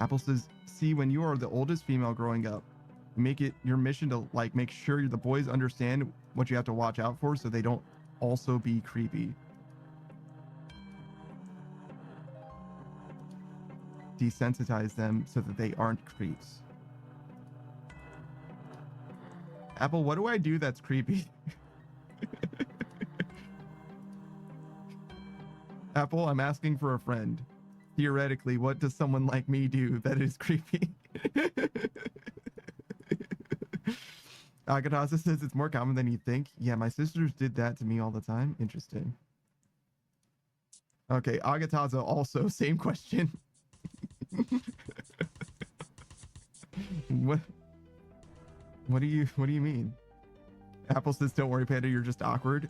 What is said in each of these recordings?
Apple says, see, when you are the oldest female growing up, make it your mission to like make sure the boys understand what you have to watch out for so they don't also be creepy. Desensitize them so that they aren't creeps. Apple, what do I do that's creepy? Apple, I'm asking for a friend. Theoretically, what does someone like me do that is creepy? Agatha says it's more common than you think. Yeah, my sisters did that to me all the time. Interesting. Okay, Agataza also, same question. What do you mean? Apple says, don't worry, Panda, you're just awkward.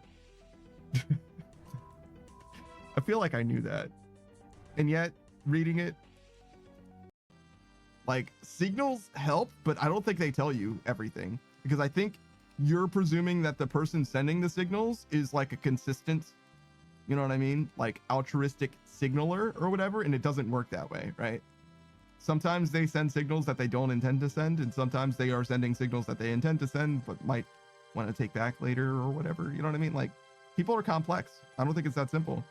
I feel like I knew that. And yet, reading it, like, signals help, but I don't think they tell you everything. Because I think you're presuming that the person sending the signals is like a consistent, you know what I mean? Like altruistic signaler or whatever, and it doesn't work that way, right? Sometimes they send signals that they don't intend to send, and sometimes they are sending signals that they intend to send, but might want to take back later or whatever. You know what I mean? Like, people are complex. I don't think it's that simple.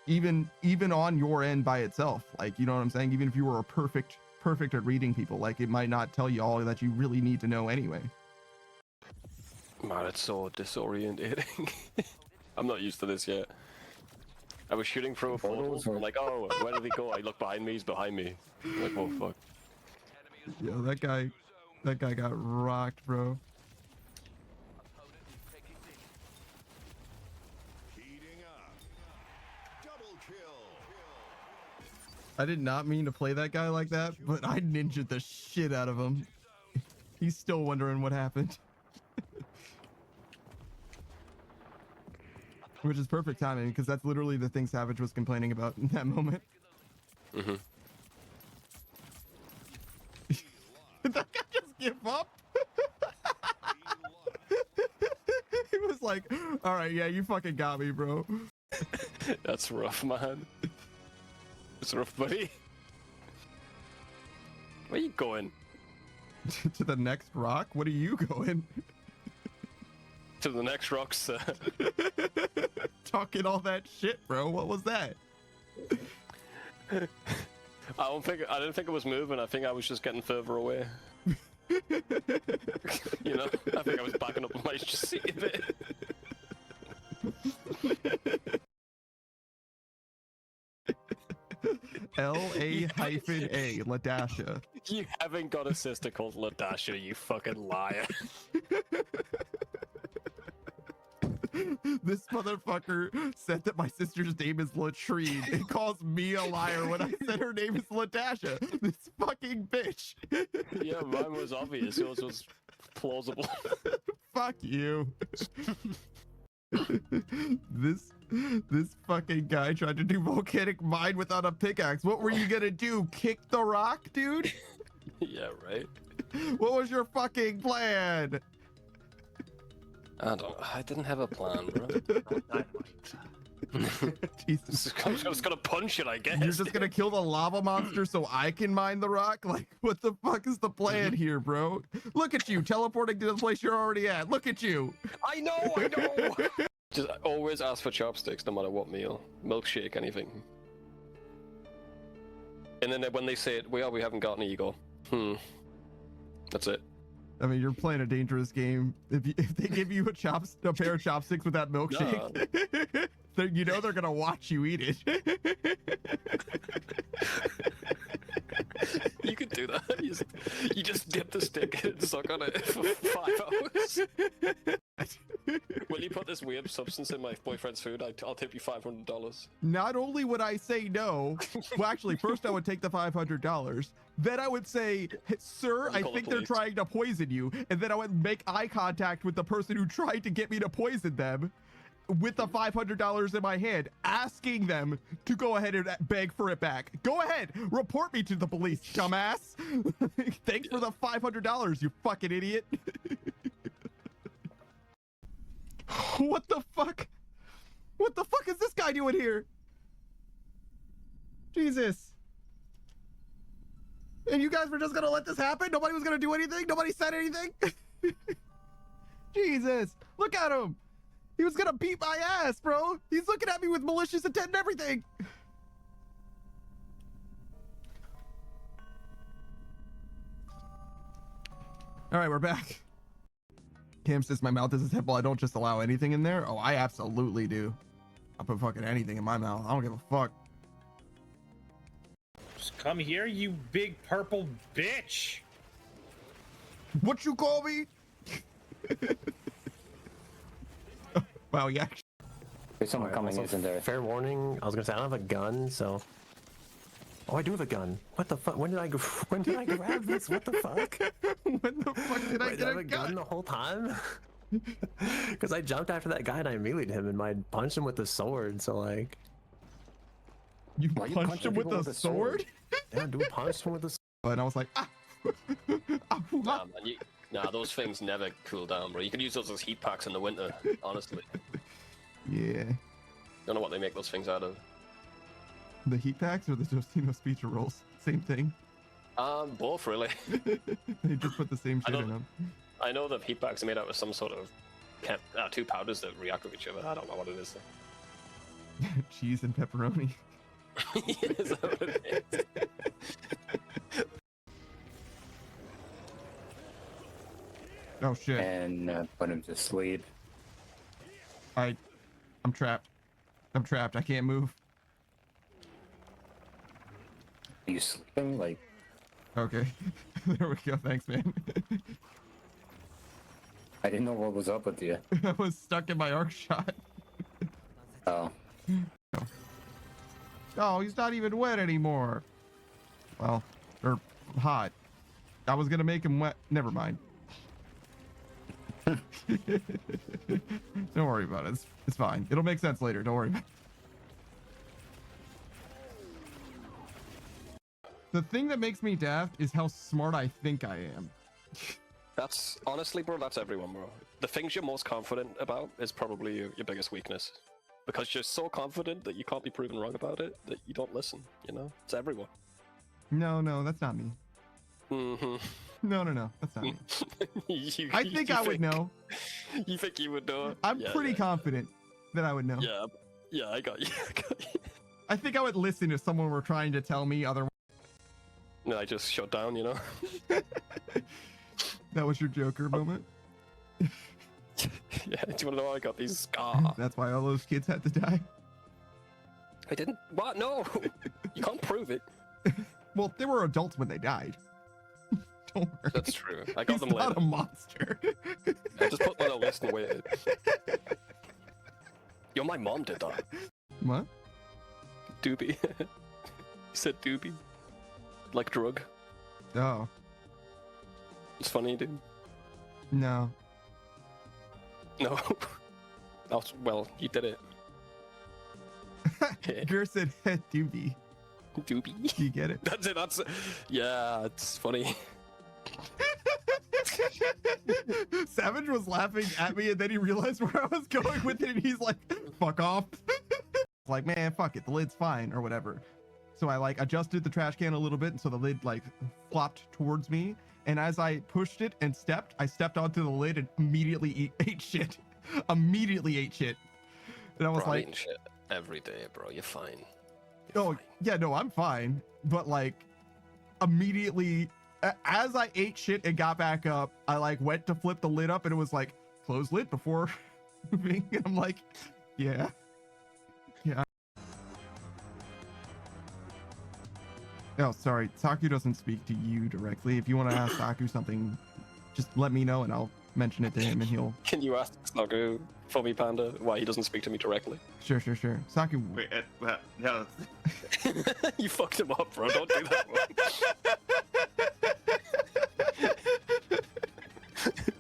Even on your end by itself, like, you know what I'm saying? Even if you were a perfect at reading people, like, it might not tell you all that you really need to know anyway. Man, it's so disorientating. I'm not used to this yet. I was shooting through a portal, so I'm like, oh, where did he go? I look behind me, he's behind me. I'm like, oh fuck. Yo, that guy got rocked, bro. I did not mean to play that guy like that, but I ninja'd the shit out of him. He's still wondering what happened. Which is perfect timing, because that's literally the thing Savage was complaining about in that moment. Mm-hmm. Did that guy just give up? He was like, all right, yeah, you fucking got me, bro. That's rough, man. It's rough, buddy. Where are you going? To the next rock? What are you going? To the next rock, sir. Talking all that shit, bro. What was that? I didn't think it was moving. I think I was just getting further away. You know, I think I was backing up on my seat a bit. L-A-A, Ladasha. You haven't got a sister called Ladasha, you fucking liar. This motherfucker said that my sister's name is Latrine and calls me a liar when I said her name is Ladasha. This fucking bitch. Yeah, mine was obvious. Yours was plausible. Fuck you. This fucking guy tried to do volcanic mine without a pickaxe. What were you gonna do? Kick the rock, dude? Yeah, right. What was your fucking plan? I didn't have a plan, bro. Jesus. I'm just gonna punch it, I guess. You're just gonna kill the lava monster so I can mine the rock? Like, what the fuck is the plan here, bro? Look at you, teleporting to the place you're already at. Look at you. I know! Just always ask for chopsticks, no matter what meal. Milkshake, anything. And then when they say it, we haven't got any, you go, that's it. I mean, you're playing a dangerous game. If they give you a pair of chopsticks with that milkshake, you know they're gonna watch you eat it. You could do that. You just dip the stick and suck on it for 5 hours. Will you put this weird substance in my boyfriend's food? I'll tip you $500. Not only would I say no, well, actually, first I would take the $500. Then I would say, sir, I think they're trying to poison you. And then I would make eye contact with the person who tried to get me to poison them with the $500 in my hand, asking them to go ahead and beg for it back. Go ahead, report me to the police, dumbass. Thanks for the $500, you fucking idiot. What the fuck? What the fuck is this guy doing here? Jesus. And you guys were just gonna let this happen? Nobody was gonna do anything? Nobody said anything? Jesus, look at him. He was gonna beat my ass, bro. He's looking at me with malicious intent and everything. All right, we're back. Cam says my mouth is a temple. I don't just allow anything in there. Oh, I absolutely do. I'll put fucking anything in my mouth. I don't give a fuck. Just come here, you big purple bitch. What you call me? Wow, yeah. There's someone coming, Also, isn't there? Fair warning. I was gonna say I don't have a gun, so. Oh, I do have a gun. What the fuck? When did I grab this? What the fuck? When the fuck did I Wait, get have a a gun the whole time? Because I jumped after that guy and I melee him and I punched him with the sword. So like. You Why you punched punching him with people a with a sword? sword? Yeah, dude punched him with the sword. And I was like, ah. Nah, man, nah, those things never cool down, bro. You could use those as heat packs in the winter, honestly. Yeah. Don't know what they make those things out of. The heat packs or the Tostino speech rolls? Same thing. Both really. They just put the same shit in them. I know the heat packs are made out of some sort of two powders that react with each other. I don't know what it is though. Cheese and pepperoni. Is that what it is? Oh shit. And put him to sleep. I'm trapped. I'm trapped. I can't move. Are you sleeping? Like, Okay. There we go. Thanks, man. I didn't know what was up with you. I was stuck in my arc shot. Oh. Oh, he's not even wet anymore. Well, or hot. I was gonna make him wet. Never mind. Don't worry about it. It's fine. It'll make sense later. Don't worry about it. The thing that makes me daft is how smart I think I am. That's honestly, bro. That's everyone, bro. The things you're most confident about is probably your biggest weakness, because you're so confident that you can't be proven wrong about it that you don't listen. You know, it's everyone. No, that's not me. Mm-hmm. No, that's not me. you, I think I would know. You think you would know? I'm Yeah, pretty yeah. confident that I would know. Yeah, I got you. I think I would listen if someone were trying to tell me otherwise. No, I just shut down, you know? That was your Joker moment. Yeah, do you want to know how I got these scars? That's why all those kids had to die. I didn't. What? No! You can't prove it. Well, they were adults when they died. Don't worry. That's true. I got He's them not later. a monster. I just put them on a list and waited. Yo, my mom did that. What? Doobie. You said doobie. Like drug. Oh, It's funny, dude. no. No. Oh, well, you did it. Gur said doobie. Doobie. Do you get it? That's it. That's it. Yeah, it's funny. Savage was laughing at me and then he realized where I was going with it and he's like, fuck off. Like, man, fuck it. The lid's fine or whatever. So I like adjusted the trash can a little bit and so the lid like flopped towards me. And as I pushed it and I stepped onto the lid and immediately ate shit. Immediately ate shit. And I was Bro, I'm like, eating shit every day, bro. You're fine. oh, yeah, no, I'm fine. But like immediately as I ate shit and got back up, I like went to flip the lid up and it was like close lid before moving. And I'm like, yeah. Oh, sorry. Saku doesn't speak to you directly. If you want to ask Saku something, just let me know and I'll mention it to him and he'll... Can you ask Sagu for me, Panda, why he doesn't speak to me directly? Sure. Saku... Wait, no. You fucked him up, bro. Don't do that, bro.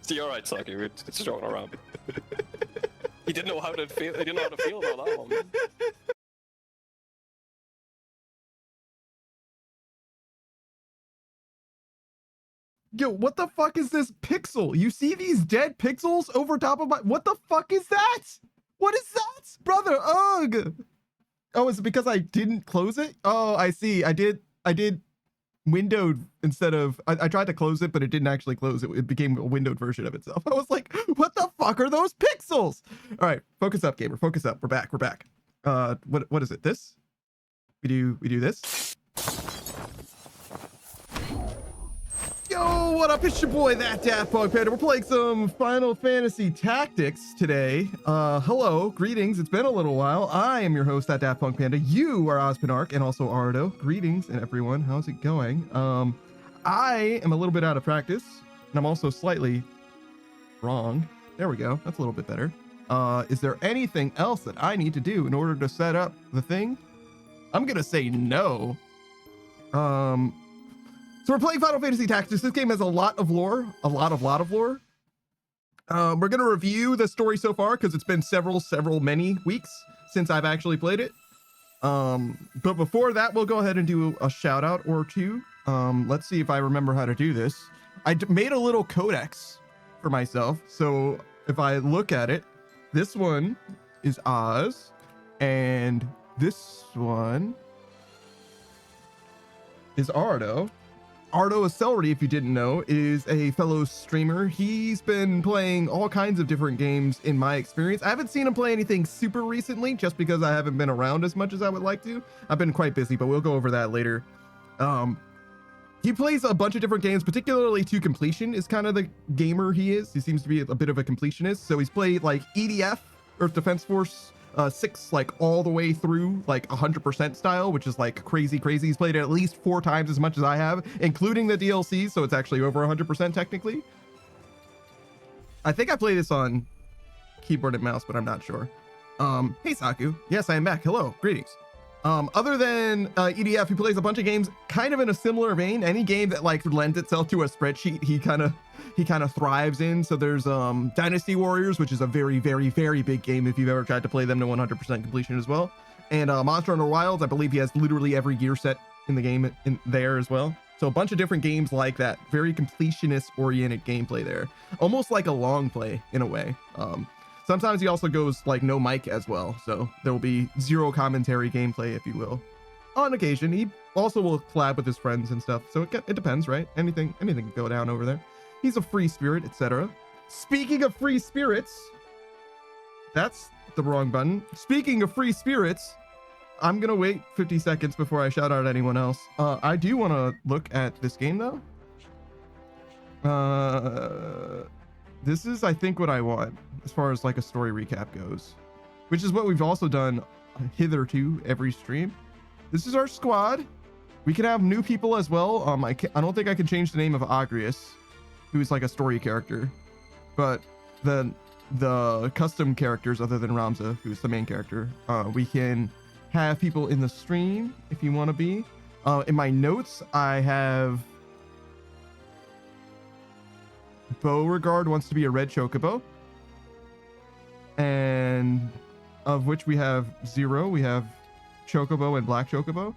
See, alright, Saku. It's joking around. He didn't know how to feel. He didn't know how to feel about that one. Yo, what the fuck is this pixel? You see these dead pixels over top of my... What the fuck is that? What is that? Brother, ugh. Oh, is it because I didn't close it? Oh, I see. I did windowed instead of I tried to close it, but it didn't actually close. It became a windowed version of itself. I was like, what the fuck are those pixels? All right, focus up, gamer. Focus up. We're back. We're back. What is it? This? We do this. Yo, what up? It's your boy, that Daft Punk Panda. We're playing some Final Fantasy Tactics today. Hello, greetings. It's been a little while. I am your host, that Daft Punk Panda. You are Ozpinarch and also Ardo. Greetings, and everyone. How's it going? I am a little bit out of practice, and I'm also slightly wrong. There we go. That's a little bit better. Is there anything else that I need to do in order to set up the thing? I'm gonna say no. So we're playing Final Fantasy Tactics. This game has a lot of lore, a lot of lore. We're gonna review the story so far because it's been many weeks since I've actually played it. But before that, we'll go ahead and do a shout out or two. Let's see if I remember how to do this. I made a little codex for myself. So if I look at it, this one is Oz, and this one is Ardo. Ardo Celery, if you didn't know, is a fellow streamer. He's been playing all kinds of different games in my experience. I haven't seen him play anything super recently just because I haven't been around as much as I would like to. I've been quite busy, but we'll go over that later. He plays a bunch of different games, particularly to completion is kind of the gamer he is. He seems to be a bit of a completionist. So he's played like EDF, Earth Defense Force 6, like all the way through like 100% style, which is like crazy. He's played it at least 4 times as much as I have, including the DLC. So it's actually over 100% technically. I think I play this on keyboard and mouse, but I'm not sure. Hey Saku. Yes, I am back. Hello. Greetings. Other than EDF, he plays a bunch of games kind of in a similar vein. Any game that like lends itself to a spreadsheet, he kind of thrives in. So there's Dynasty Warriors, which is a very big game if you've ever tried to play them to 100% completion as well. And Monster Hunter Wilds, I believe he has literally every gear set in the game in there as well. So a bunch of different games like that, very completionist oriented gameplay there, almost like a long play in a way. Sometimes he also goes like no mic as well, so there will be zero commentary gameplay, if you will. On occasion, he also will collab with his friends and stuff, so it depends, right? Anything can go down over there. He's a free spirit, etc. Speaking of free spirits, that's the wrong button. Speaking of free spirits, I'm gonna wait 50 seconds before I shout out anyone else. I do want to look at this game though. This is, I think, what I want as far as like a story recap goes, which is what we've also done hitherto every stream. This is our squad. We can have new people as well. I don't think I can change the name of Agrius, who's like a story character, but the custom characters other than Ramza, who's the main character, we can have people in the stream if you want to be. In my notes, I have Beauregard wants to be a red chocobo, and of which we have 0. We have chocobo and black chocobo.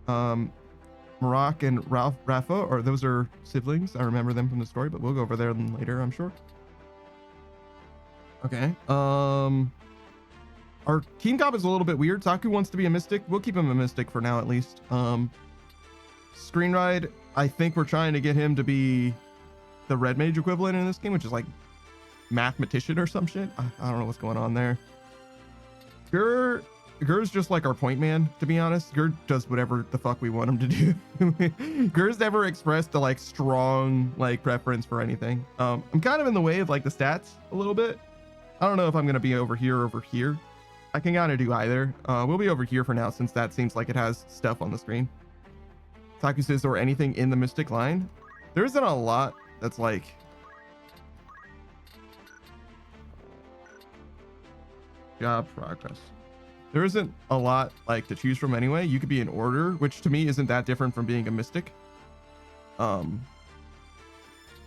Marak and Rafa, or those are siblings. I remember them from the story, but we'll go over there later, I'm sure. Okay. Our team comp is a little bit weird. Saku wants to be a mystic. We'll keep him a mystic for now, at least. Screen Ride, I think we're trying to get him to be the red mage equivalent in this game, which is like mathematician or some shit. I don't know what's going on there. Gur's just like our point man, to be honest. Gur does whatever the fuck we want him to do. Gur's never expressed a like strong like preference for anything. I'm kind of in the way of like the stats a little bit. I don't know if I'm gonna be over here or over here. I can kind of do either. We'll be over here for now since that seems like it has stuff on the screen. Taku says, or anything in the mystic line? There isn't a lot that's like job progress. There isn't a lot like to choose from anyway. You could be in order, which to me isn't that different from being a mystic.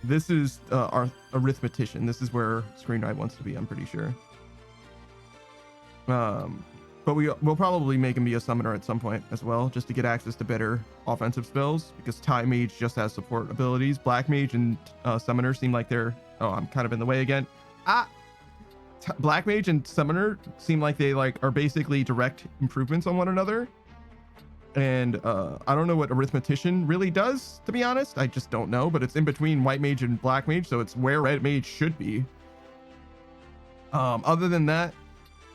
This is our arithmetician. This is where Screen Ride wants to be, I'm pretty sure. But we'll probably make him be a summoner at some point as well, just to get access to better offensive spells, because Thai Mage just has support abilities. Black Mage and Summoner seem like they're... Oh, I'm kind of in the way again. Black Mage and Summoner seem like they like are basically direct improvements on one another. And I don't know what arithmetician really does, to be honest. I just don't know, but it's in between white mage and black mage, so it's where red mage should be. Other than that,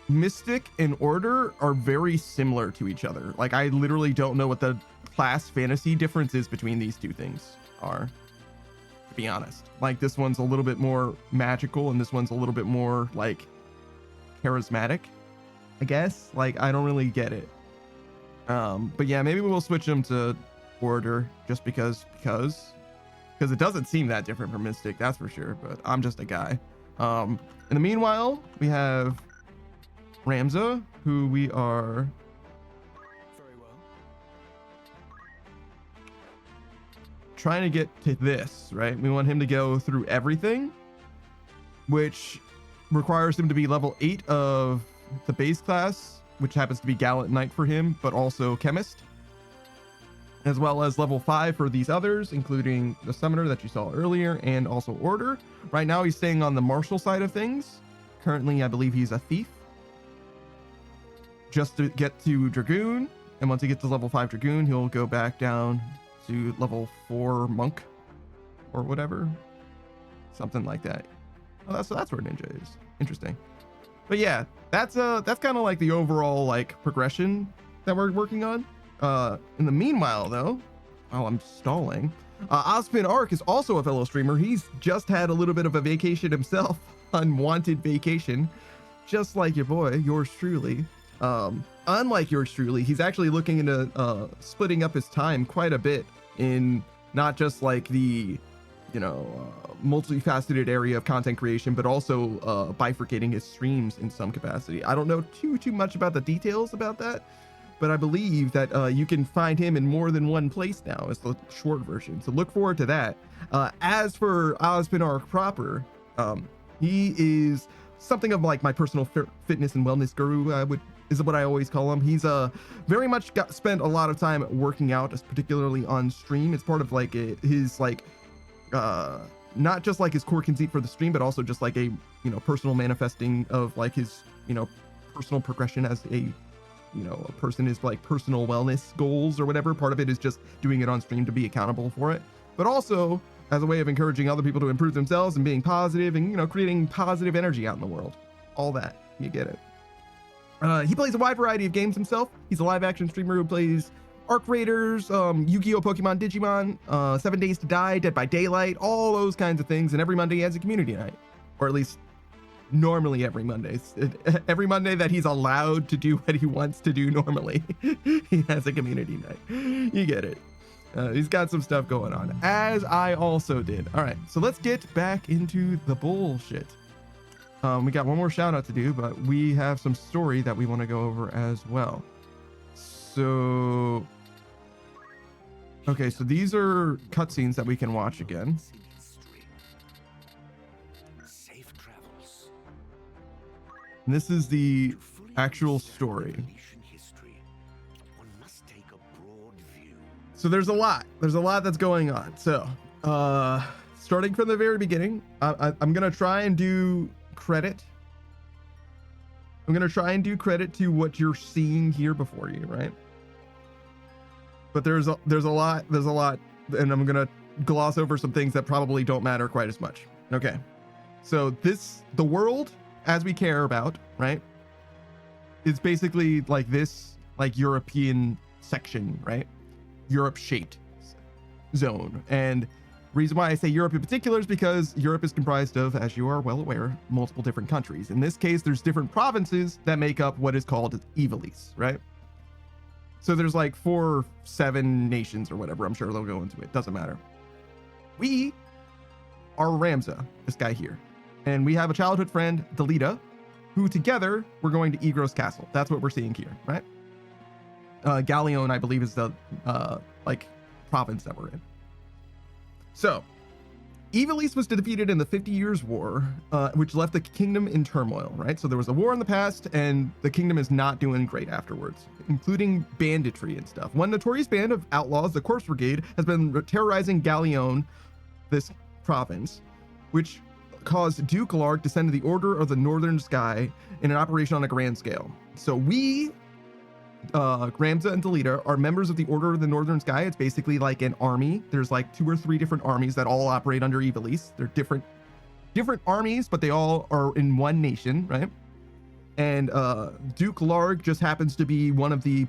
mystic and order are very similar to each other. Like, I literally don't know what the class fantasy differences between these two things are, to be honest. Like, this one's a little bit more magical and this one's a little bit more like charismatic, I guess. Like, I don't really get it. But yeah, maybe we'll switch them to order just because it doesn't seem that different from mystic, that's for sure, but I'm just a guy. In the meanwhile, we have Ramza, who we are trying to get to this, right? We want him to go through everything, which requires him to be level 8 of the base class, which happens to be Gallant Knight for him, but also Chemist, as well as level 5 for these others, including the Summoner that you saw earlier, and also Order. Right now, he's staying on the Martial side of things. Currently, I believe he's a Thief, just to get to Dragoon. And once he gets to level 5 Dragoon, he'll go back down to level 4 Monk or whatever. Something like that. Oh, so that's where Ninja is. Interesting. But yeah, that's kind of like the overall like progression that we're working on. In the meanwhile, though, while I'm stalling, Ozpin Arc is also a fellow streamer. He's just had a little bit of a vacation himself, unwanted vacation, just like your boy, yours truly. Unlike yours truly, he's actually looking into splitting up his time quite a bit in not just like the, you know, multifaceted area of content creation, but also bifurcating his streams in some capacity. I don't know too much about the details about that, but I believe that you can find him in more than one place now as the short version. So look forward to that. As for Ozpin Arc proper, he is something of like my personal fitness and wellness guru, is what I always call him. He's very much spent a lot of time working out, particularly on stream. It's part of like his like not just like his core conceit for the stream, but also just like a, you know, personal manifesting of like his, you know, personal progression as a, you know, a person, is like personal wellness goals or whatever. Part of it is just doing it on stream to be accountable for it, but also as a way of encouraging other people to improve themselves and being positive and, you know, creating positive energy out in the world. All that, you get it. He plays a wide variety of games himself. He's a live action streamer who plays Arc Raiders, Yu-Gi-Oh, Pokemon, Digimon, 7 Days to Die, Dead by Daylight, all those kinds of things. And every Monday he has a community night, or at least normally every Monday. Every Monday that he's allowed to do what he wants to do normally, he has a community night. You get it. He's got some stuff going on, as I also did. All right, so let's get back into the bullshit. We got one more shout out to do, but we have some story that we want to go over as well. So, okay, so these are cutscenes that we can watch again. And this is the actual story. So there's a lot that's going on. So, starting from the very beginning, I'm gonna try and do credit. I'm gonna try and do credit to what you're seeing here before you, right? But there's a lot, and I'm gonna gloss over some things that probably don't matter quite as much. Okay, so the world as we care about, right? It's basically like this, like European section, right? Europe shaped zone. And reason why I say Europe in particular is because Europe is comprised of, as you are well aware, multiple different countries. In this case, there's different provinces that make up what is called Ivalice, right? So there's like 4 or 7 nations or whatever. I'm sure they'll go into it. Doesn't matter. We are Ramza, this guy here. And we have a childhood friend, Delita, who together we're going to Egros Castle. That's what we're seeing here, right? Galleon, I believe, is the like province that we're in. So, Ivalice was defeated in the 50 Years' War, which left the kingdom in turmoil, right? So there was a war in the past, and the kingdom is not doing great afterwards, including banditry and stuff. One notorious band of outlaws, the Corpse Brigade, has been terrorizing Galleon, this province, which caused Duke Larg to send the Order of the Northern Sky in an operation on a grand scale. So we Ramza and Delita are members of the Order of the Northern Sky. It's basically like an army. There's like 2 or 3 different armies that all operate under Ivalice. They're different armies, but they all are in one nation, right? And Duke Larg just happens to be one of the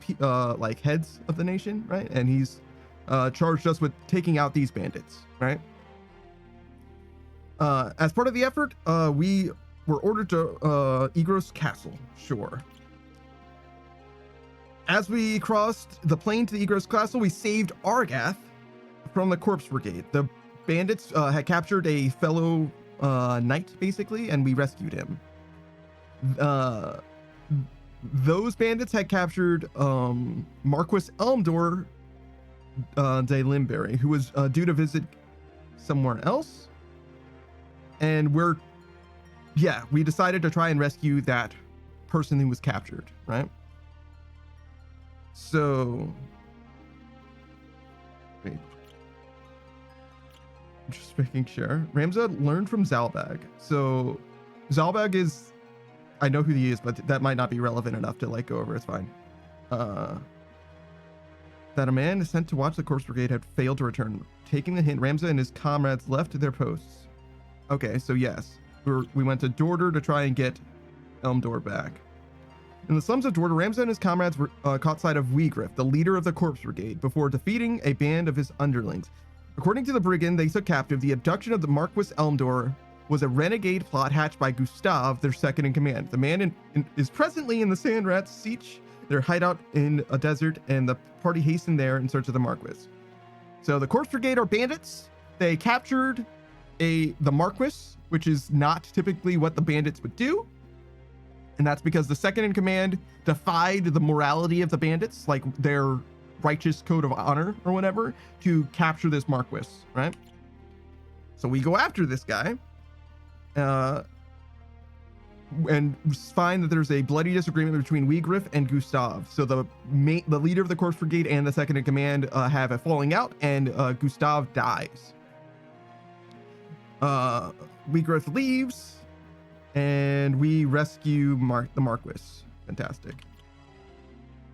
like heads of the nation, right? And he's charged us with taking out these bandits, right? As part of the effort, we were ordered to Egros Castle, sure. As we crossed the plain to the Egros Castle, we saved Argath from the Corpse Brigade. The bandits had captured a fellow knight, basically, and we rescued him. Those bandits had captured Marquis Elmdor de Limberry, who was due to visit somewhere else. And we decided to try and rescue that person who was captured, right? So, wait. Just making sure. Ramza learned from Zalbag. So, Zalbag is, I know who he is, but that might not be relevant enough to like go over. It's fine. That a man sent to watch the Corpse Brigade had failed to return. Taking the hint, Ramza and his comrades left their posts. Okay, so yes, we went to Dorder to try and get Elmdor back. In the slums of Dorder, Ramza and his comrades were caught sight of Weegriff, the leader of the Corpse Brigade, before defeating a band of his underlings. According to the brigand they took captive, the abduction of the Marquis Elmdor was a renegade plot hatched by Gustav, their second in command. The man is presently in the Sand Rats Siege, their hideout in a desert, and the party hastened there in search of the Marquis. So the Corpse Brigade are bandits. They captured the Marquis, which is not typically what the bandits would do. And that's because the second in command defied the morality of the bandits, like their righteous code of honor or whatever, to capture this Marquis, right? So we go after this guy, and find that there's a bloody disagreement between Weegriff and Gustav. So the leader of the Corpse Brigade and the second in command have a falling out, and Gustav dies. Weegriff leaves, and we rescue the Marquis. Fantastic.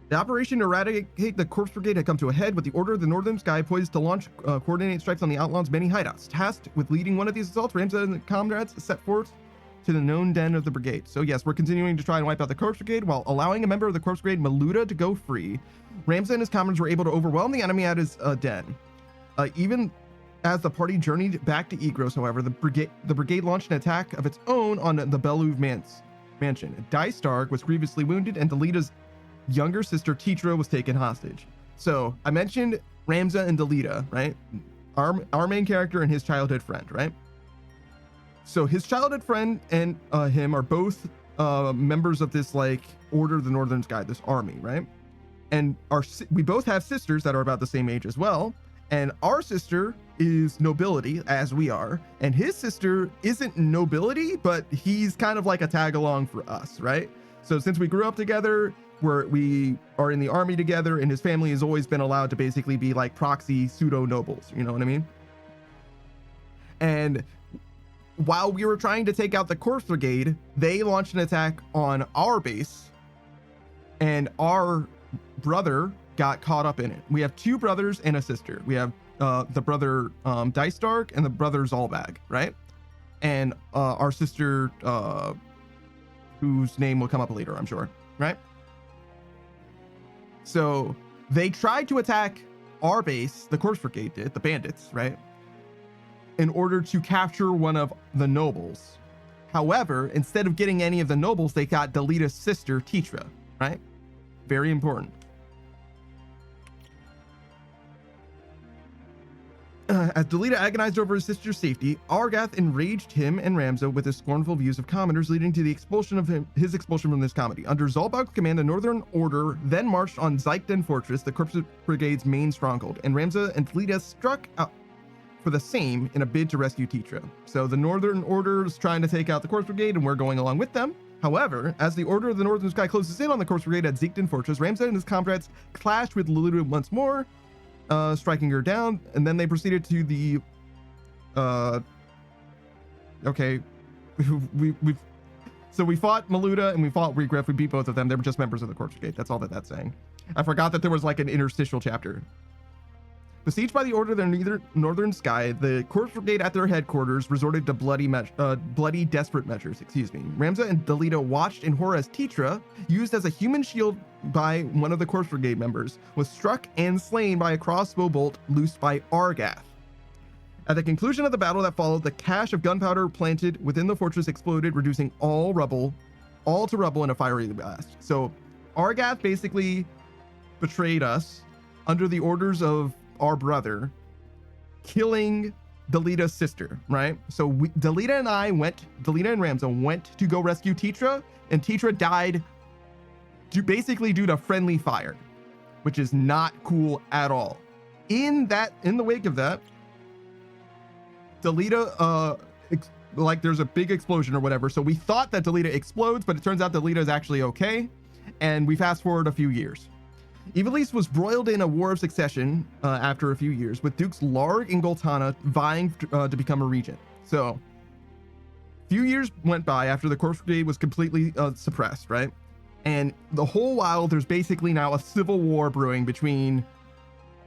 The operation to eradicate the Corpse Brigade had come to a head, with the Order of the Northern Sky poised to launch coordinated strikes on the Outlaws' many hideouts. Tasked with leading one of these assaults, Ramza and comrades set forth to the known den of the brigade. So yes, we're continuing to try and wipe out the Corpse Brigade while allowing a member of the Corpse Brigade, Maluda, to go free. Ramza and his comrades were able to overwhelm the enemy at his den. Even as the party journeyed back to Egros, however, the brigade launched an attack of its own on the Beluv mansion. Dystark was grievously wounded, and Delita's younger sister Titra was taken hostage. So I mentioned Ramza and Delita, right? Our main character and his childhood friend, right? So his childhood friend and him are both members of this like Order of the Northern Sky, this army, right? And we both have sisters that are about the same age as well. And our sister is nobility, as we are, and his sister isn't nobility, but he's kind of like a tag along for us, right? So since we grew up together, we are in the army together, and his family has always been allowed to basically be like proxy pseudo nobles, you know what I mean? And while we were trying to take out the Corpse Brigade, they launched an attack on our base, and our brother got caught up in it. We have 2 brothers and a sister. We have the brother Dystark and the brother Zalbag, right? And our sister, whose name will come up later, I'm sure, right? So they tried to attack our base, the Corpse Brigade did, the bandits, right? In order to capture one of the nobles. However, instead of getting any of the nobles, they got Delita's sister, Titra, right? Very important. As Delita agonized over his sister's safety, Argath enraged him and Ramza with his scornful views of commoners, leading to the expulsion of his expulsion from this comedy. Under Zalbag's command, the Northern Order then marched on Zeikden Fortress, the Corpse Brigade's main stronghold, and Ramza and Delita struck out for the same in a bid to rescue Titra. So the Northern Order is trying to take out the Corpse Brigade, and we're going along with them. However, as the Order of the Northern Sky closes in on the Corpse Brigade at Zeikden Fortress, Ramza and his comrades clashed with Lulu once more, striking her down, and then they proceeded to the okay, So we fought Maluda and we fought Regriff. We beat both of them. They were just members of the Corpse Brigade. That's all that that's saying. I forgot that there was like an interstitial chapter. Besieged by the Order of the Northern Sky, the Corpse Brigade at their headquarters resorted to bloody desperate measures. Ramza and Delita watched in horror as Titra, used as a human shield by one of the Corpse Brigade members, was struck and slain by a crossbow bolt loosed by Argath. At the conclusion of the battle that followed, the cache of gunpowder planted within the fortress exploded, reducing all to rubble in a fiery blast. So Argath basically betrayed us under the orders of our brother, killing Delita's sister, right? So Delita and Ramza went to go rescue Titra, and Titra died basically due to friendly fire, which is not cool at all. In the wake of that, Delita, like there's a big explosion or whatever. So we thought that Delita explodes, but it turns out Delita is actually okay. And we fast forward a few years. Ivalice was broiled in a war of succession after a few years, with Dukes Larg and Goltana vying to become a regent. So, a few years went by after the Corpse Brigade was completely suppressed, right? And the whole while, there's basically now a civil war brewing between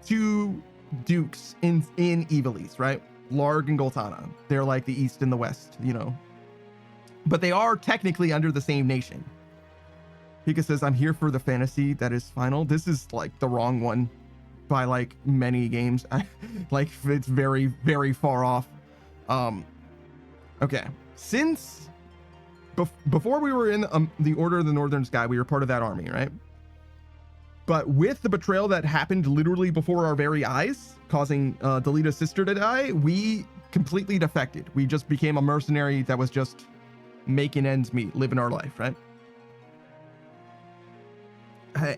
two dukes in Ivalice, right? Larg and Goltana. They're like the East and the West, you know. But they are technically under the same nation. Pika says, I'm here for the fantasy that is final. This is like the wrong one by like many games. Like it's very, very far off. Okay. Since before we were in the Order of the Northern Sky, we were part of that army, right? But with the betrayal that happened literally before our very eyes, causing Delita's sister to die, we completely defected. We just became a mercenary that was just making ends meet, living our life, right?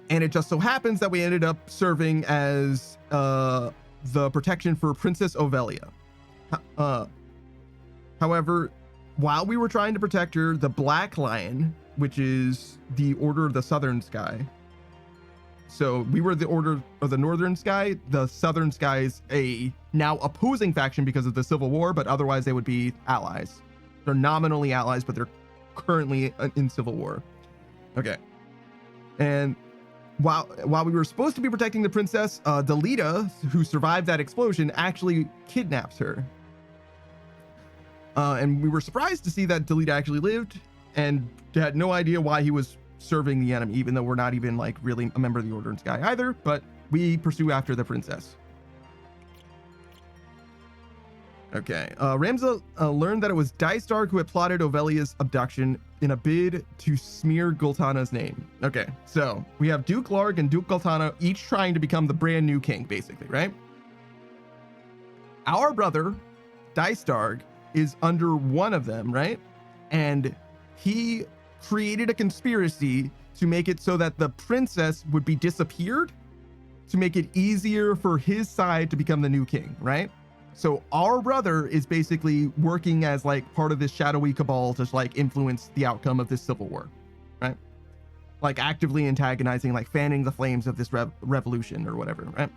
And it just so happens that we ended up serving as the protection for Princess Ovelia. However, while we were trying to protect her, the Black Lion, which is the Order of the Southern Sky. So we were the Order of the Northern Sky. The Southern Sky is a now opposing faction because of the Civil War, but otherwise they would be allies. They're nominally allies, but they're currently in civil war. Okay. And while we were supposed to be protecting the princess, Delita, who survived that explosion, actually kidnaps her. And we were surprised to see that Delita actually lived and had no idea why he was serving the enemy, even though we're not even like really a member of the Order in Sky either, but we pursue after the princess. Okay, Ramza learned that it was Dystark who had plotted Ovelia's abduction in a bid to smear Goltana's name. Okay, so we have Duke Larg and Duke Goltana each trying to become the brand new king, basically, right? Our brother, Dystark, is under one of them, right? And he created a conspiracy to make it so that the princess would be disappeared to make it easier for his side to become the new king, right? So our brother is basically working as like part of this shadowy cabal to like influence the outcome of this civil war, right? Like actively antagonizing, like fanning the flames of this revolution or whatever, right?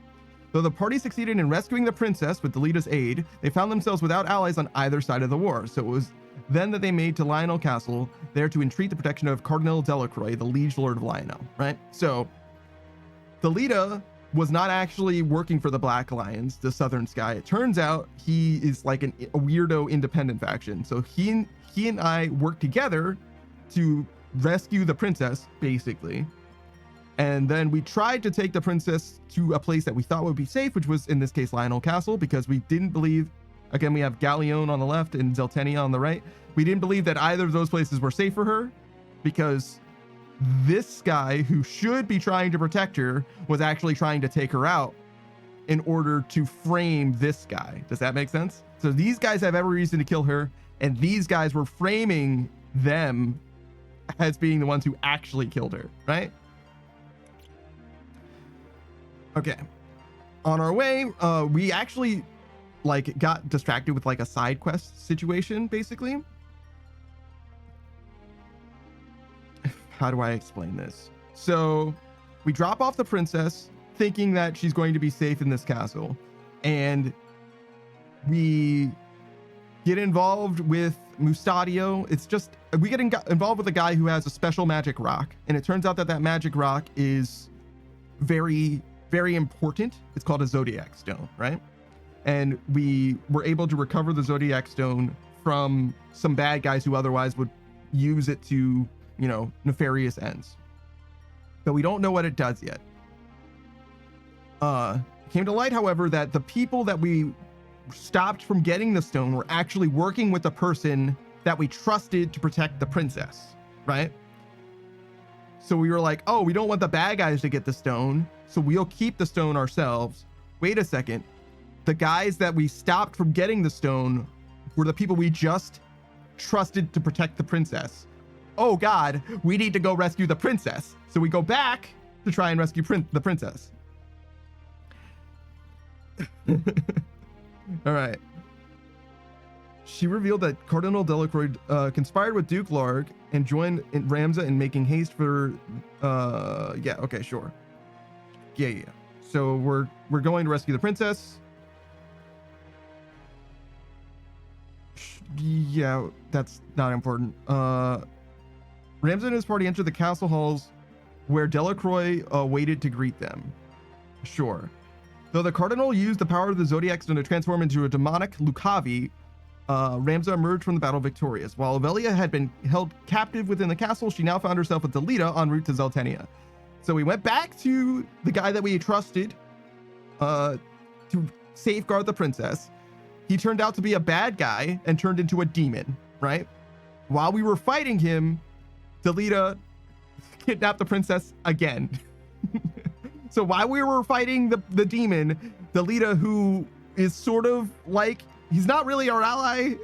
Though the party succeeded in rescuing the princess with Delita's aid, they found themselves without allies on either side of the war. So it was then that they made to Lionel Castle, there to entreat the protection of Cardinal Delacroix, the liege lord of Lionel, right? So Delita was not actually working for the Black Lions, the Southern Sky. It turns out he is like a weirdo independent faction. So he and I worked together to rescue the princess, basically. And then we tried to take the princess to a place that we thought would be safe, which was in this case Lionel Castle, because we didn't believe, again, we have Galleon on the left and Zeltenia on the right. We didn't believe that either of those places were safe for her, because this guy who should be trying to protect her was actually trying to take her out in order to frame this guy. Does that make sense? So these guys have every reason to kill her, and these guys were framing them as being the ones who actually killed her, right? Okay. On our way, we actually like got distracted with like a side quest situation, basically. How do I explain this? So we drop off the princess thinking that she's going to be safe in this castle, and we get involved with Mustadio. It's just we get involved with a guy who has a special magic rock, and it turns out that that magic rock is very, very important. It's called a Zodiac Stone, right? And we were able to recover the Zodiac Stone from some bad guys who otherwise would use it to, you know, nefarious ends. But we don't know what it does yet. It came to light, however, that the people that we stopped from getting the stone were actually working with the person that we trusted to protect the princess, right? So we were like, oh, we don't want the bad guys to get the stone, so we'll keep the stone ourselves. Wait a second. The guys that we stopped from getting the stone were the people we just trusted to protect the princess. Oh God, we need to go rescue the princess. So we go back to try and rescue the princess. All right. She revealed that Cardinal Delacroix conspired with Duke Larg and joined Ramza in making haste for yeah, okay, sure. Yeah. So we're going to rescue the princess. Yeah, that's not important. Ramza and his party entered the castle halls where Delacroix waited to greet them. Sure. Though the Cardinal used the power of the Zodiac Stone to transform into a demonic Lucavi, Ramza emerged from the battle victorious. While Avelia had been held captive within the castle, she now found herself with Delita en route to Zeltenia. So we went back to the guy that we trusted to safeguard the princess. He turned out to be a bad guy and turned into a demon, right? While we were fighting him, Delita kidnapped the princess again. So while we were fighting the demon, Delita, who is sort of like, he's not really our ally.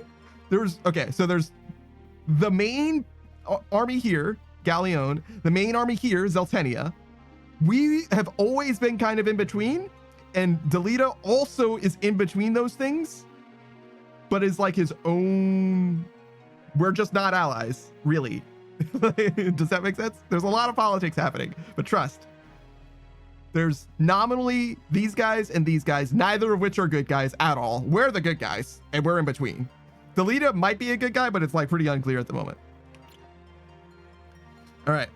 There's the main army here, Galleon, the main army here, Zeltenia. We have always been kind of in between, and Delita also is in between those things, but is like his own, we're just not allies, really. Does that make sense? There's a lot of politics happening, but trust. There's nominally these guys and these guys, neither of which are good guys at all. We're the good guys, and we're in between. Delita might be a good guy, but it's like pretty unclear at the moment. All right.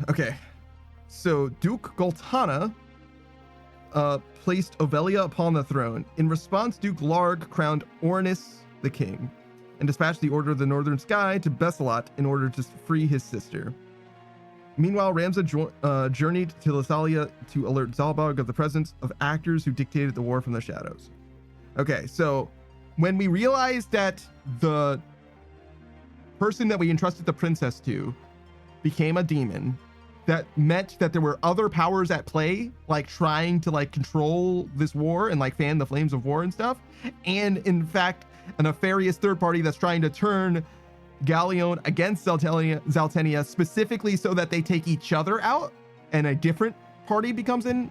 Okay. So Duke Goltana placed Ovelia upon the throne. In response, Duke Larg crowned Ornis the king and dispatched the Order of the Northern Sky to Bessalot in order to free his sister. Meanwhile, Ramza journeyed to Lathalia to alert Zalbog of the presence of actors who dictated the war from the shadows. Okay, so when we realized that the person that we entrusted the princess to became a demon, that meant that there were other powers at play, like trying to like control this war and like fan the flames of war and stuff. And in fact, a nefarious third party that's trying to turn Galleon against Zeltenia specifically so that they take each other out and a different party becomes in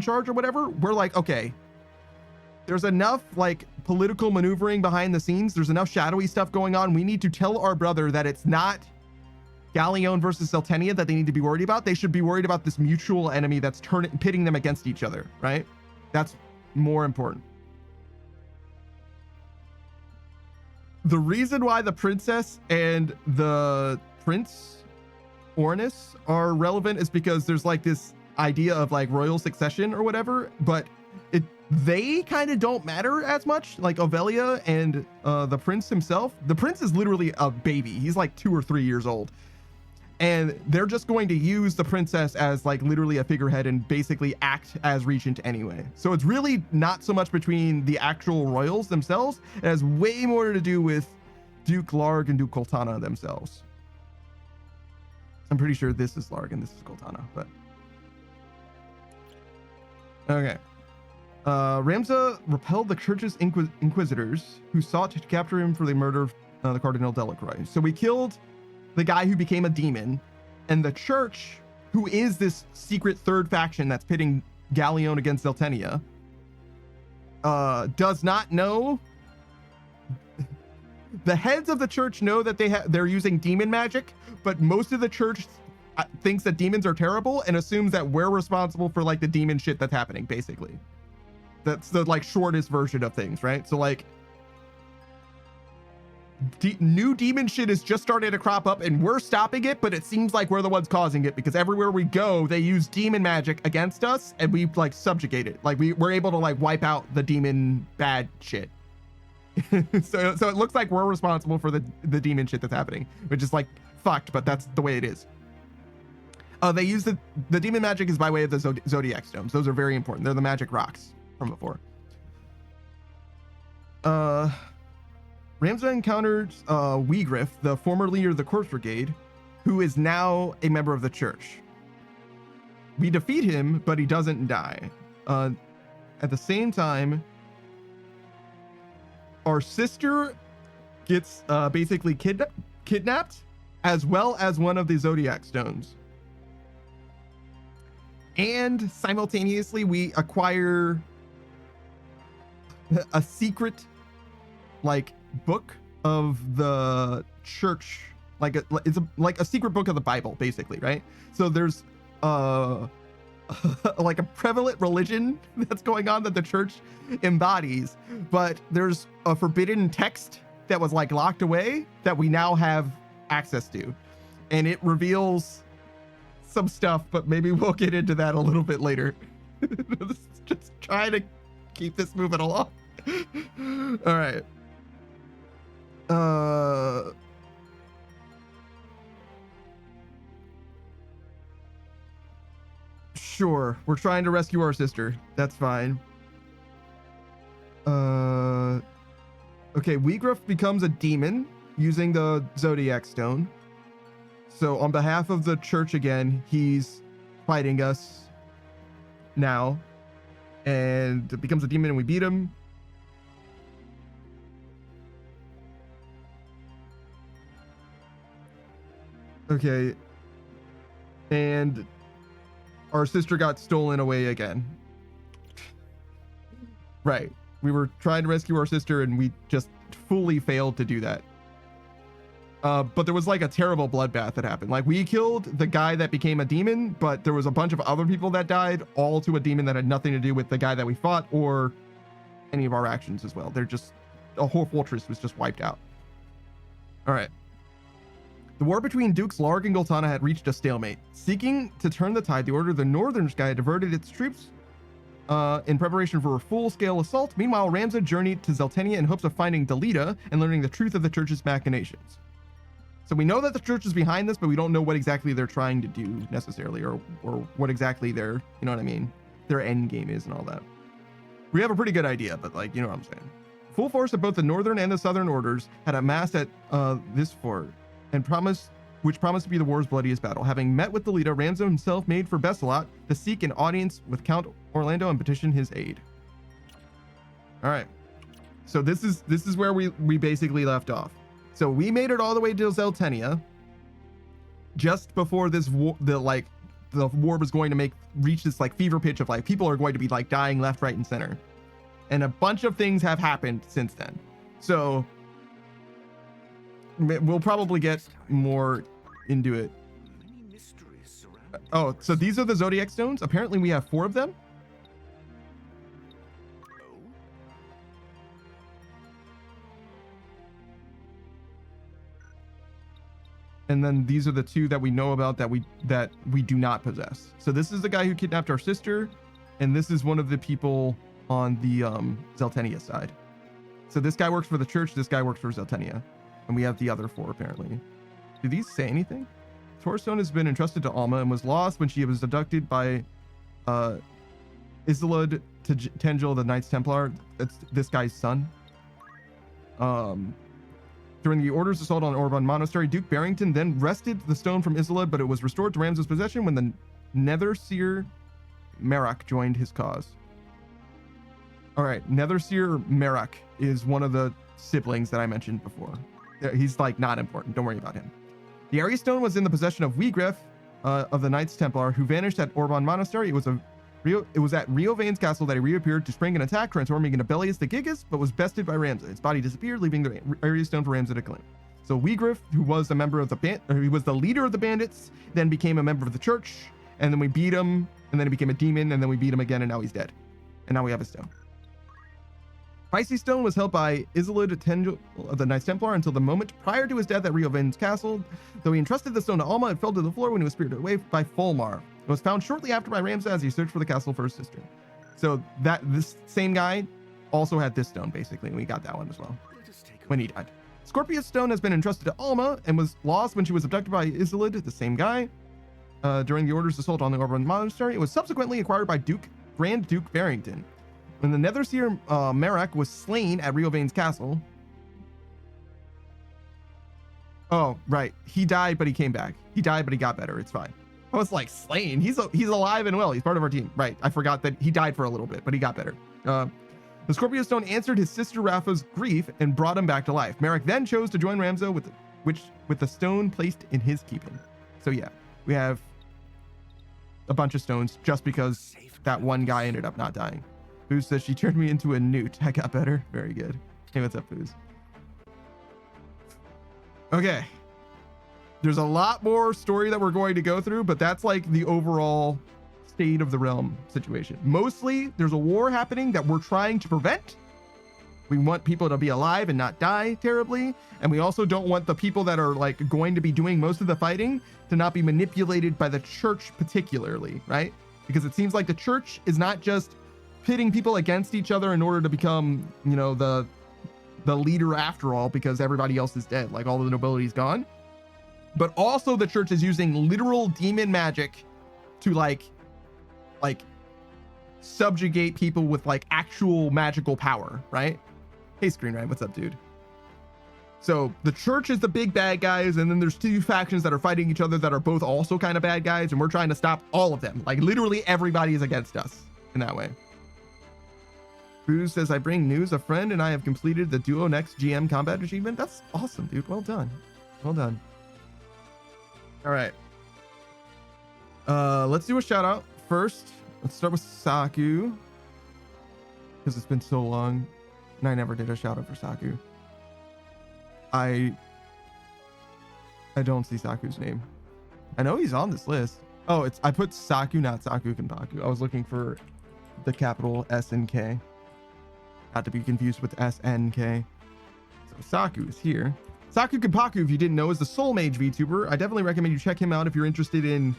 charge or whatever. We're like, okay, there's enough like political maneuvering behind the scenes. There's enough shadowy stuff going on. We need to tell our brother that it's not Galleon versus Zeltenia that they need to be worried about. They should be worried about this mutual enemy that's pitting them against each other, right? That's more important. The reason why the princess and the prince Ornis are relevant is because there's like this idea of like royal succession or whatever, but they kind of don't matter as much. Like Ovelia and the prince himself. The prince is literally a baby. He's like 2 or 3 years old. And they're just going to use the princess as like literally a figurehead and basically act as regent anyway. So it's really not so much between the actual royals themselves. It has way more to do with Duke Larg and Duke Goltana themselves. I'm pretty sure this is Larg and this is Goltana, but okay. Ramza repelled the church's inquisitors who sought to capture him for the murder of the Cardinal Delacroix. So we killed the guy who became a demon, and the church, who is this secret third faction that's pitting Galleon against Zeltenia, does not know. The heads of the church know that they're using demon magic, but most of the church thinks that demons are terrible and assumes that we're responsible for like the demon shit that's happening, basically. That's the like shortest version of things, right? So like new demon shit is just starting to crop up and we're stopping it, but it seems like we're the ones causing it because everywhere we go, they use demon magic against us and we like subjugate it. Like we're able to like wipe out the demon bad shit. so it looks like we're responsible for the demon shit that's happening, which is like fucked, but that's the way it is. They use the demon magic is by way of the zodiac stones. Those are very important. They're the magic rocks from before. Ramza encounters Weegriff, the former leader of the Corpse Brigade, who is now a member of the church. We defeat him, but he doesn't die. At the same time, our sister gets basically kidnapped, as well as one of the Zodiac stones. And simultaneously, we acquire a secret, like, book of the church, like it's a secret book of the Bible, basically, right? So there's like a prevalent religion that's going on that the church embodies, but there's a forbidden text that was like locked away that we now have access to, and it reveals some stuff, but maybe we'll get into that a little bit later. Just trying to keep this moving along. All right. Sure, we're trying to rescue our sister. That's fine. Okay, Weegriff becomes a demon using the Zodiac Stone. So on behalf of the church again, he's fighting us now and becomes a demon and we beat him. Okay. And our sister got stolen away again. Right. We were trying to rescue our sister and we just fully failed to do that. But there was like a terrible bloodbath that happened. Like we killed the guy that became a demon, but there was a bunch of other people that died, all to a demon that had nothing to do with the guy that we fought or any of our actions as well. They're just, a whole fortress was just wiped out. All right. The war between Dukes Larg and Goltana had reached a stalemate. Seeking to turn the tide, the Order of the Northern Sky diverted its troops in preparation for a full-scale assault. Meanwhile, Ramza journeyed to Zeltenia in hopes of finding Delita and learning the truth of the church's machinations. So we know that the church is behind this, but we don't know what exactly they're trying to do necessarily, or what exactly their, you know what I mean, their end game is and all that. We have a pretty good idea, but like, you know what I'm saying. Full force of both the Northern and the Southern Orders had amassed at this fort, and promised to be the war's bloodiest battle. Having met with the leader, Ramza himself made for Bessalot to seek an audience with Count Orlando and petition his aid. All right, so this is where we basically left off. So we made it all the way to Zeltenia just before this war, the war was going to reach this like fever pitch of like people are going to be like dying left, right, and center, and a bunch of things have happened since then. So we'll probably get more into it. Oh, so these are the Zodiac Stones. Apparently we have 4 of them. And then these are the 2 that we know about that we do not possess. So this is the guy who kidnapped our sister, and this is one of the people on the Zeltenia side. So this guy works for the church, this guy works for Zeltenia. And we have the other 4 apparently. Do these say anything? Torstone has been entrusted to Alma and was lost when she was abducted by Isolde Tengil, the Knights Templar. That's this guy's son. During the Order's assault on Orban Monastery, Duke Barrington then wrested the stone from Isolde, but it was restored to Ramza's possession when the Netherseer Merak joined his cause. All right, Netherseer Merak is one of the siblings that I mentioned before. He's like not important. Don't worry about him. The Ares Stone was in the possession of Weegriff of the Knights Templar, who vanished at Orban Monastery. It was at Rio Vane's castle that he reappeared to spring an attack, transforming into Belius the Gigas, but was bested by Ramza. Its body disappeared, leaving the Ares Stone for Ramza to claim. So Weegriff, who was a member of he was the leader of the bandits, then became a member of the church, and then we beat him, and then he became a demon, and then we beat him again, and now he's dead. And now we have his stone. Pisces Stone was held by Isolde Tengel of the Knights Templar until the moment prior to his death at Rio Vane's castle. Though he entrusted the stone to Alma, it fell to the floor when he was spirited away by Fulmar. It was found shortly after by Ramza as he searched for the castle for his sister. So this same guy also had this stone, basically, and we got that one as well when he died. Scorpius Stone has been entrusted to Alma and was lost when she was abducted by Isolde, the same guy, during the Order's assault on the Orban Monastery. It was subsequently acquired by Grand Duke Barrington. When the Netherseer Merak was slain at Rio Vane's castle. Oh, right. He died, but he came back. He died, but he got better. It's fine. I was like, slain? He's alive and well. He's part of our team. Right. I forgot that he died for a little bit, but he got better. The Scorpio Stone answered his sister Rafa's grief and brought him back to life. Merak then chose to join Ramza with the stone placed in his keeping. So yeah, we have a bunch of stones just because that one guy ended up not dying. Booze says she turned me into a newt. I got better. Very good. Hey, what's up, Booze? Okay. There's a lot more story that we're going to go through, but that's like the overall state of the realm situation. Mostly, there's a war happening that we're trying to prevent. We want people to be alive and not die terribly. And we also don't want the people that are like going to be doing most of the fighting to not be manipulated by the church particularly, right? Because it seems like the church is not just pitting people against each other in order to become, you know, the leader after all, because everybody else is dead, like all of the nobility's gone. But also the church is using literal demon magic to like subjugate people with like actual magical power, right? Hey, Screenride, what's up, dude? So the church is the big bad guys, and then there's two factions that are fighting each other that are both also kind of bad guys, and we're trying to stop all of them. Like literally everybody is against us in that way. Booze says, I bring news. A friend and I have completed the Duo Next GM combat achievement. That's awesome, dude. Well done. Well done. All right. Let's do a shout out first. Let's start with Saku, because it's been so long and I never did a shout out for Saku. I don't see Saku's name. I know he's on this list. Oh, I put Saku, not Saku Kenpaku. I was looking for the capital S and K. Not to be confused with SNK. So Saku is here. Saku Kenpaku, if you didn't know, is the Soul Mage VTuber. I definitely recommend you check him out if you're interested in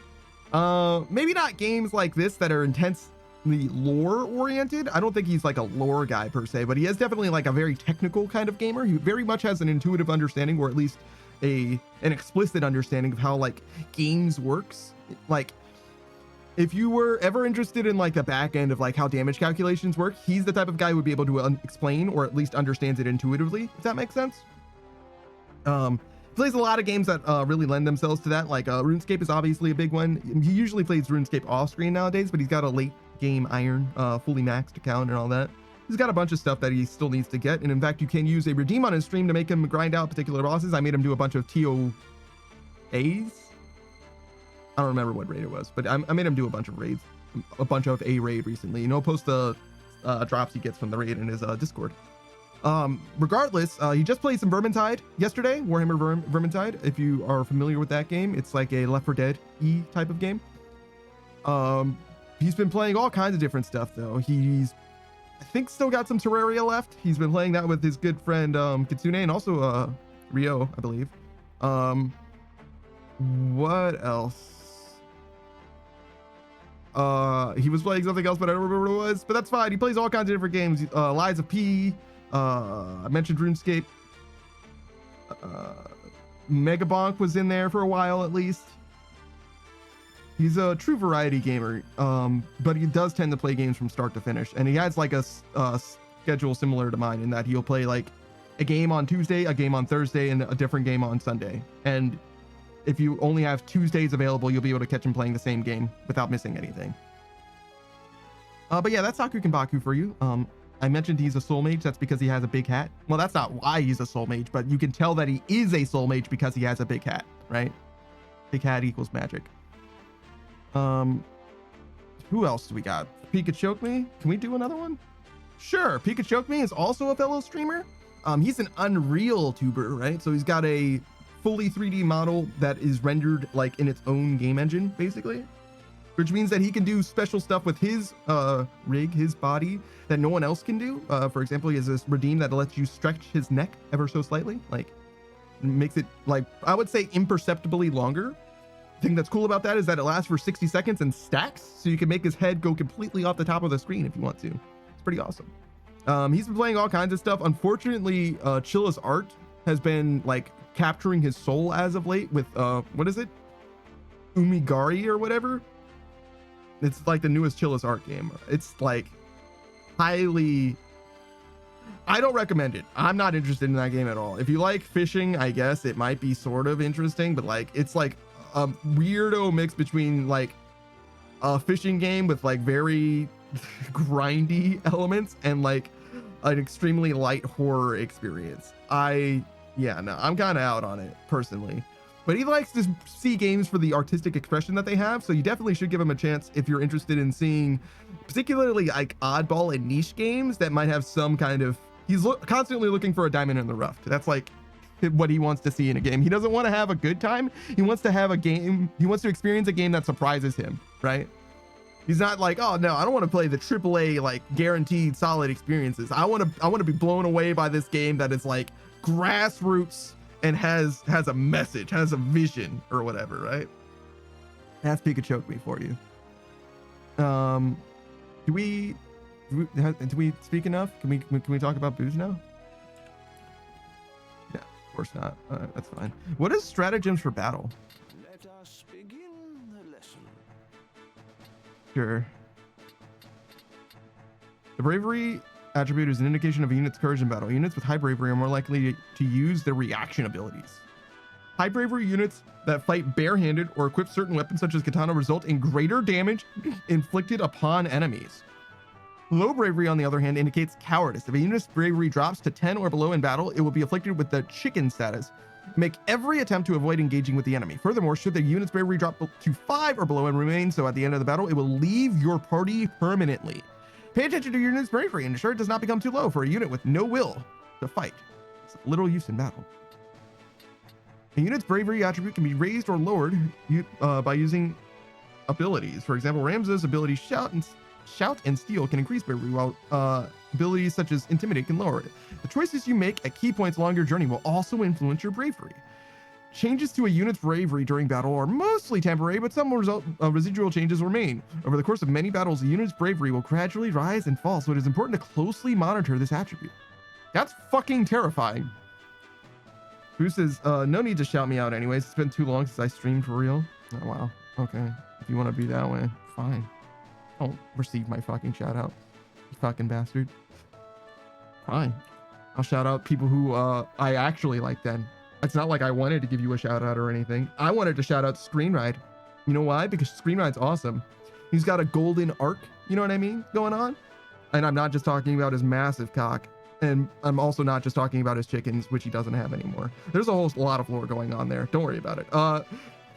maybe not games like this that are intensely lore oriented. I don't think he's like a lore guy per se, but he is definitely like a very technical kind of gamer. He very much has an intuitive understanding, or at least an explicit understanding of how like games works. Like if you were ever interested in like the back end of like how damage calculations work, he's the type of guy who would be able to explain or at least understands it intuitively, if that makes sense. Plays a lot of games that really lend themselves to that. Like RuneScape is obviously a big one. He usually plays RuneScape off screen nowadays, but he's got a late game iron, fully maxed account and all that. He's got a bunch of stuff that he still needs to get. And in fact, you can use a redeem on his stream to make him grind out particular bosses. I made him do a bunch of TOAs. I don't remember what raid it was, but I made him do a bunch of raids, a bunch of a raid recently. You know, post the drops he gets from the raid in his Discord. Regardless, he just played some Vermintide yesterday, Warhammer Vermintide. If you are familiar with that game, it's like a Left 4 Dead-y type of game. He's been playing all kinds of different stuff though. He's, I think, still got some Terraria left. He's been playing that with his good friend Kitsune and also Rio, I believe. What else? He was playing something else, but I don't remember what it was. But that's fine. He plays all kinds of different games. Lies of P. I mentioned RuneScape. Megabonk was in there for a while at least. He's a true variety gamer, but he does tend to play games from start to finish. And he has like a schedule similar to mine in that he'll play like a game on Tuesday, a game on Thursday, and a different game on Sunday. And if you only have Tuesdays available, you'll be able to catch him playing the same game without missing anything. But yeah, that's Saku Kenpaku for you. I mentioned he's a soul mage. That's because he has a big hat. Well, that's not why he's a soul mage, but you can tell that he is a soul mage because he has a big hat, right? Big hat equals magic. Who else do we got? Pikachu. Can we do another one? Sure. Pikachu is also a fellow streamer. He's an Unreal tuber, right? So he's got a fully 3D model that is rendered like in its own game engine, basically. which means that he can do special stuff with his rig, his body, that no one else can do. For example, he has this redeem that lets you stretch his neck ever so slightly, like makes it, like, I would say imperceptibly longer. The thing that's cool about that is that it lasts for 60 seconds and stacks, so you can make his head go completely off the top of the screen if you want to. It's pretty awesome. He's been playing all kinds of stuff. Unfortunately, Chilla's art has been like capturing his soul as of late with what is it, Umigari or whatever. It's like the newest Chilla's art game. It's like highly, I don't recommend it. I'm not interested in that game at all. If you like fishing, I guess it might be sort of interesting, but like it's like a weirdo mix between like a fishing game with like very grindy elements and like an extremely light horror experience. I'm kind of out on it personally, but he likes to see games for the artistic expression that they have, so you definitely should give him a chance if you're interested in seeing particularly like oddball and niche games that might have some kind of, he's constantly looking for a diamond in the rough. That's like what he wants to see in a game. He doesn't want to have a good time. He wants to have a game, he wants to experience a game that surprises him, right? He's not like, oh no, I don't want to play the AAA like guaranteed solid experiences. I want to be blown away by this game that is like grassroots and has a message, has a vision or whatever, right? That's Pikachu me for you. Do we speak enough? Can we talk about booze now? Yeah, of course not. That's fine. What is stratagems for battle? Let us begin the lesson. Sure. The bravery attribute is an indication of a unit's courage in battle. Units with high bravery are more likely to use their reaction abilities. High bravery units that fight barehanded or equip certain weapons such as katana result in greater damage inflicted upon enemies. Low bravery, on the other hand, indicates cowardice. If a unit's bravery drops to 10 or below in battle, it will be afflicted with the chicken status. Make every attempt to avoid engaging with the enemy. Furthermore, should the unit's bravery drop to 5 or below and remain so at the end of the battle, it will leave your party permanently. Pay attention to your unit's bravery and ensure it does not become too low for a unit with no will to fight. It's little use in battle. A unit's bravery attribute can be raised or lowered by using abilities. For example, Ramza's ability Shout and Steal can increase bravery, while abilities such as Intimidate can lower it. The choices you make at key points along your journey will also influence your bravery. Changes to a unit's bravery during battle are mostly temporary, but some residual changes remain. Over the course of many battles, a unit's bravery will gradually rise and fall, so it is important to closely monitor this attribute. That's fucking terrifying. Who says, no need to shout me out anyways. It's been too long since I streamed for real. Oh, wow. Okay. If you want to be that way, fine. Don't receive my fucking shout out, you fucking bastard. Fine. I'll shout out people who I actually like then. It's not like I wanted to give you a shout out or anything. I wanted to shout out Screenride. You know why? Because Screenride's awesome. He's got a golden arc, you know what I mean, going on. And I'm not just talking about his massive cock. And I'm also not just talking about his chickens, which he doesn't have anymore. There's a whole lot of lore going on there. Don't worry about it.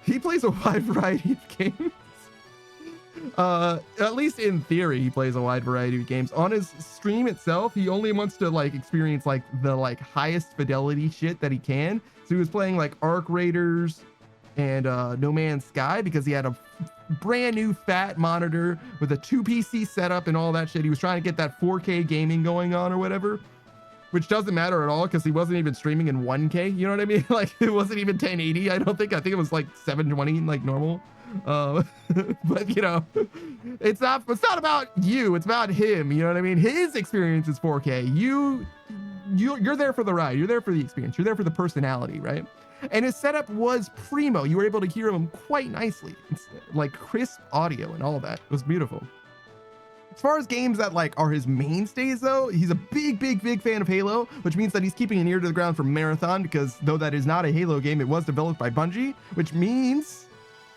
He plays a wide variety of games. At least in theory, he plays a wide variety of games. On his stream itself, he only wants to like experience like the like highest fidelity shit that he can. So he was playing like Arc Raiders and No Man's Sky because he had a brand new fat monitor with a 2 PC setup and all that shit. He was trying to get that 4K gaming going on or whatever, which doesn't matter at all because he wasn't even streaming in 1K. You know what I mean? Like it wasn't even 1080. I think it was like 720 like normal. But you know, it's not about you, it's about him. You know what I mean? His experience is 4K. You're there for the ride, you're there for the experience, you're there for the personality, right? And his setup was primo. You were able to hear him quite nicely. It's like crisp audio and all of that. It was beautiful. As far as games that like are his mainstays though, he's a big fan of Halo, which means that he's keeping an ear to the ground for Marathon, because though that is not a Halo game, it was developed by Bungie, which means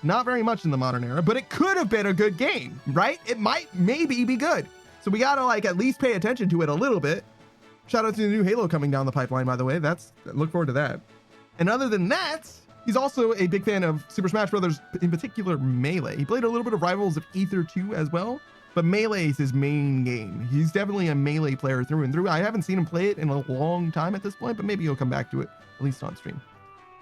not very much in the modern era, but it could have been a good game, right? It might maybe be good. So we gotta like at least pay attention to it a little bit. Shout out to the new Halo coming down the pipeline, by the way. Look forward to that. And other than that, he's also a big fan of Super Smash Brothers, in particular Melee. He played a little bit of Rivals of Aether 2 as well, but Melee is his main game. He's definitely a Melee player through and through. I haven't seen him play it in a long time at this point, but maybe he'll come back to it, at least on stream.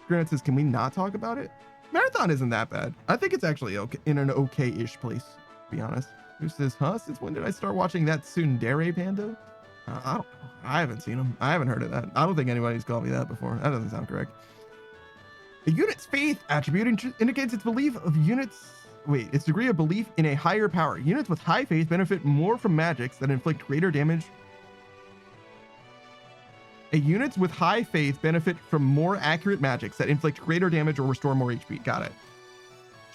Granite says, can we not talk about it? Marathon isn't that bad. I think it's actually okay in an okay-ish place, to be honest. Who says, huh? Since when did I start watching that Tsundere Panda? I don't know. I haven't seen him. I haven't heard of that. I don't think anybody's called me that before. That doesn't sound correct. A unit's faith attribute indicates its belief of its degree of belief in a higher power. Units with high faith benefit more from magics that inflict greater damage. Units with high faith benefit from more accurate magics that inflict greater damage or restore more HP. Got it.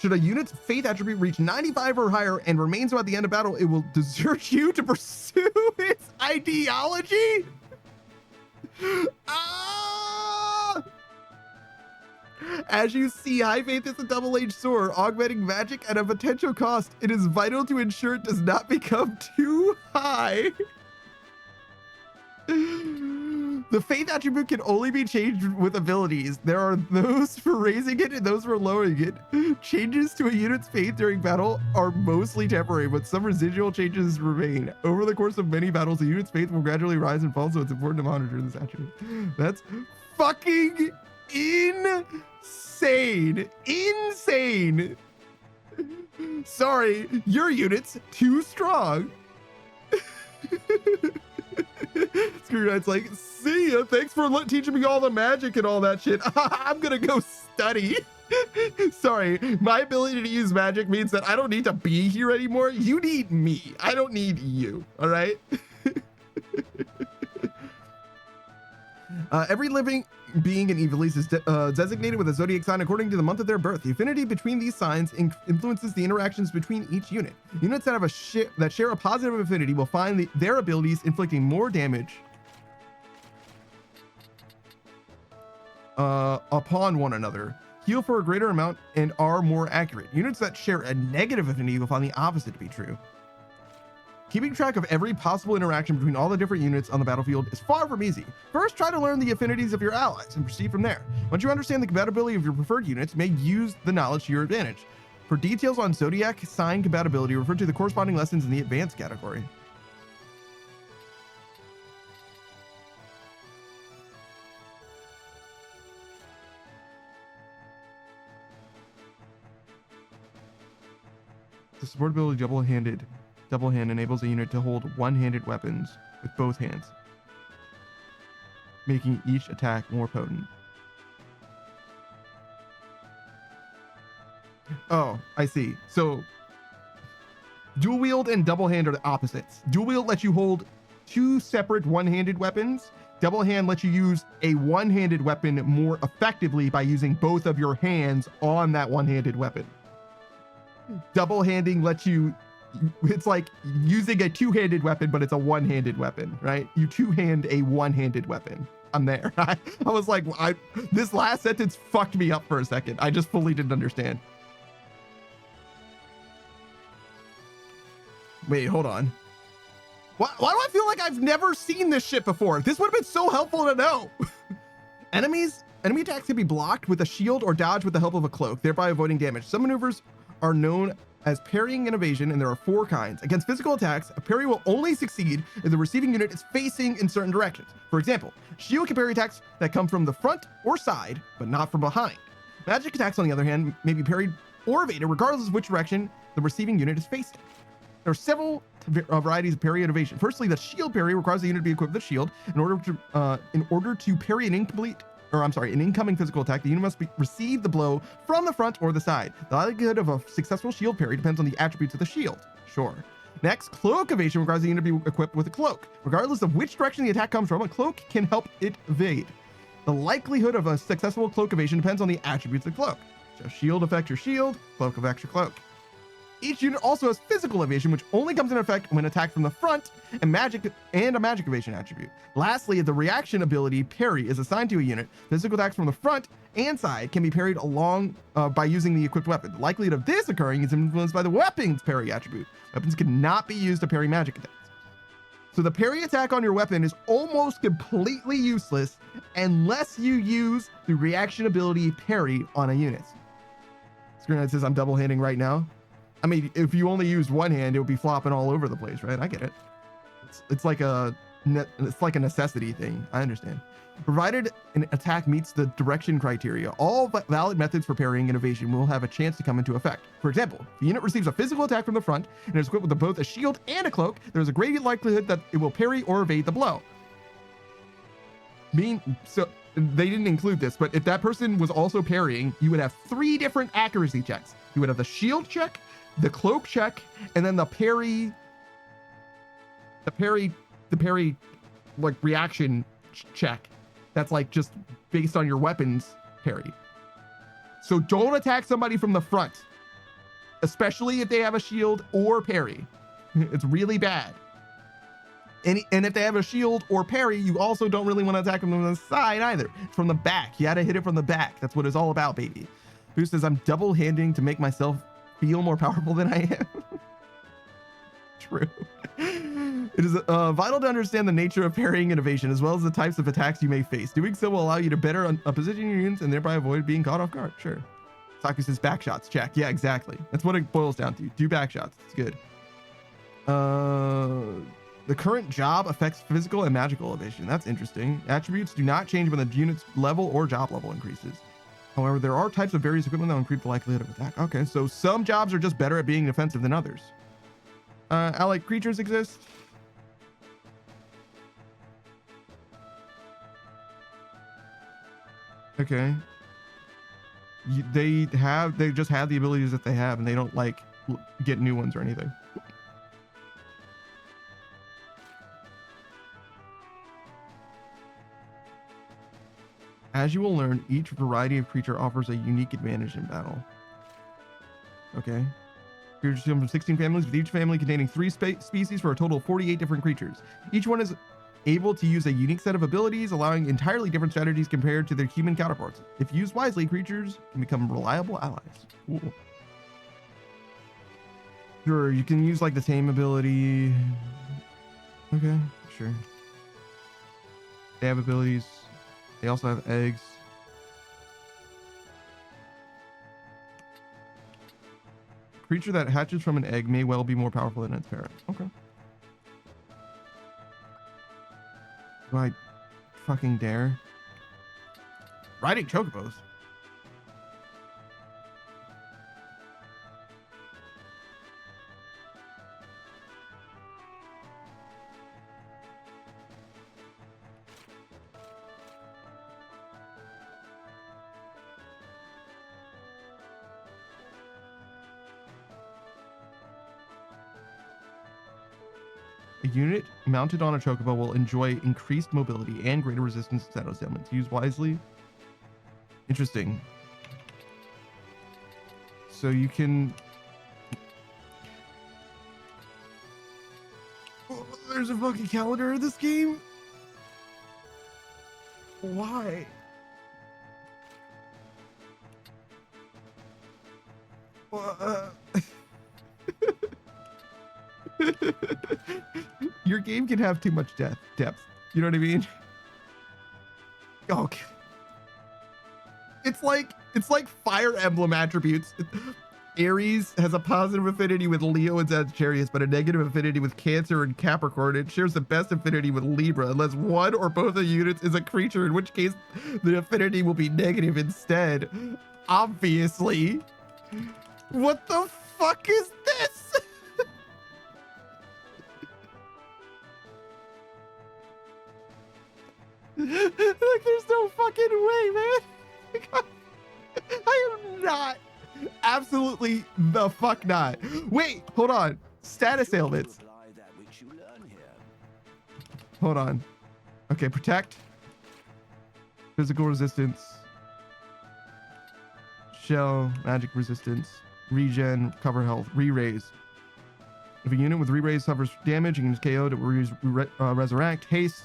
Should a unit's faith attribute reach 95 or higher and remain so at the end of battle, it will desert you to pursue its ideology? As you see, high faith is a double-edged sword, augmenting magic at a potential cost. It is vital to ensure it does not become too high. The faith attribute can only be changed with abilities. There are those for raising it and those for lowering it. Changes to a unit's faith during battle are mostly temporary, but some residual changes remain. Over the course of many battles, the unit's faith will gradually rise and fall, so it's important to monitor this attribute. That's fucking insane. Insane. Sorry, your unit's too strong. Screwdriver's like, see ya. Thanks for teaching me all the magic and all that shit. I'm gonna go study. Sorry, my ability to use magic means that I don't need to be here anymore. You need me. I don't need you. All right. Every living being in Ivalice is designated with a zodiac sign according to the month of their birth. The affinity between these signs influences the interactions between each unit. Units that have that share a positive affinity will find their abilities inflicting more damage upon one another, heal for a greater amount, and are more accurate. Units that share a negative affinity will find the opposite to be true. Keeping track of every possible interaction between all the different units on the battlefield is far from easy. First, try to learn the affinities of your allies and proceed from there. Once you understand the compatibility of your preferred units, you may use the knowledge to your advantage. For details on zodiac sign compatibility, refer to the corresponding lessons in the advanced category. The support ability double hand enables a unit to hold one-handed weapons with both hands, making each attack more potent. Oh, I see. So dual wield and double hand are the opposites. Dual wield lets you hold two separate one-handed weapons. Double hand lets you use a one-handed weapon more effectively by using both of your hands on that one-handed weapon. Double handing lets you, it's like using a two-handed weapon, but it's a one-handed weapon, right? You two-hand a one-handed weapon. I'm there. I was like, this last sentence fucked me up for a second. I just fully didn't understand. Wait, hold on. Why do I feel like I've never seen this shit before? This would have been so helpful to know. Enemy attacks can be blocked with a shield or dodge with the help of a cloak, thereby avoiding damage. Some maneuvers are known as parrying and evasion, and there are 4 kinds. Against physical attacks, a parry will only succeed if the receiving unit is facing in certain directions. For example, shield can parry attacks that come from the front or side, but not from behind. Magic attacks, on the other hand, may be parried or evaded regardless of which direction the receiving unit is facing. There are several varieties of parry and evasion. Firstly, the shield parry requires the unit to be equipped with a shield. In order to parry an incoming physical attack, the unit must receive the blow from the front or the side. The likelihood of a successful shield parry depends on the attributes of the shield. Sure. Next, cloak evasion requires the unit to be equipped with a cloak. Regardless of which direction the attack comes from, a cloak can help it evade. The likelihood of a successful cloak evasion depends on the attributes of the cloak. So shield affects your shield, cloak affects your cloak. Each unit also has physical evasion, which only comes into effect when attacked from the front, and a magic evasion attribute. Lastly, the reaction ability parry is assigned to a unit. Physical attacks from the front and side can be parried along by using the equipped weapon. The likelihood of this occurring is influenced by the weapon's parry attribute. Weapons cannot be used to parry magic attacks. So the parry attack on your weapon is almost completely useless unless you use the reaction ability parry on a unit. Screen says I'm double handing right now. I mean, if you only use one hand, it would be flopping all over the place, right? I get it. It's like a It's like a necessity thing. I understand. Provided an attack meets the direction criteria, all valid methods for parrying and evasion will have a chance to come into effect. For example, if the unit receives a physical attack from the front and is equipped with both a shield and a cloak, there is a great likelihood that it will parry or evade the blow. So they didn't include this, but if that person was also parrying, you would have 3 different accuracy checks. You would have the shield check, the cloak check, and then the parry like reaction check. That's like just based on your weapons parry. So don't attack somebody from the front, especially if they have a shield or parry. It's really bad. And if they have a shield or parry, you also don't really want to attack them from the side either. From the back. You had to hit it from the back. That's what it's all about, baby. Who says I'm double-handing to make myself feel more powerful than I am? True. It is vital to understand the nature of parrying and evasion, as well as the types of attacks you may face. Doing so will allow you to better position your units and thereby avoid being caught off guard. Sure. Tactis says back shots. Check. Yeah, exactly. That's what it boils down to. Do back shots. It's good. The current job affects physical and magical evasion. That's interesting. Attributes do not change when the unit's level or job level increases. However, there are types of various equipment that will increase the likelihood of attack. Okay, so some jobs are just better at being defensive than others. Allied creatures exist. Okay. They just have the abilities that they have, and they don't like get new ones or anything. As you will learn, each variety of creature offers a unique advantage in battle. Okay. Creatures come from 16 families, with each family containing 3 species for a total of 48 different creatures. Each one is able to use a unique set of abilities, allowing entirely different strategies compared to their human counterparts. If used wisely, creatures can become reliable allies. Cool. Sure, you can use like the tame ability. Okay, sure. They have abilities. They also have eggs. Creature that hatches from an egg may well be more powerful than its parent. Okay. Do I fucking dare? Riding chocobos. A unit mounted on a chocobo will enjoy increased mobility and greater resistance to shadow ailments. Used wisely. Interesting. So you can... Oh, there's a fucking calendar in this game? Why? Your game can have too much depth. You know what I mean? Okay. It's like Fire Emblem attributes. Aries has a positive affinity with Leo and Sagittarius, but a negative affinity with Cancer and Capricorn. It shares the best affinity with Libra, unless one or both of the units is a creature, in which case the affinity will be negative instead. Obviously. What the fuck is this? Like, there's no fucking way, man. I am not. Absolutely the fuck not. Wait, hold on. Status ailments. Hold on. Okay, protect. Physical resistance. Shell, magic resistance. Regen, cover health, re-raise. If a unit with re-raise suffers damage and is KO'd, it will resurrect. Haste.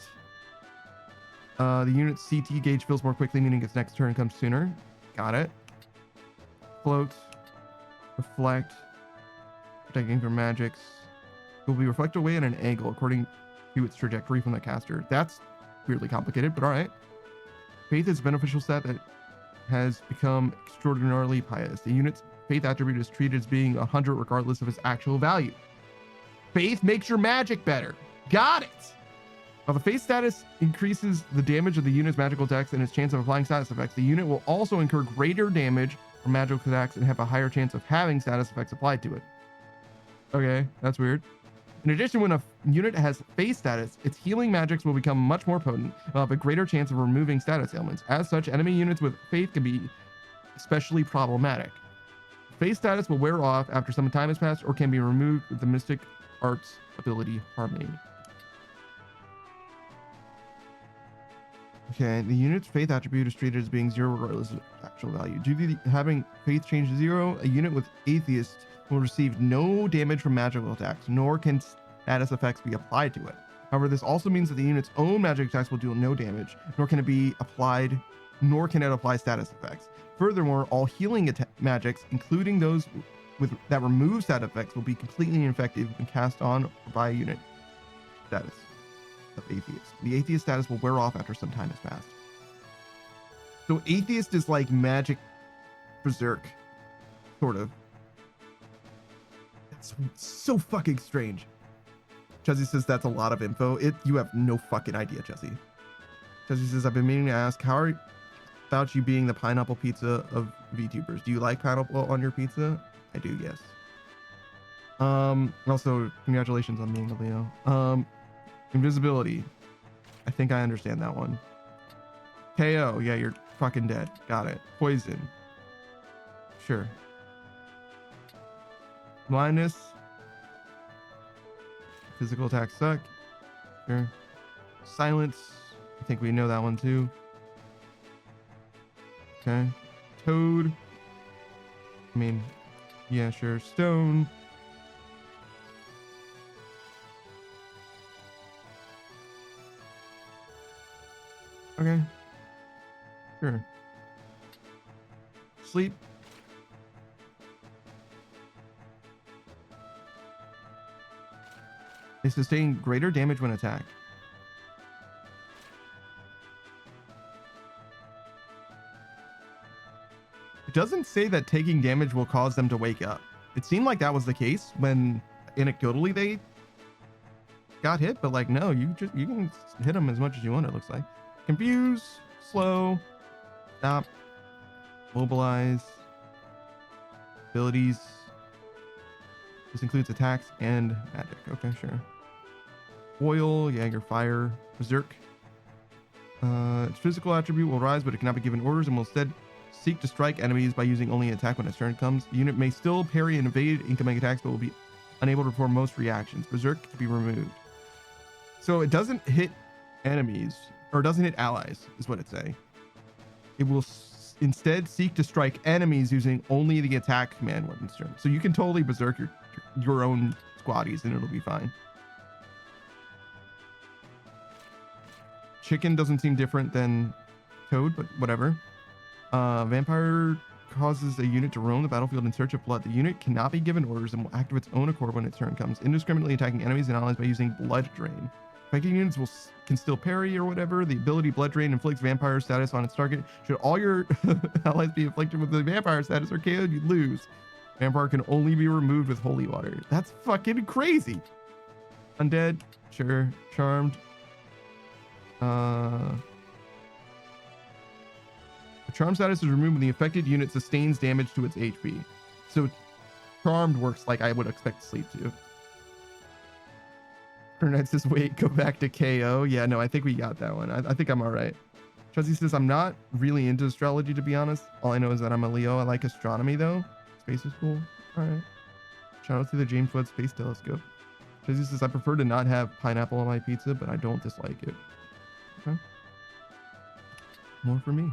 The unit's CT gauge fills more quickly, meaning its next turn comes sooner. Got it. Float. Reflect. Protecting from magics. It will be reflected away at an angle according to its trajectory from the caster. That's weirdly complicated, but alright. Faith is a beneficial stat that has become extraordinarily pious. The unit's faith attribute is treated as being 100 regardless of its actual value. Faith makes your magic better. Got it. While the phase status increases the damage of the unit's magical attacks and its chance of applying status effects, the unit will also incur greater damage from magical attacks and have a higher chance of having status effects applied to it. Okay, that's weird. In addition, when a unit has phase status, its healing magics will become much more potent and will have a greater chance of removing status ailments. As such, enemy units with faith can be especially problematic. Phase status will wear off after some time has passed or can be removed with the Mystic Arts ability Harmony. Okay, the unit's faith attribute is treated as being 0 regardless of actual value. Due to having faith change to 0, a unit with atheist will receive no damage from magical attacks, nor can status effects be applied to it. However, this also means that the unit's own magic attacks will deal no damage, nor can it apply status effects. Furthermore, all healing magics, including those that remove status effects, will be completely ineffective when cast on or by a unit status of atheist. The atheist status will wear off after some time has passed. So atheist is like magic berserk, sort of. That's so fucking strange. Chessie says that's a lot of info. You have no fucking idea, Chessie. Chessie says, I've been meaning to ask, how about you being the pineapple pizza of VTubers? Do you like pineapple on your pizza? I do, yes. Also, congratulations on being a Leo. Invisibility. I think I understand that one. KO. Yeah, you're fucking dead. Got it. Poison. Sure. Blindness. Physical attacks suck. Sure. Silence. I think we know that one too. Okay. Toad. I mean, yeah, sure. Stone. Okay. Sure. Sleep. They sustain greater damage when attacked. It doesn't say that taking damage will cause them to wake up. It seemed like that was the case when anecdotally they got hit, but like, no, you can hit them as much as you want, it looks like. Confuse, slow, stop, mobilize, abilities. This includes attacks and magic. Okay, sure. Oil, Jaeger, fire, berserk. Its physical attribute will rise, but it cannot be given orders and will instead seek to strike enemies by using only an attack when its turn comes. The unit may still parry and evade incoming attacks, but will be unable to perform most reactions. Berserk to be removed. So it doesn't hit enemies, or doesn't hit allies, is what it's saying. It will instead seek to strike enemies using only the attack command weapon's turn. So you can totally berserk your own squaddies and it'll be fine. Chicken doesn't seem different than Toad, but whatever. Vampire causes a unit to roam the battlefield in search of blood. The unit cannot be given orders and will act of its own accord when its turn comes, indiscriminately attacking enemies and allies by using blood drain. Affected units can still parry or whatever. The ability Blood Drain inflicts vampire status on its target. Should all your allies be afflicted with the vampire status or KO'd, you lose. Vampire can only be removed with holy water. That's fucking crazy. Undead, sure. Charmed. The charm status is removed when the affected unit sustains damage to its HP. So charmed works like I would expect sleep to. Knight says, wait, go back to KO. Yeah, no, I think we got that one. I think I'm all right. Chelsea says, I'm not really into astrology, to be honest. All I know is that I'm a Leo. I like astronomy, though. Space is cool. All right. Shout out to the James Webb Space Telescope. Chelsea says, I prefer to not have pineapple on my pizza, but I don't dislike it. Okay. More for me.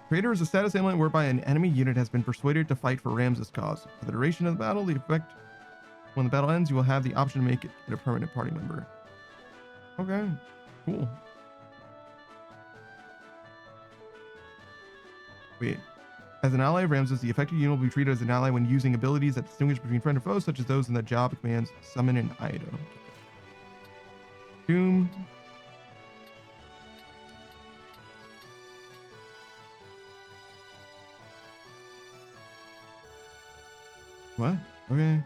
Traitor is a status ailment whereby an enemy unit has been persuaded to fight for Ramses' cause. For the duration of the battle, the effect when the battle ends, you will have the option to make it a permanent party member. Okay, cool. Wait. As an ally of Ramses, the affected unit will be treated as an ally when using abilities that distinguish between friend and foe, such as those in the job commands Summon and Ido. Doom. What? Okay.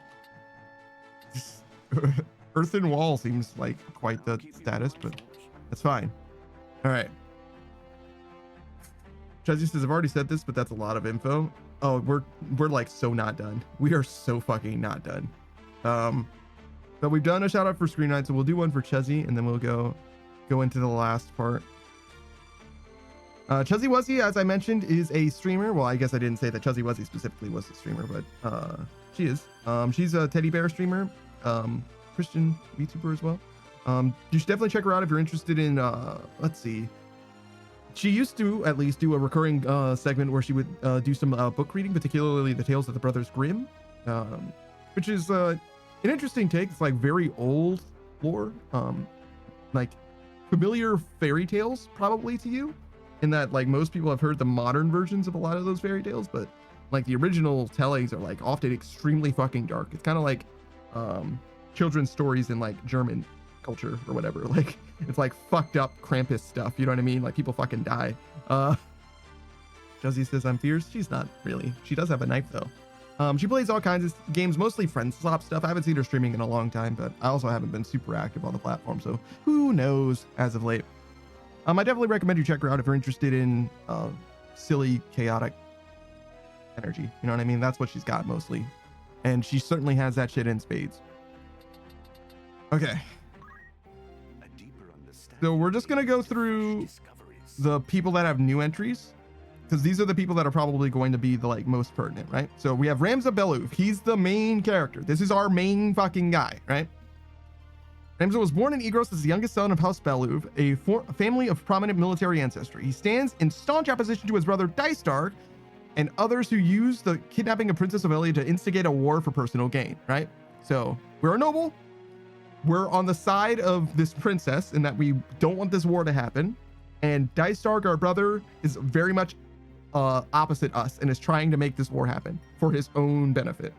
Earthen Wall seems like quite the status, but That's fine. All right. Chuzzy says, I've already said this, but that's a lot of info. Oh, we're like so not done. We are so fucking not done. But we've done a shout out for Screen Night, so we'll do one for Chuzzy, and then we'll go into the last part. Chuzzy Wuzzy, as I mentioned, is a streamer. Well, I guess I didn't say that Chuzzy Wuzzy specifically was a streamer, but she is. She's a teddy bear streamer, Christian VTuber as well. You should definitely check her out if you're interested in, let's see. She used to at least do a recurring segment where she would do some book reading, particularly the Tales of the Brothers Grimm, which is an interesting take. It's like very old lore, like familiar fairy tales probably to you, in that like most people have heard the modern versions of a lot of those fairy tales, but like the original tellings are like often extremely fucking dark. It's kind of like children's stories in like German culture or whatever. Like it's like fucked up Krampus stuff, you know what I mean? Like people fucking die. Juzzy says I'm fierce. She's not really. She does have a knife though. She plays all kinds of games, mostly friend swap stuff. I haven't seen her streaming in a long time, but I also haven't been super active on the platform, so who knows as of late. I definitely recommend you check her out if you're interested in silly, chaotic energy. You know what I mean? That's what she's got mostly. And she certainly has that shit in spades. Okay. So we're just going to go through the people that have new entries, because these are the people that are probably going to be the like most pertinent, right? So we have Ramza Beluv. He's the main character. This is our main fucking guy, right? Ramza was born in Igros as the youngest son of House Beluv, a family of prominent military ancestry. He stands in staunch opposition to his brother Dystark and others who use the kidnapping of Princess Ovelia to instigate a war for personal gain, right? So we're a noble. We're on the side of this princess in that we don't want this war to happen. And Dystark, our brother, is very much opposite us and is trying to make this war happen for his own benefit.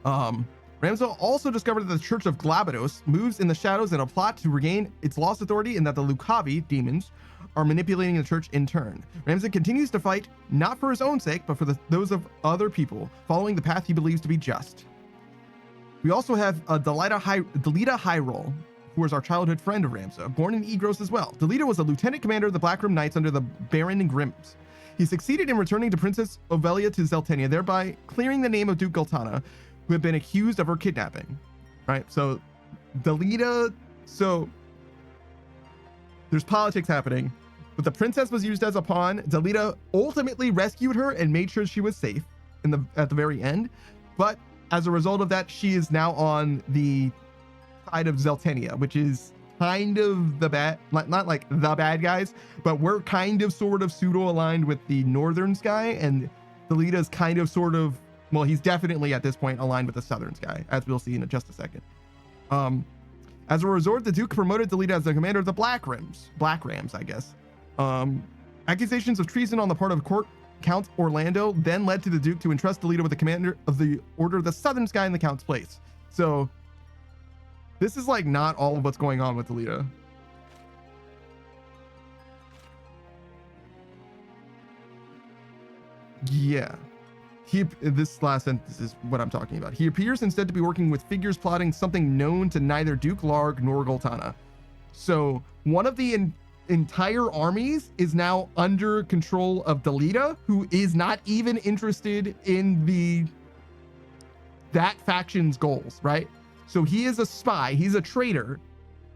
Ramza also discovered that the Church of Glabados moves in the shadows in a plot to regain its lost authority, and that the Lucavi demons are manipulating the church in turn. Ramza continues to fight, not for his own sake, but for those of other people, following the path he believes to be just. We also have Delita Hyrule, who was our childhood friend of Ramza, born in Igros as well. Delita was a lieutenant commander of the Black Room Knights under the Baron Grimms. He succeeded in returning to Princess Ovelia to Zeltenia, thereby clearing the name of Duke Gultana, who had been accused of her kidnapping, right? So Delita, so there's politics happening, but the princess was used as a pawn. Delita ultimately rescued her and made sure she was safe at the very end. But as a result of that, she is now on the side of Zeltenia, which is kind of the bad, not like the bad guys, but we're kind of sort of pseudo aligned with the Northern Sky, and Delita's kind of sort of, well, he's definitely at this point aligned with the Southern Sky, as we'll see in just a second. As a result, the Duke promoted Delita as the commander of the Black Rams, I guess. Accusations of treason on the part of Count Orlando then led to the Duke to entrust Delita with the commander of the Order of the Southern Sky in the Count's place. So this is like not all of what's going on with Delita. Yeah. This last sentence is what I'm talking about. He appears instead to be working with figures plotting something known to neither Duke Larg nor Gultana. So one of the entire armies is now under control of Delita, who is not even interested in that faction's goals, right? So he is a spy, he's a traitor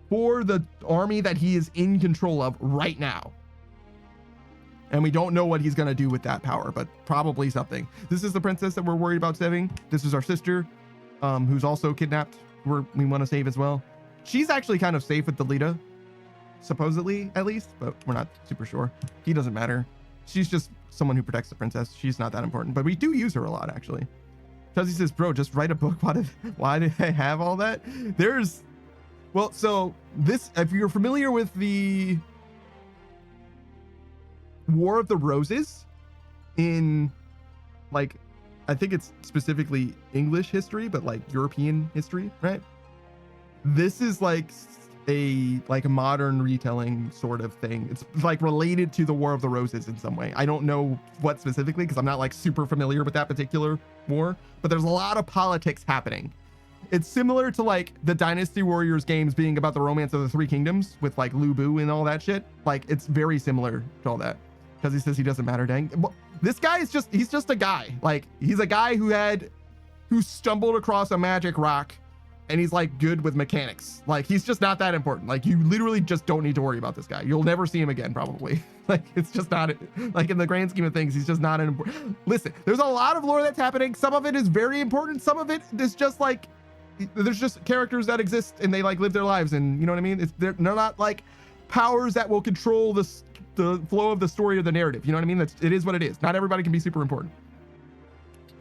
for the army that he is in control of right now. And we don't know what he's going to do with that power, but probably something. This is the princess that we're worried about saving. This is our sister, who's also kidnapped. We want to save as well. She's actually kind of safe with Delita, supposedly, at least, but we're not super sure. He doesn't matter. She's just someone who protects the princess. She's not that important, but we do use her a lot, actually. Chuzzy says, bro, just write a book. Why did I have all that? Well, so this, if you're familiar with the War of the Roses in, like, I think it's specifically English history, but like European history, right? This is like a modern retelling sort of thing. It's like related to the War of the Roses in some way. I don't know what specifically, because I'm not like super familiar with that particular war, but there's a lot of politics happening. It's similar to like the Dynasty Warriors games being about the romance of the Three Kingdoms with like Lu Bu and all that shit. Like it's very similar to all that because he says he doesn't matter. Dang, well, this guy is he's just a guy. Like he's a guy who stumbled across a magic rock and he's like good with mechanics. Like he's just not that important. Like you literally just don't need to worry about this guy. You'll never see him again probably. Like it's just not like in the grand scheme of things, he's just not an important. Listen, there's a lot of lore that's happening. Some of it is very important. Some of it is just like there's just characters that exist and they like live their lives, and you know what I mean? They're not like powers that will control the flow of the story or the narrative. You know what I mean? It is what it is. Not everybody can be super important.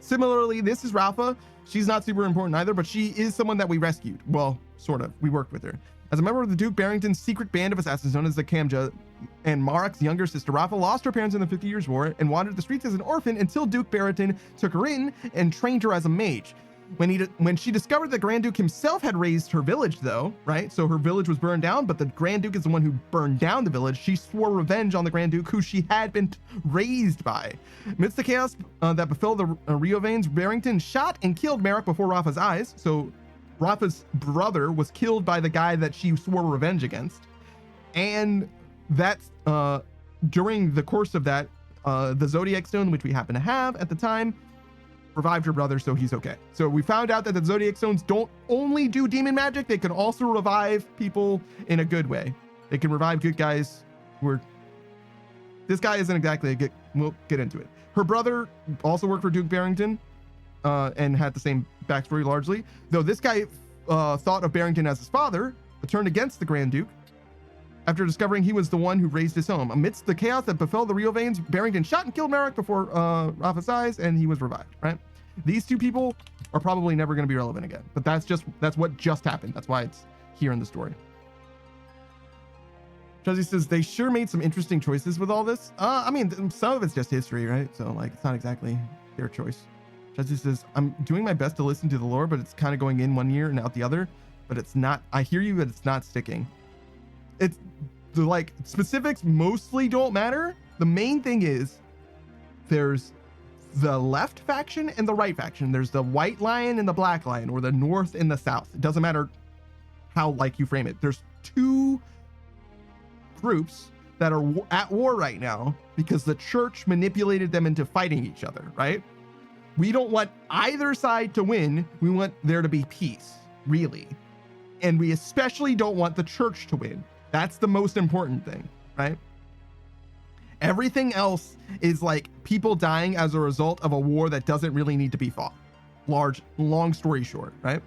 Similarly, this is Rafa. She's not super important either, but she is someone that we rescued. Well, sort of. We worked with her. As a member of the Duke Barrington's secret band of assassins known as the Kamja, and Marek's younger sister Rafa lost her parents in the 50 Years' War and wandered the streets as an orphan until Duke Barrington took her in and trained her as a mage. When she discovered the Grand Duke himself had raised her village, though, right? So her village was burned down, but the Grand Duke is the one who burned down the village. She swore revenge on the Grand Duke, who she had been raised by. Amidst the chaos that befell the Rio Veins, Barrington shot and killed Marek before Rafa's eyes. So Rafa's brother was killed by the guy that she swore revenge against. And that's during the course of that, the Zodiac Stone, which we happen to have at the time, revived her brother, so he's okay. So we found out that the Zodiac Stones don't only do demon magic, they can also revive people in a good way. They can revive good guys this guy isn't exactly a good, we'll get into it. Her brother also worked for Duke Barrington and had the same backstory largely, though this guy thought of Barrington as his father, but turned against the Grand Duke after discovering he was the one who raised his home. Amidst the chaos that befell the Rio Veins, Barrington shot and killed Marek before Rafa's eyes, and he was revived, right? These two people are probably never going to be relevant again, but that's what just happened. That's why it's here in the story. Chuzzy says, they sure made some interesting choices with all this. I mean, some of it's just history, right? So like, it's not exactly their choice. Chuzzy says, I'm doing my best to listen to the lore, but it's kind of going in one ear and out the other, but it's not, I hear you, but it's not sticking. It's the like specifics mostly don't matter. The main thing is there's the left faction and the right faction. There's the white lion and the black lion, or the north and the south. It doesn't matter how like you frame it. There's two groups that are at war right now because the church manipulated them into fighting each other, right? We don't want either side to win. We want there to be peace, really. And we especially don't want the church to win. That's the most important thing, right? Everything else is like people dying as a result of a war that doesn't really need to be fought. Long story short, right?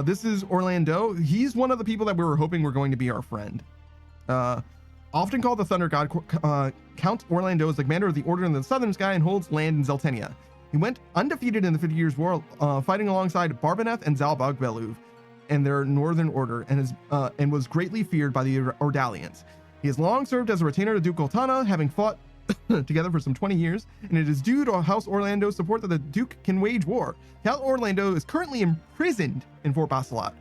This is Orlando. He's one of the people that we were hoping were going to be our friend. Often called the Thunder God, Count Orlando is the commander of the Order in the Southern Sky and holds land in Zeltenia. He went undefeated in the 50 Years' War, fighting alongside Barbaneth and Zalbag Beluv and their Northern Order, and was greatly feared by the Ordalians. He has long served as a retainer to Duke Goltana, having fought together for some 20 years, and it is due to House Orlando's support that the Duke can wage war. Count Orlando is currently imprisoned in Fort Basilat,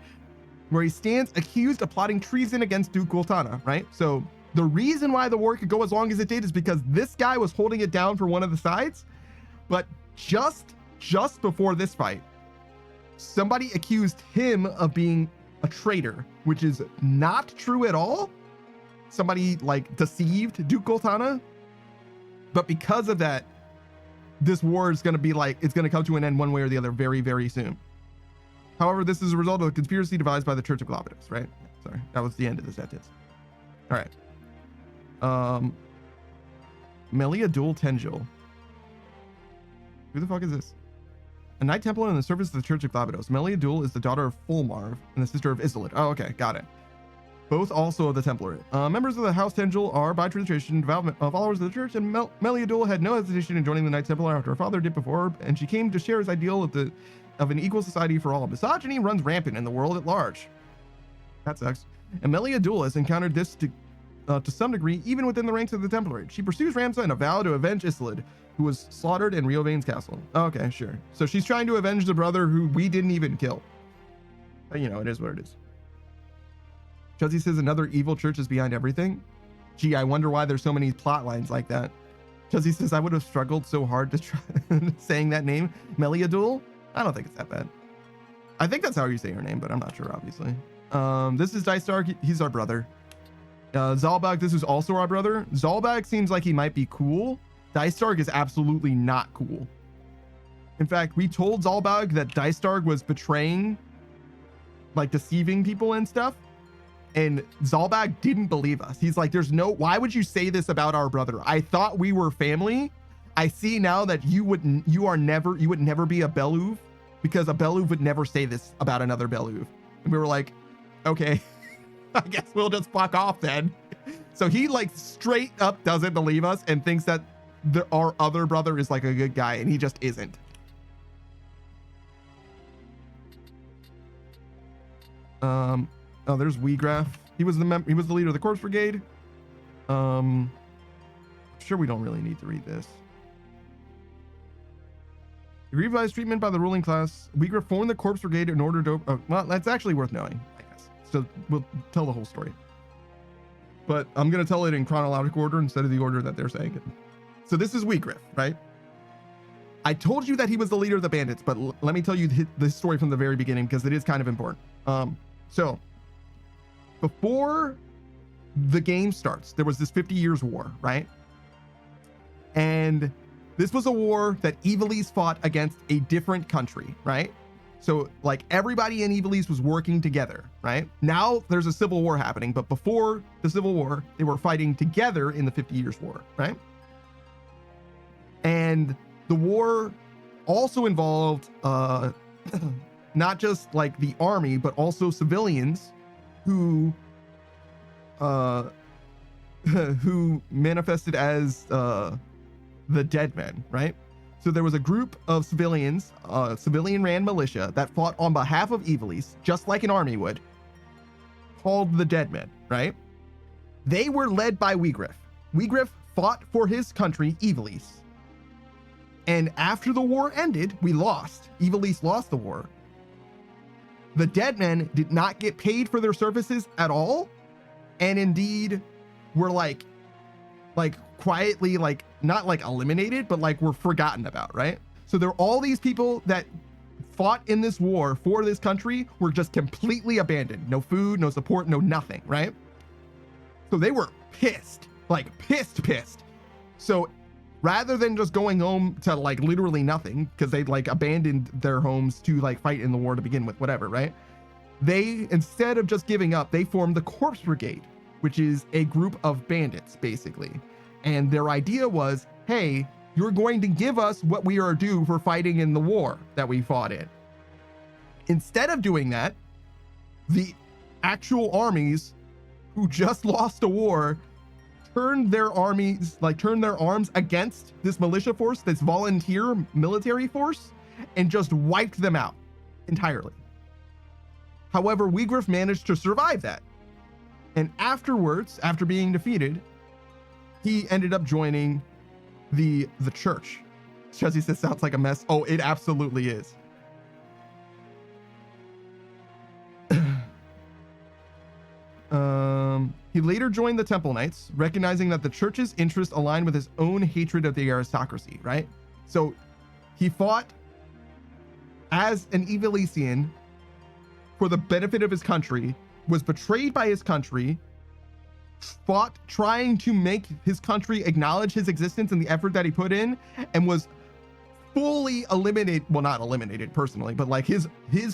where he stands accused of plotting treason against Duke Goltana, right? So the reason why the war could go as long as it did is because this guy was holding it down for one of the sides, but just before this fight, somebody accused him of being a traitor, which is not true at all. Somebody like deceived Duke Goltana, but because of that, this war is going to be like, it's going to come to an end one way or the other very, very soon. However, this is a result of a conspiracy devised by the Church of Galapagos, right? Sorry, that was the end of the sentence. All right. Melia Dual Tengil. Who the fuck is this? A Knight Templar in the service of the Church of Glabados. Melia Dual is the daughter of Fulmarv and the sister of Isolde. Oh, okay, got it. Both also of the Template. Members of the House Tengil are, by tradition, devout followers of the church, and Melia Dual had no hesitation in joining the Knights Templar after her father did before her, and she came to share his ideal of an equal society for all. Misogyny runs rampant in the world at large. That sucks. And Melia Dual has encountered this to some degree, even within the ranks of the Template. She pursues Ramsa in a vow to avenge Isolde, who was slaughtered in Rio Veins Castle. Okay, sure. So she's trying to avenge the brother who we didn't even kill. But, you know, it is what it is. Chelsea says another evil church is behind everything. Gee, I wonder why there's so many plot lines like that. Chuzzy says, I would have struggled so hard to try saying that name. Meliadul? I don't think it's that bad. I think that's how you say her name, but I'm not sure, obviously. This is Dice Dark. He's our brother. Zalbag, this is also our brother. Zalbag seems like he might be cool. Dice Dark is absolutely not cool. In fact, we told Zalbag that Dice Dark was betraying, like deceiving people and stuff. And Zalbag didn't believe us. He's like, why would you say this about our brother? I thought we were family. I see now that you would never be a Beluv, because a Beluv would never say this about another Beluv. And we were like, okay, I guess we'll just fuck off then. So he like straight up doesn't believe us and thinks that our other brother is like a good guy, and he just isn't. Oh, there's Weegraf. He was the leader of the Corpse Brigade. Sure, we don't really need to read this. Revised treatment by the ruling class. Weegraf formed the Corpse Brigade in order to. Well, that's actually worth knowing, I guess. So we'll tell the whole story. But I'm gonna tell it in chronological order instead of the order that they're saying it. So this is Weegraf, right? I told you that he was the leader of the bandits, but let me tell you this story from the very beginning because it is kind of important. So before the game starts, there was this 50 Years War, right? And this was a war that Ivalice fought against a different country, right? So like everybody in Ivalice was working together, right? Now there's a civil war happening, but before the civil war, they were fighting together in the 50 Years War, right? And the war also involved not just like the army, but also civilians who manifested as the dead men, right? So there was a group of civilians, civilian ran militia that fought on behalf of Ivalice, just like an army would, called the Dead Men, right? They were led by Weegraf. Weegraf fought for his country, Ivalice. And after the war ended, we lost. Ivalice lost the war. The Dead Men did not get paid for their services at all. And indeed were like quietly, like not like eliminated, but like were forgotten about, right? So there are all these people that fought in this war for this country were just completely abandoned. No food, no support, no nothing, right? So they were pissed, like pissed. So rather than just going home to like literally nothing, because they like abandoned their homes to like fight in the war to begin with, whatever, right? They, instead of just giving up, they formed the Corpse Brigade, which is a group of bandits, basically. And their idea was, hey, you're going to give us what we are due for fighting in the war that we fought in. Instead of doing that, the actual armies who just lost a war turned their arms against this militia force, this volunteer military force, and just wiped them out entirely. However, Weegraf managed to survive that. And afterwards, after being defeated, he ended up joining the church. Chuzzy says, sounds like a mess. Oh, it absolutely is. He later joined the Temple Knights, recognizing that the church's interests aligned with his own hatred of the aristocracy, right? So he fought as an Ivalician for the benefit of his country, was betrayed by his country, fought trying to make his country acknowledge his existence and the effort that he put in, and was fully eliminated. Well, not eliminated personally, but like his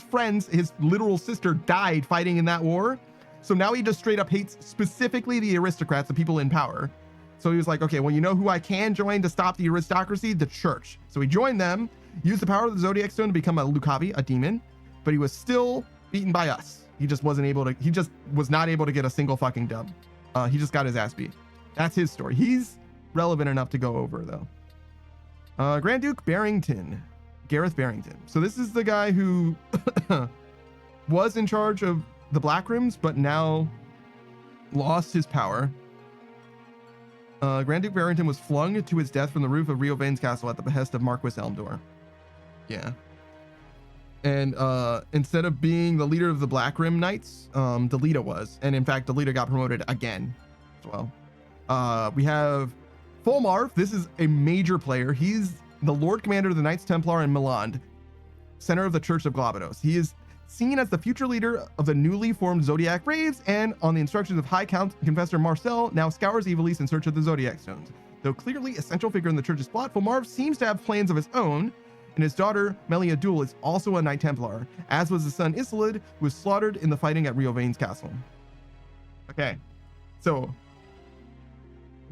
friends, his literal sister died fighting in that war. So now he just straight up hates specifically the aristocrats, the people in power. So he was like, okay, well, you know who I can join to stop the aristocracy? The church. So he joined them, used the power of the Zodiac Stone to become a Lucavi, a demon, but he was still beaten by us. He just was not able to get a single fucking dub. He just got his ass beat. That's his story. He's relevant enough to go over though. Grand Duke Barrington, Gareth Barrington. So this is the guy who was in charge of the Black Rims, but now lost his power. Grand Duke Barrington was flung to his death from the roof of Rio Vane's castle at the behest of Marquis Elmdor. Yeah. And instead of being the leader of the Black Rim Knights, Delita was. And in fact, Delita got promoted again as well. We have Fulmarf, this is a major player. He's the Lord Commander of the Knights Templar in Milan, center of the Church of Glabados. He is seen as the future leader of the newly formed Zodiac Braves, and on the instructions of High Count Confessor Marcel, now scours Evilise in search of the Zodiac Stones. Though clearly a central figure in the Church's plot, Fulmarf seems to have plans of his own, and his daughter, Melia Dul, is also a Knight Templar, as was his son Isolid, who was slaughtered in the fighting at Rio Vane's castle. Okay, so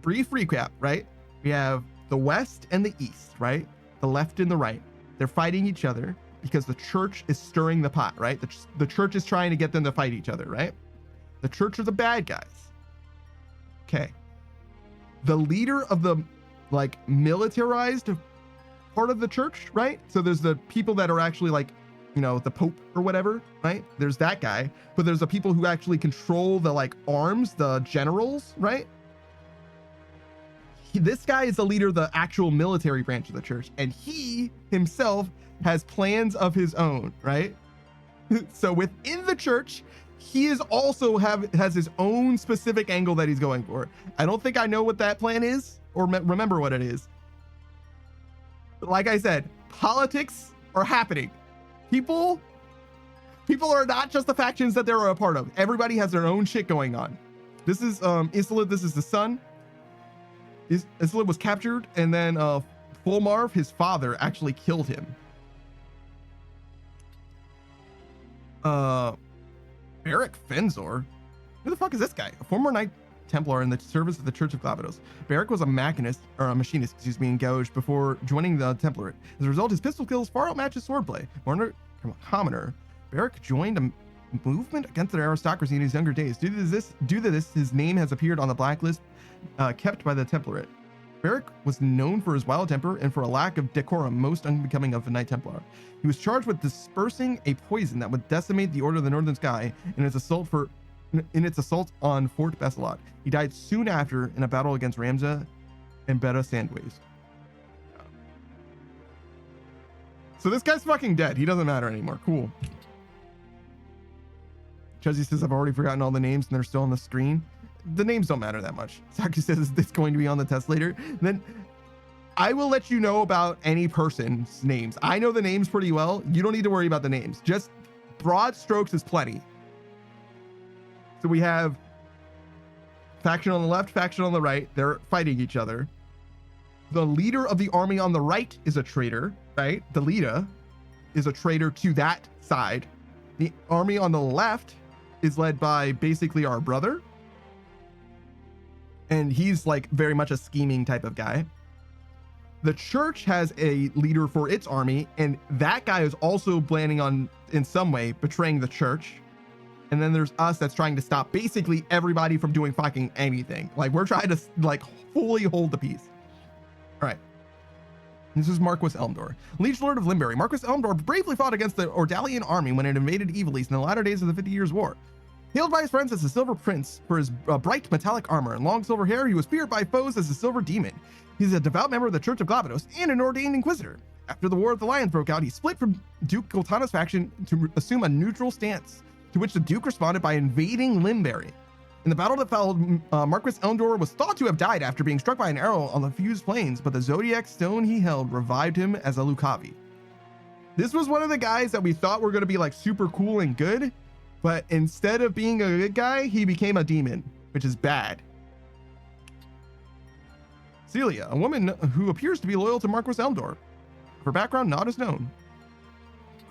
brief recap, right? We have the West and the East, right? The left and the right. They're fighting each other because the Church is stirring the pot, right? The Church is trying to get them to fight each other, right? The Church are the bad guys. Okay. The leader of the like militarized part of the Church, right? So there's the people that are actually like, you know, the Pope or whatever, right? There's that guy, but there's the people who actually control the like arms, the generals, right? This guy is the leader of the actual military branch of the Church, and he himself has plans of his own, right? So within the Church, he is also has his own specific angle that he's going for. I don't think I know what that plan is or remember what it is. But like I said, politics are happening. People are not just the factions that they're a part of. Everybody has their own shit going on. This is Isolid, this is the son. Isolid was captured, and then Fulmarf, his father, actually killed him. Beric Fenzor? Who the fuck is this guy? A former Knight Templar in the service of the Church of Glabados. Beric was a machinist, or a machinist, excuse me, in Gouge before joining the Template. As a result, his pistol skills far outmatch his swordplay. Born a commoner, Beric joined a movement against the aristocracy in his younger days. Due to this, his name has appeared on the blacklist kept by the Template. Beric was known for his wild temper and for a lack of decorum most unbecoming of a Knight Templar. He was charged with dispersing a poison that would decimate the Order of the Northern Sky in its assault on Fort Bessalot. He died soon after in a battle against Ramza and Beta Sandways. So this guy's fucking dead. He doesn't matter anymore. Cool. Chuzzy says, I've already forgotten all the names and they're still on the screen. The names don't matter that much. Saki says it's going to be on the test later. Then I will let you know about any person's names. I know the names pretty well. You don't need to worry about the names. Just broad strokes is plenty. So we have faction on the left, faction on the right. They're fighting each other. The leader of the army on the right is a traitor, right? The leader is a traitor to that side. The army on the left is led by basically our brother. And he's like very much a scheming type of guy. The Church has a leader for its army, and that guy is also planning on, in some way, betraying the Church. And then there's us that's trying to stop basically everybody from doing fucking anything. Like, we're trying to like fully hold the peace. All right. This is Marquis Elmdor, Liege Lord of Limbury. Marquis Elmdor bravely fought against the Ordalian army when it invaded Evilise in the latter days of the 50 Years' War. Hailed by his friends as the Silver Prince for his bright metallic armor and long silver hair, he was feared by foes as the Silver Demon. He's a devout member of the Church of Glabados and an ordained inquisitor. After the War of the Lions broke out, he split from Duke Goltana's faction to assume a neutral stance, to which the Duke responded by invading Limbury. In the battle that followed, Marquis Elmdor was thought to have died after being struck by an arrow on the fused plains, but the Zodiac Stone he held revived him as a Lucavi. This was one of the guys that we thought were going to be like super cool and good, but instead of being a good guy, he became a demon, which is bad. Celia, a woman who appears to be loyal to Marquis Elmdor. Her background not as known.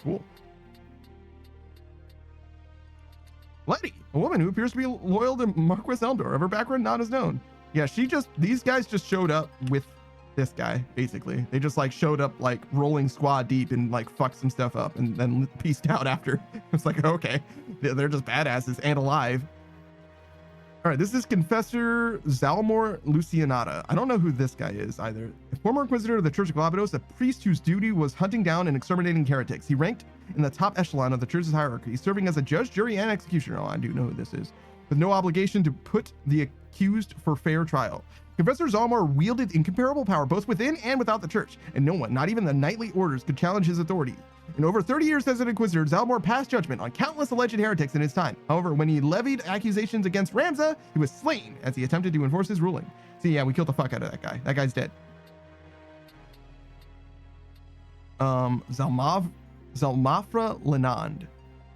Cool. Letty, a woman who appears to be loyal to Marquis Elmdor. Of her background not as known. Yeah, these guys just showed up with this guy, basically. They just like showed up like rolling squad deep and like fucked some stuff up and then pieced out after. It's like, okay, they're just badasses and alive. All right, this is Confessor Zalmor Lucianata. I don't know who this guy is either. A former inquisitor of the Church of Glabados, a priest whose duty was hunting down and exterminating heretics. He ranked in the top echelon of the church's hierarchy, serving as a judge, jury, and executioner. Oh, I do know who this is. With no obligation to put the accused for fair trial. Confessor Zalmor wielded incomparable power both within and without the church, and no one, not even the knightly orders, could challenge his authority. In over 30 years as an inquisitor, Zalmor passed judgment on countless alleged heretics in his time. However, when he levied accusations against Ramza, he was slain as he attempted to enforce his ruling. So yeah, we killed the fuck out of that guy. That guy's dead. Zalmafra Lenand.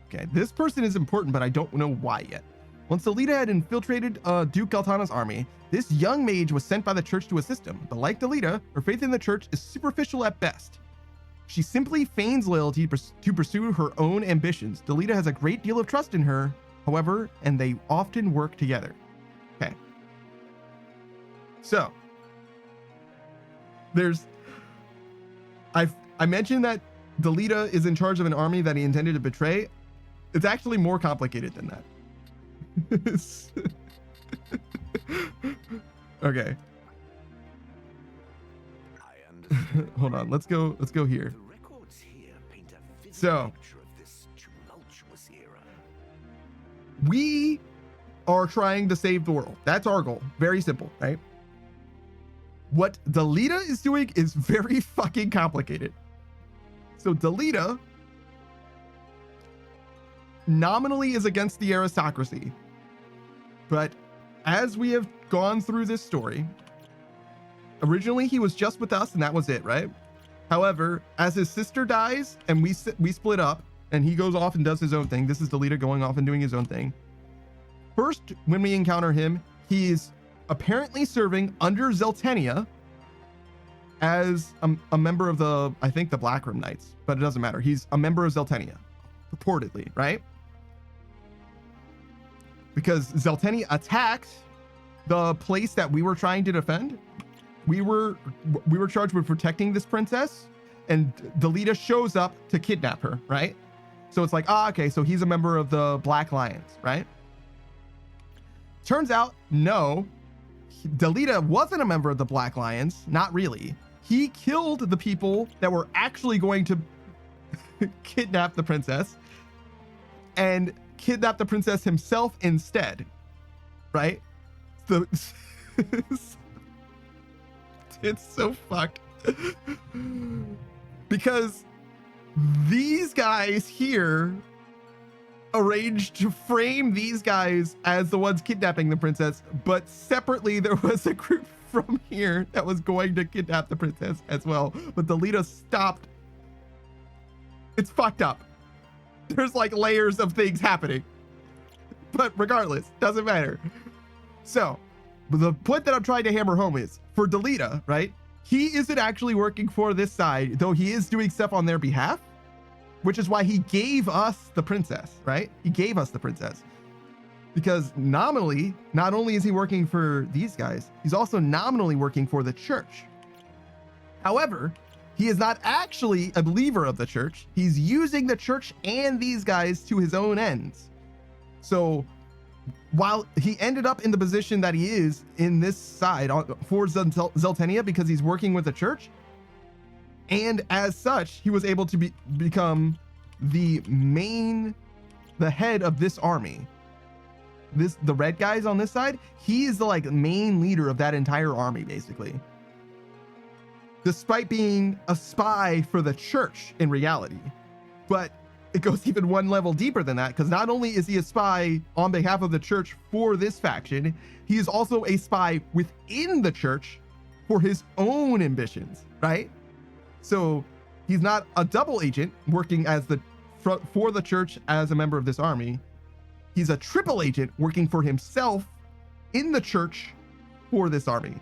Okay, this person is important, but I don't know why yet. Once the leader had infiltrated Duke Galtana's army, this young mage was sent by the church to assist him. But like Delita, her faith in the church is superficial at best. She simply feigns loyalty to pursue her own ambitions. Delita has a great deal of trust in her, however, and they often work together. Okay. So, I mentioned that Delita is in charge of an army that he intended to betray. It's actually more complicated than that. Okay. Hold on. Let's go here. So, we are trying to save the world. That's our goal. Very simple, right? What Delita is doing is very fucking complicated. So Delita nominally is against the aristocracy, but as we have gone through this story, originally he was just with us and that was it, right? However, as his sister dies and we split up and he goes off and does his own thing. This is Delita going off and doing his own thing. First, when we encounter him, he is apparently serving under Zeltenia as a member of the, I think, the Black Room Knights, but it doesn't matter. He's a member of Zeltenia, purportedly, right? Because Zeltenia attacked the place that we were trying to defend. We were charged with protecting this princess, and Delita shows up to kidnap her, right? So it's like, okay, so he's a member of the Black Lions, right? Turns out, no, Delita wasn't a member of the Black Lions, not really. He killed the people that were actually going to kidnap the princess and kidnap the princess himself instead, right? So it's so fucked because these guys here arranged to frame these guys as the ones kidnapping the princess, but separately there was a group from here that was going to kidnap the princess as well, but Delita stopped. It's fucked up. There's like layers of things happening, but regardless, doesn't matter. So the point that I'm trying to hammer home is for Delita, right? He isn't actually working for this side, though he is doing stuff on their behalf, which is why he gave us the princess, right? He gave us the princess because nominally, not only is he working for these guys, he's also nominally working for the church. However, he is not actually a believer of the church. He's using the church and these guys to his own ends. So while he ended up in the position that he is in this side for Zeltenia because he's working with the church, and as such, he was able to become the head of this army. The red guys on this side, he is the like main leader of that entire army, basically. Despite being a spy for the church in reality. But it goes even one level deeper than that, because not only is he a spy on behalf of the church for this faction, he is also a spy within the church for his own ambitions, right? So he's not a double agent working as for the church as a member of this army. He's a triple agent working for himself in the church for this army.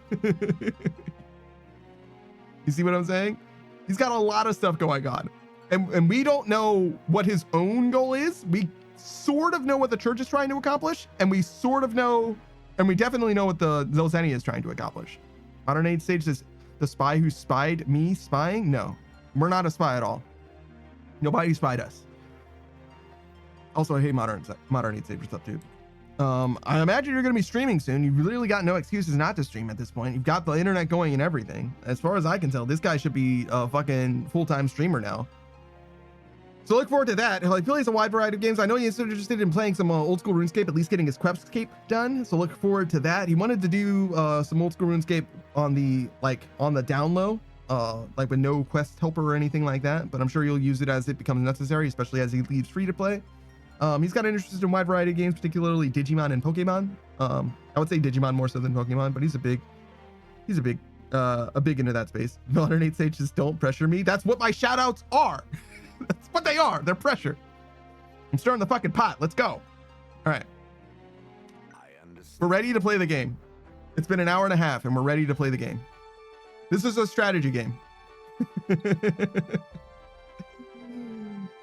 You see what I'm saying? He's got a lot of stuff going on. And we don't know what his own goal is. We sort of know what the church is trying to accomplish, and we sort of know, and we definitely know what the Zeltenia is trying to accomplish. Modern Age Sage says, the spy who spied me spying? No, we're not a spy at all. Nobody spied us. Also, I hate Modern Age Sage. What's up, dude? I imagine you're going to be streaming soon. You've literally got no excuses not to stream at this point. You've got the internet going and everything. As far as I can tell, this guy should be a fucking full-time streamer now. So look forward to that. He plays a wide variety of games. I know he's interested in playing some old school RuneScape, at least getting his Quepscape done. So look forward to that. He wanted to do some old school RuneScape on the down low, like with no quest helper or anything like that. But I'm sure you'll use it as it becomes necessary, especially as he leaves free to play. He's got an interest in a wide variety of games, particularly Digimon and Pokemon. I would say Digimon more so than Pokemon, but he's a big into that space. Modern 8 Sage just don't pressure me. That's what my shout outs are. That's what they are. They're pressure. I'm stirring the fucking pot. Let's go. All right. We're ready to play the game. It's been an hour and a half and we're ready to play the game. This is a strategy game.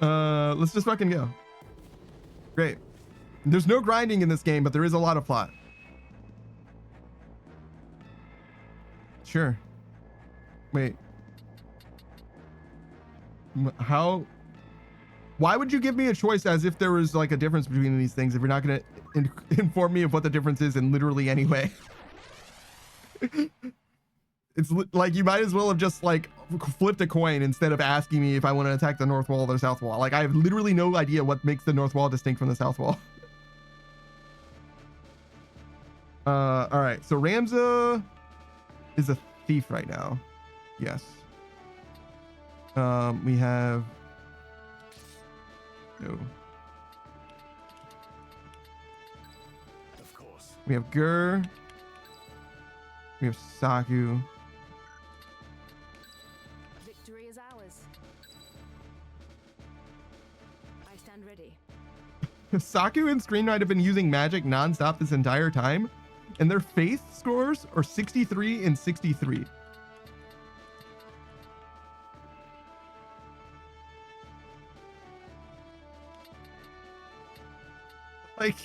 Let's just fucking go. Great. There's no grinding in this game, but there is a lot of plot. Sure. Wait. How? Why would you give me a choice as if there was like a difference between these things if you're not going to inform me of what the difference is in literally any way? It's like you might as well have just like flipped a coin instead of asking me if I want to attack the north wall or the south wall. Like I have literally no idea what makes the north wall distinct from the south wall. All right. So Ramza is a thief right now. Yes. We have no. Of course. We have Gur. We have Saku. Victory is ours. I stand ready. Saku and Screen Knight have been using magic nonstop this entire time, and their faith scores are 63 and 63. Like,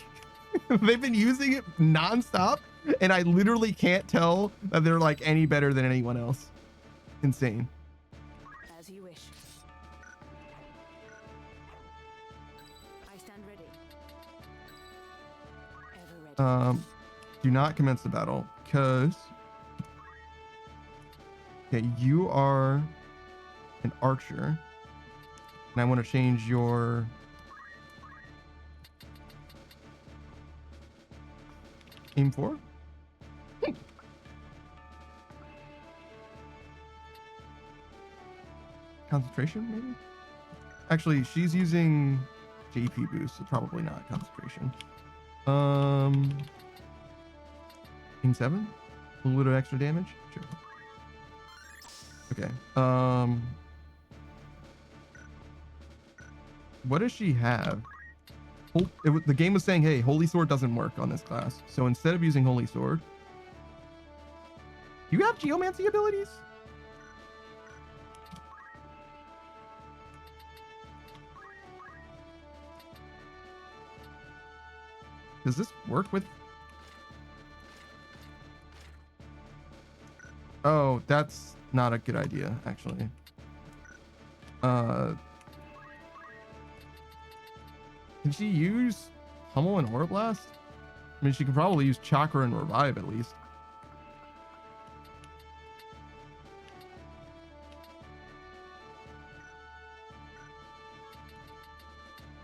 they've been using it nonstop, and I literally can't tell that they're like any better than anyone else. Insane. As you wish. I stand ready. Ever ready. Do not commence the battle because okay, you are an archer, and I want to change your aim for. Concentration, maybe? Actually, she's using JP boost, so probably not concentration. King 7? A little bit of extra damage? Sure. Okay. What does she have? The game was saying, hey, Holy Sword doesn't work on this class. So instead of using Holy Sword, do you have Geomancy abilities? Does this work with... Oh, that's not a good idea, actually. Can she use Pummel and Aura Blast? I mean, she can probably use Chakra and Revive at least.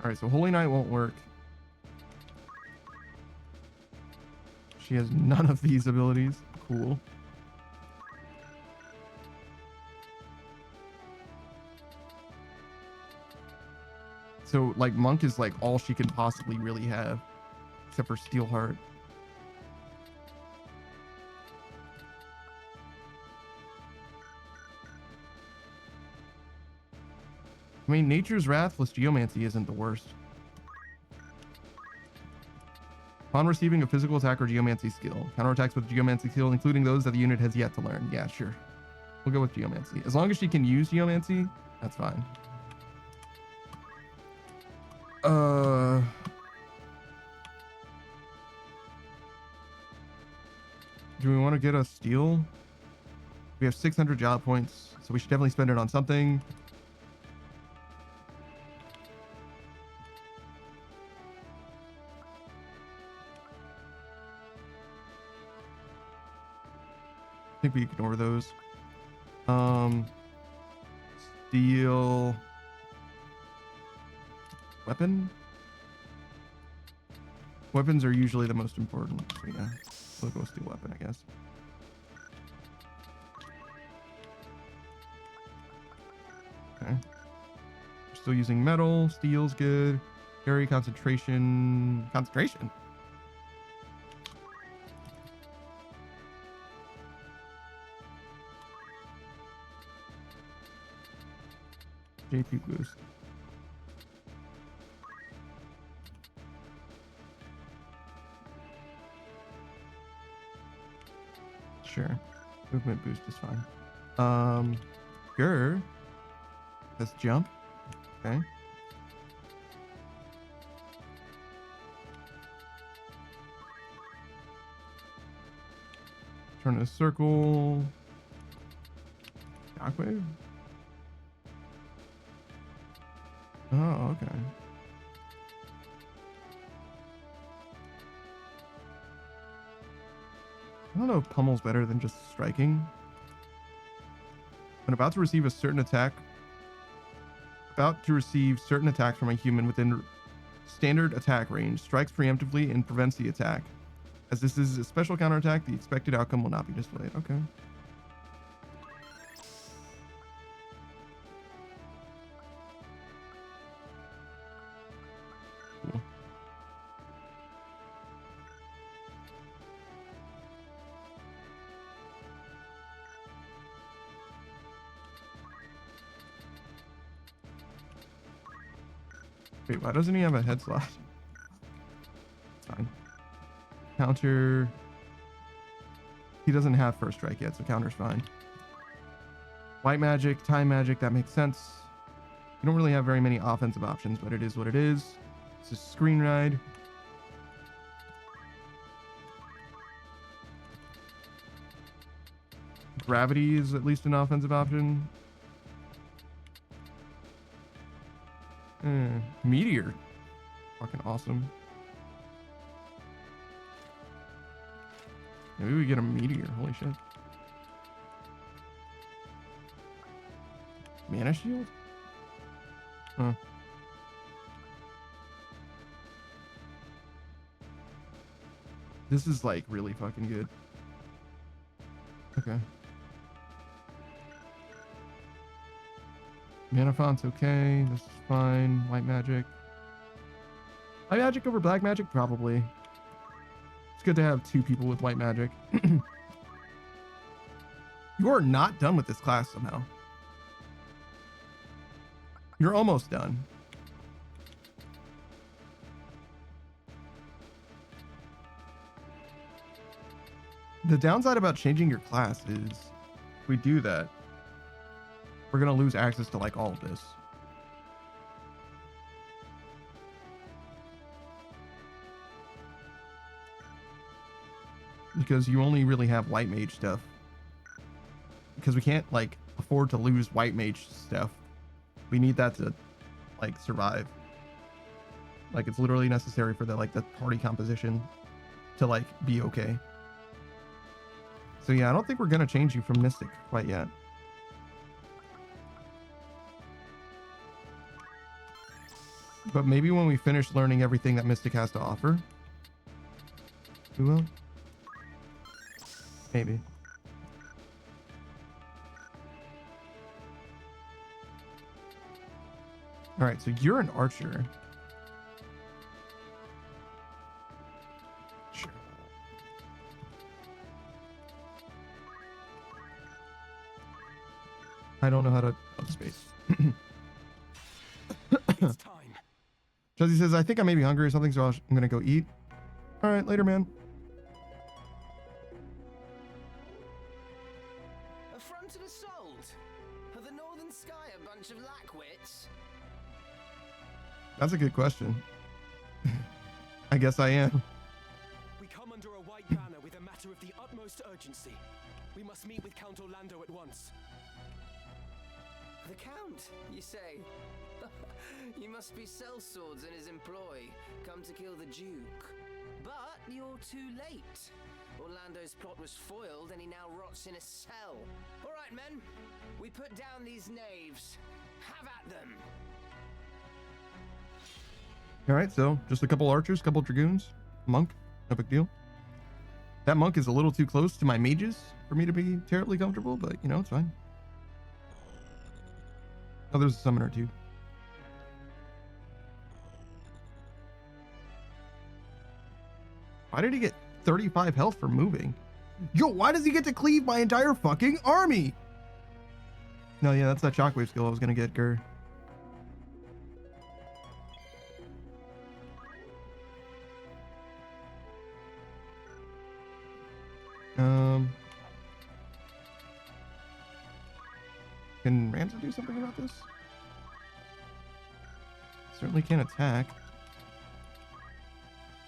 Alright, so Holy Knight won't work. She has none of these abilities. Cool. So, like, Monk is, like, all she can possibly really have. Except for Steelheart. I mean, Nature's Wrath plus Geomancy isn't the worst. Upon receiving a physical attack or Geomancy skill, counterattacks with Geomancy skill, including those that the unit has yet to learn. Yeah, sure. We'll go with Geomancy. As long as she can use Geomancy, that's fine. Do we want to get a steal? We have 600 job points, so we should definitely spend it on something. I think we ignore those. Steel weapon. Weapons are usually the most important. So yeah, we'll go steel weapon, I guess. Okay. We're still using metal. Steel's good. Carry concentration. Concentration. JP boost. Sure. Movement boost is fine. Sure. Let's jump. Okay. Turn a circle. Shockwave? Oh, okay. I don't know if pummel's better than just striking. When about to receive certain attacks from a human within standard attack range, strikes preemptively and prevents the attack. As this is a special counterattack, the expected outcome will not be displayed. Okay. Cool. Wait, why doesn't he have a head slot? It's fine. Counter. He doesn't have first strike yet, so counter's fine. White magic, time magic, that makes sense. You don't really have very many offensive options, but it is what it is. This is screen ride. Gravity is at least an offensive option. Meteor. Fucking awesome. Maybe we get a meteor. Holy shit. Mana shield? Huh. This is like really fucking good. Okay. Mana font's okay. This is fine. White magic. White magic over black magic? Probably. It's good to have two people with white magic. You are not done with this class somehow. You're almost done. The downside about changing your class is if we do that, we're going to lose access to like all of this. Because you only really have white mage stuff. Because we can't like afford to lose white mage stuff. We need that to like survive. Like it's literally necessary for the like the party composition to like be okay. So yeah, I don't think we're gonna change you from Mystic quite yet. But maybe when we finish learning everything that Mystic has to offer, we will. Maybe. All right, so you're an archer. Sure. I don't know how to space. It's time. Chelsea says, I think I may be hungry or something, so I'm gonna go eat. All right, later, man. Affronted assault? Are the Northern Sky a bunch of lackwits? That's a good question. I guess I am. We come under a white banner with a matter of the utmost urgency. We must meet with Count Orlando at once. The Count, you say? You must be sellswords in his employ, come to kill the Duke. But you're too late. Orlando's plot was foiled and he now rots in a cell. All right, men, we put down these knaves. Have at them. All right, so just a couple archers, couple dragoons, monk, no big deal. That monk is a little too close to my mages for me to be terribly comfortable, but you know, it's fine. Oh, there's a summoner too. Why did he get 35 health for moving? Yo, why does he get to cleave my entire fucking army? No, yeah, that's that shockwave skill I was gonna get, Gur. Can Ramza do something about this? Certainly can't attack.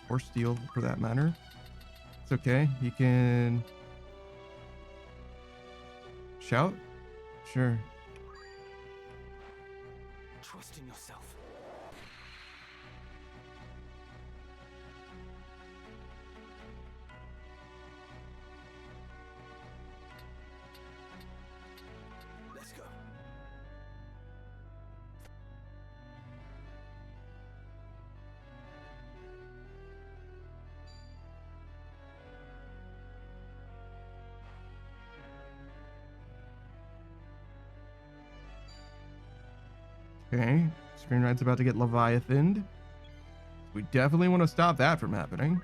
Or steal, for that matter. It's okay. He can... shout? Sure. Trust in yourself. Let's go. Okay. Screen Ride's about to get Leviathaned. We definitely want to stop that from happening.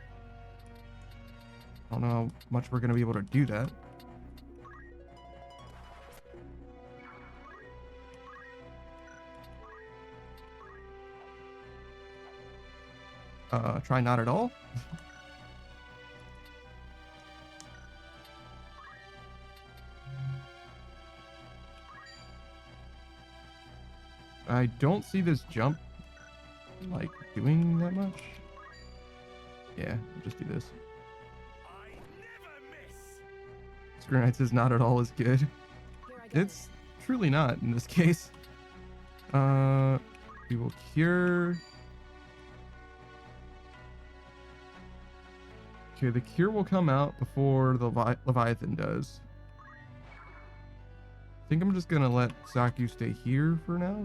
I don't know how much we're going to be able to do that. Try not at all. I don't see this jump like doing that much. Yeah, we'll just do this. I never miss. Screen Knight says not at all is good. Here I go. It's truly not in this case. We will cure. Okay, the cure will come out before the Leviathan does. I think I'm just gonna let Saku stay here for now.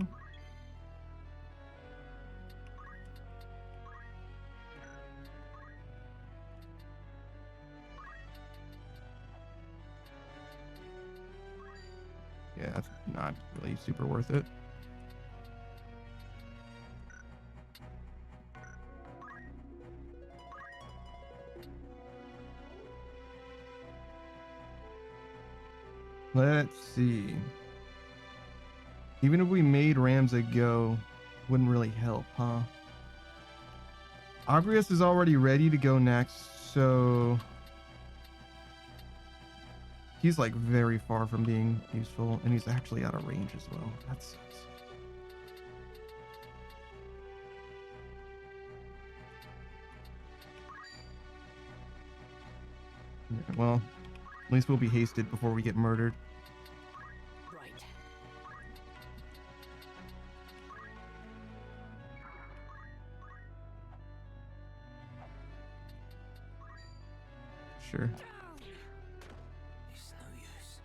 Yeah, that's not really super worth it. Let's see. Even if we made Ramza go, wouldn't really help, huh? Agrius is already ready to go next, so he's like very far from being useful, and he's actually out of range as well. That sucks. Yeah, well, at least we'll be hasted before we get murdered. Right. Sure. It's no use.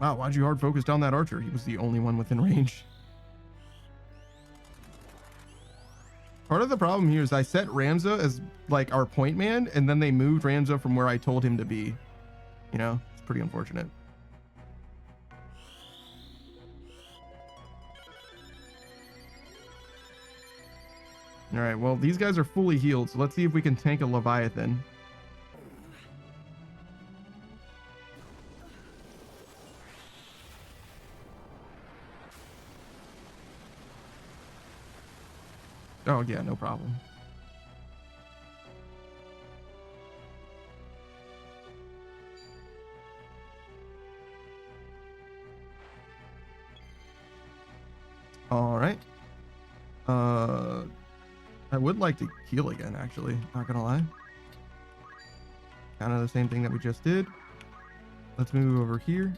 Wow, why'd you hard focus down that archer? He was the only one within range. Part of the problem here is I set Ramza as like our point man, and then they moved Ramza from where I told him to be. You know, it's pretty unfortunate. All right, well, these guys are fully healed, so let's see if we can tank a Leviathan. Oh, yeah, no problem. All right. I would like to heal again, actually. Not gonna lie. Kind of the same thing that we just did. Let's move over here.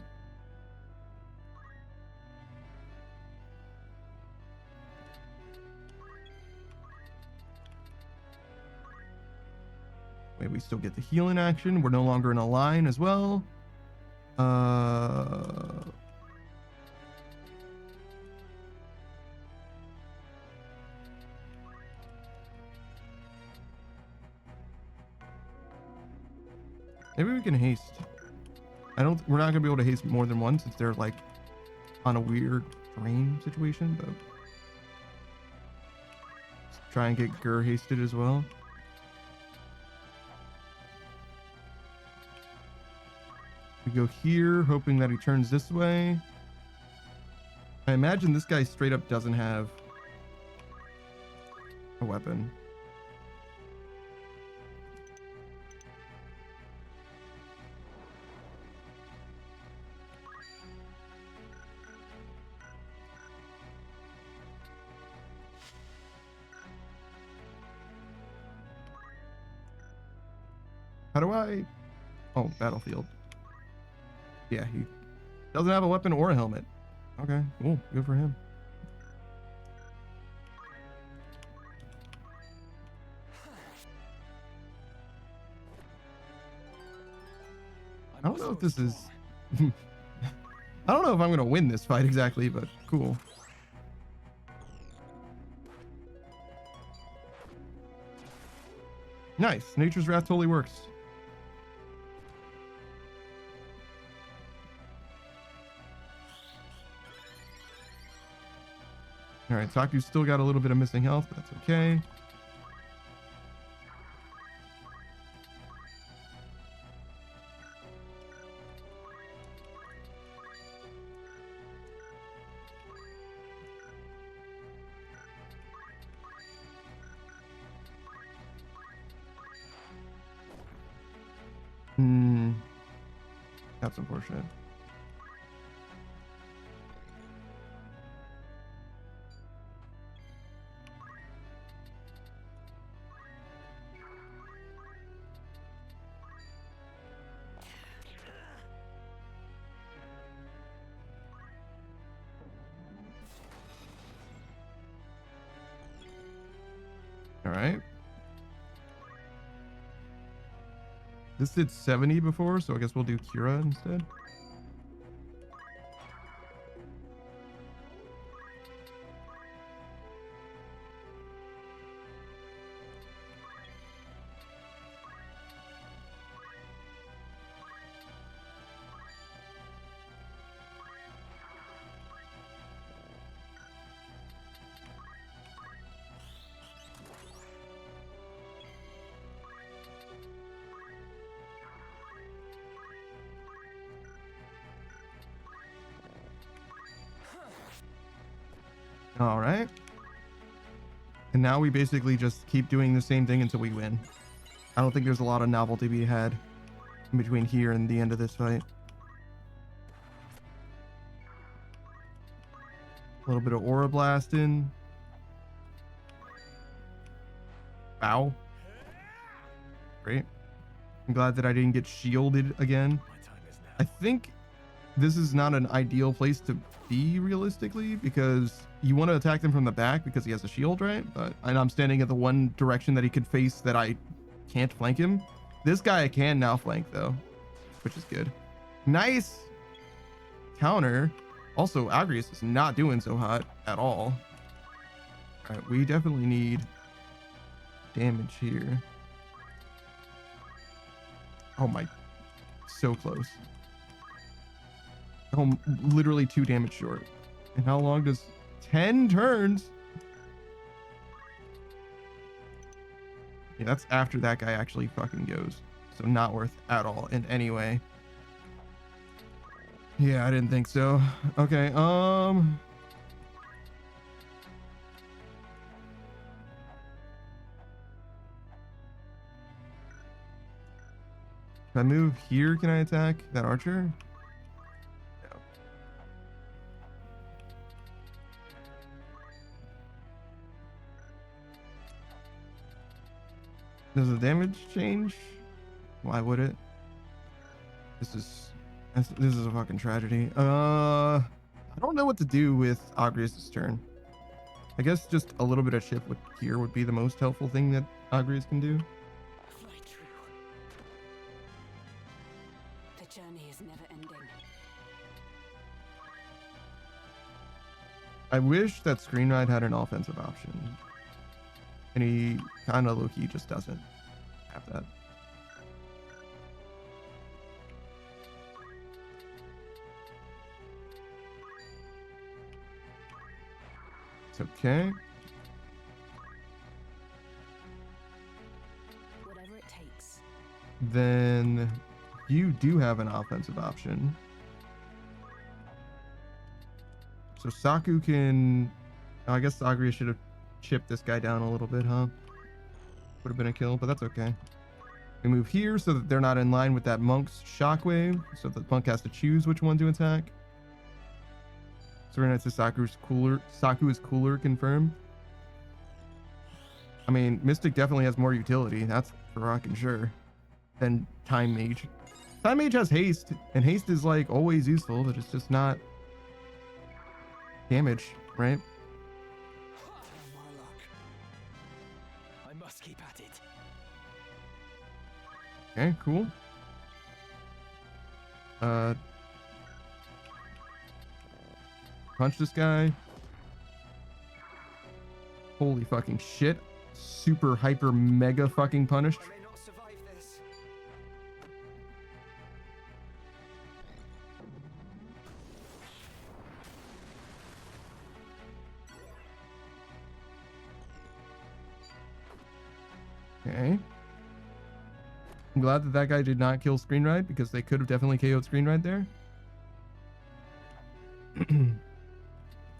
Wait, we still get the healing action. We're no longer in a line as well. Maybe we can haste. We're not gonna be able to haste more than one since they're like on a weird terrain situation, but let's try and get Gur hasted as well. We go here, hoping that he turns this way. I imagine this guy straight up doesn't have a weapon. How do I... Oh, battlefield. Yeah, he doesn't have a weapon or a helmet. Okay, cool. Good for him. I don't know if this is... I don't know if I'm going to win this fight exactly, but cool. Nice. Nature's Wrath totally works. All right, Taku's still got a little bit of missing health, but that's okay. That's unfortunate. All right. This did 70 before, so I guess we'll do Kira instead. All right. And now we basically just keep doing the same thing until we win. I don't think there's a lot of novelty to be had in between here and the end of this fight. A little bit of Aura Blast in. Bow. Great. I'm glad that I didn't get shielded again. I think this is not an ideal place to be realistically, because you want to attack them from the back because he has a shield, right? But and I'm standing at the one direction that he could face that I can't flank him. This guy I can now flank though, which is good. Nice counter. Also, Agrius is not doing so hot at all. All right, we definitely need damage here. Oh my, so close. Oh, literally 2 damage short. And how long does 10 turns? Yeah, that's after that guy actually fucking goes. So not worth at all in any way. Yeah, I didn't think so. Okay, If I move here, can I attack that archer? No. Does the damage change? Why would it? This is a fucking tragedy. I don't know what to do with Agrius' turn. I guess just a little bit of chip with here would be the most helpful thing that Agrius can do. Fly true. The journey is never ending. I wish that Screen Ride had an offensive option. And he kind of low-key just doesn't have that. It's okay. Whatever it takes. Then you do have an offensive option. So Saku can... Oh, I guess Sagria should have chipped this guy down a little bit, huh? Would have been a kill, but that's okay. We move here so that they're not in line with that monk's shockwave. So the monk has to choose which one to attack. So we're gonna say Saku's cooler. Saku is cooler, confirmed. I mean, Mystic definitely has more utility. That's for fucking sure. Than Time Mage. Time Mage has haste, and haste is like always useful, but it's just not damage, right? My luck. I must keep at it. Okay, cool. Punch this guy. Holy fucking shit. Super hyper mega fucking punished. I may not survive this. Okay. I'm glad that that guy did not kill Screen Ride because they could have definitely KO'd Screen Ride there.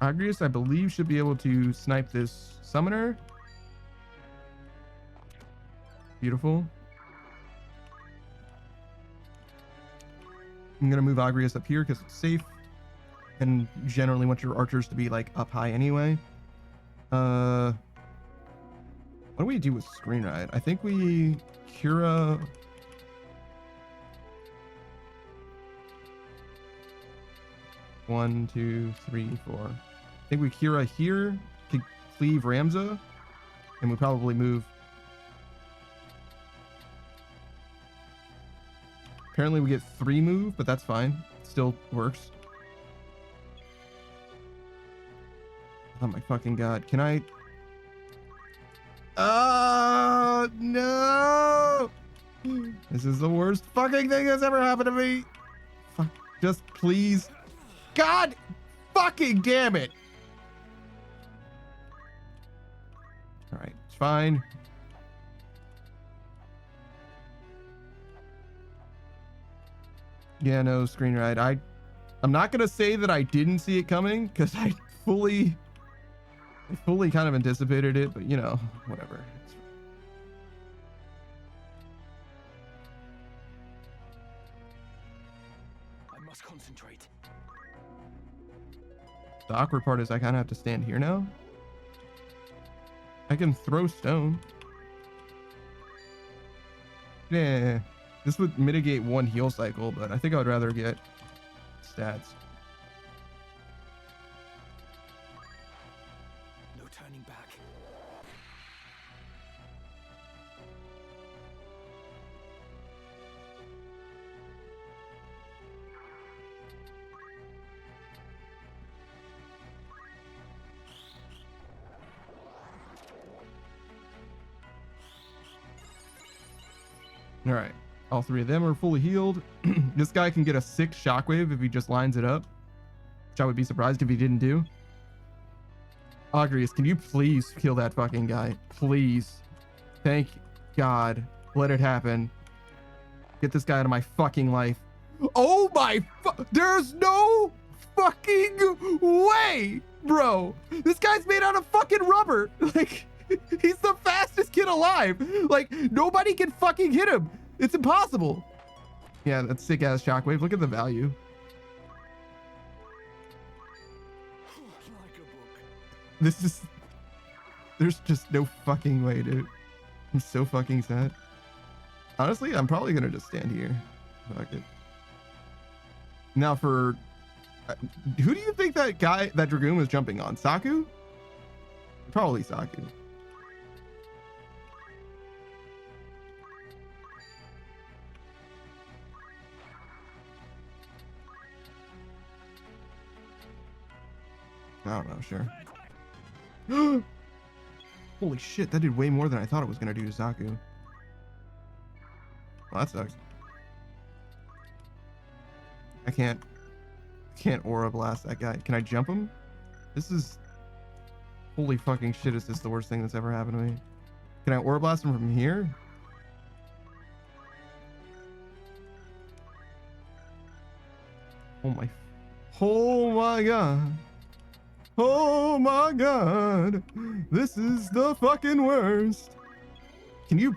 Agrius, I believe, should be able to snipe this summoner. Beautiful. I'm going to move Agrius up here because it's safe. And generally want your archers to be like up high anyway. What do we do with Screen Ride? I think we Cura. One, two, three, four. I think we Kira here to cleave Ramza, and we probably move. Apparently we get 3 move, but that's fine. Still works. Oh my fucking god. Can I... no! This is the worst fucking thing that's ever happened to me. Fuck. Just please. God fucking damn it. All right, it's fine. Yeah, no, Screen Ride. I'm not gonna say that I didn't see it coming because I fully kind of anticipated it, but you know, whatever. I must concentrate. The awkward part is I kind of have to stand here now. I can throw stone. Yeah, this would mitigate 1 heal cycle, but I think I would rather get stats. No turning back. All right, all 3 of them are fully healed. This guy can get a 6 shockwave if he just lines it up, which I would be surprised if he didn't do. Agrius, can you please kill that fucking guy? Please. Thank God. Let it happen. Get this guy out of my fucking life. Oh my there's no fucking way, bro. This guy's made out of fucking rubber. Like, he's the fastest kid alive. Like, nobody can fucking hit him. It's impossible. Yeah, that's sick ass shockwave. Look at the value. Like a book. This is... There's just no fucking way, dude. I'm so fucking sad. Honestly, I'm probably gonna just stand here. Fuck it. Now for... who do you think that guy, that Dragoon was jumping on? Saku? Probably Saku. I don't know, sure. Holy shit, that did way more than I thought it was gonna do to Saku. Well, that sucks. I can't aura blast that guy. Can I jump him? This is... Holy fucking shit, is this the worst thing that's ever happened to me? Can I aura blast him from here? Oh my god. Oh my god. This is the fucking worst. Can you...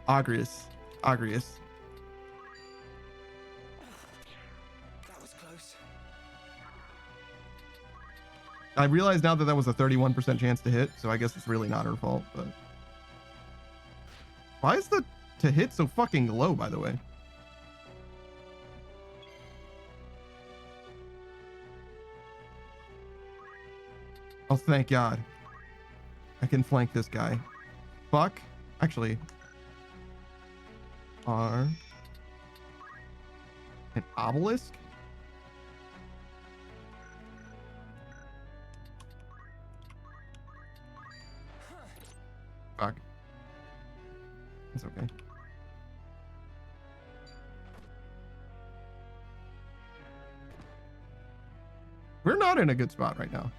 Agrius. Agrius. That was close. I realize now that that was a 31% chance to hit, so I guess it's really not her fault, but... Why is the to hit so fucking low, by the way? Oh, thank God. I can flank this guy. Fuck. Actually. R. An obelisk? Fuck. It's okay. We're not in a good spot right now.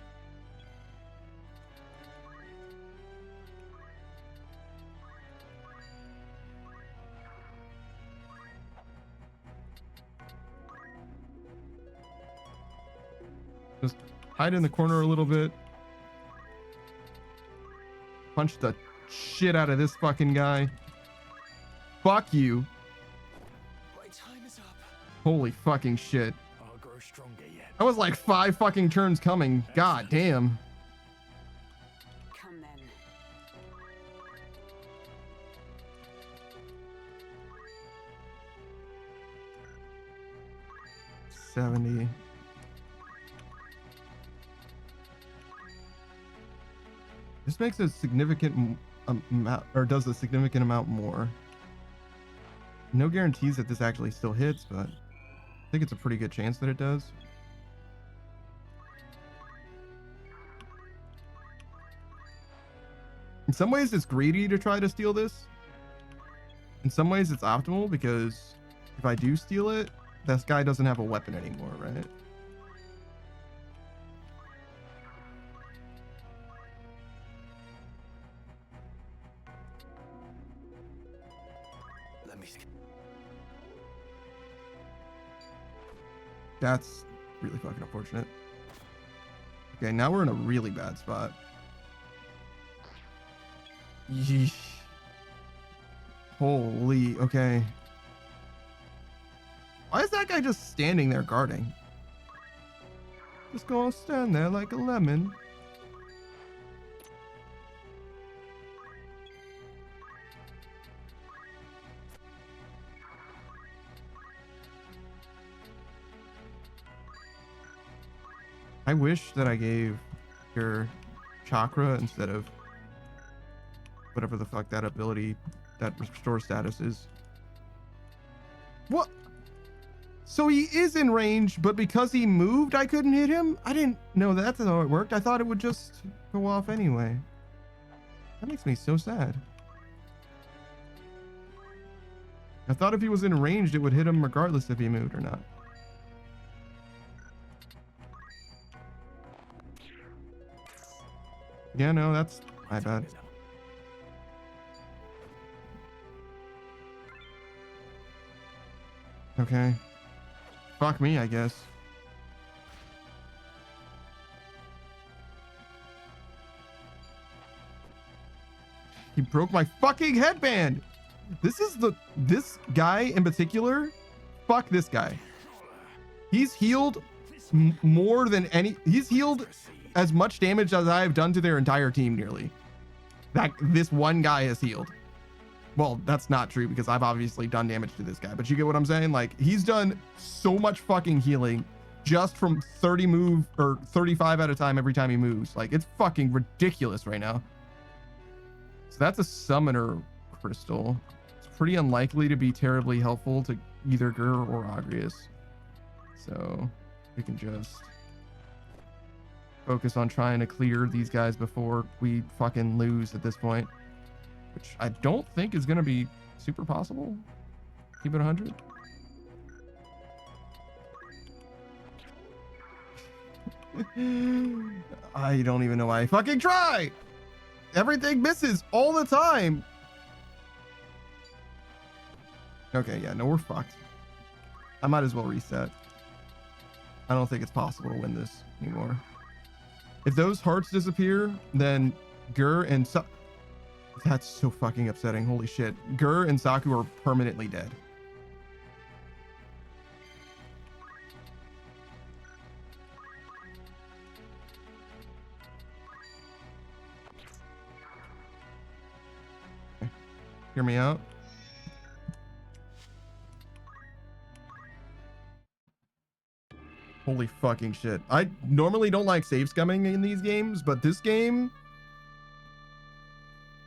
Just hide in the corner a little bit. Punch the shit out of this fucking guy. Fuck you. My time is up. Holy fucking shit. I'll grow stronger yet. That was like 5 fucking turns coming. God damn. Come then. 70. This makes a significant amount, or does a significant amount more. No guarantees that this actually still hits, but I think it's a pretty good chance that it does. In some ways, it's greedy to try to steal this. In some ways, it's optimal because if I do steal it, this guy doesn't have a weapon anymore, right? Let me. That's really fucking unfortunate. Okay, now we're in a really bad spot. Yeesh. Holy, okay. Why is that guy just standing there guarding? Just gonna stand there like a lemon. I wish that I gave your chakra instead of whatever the fuck that ability, that restore status is. What? So he is in range, but because he moved, I couldn't hit him? I didn't know that's how it worked. I thought it would just go off anyway. That makes me so sad. I thought if he was in range, it would hit him regardless if he moved or not. Yeah, no, that's my bad. Okay. Fuck me, I guess. He broke my fucking headband! This guy in particular, fuck this guy. He's healed more than he's healed as much damage as I've done to their entire team nearly. This one guy has healed. Well, that's not true because I've obviously done damage to this guy, but you get what I'm saying? Like, he's done so much fucking healing just from 30 move or 35 at a time every time he moves. Like, it's fucking ridiculous right now. So that's a summoner crystal. It's pretty unlikely to be terribly helpful to either Gur or Agrius. So we can just focus on trying to clear these guys before we fucking lose at this point. Which I don't think is going to be super possible. Keep it 100. I don't even know why I fucking try. Everything misses all the time. Okay, yeah, no, we're fucked. I might as well reset. I don't think it's possible to win this anymore. If those hearts disappear, then Gur and that's so fucking upsetting. Holy shit. Gur and Saku are permanently dead. Okay. Hear me out. Holy fucking shit. I normally don't like save scumming in these games, but this game,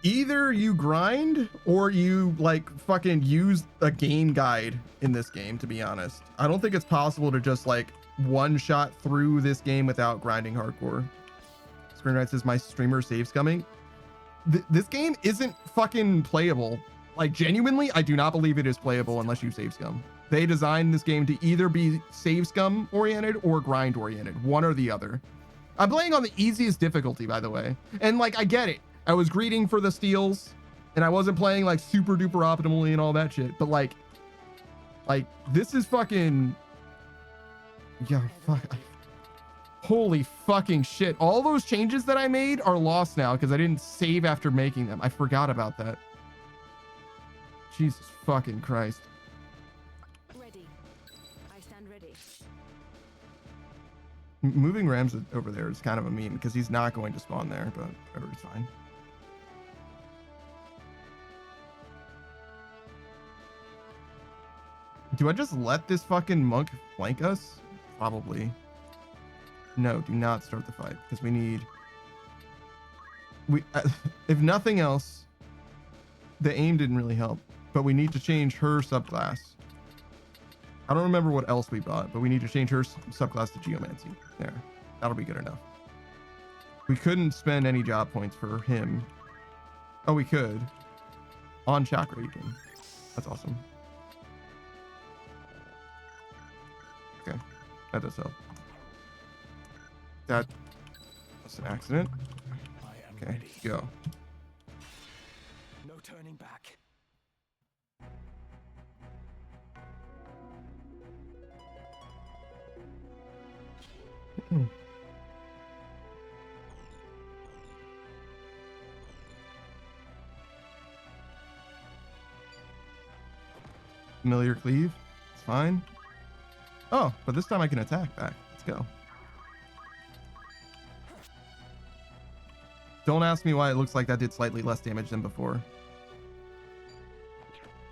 either you grind or you like fucking use a game guide in this game, to be honest. I don't think it's possible to just like one shot through this game without grinding hardcore. Screenwrite says my streamer save scumming. This game isn't fucking playable. Like genuinely, I do not believe it is playable unless you save scum. They designed this game to either be save scum oriented or grind oriented, one or the other. I'm playing on the easiest difficulty, by the way. And like, I get it. I was greeting for the steals and I wasn't playing like super duper optimally and all that shit. But like this is fucking, yeah, fuck. Holy fucking shit. All those changes that I made are lost now because I didn't save after making them. I forgot about that. Jesus fucking Christ. Ready. I stand ready. Moving Rams over there is kind of a meme because he's not going to spawn there, but whatever, it's fine. Do I just let this fucking monk flank us? Probably. No, do not start the fight because we need... if nothing else, the aim didn't really help, but we need to change her subclass. I don't remember what else we bought, but we need to change her subclass to Geomancy. There, that'll be good enough. We couldn't spend any job points for him. Oh, we could. On Chakra even. That's awesome. Okay, that does help. That was an accident. Okay, go. No turning back. Familiar cleave. It's fine. Oh, but this time I can attack back. Let's go. Don't ask me why it looks like that did slightly less damage than before.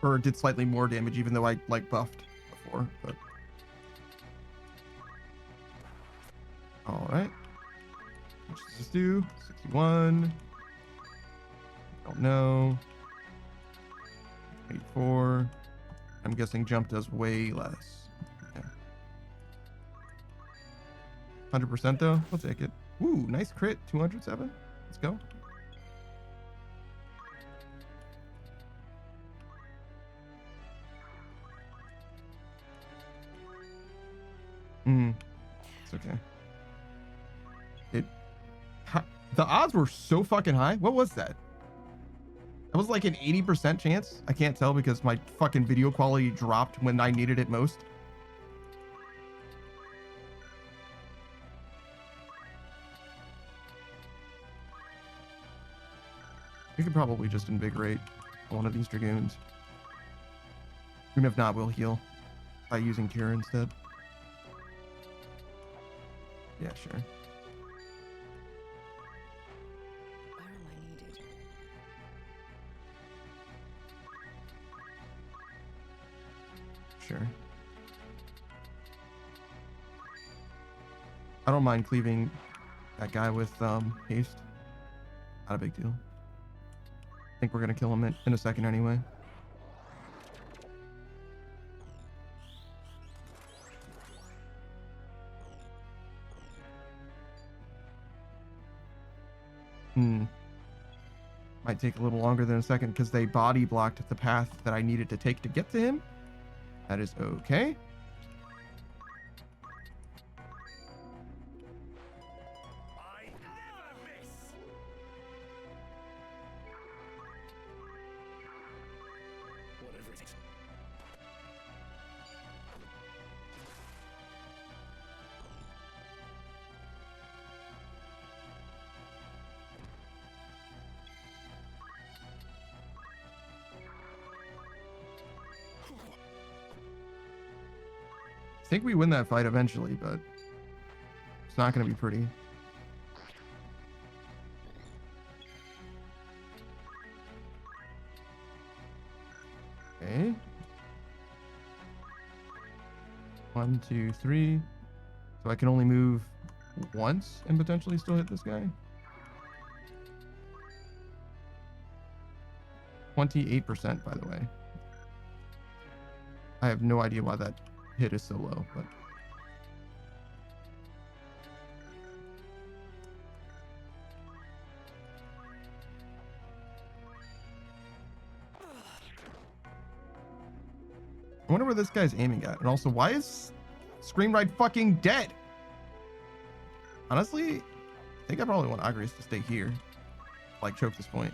Or it did slightly more damage even though I like buffed before, but... Alright. What does this do? 61. Don't know. 84. I'm guessing jump does way less. Okay. 100% though? We'll take it. Ooh, nice crit. 207. Let's go. It's okay. The odds were so fucking high. What was that? That was like an 80% chance. I can't tell because my fucking video quality dropped when I needed it most. We could probably just invigorate one of these dragoons. Even if not, we'll heal by using cure instead. Yeah, sure. Where am I needed? Sure. I don't mind cleaving that guy with haste. Not a big deal. I think we're gonna kill him in a second anyway. Might take a little longer than a second because they body blocked the path that I needed to take to get to him. That is okay. I never miss. Whatever it is. I think we win that fight eventually, but it's not going to be pretty. Okay. 1, 2, 3. So I can only move once and potentially still hit this guy. 28%, by the way. I have no idea why that hit is so low, but I wonder where this guy's aiming at. And also, why is Scream Ride fucking dead? Honestly, I think I probably want Agres to stay here. Like, choke this point.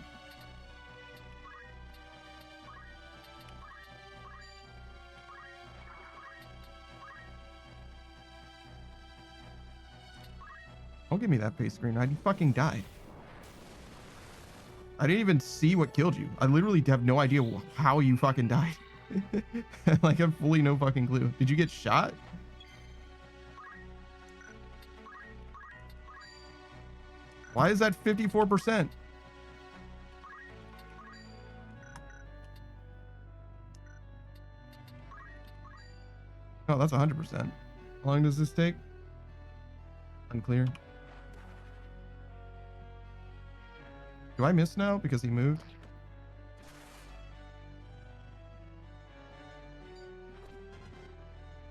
Don't give me that face screen ride. You fucking died. I didn't even see what killed you. I literally have no idea how you fucking died. Like, I have fully no fucking clue. Did you get shot? Why is that 54%? Oh, that's 100%. How long does this take? Unclear. Do I miss now because he moved?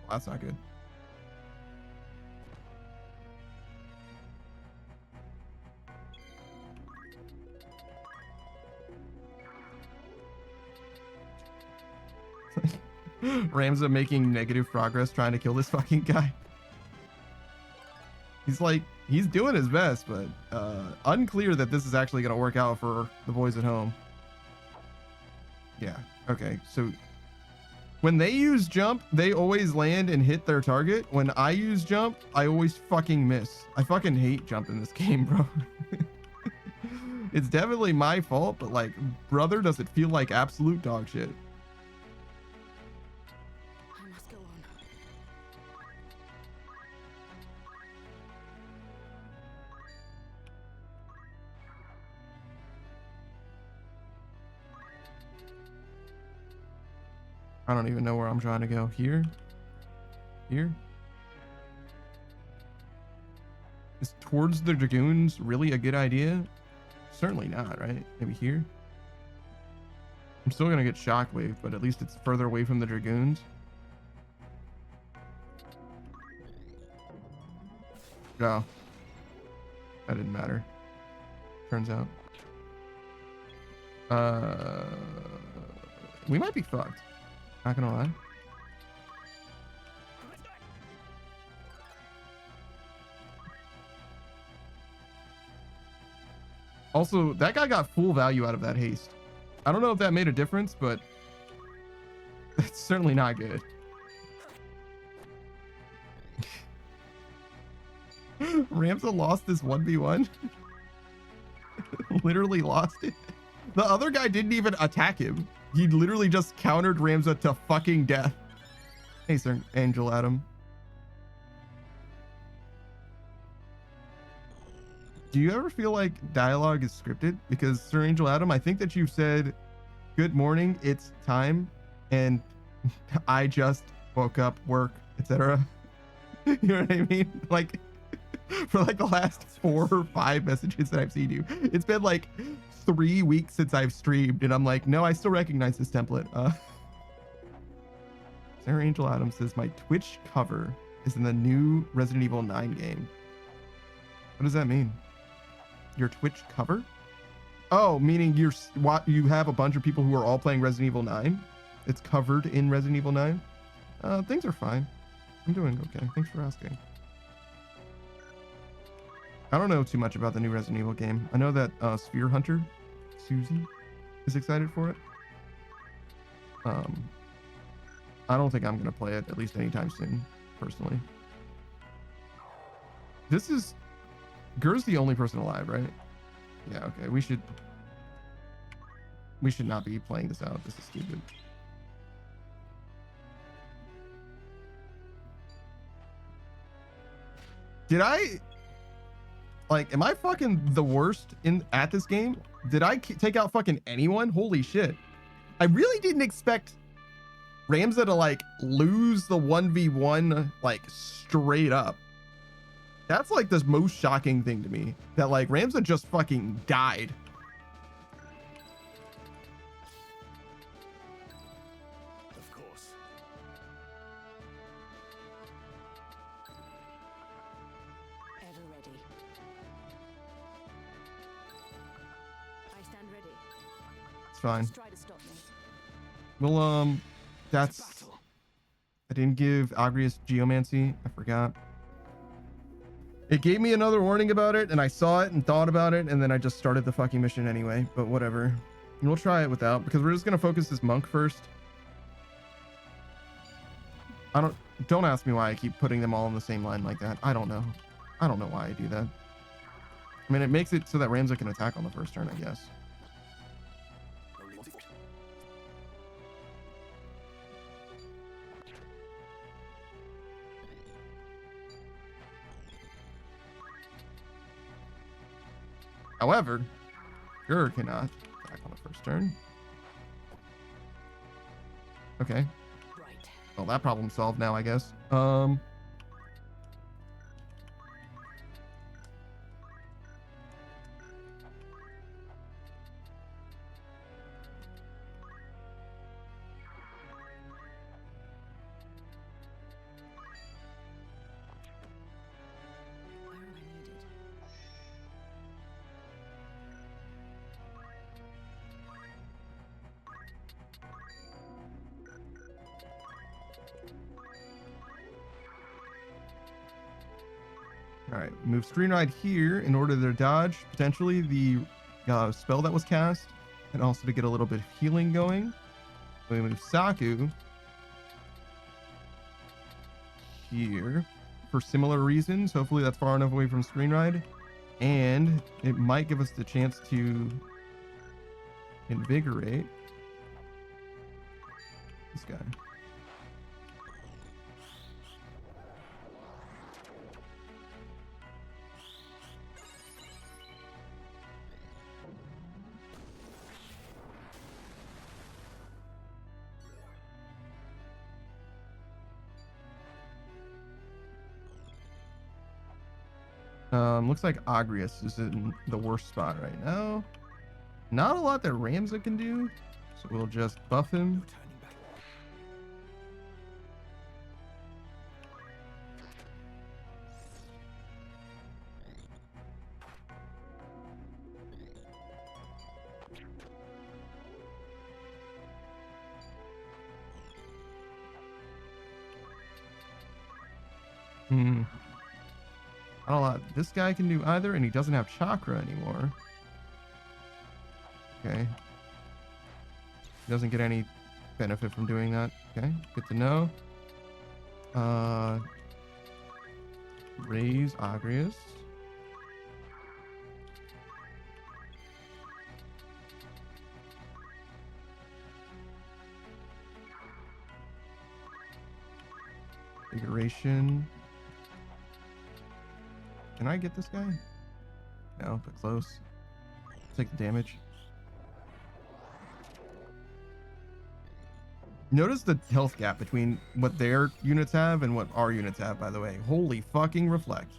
Well, that's not good. Ramza making negative progress trying to kill this fucking guy. He's like, he's doing his best, but unclear that this is actually going to work out for the boys at home. Yeah, okay. So when they use jump, they always land and hit their target. When I use jump, I always fucking miss. I fucking hate jump in this game, bro. It's definitely my fault, but like, brother, does it feel like absolute dog shit? I must go on. I don't even know where I'm trying to go. Here? Here? Is towards the Dragoons really a good idea? Certainly not, right? Maybe here? I'm still gonna get Shockwave, but at least it's further away from the Dragoons. Oh. That didn't matter. Turns out. We might be fucked. Not gonna lie. Also, that guy got full value out of that haste. I don't know if that made a difference, but it's certainly not good. Ramza lost this 1v1. Literally lost it. The other guy didn't even attack him. He literally just countered Ramza to fucking death. Hey, Sir Angel Adam. Do you ever feel like dialogue is scripted? Because Sir Angel Adam, I think that you've said, "Good morning, it's time," and "I just woke up, work," etc. You know what I mean? Like, for like the last 4 or 5 messages that I've seen you, it's been like 3 weeks since I've streamed, and I'm like, no, I still recognize this template. Sarah Angel Adams says my Twitch cover is in the new Resident Evil 9 game. What does that mean? Your Twitch cover? Oh, meaning you have a bunch of people who are all playing Resident Evil 9? It's covered in Resident Evil 9? Things are fine. I'm doing okay. Thanks for asking. I don't know too much about the new Resident Evil game. I know that Sphere Hunter, Susie, is excited for it. I don't think I'm going to play it, at least anytime soon, personally. This is... Gur's the only person alive, right? Yeah, okay. We should not be playing this out. This is stupid. Did I like? Am I fucking the worst at this game? Did I take out fucking anyone? Holy shit! I really didn't expect Ramza to like lose the 1v1 like straight up. That's like the most shocking thing to me. That like Ramza just fucking died. Of course. Ever ready. I stand ready. It's fine. Try to stop me. Well, that's. Battle. I didn't give Agrius Geomancy. I forgot. It gave me another warning about it, and I saw it and thought about it, and then I just started the fucking mission anyway. But whatever. And we'll try it without, because we're just gonna focus this monk first. Don't ask me why I keep putting them all in the same line like that. I don't know. I don't know why I do that. I mean, it makes it so that Ramza can attack on the first turn, I guess. Only one thing. However, Gur cannot attack on the first turn. Okay. Right. Well, that problem solved now, I guess. Where am I needed? All right, move Screen Ride here in order to dodge potentially the spell that was cast, and also to get a little bit of healing going. We move Saku here for similar reasons. Hopefully that's far enough away from Screen Ride, and it might give us the chance to invigorate this guy. Looks like Agrius is in the worst spot right now. Not a lot that Ramza can do, so we'll just buff him. Turning back. Not a lot this guy can do either, and he doesn't have chakra anymore. Okay. He doesn't get any benefit from doing that. Okay, good to know. Raise Agrius. Configuration. Can I get this guy? No, but close. Take the damage. Notice the health gap between what their units have and what our units have, by the way. Holy fucking reflect.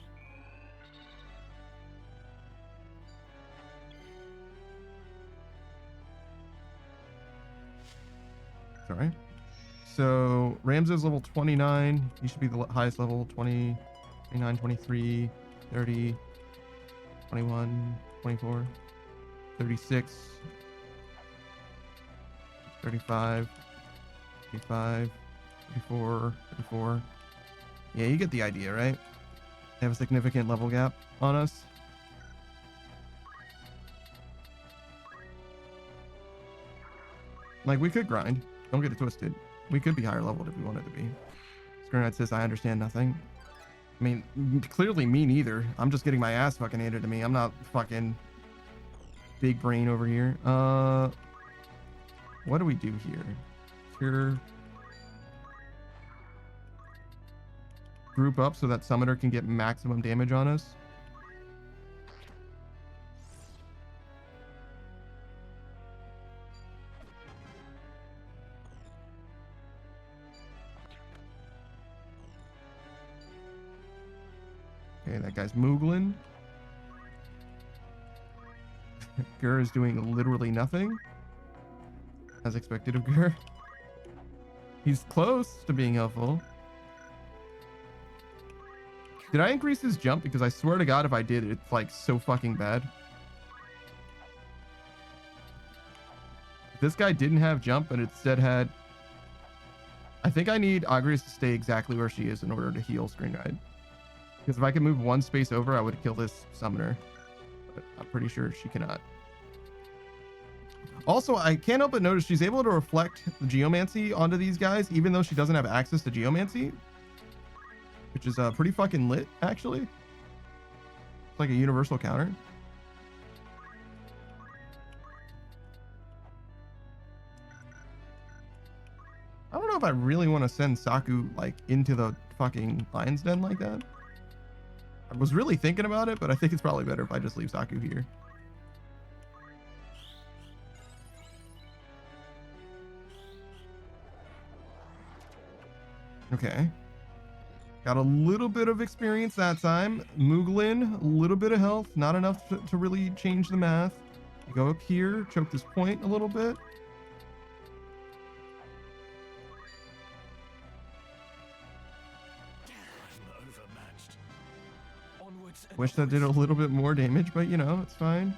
Sorry. So Ramza's level 29. He should be the highest level. 20, 29, 23, 30, 21, 24, 36, 35, 35, 34, 34. Yeah, you get the idea, right? They have a significant level gap on us. Like, we could grind. Don't get it twisted. We could be higher leveled if we wanted to be. Skirnite says, I understand nothing. I mean, clearly me neither. I'm just getting my ass fucking handed to me. I'm not fucking big brain over here. What do we do here? Cure. group up so that summoner can get maximum damage on us. Okay, that guy's Mooglin. Gur is doing literally nothing. As expected of Gur. He's close to being helpful. Did I increase his jump? Because I swear to God, if I did, it's like so fucking bad. If this guy didn't have jump and instead had... I think I need Agrius to stay exactly where she is in order to heal Screen Ride. Because if I could move one space over, I would kill this summoner. But I'm pretty sure she cannot. Also, I can't help but notice she's able to reflect the Geomancy onto these guys, even though she doesn't have access to Geomancy. Which is pretty fucking lit, actually. It's like a universal counter. I don't know if I really want to send Saku, like, into the fucking lion's den like that. I was really thinking about it, but I think it's probably better if I just leave Saku here. Okay. Got a little bit of experience that time. Mooglin, a little bit of health. Not enough to really change the math. You go up here, choke this point a little bit. Wish that did a little bit more damage, but you know, it's fine.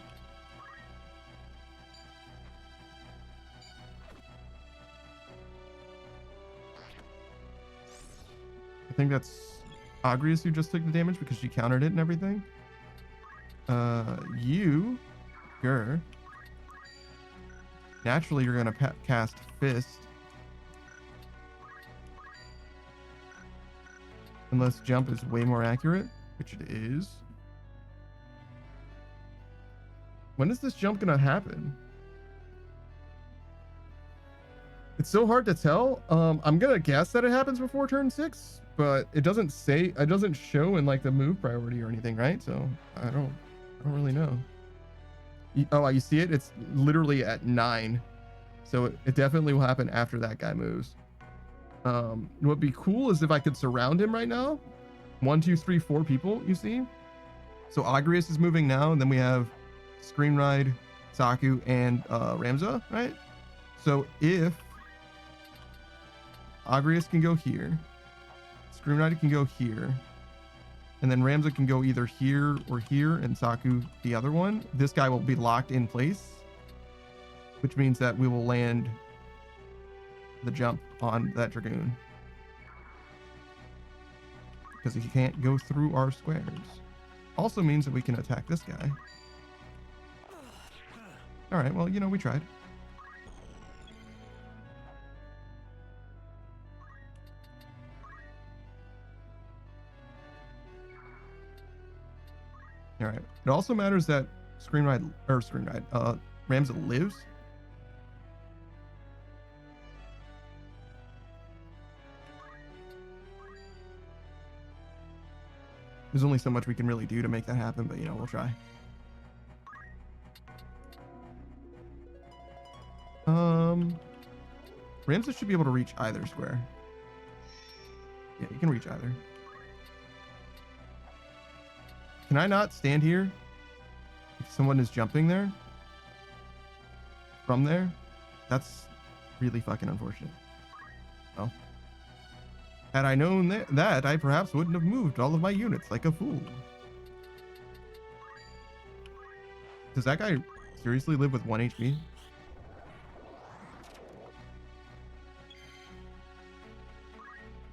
I think that's Agrius who just took the damage because she countered it and everything. You, Gur. Naturally, you're going to cast Fist. Unless jump is way more accurate, which it is. When is this jump going to happen? It's so hard to tell. I'm going to guess that it happens before turn 6, but it doesn't say, it doesn't show in like the move priority or anything, right? So I don't really know. Oh, you see it? It's literally at 9. So it definitely will happen after that guy moves. What would be cool is if I could surround him right now. 1, 2, 3, 4 people, you see? So Agrius is moving now, and then we have Screen Ride, Saku, and Ramza, right? So if Agrius can go here, Screen Ride can go here, and then Ramza can go either here or here, and Saku the other one, this guy will be locked in place, which means that we will land the jump on that Dragoon. Because he can't go through our squares. Also means that we can attack this guy. Alright, well, you know, we tried. Alright. It also matters that Ramza lives. There's only so much we can really do to make that happen, but you know, we'll try. Ramza should be able to reach either square. Yeah, you can reach either. Can I not stand here if someone is jumping there? From there? That's really fucking unfortunate. Well, had I known that, I perhaps wouldn't have moved all of my units like a fool. Does that guy seriously live with 1 HP?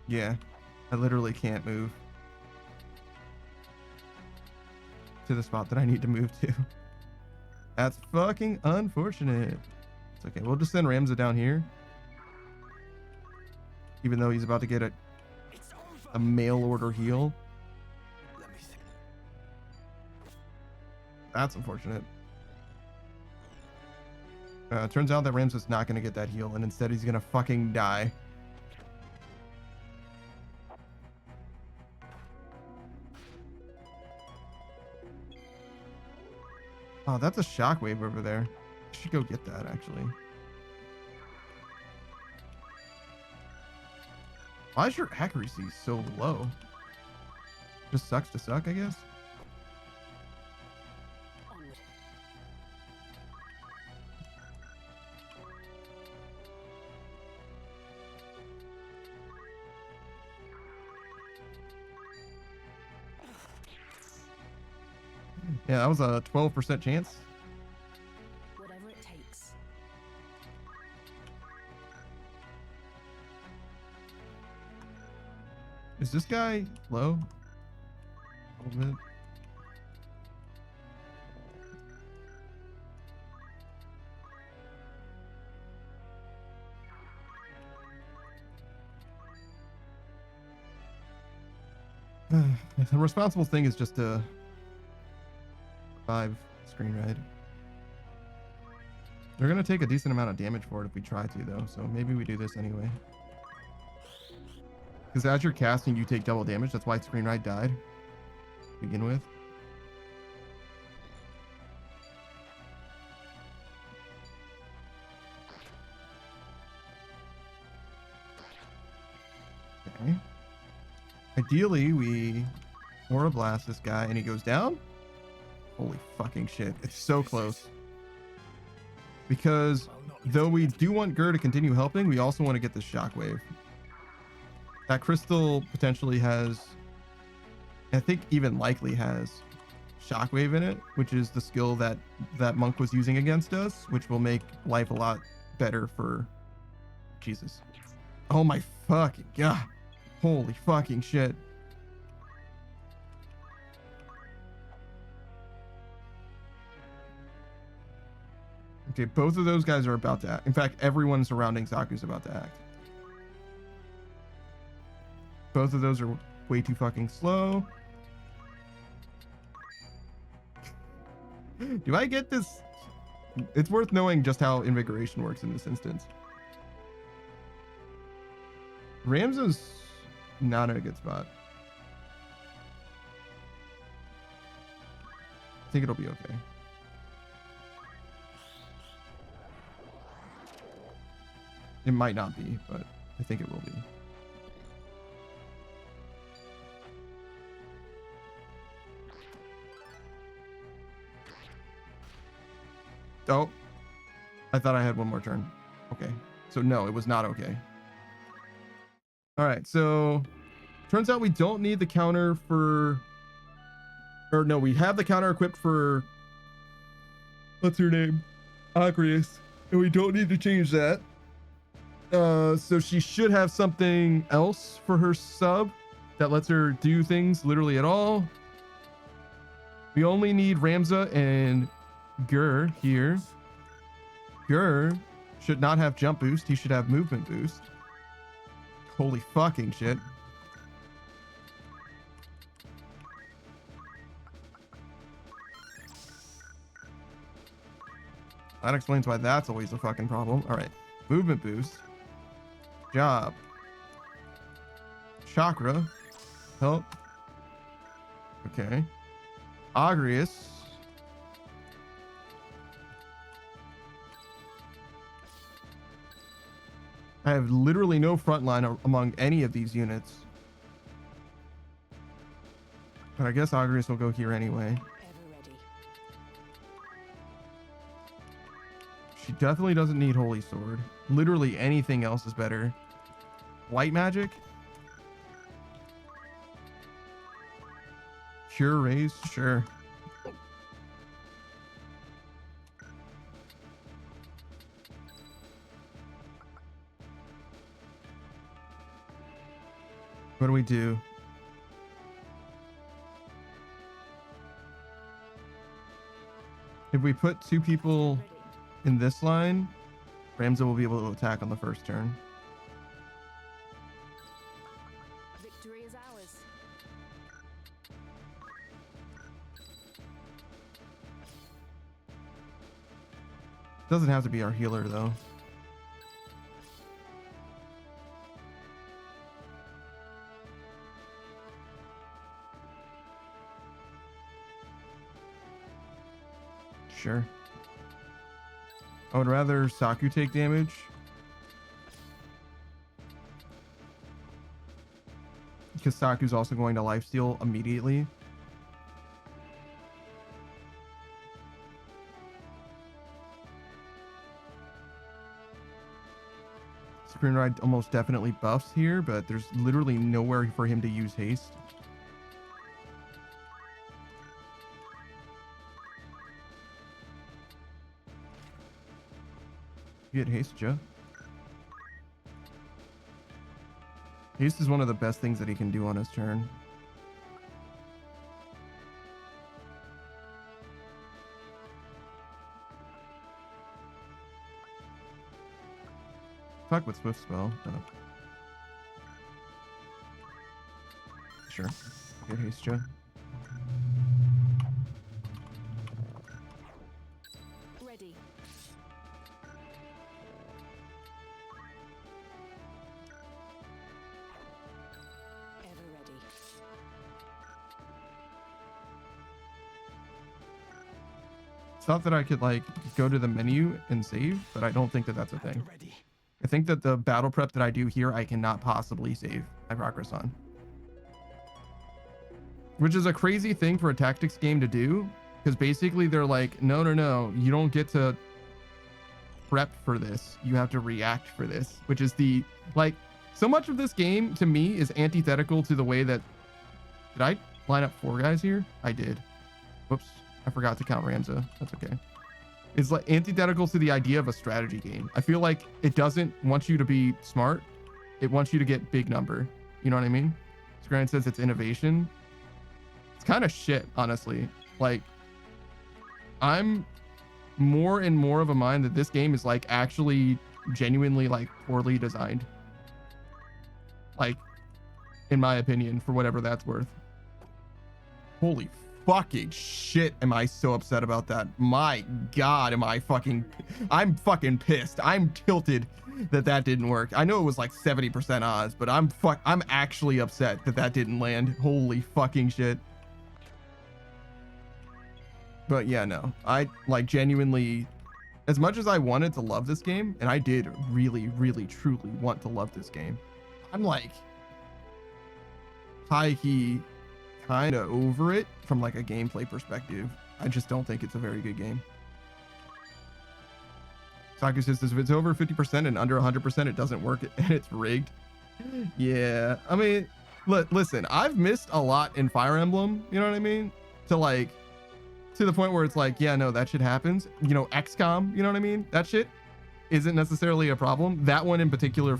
Yeah, I literally can't move to the spot that I need to move to. That's fucking unfortunate. It's okay, we'll just send Ramza down here. Even though he's about to get a mail order heal. That's unfortunate. Turns out that Ramza's not going to get that heal, and instead he's going to fucking die. Oh, that's a shockwave over there. I should go get that actually. Why is your accuracy so low? Just sucks to suck, I guess. Onward. Yeah, that was a 12% chance. Whatever it takes. Is this guy low? A little bit. The responsible thing is just to survive screen ride. They're gonna take a decent amount of damage for it if we try to, though, so maybe we do this anyway. Because as you're casting, you take double damage. That's why screen ride died to begin with. Okay. Ideally, we Aura Blast this guy and he goes down. Holy fucking shit. It's so close. Because though we do want Gur to continue helping, we also want to get this shockwave. That crystal potentially has, I think even likely has shockwave in it, which is the skill that that monk was using against us, which will make life a lot better for Jesus. Oh my fucking god. Holy fucking shit. Okay, both of those guys are about to act. In fact, everyone surrounding Zaku's about to act. Both of those are way too fucking slow. Do I get this? It's worth knowing just how invigoration works in this instance. Ramza's not in a good spot. I think it'll be okay. It might not be, but I think it will be. Oh, I thought I had one more turn. Okay. So no, it was not okay. All right. So turns out we don't need the counter for, or no, we have the counter equipped for, what's her name? Agrius. And we don't need to change that. So she should have something else for her sub that lets her do things literally at all. We only need Ramza and Gur here. Gur should not have jump boost. He should have movement boost. Holy fucking shit. That explains why that's always a fucking problem. All right. Movement boost. Job. Chakra. Help. Okay. Agrius. I have literally no frontline among any of these units. But I guess Agrius will go here anyway. Ever ready. She definitely doesn't need Holy Sword. Literally anything else is better. White magic? Cure raise? Sure. What do we do? If we put two people Ready. in this line, Ramza will be able to attack on the first turn. Victory is ours. Doesn't have to be our healer though. Sure. I would rather Saku take damage. Because Saku's also going to lifesteal immediately. Screen Ride almost definitely buffs here, but there's literally nowhere for him to use haste. Get haste, Joe. Haste is one of the best things that he can do on his turn. Fuck with Swift spell. Sure. Get haste, Joe. Ready. Ever ready. It's not that I could like go to the menu and save, but I don't think that that's a thing. Ready. I think that the battle prep that I do here, I cannot possibly save my progress on. Which is a crazy thing for a tactics game to do, because basically they're like, no, you don't get to prep for this. You have to react for this, which is the, like, so much of this game to me is antithetical to the way that, did I line up 4 guys here? I did. Whoops. I forgot to count Ramza. That's okay. It's like antithetical to the idea of a strategy game. I feel like it doesn't want you to be smart. It wants you to get big number. You know what I mean? Scran says it's innovation. It's kind of shit, honestly. Like, I'm more and more of a mind that this game is like actually genuinely like poorly designed. Like, in my opinion, for whatever that's worth. Holy fucking shit, am I so upset about that. My god, I'm fucking pissed. I'm tilted that didn't work. I know it was like 70% odds, but I'm actually upset that didn't land. Holy fucking shit. But yeah, no, I like genuinely, as much as I wanted to love this game, and I did really, really, truly want to love this game, I'm like high key kind of over it from like a gameplay perspective. I just don't think it's a very good game. Saku says if it's over 50% and under 100%, it doesn't work and it's rigged. Yeah, I mean, listen, I've missed a lot in Fire Emblem, you know what I mean? To the point where it's like, yeah, no, that shit happens. You know, XCOM, you know what I mean? That shit isn't necessarily a problem. That one in particular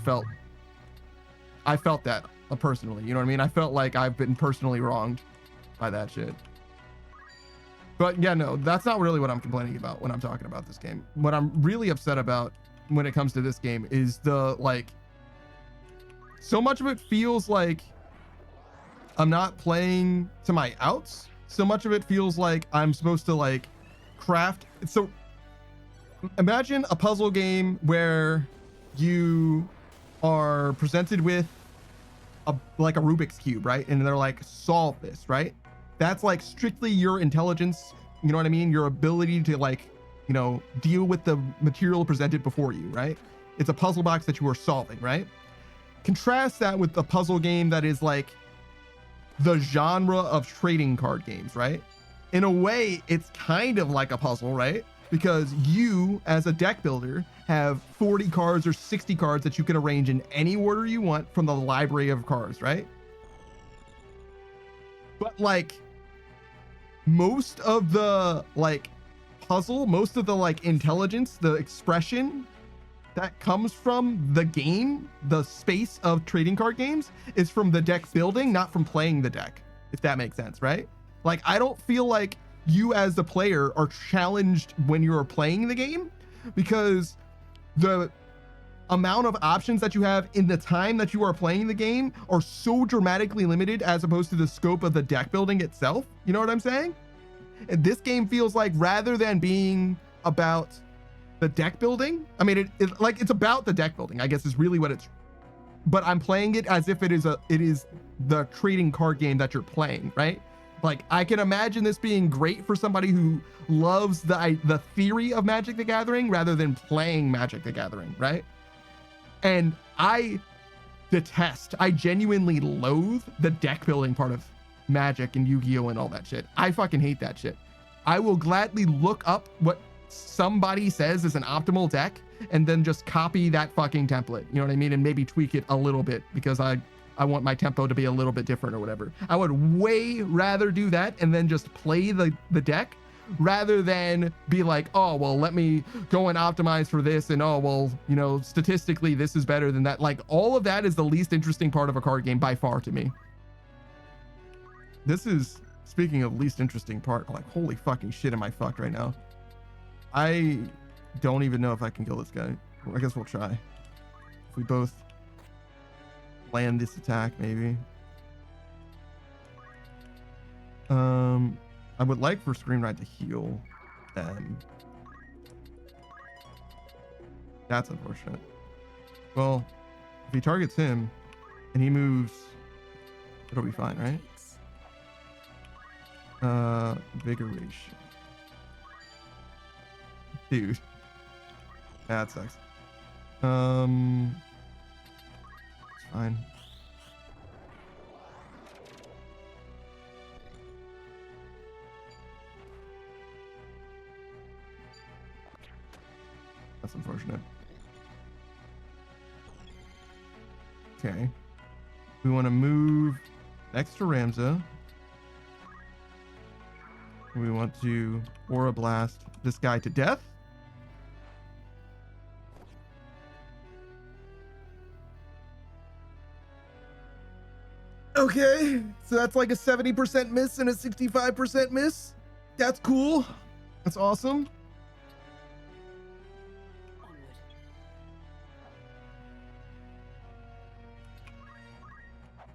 I felt that personally, you know what I mean? I felt like I've been personally wronged by that shit. But yeah, no, that's not really what I'm complaining about when I'm talking about this game. What I'm really upset about when it comes to this game is the, like, so much of it feels like I'm not playing to my outs. So much of it feels like I'm supposed to like craft. So imagine a puzzle game where you are presented with like a Rubik's Cube, right? And they're like, solve this, right? That's like strictly your intelligence, you know what I mean? Your ability to like, you know, deal with the material presented before you, right? It's a puzzle box that you are solving, right? Contrast that with a puzzle game that is like the genre of trading card games, right? In a way, it's kind of like a puzzle, right? Because you, as a deck builder, have 40 cards or 60 cards that you can arrange in any order you want from the library of cards, right? But like most of the like puzzle, most of the like intelligence, the expression that comes from the game, the space of trading card games, is from the deck building, not from playing the deck, if that makes sense, right? Like, I don't feel like you as the player are challenged when you're playing the game, because the amount of options that you have in the time that you are playing the game are so dramatically limited as opposed to the scope of the deck building itself. You know what I'm saying? And this game feels like, rather than being about the deck building, I mean, it's about the deck building, I guess, is really what it's, but I'm playing it as if it is the trading card game that you're playing, right? Like, I can imagine this being great for somebody who loves the theory of Magic the Gathering rather than playing Magic the Gathering, right? And I genuinely loathe the deck building part of Magic and Yu-Gi-Oh and all that shit. I fucking hate that shit. I will gladly look up what somebody says is an optimal deck and then just copy that fucking template. You know what I mean? And maybe tweak it a little bit because I want my tempo to be a little bit different or whatever. I would way rather do that and then just play the deck rather than be like, oh, well, let me go and optimize for this. And oh, well, you know, statistically, this is better than that. Like, all of that is the least interesting part of a card game by far to me. This is, speaking of least interesting part, like, holy fucking shit, am I fucked right now? I don't even know if I can kill this guy. I guess we'll try. If we both land this attack, maybe. I would like for Screenride to heal them. That's unfortunate. Well, if he targets him and he moves, it'll be fine, right? Invigoration. Dude. That sucks. It's fine. That's unfortunate. Okay. We want to move next to Ramza. We want to Aura Blast this guy to death. Okay, so that's like a 70% miss and a 65% miss. That's cool. That's awesome.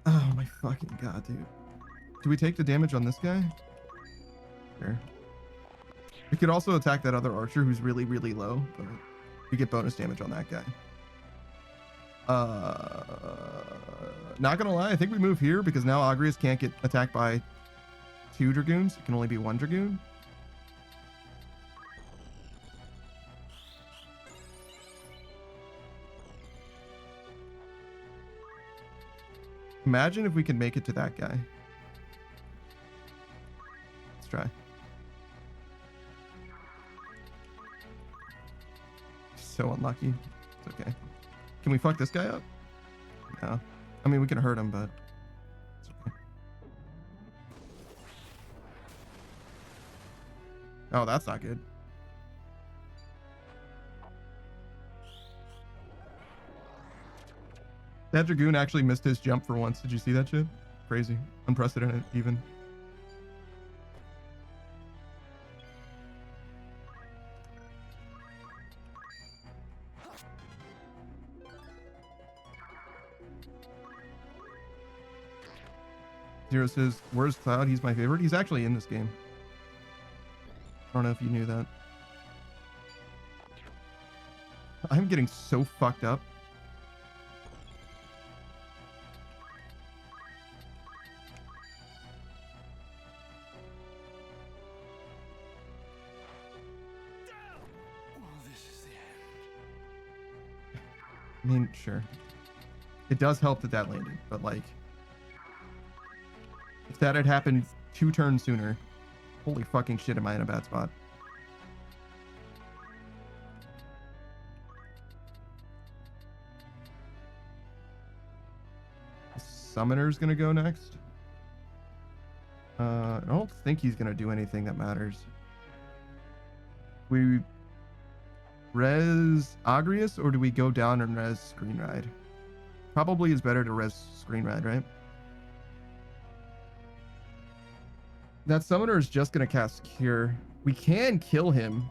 Oh my fucking god, dude. Do we take the damage on this guy? Sure. We could also attack that other archer who's really, really low, but we get bonus damage on that guy. Not gonna lie, I think we move here because now Agrius can't get attacked by 2 Dragoons. It can only be 1 Dragoon. Imagine if we can make it to that guy. Let's try. So unlucky. It's okay. Can we fuck this guy up? No. I mean, we can hurt him, but it's okay. Oh, that's not good. That Dragoon actually missed his jump for once. Did you see that shit? Crazy. Unprecedented, even. Zero says, where's Cloud? He's my favorite. He's actually in this game. I don't know if you knew that. I'm getting so fucked up. I mean, sure. It does help that that landed, but like, if that had happened 2 turns sooner, holy fucking shit, am I in a bad spot? The Summoner's gonna go next. I don't think he's gonna do anything that matters. We res Agrius, or do we go down and res Screen Ride? Probably is better to res Screen Ride, right? That Summoner is just gonna cast Cure. We can kill him,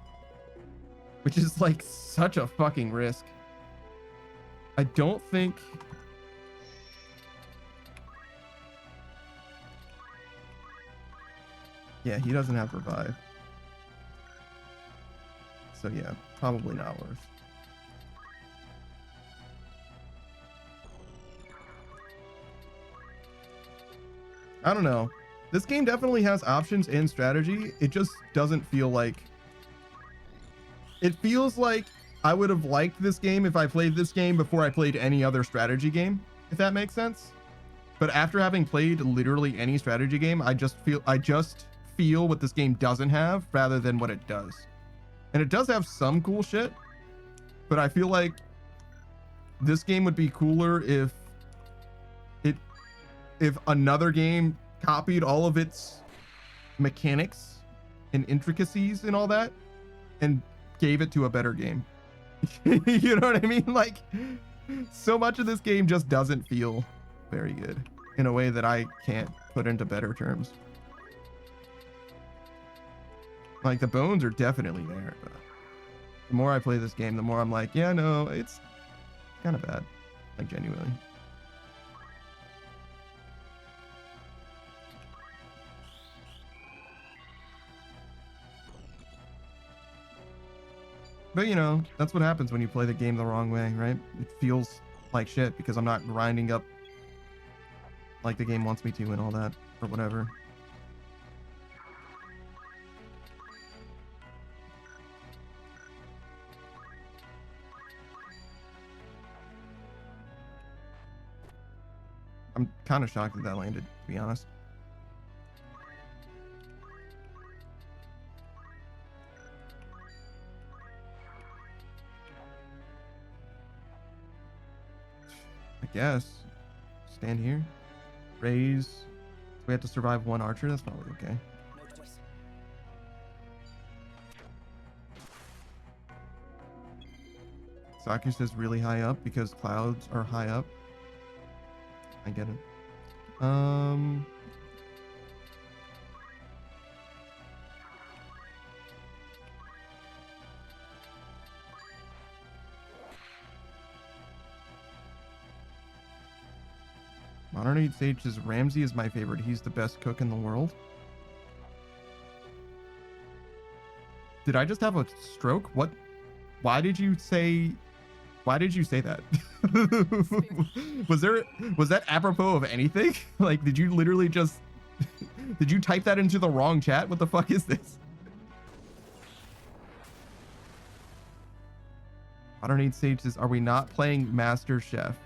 which is like such a fucking risk. I don't think... Yeah, he doesn't have Revive. So yeah, probably not worth. I don't know. This game definitely has options and strategy. It just doesn't feel like... It feels like I would have liked this game if I played this game before I played any other strategy game, if that makes sense. But after having played literally any strategy game, I just feel what this game doesn't have rather than what it does. And it does have some cool shit, but I feel like this game would be cooler if another game copied all of its mechanics and intricacies and all that and gave it to a better game. You know what I mean? Like, so much of this game just doesn't feel very good in a way that I can't put into better terms. Like, the bones are definitely there, but the more I play this game, the more I'm like, yeah, no, it's kind of bad. Like, genuinely. But, you know, that's what happens when you play the game the wrong way, right? It feels like shit because I'm not grinding up like the game wants me to and all that, or whatever. I'm kind of shocked that that landed, to be honest. I guess. Stand here. Raise. We have to survive one archer? That's probably okay. No choice. Tactis is really high up because clouds are high up. I get it. Modern Age Sage says Ramsey is my favorite. He's the best cook in the world. Did I just have a stroke? What? Why did you say that? was that apropos of anything? Like, did you literally just did you type that into the wrong chat? What the fuck is this? Modern Age Sage says, are we not playing Master Chef?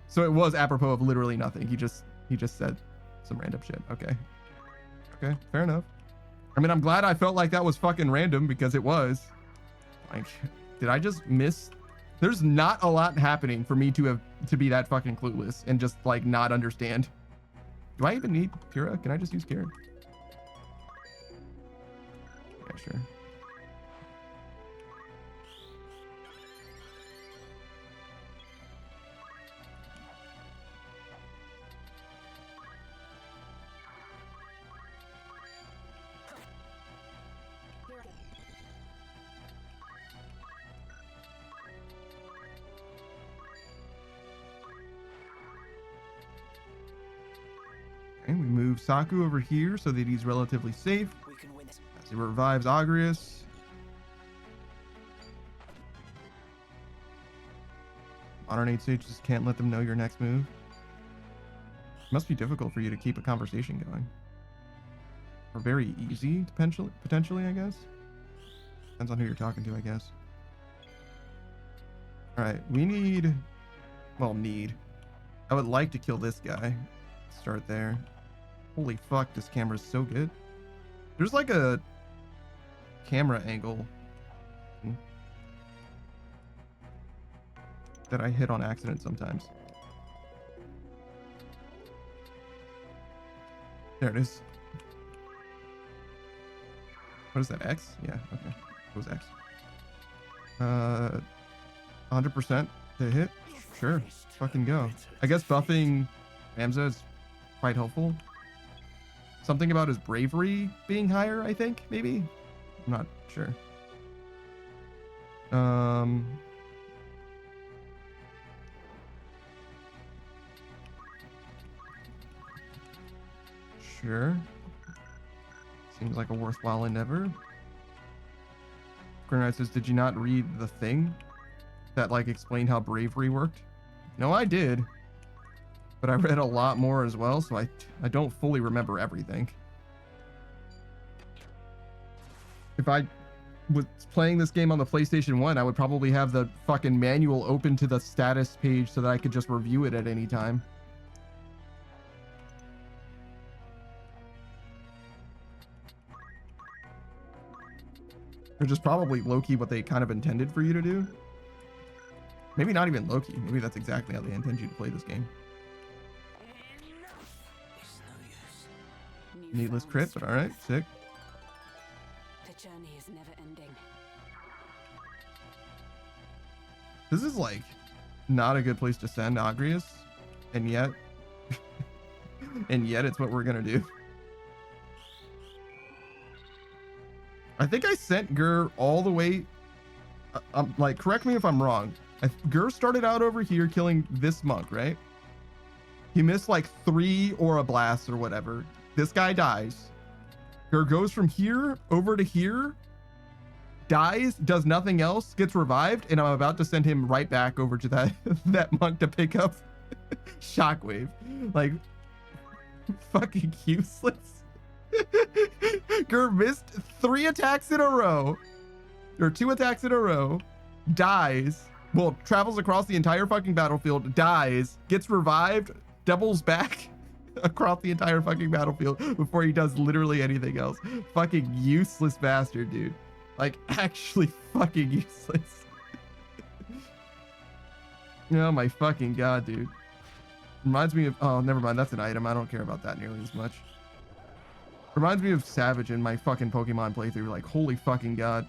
So it was apropos of literally nothing. He just said some random shit. Okay. Okay, fair enough. I mean, I'm glad I felt like that was fucking random because it was. Like, did I just miss? There's not a lot happening for me to be that fucking clueless and just like not understand. Do I even need Kira? Can I just use Kira? Yeah, sure. Okay, we move Saku over here so that he's relatively safe. We can win this. As he revives Agrius. Modern Age Sage just can't let them know your next move. Must be difficult for you to keep a conversation going. Or very easy, potentially, I guess. Depends on who you're talking to, I guess. Alright, we need... Well, I would like to kill this guy. Start there. Holy fuck, this camera's so good. There's like a camera angle that I hit on accident sometimes. There it is. What is that, X? Yeah, okay. It was X. 100% to hit? Sure, fucking go. I guess buffing Ramza is quite helpful. Something about his bravery being higher, I think, maybe? I'm not sure. Sure. Seems like a worthwhile endeavor. Grenade says, did you not read the thing that like explained how bravery worked? No, I did. but I read a lot more as well, so I don't fully remember everything. If I was playing this game on the PlayStation 1, I would probably have the fucking manual open to the status page so that I could just review it at any time. Which is probably low-key what they kind of intended for you to do. Maybe not even low-key. Maybe that's exactly how they intend you to play this game. Needless crit, but alright, sick. The journey is never ending. This is like not a good place to send Agrius, and yet it's what we're gonna do. I think I sent Gur all the way, like, correct me if I'm wrong. Gur started out over here killing this monk, right? He missed like 3 aura blasts or whatever. This guy dies. Gur goes from here over to here, dies, does nothing else, gets revived, and I'm about to send him right back over to that monk to pick up Shockwave. Like, fucking useless. Gur missed 3 attacks in a row, or 2 attacks in a row, dies, well, travels across the entire fucking battlefield, dies, gets revived, doubles back across the entire fucking battlefield before he does literally anything else. Fucking useless bastard, dude. Like, actually fucking useless. Oh my fucking god, dude. Reminds me of, oh, never mind, that's an item. I don't care about that nearly as much. Reminds me of Savage in my fucking Pokemon playthrough. Like, holy fucking god.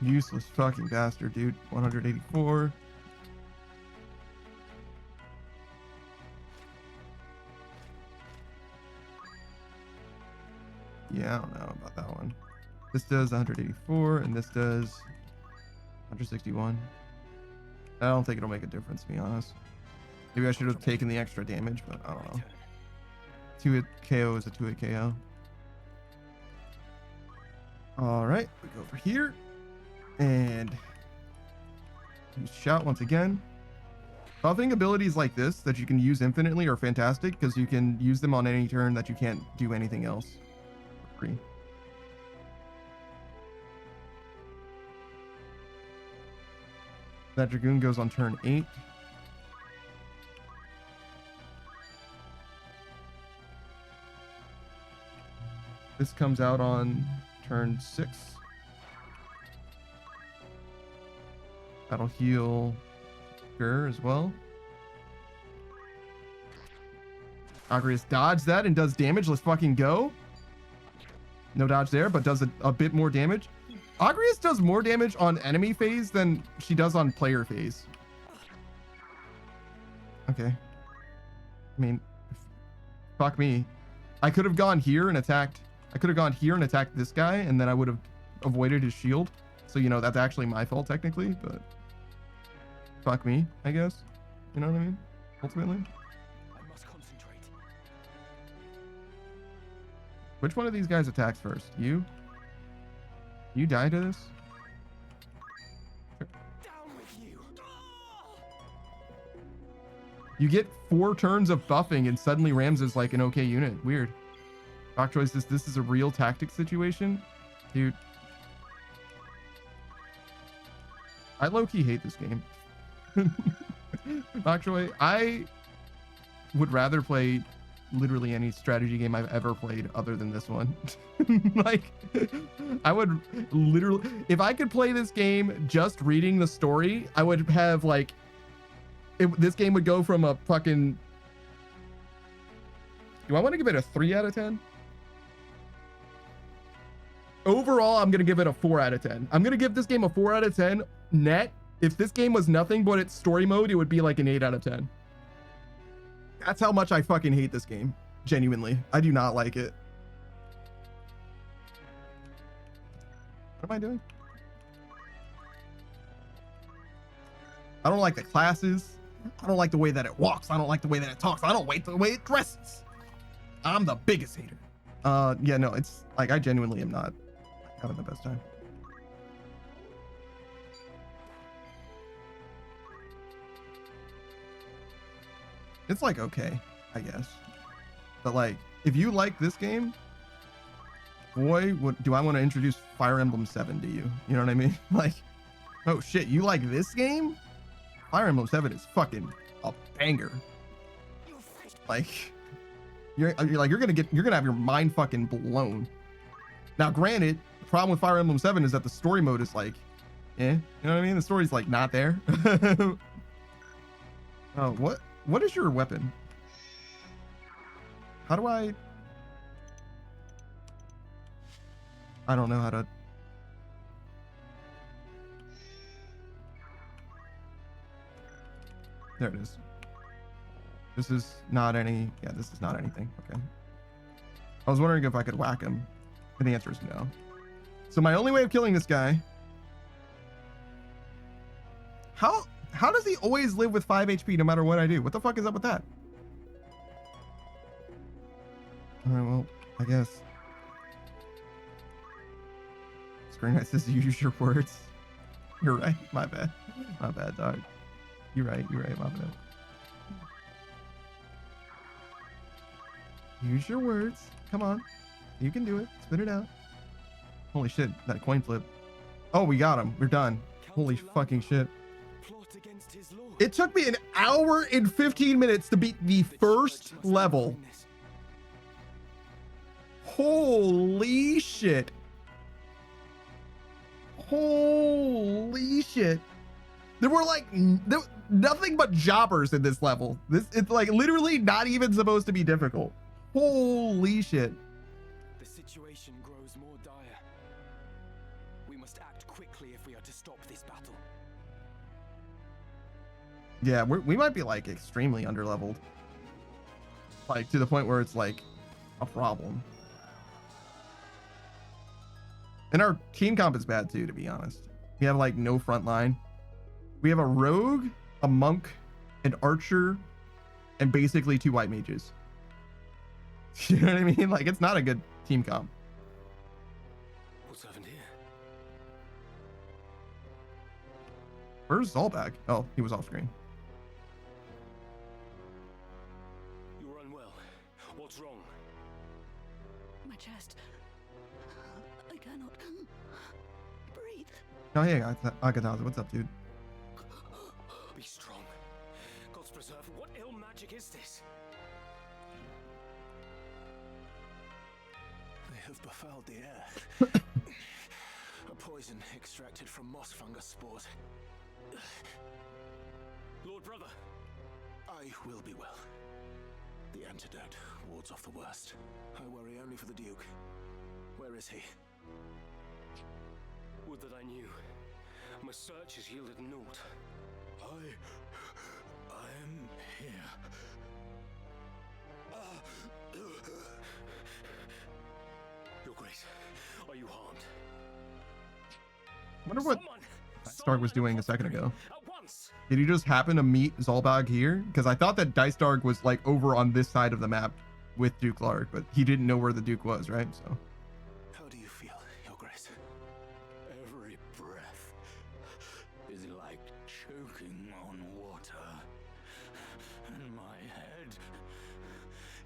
Useless fucking bastard, dude. 184. Yeah, I don't know about that one. This does 184, and this does 161. I don't think it'll make a difference, to be honest. Maybe I should have taken the extra damage, but I don't know. 2-hit KO is a 2-hit KO. Alright, we go over here. And use shout once again. Buffing abilities like this that you can use infinitely are fantastic because you can use them on any turn that you can't do anything else. Free. That Dragoon goes on turn 8. This comes out on turn 6. That'll heal Gur as well. Agrius dodges that and does damage. Let's fucking go. No dodge there, but does a bit more damage. Agrius does more damage on enemy phase than she does on player phase. Okay. I mean, fuck me. I could have gone here and attacked. I could have gone here and attacked this guy, and then I would have avoided his shield. So, you know, that's actually my fault technically, but fuck me, I guess. You know what I mean? Ultimately. I must concentrate. Which one of these guys attacks first? You? You die to this? Down with you. You get 4 turns of buffing and suddenly Rams is like an okay unit. Weird. Bok Choice, this is a real tactic situation? Dude. I low-key hate this game. Bok Choice, I would rather play literally any strategy game I've ever played other than this one. Like, I would literally, if I could play this game just reading the story, I would have like, this game would go from a fucking, do I want to give it a 3 out of 10? Overall, I'm going to give it a 4 out of 10. I'm going to give this game a 4 out of 10 net. If this game was nothing but its story mode, it would be like an 8 out of 10. That's how much I fucking hate this game. Genuinely. I do not like it. What am I doing? I don't like the classes. I don't like the way that it walks. I don't like the way that it talks. I don't like the way it dresses. I'm the biggest hater. Yeah, no, it's like, I genuinely am not having the best time. It's like okay, I guess. But like, if you like this game, boy, what do I want to introduce Fire Emblem 7 to you? You know what I mean? Like, oh shit, you like this game? Fire Emblem 7 is fucking a banger. Like, you're gonna have your mind fucking blown. Now, granted, the problem with Fire Emblem 7 is that the story mode is like, you know what I mean? The story's like not there. Oh, what is your weapon? How do I don't know how to. There it is. This is not any. Yeah, this is not anything. Okay. I was wondering if I could whack him, and the answer is no. So my only way of killing this guy. How does he always live with 5 HP no matter what I do? What the fuck is up with that? All right, well, I guess. Screen Knight says use your words. You're right. My bad. My bad, dog. You're right. You're right. My bad. Use your words. Come on. You can do it. Spit it out. Holy shit. That coin flip. Oh, we got him. We're done. Holy fucking shit. It took me an hour and 15 minutes to beat the first level. Holy shit. Holy shit. There were like nothing but jobbers in this level. It's like literally not even supposed to be difficult. Holy shit. The situation grows more dire. We must act quickly if we are to stop this battle. Yeah, we might be like extremely underleveled. Like to the point where it's like a problem. And our team comp is bad too, to be honest. We have like no front line. We have a rogue, a monk, an archer, and basically 2 white mages. You know what I mean? Like, it's not a good team comp. What's happened here? Where's Zolbak? Oh, he was off screen. You're unwell. What's wrong? My chest. I cannot breathe. Oh, hey, Akataza, what's up, dude? Be strong. God's preserve. What ill magic is this? They have befouled the air. A poison extracted from moss fungus spores. Lord Brother, I will be well. The antidote wards off the worst. I worry only for the Duke. Where is he? Would that I knew. My search has yielded naught. I am here. Your Grace, are you harmed? I wonder what Stark was doing a second ago. At once. Did he just happen to meet Zolbag here? Because I thought that Dice Dark was like over on this side of the map with Duke Lark, but he didn't know where the Duke was, right? So. How do you feel, Your Grace? Every breath is like choking on water. And my head,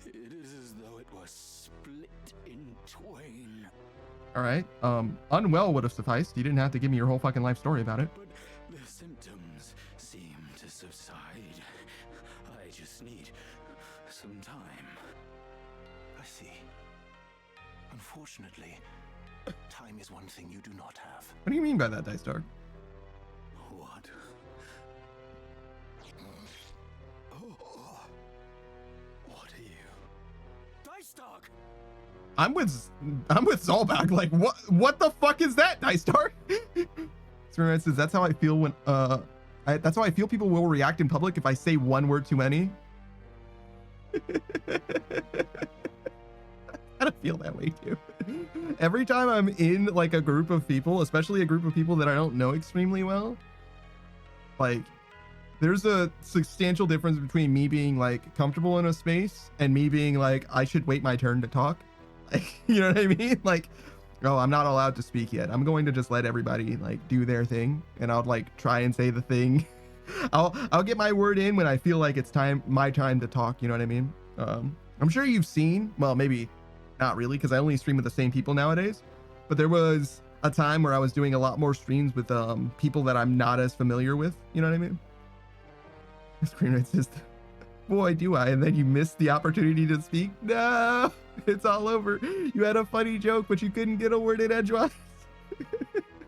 it is as though it was split in twain. All right. Unwell would have sufficed. You didn't have to give me your whole fucking life story about it. But the symptoms seem to subside. I just need some time. I see. Unfortunately, time is one thing you do not have. What do you mean by that, Dice Dark? What? What are you? Dice Dark! I'm with Zolbak. Like, what the fuck is that, Dice Dark? Spirit says that's how I feel when that's how I feel people will react in public if I say one word too many. I don't feel that way too. Every time I'm in like a group of people, especially a group of people that I don't know extremely well, like there's a substantial difference between me being like comfortable in a space and me being like I should wait my turn to talk. Like, you know what I mean? Like Oh, I'm not allowed to speak yet. I'm going to just let everybody like do their thing, and I'll like try and say the thing. I'll get my word in when I feel like it's my time to talk. You know what I mean? I'm sure you've seen, well, maybe not really, because I only stream with the same people nowadays. But there was a time where I was doing a lot more streams with people that I'm not as familiar with. You know what I mean? Screenwrite says, boy, do I. And then you missed the opportunity to speak. No, it's all over. You had a funny joke, but you couldn't get a word in edgewise.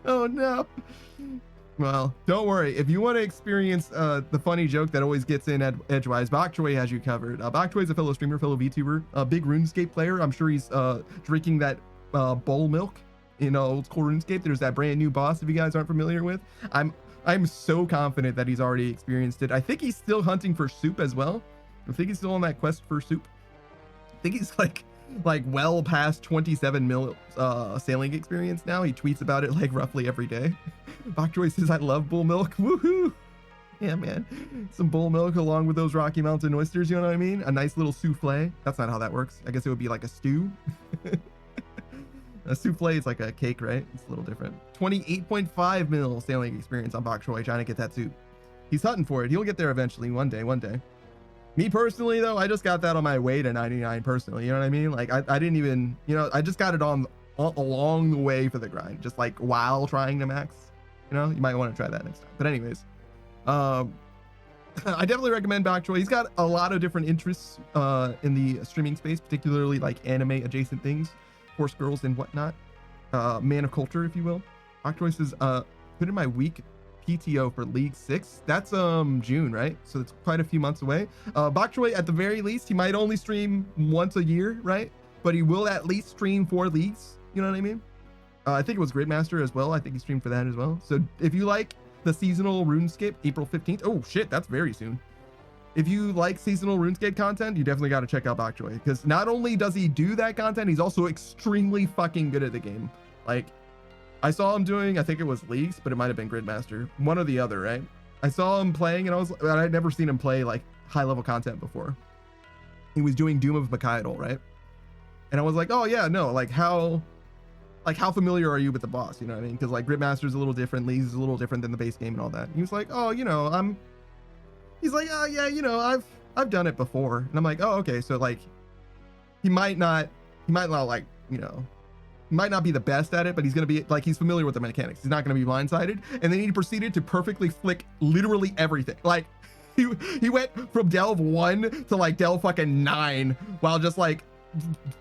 Oh, no. Well, don't worry. If you want to experience the funny joke that always gets in edgewise, Bokchoy has you covered. Bokchoy is a fellow streamer, fellow VTuber, a big RuneScape player. I'm sure he's drinking that bowl milk in old school RuneScape. There's that brand new boss, if you guys aren't familiar with. I'm so confident that he's already experienced it. I think he's still hunting for soup as well. I think he's still on that quest for soup. I think he's like well past 27 mil sailing experience now. He tweets about it like roughly every day. Bokchoy says, I love bull milk. Woohoo! Yeah, man. Some bull milk along with those Rocky Mountain oysters, you know what I mean? A nice little souffle. That's not how that works. I guess it would be like a stew. A souffle is like a cake, right? It's a little different. 28.5 mil sailing experience on Bokchoy trying to get that soup. He's hunting for it. He'll get there eventually. One day. Me personally, though, I just got that on my way to 99 personally. You know what I mean? Like, I didn't even, you know, I just got it on along the way for the grind, just like while trying to max. You know, you might want to try that next time. But anyways, I definitely recommend Bokchoy. He's got a lot of different interests in the streaming space, particularly like anime adjacent things, horse girls and whatnot. Man of culture, if you will. Bokchoy says, put in my week PTO for League 6. That's June, right? So it's quite a few months away. Bokchoy, at the very least, he might only stream once a year, right? But he will at least stream 4 leagues. You know what I mean? I think it was Gridmaster as well. I think he streamed for that as well. So if you like the seasonal RuneScape, April 15th. Oh shit, that's very soon. If you like seasonal RuneScape content, you definitely got to check out Bokchoy, because not only does he do that content, he's also extremely fucking good at the game. Like, I saw him doing, I think it was Leagues, but it might have been Gridmaster, one or the other, right? I saw him playing, and I'd never seen him play like high level content before. He was doing Doom of Mikael, right? And I was like, oh yeah, no, like how familiar are you with the boss? You know what I mean? Because like Gridmaster's a little different, Leagues is a little different than the base game and all that. And he was like, oh, you know, he's like, oh yeah, you know, I've done it before. And I'm like, oh, okay. So like, he might not like, you know, he might not be the best at it, but he's going to be like, he's familiar with the mechanics. He's not going to be blindsided. And then he proceeded to perfectly flick literally everything. Like he went from Delve 1 to like Delve fucking 9 while just like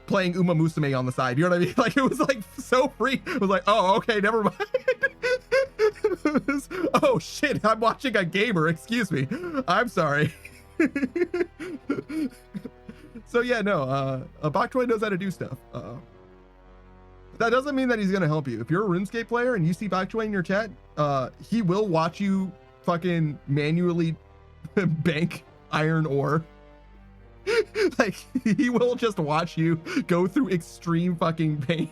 playing Uma Musume on the side. You know what I mean? Like, it was like so free. It was like, oh, okay, never mind. Oh shit, I'm watching a gamer, excuse me, I'm sorry. So yeah, no, Bokchoy knows how to do stuff. That doesn't mean that he's gonna help you. If you're a RuneScape player and you see Bokchoy in your chat, he will watch you fucking manually bank iron ore. Like, he will just watch you go through extreme fucking pain.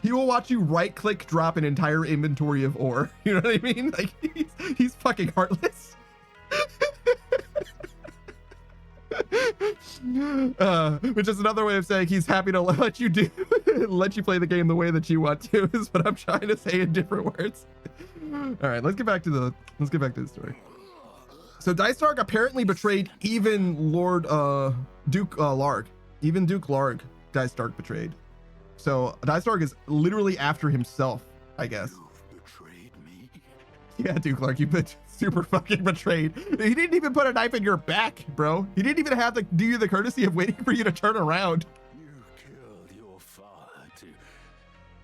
He will watch you right click drop an entire inventory of ore. You know what I mean? Like, he's fucking heartless. Which is another way of saying he's happy to let you play the game the way that you want to, is what I'm trying to say in different words. All right, let's get back to the story. So Dice Dark apparently betrayed even Duke Larg. Even Duke Larg, Dice Dark betrayed. So Dice Dark is literally after himself, I guess. You've betrayed me. Yeah, Duke Larg, you've been super fucking betrayed. He didn't even put a knife in your back, bro. He didn't even have to do you the courtesy of waiting for you to turn around. You killed your father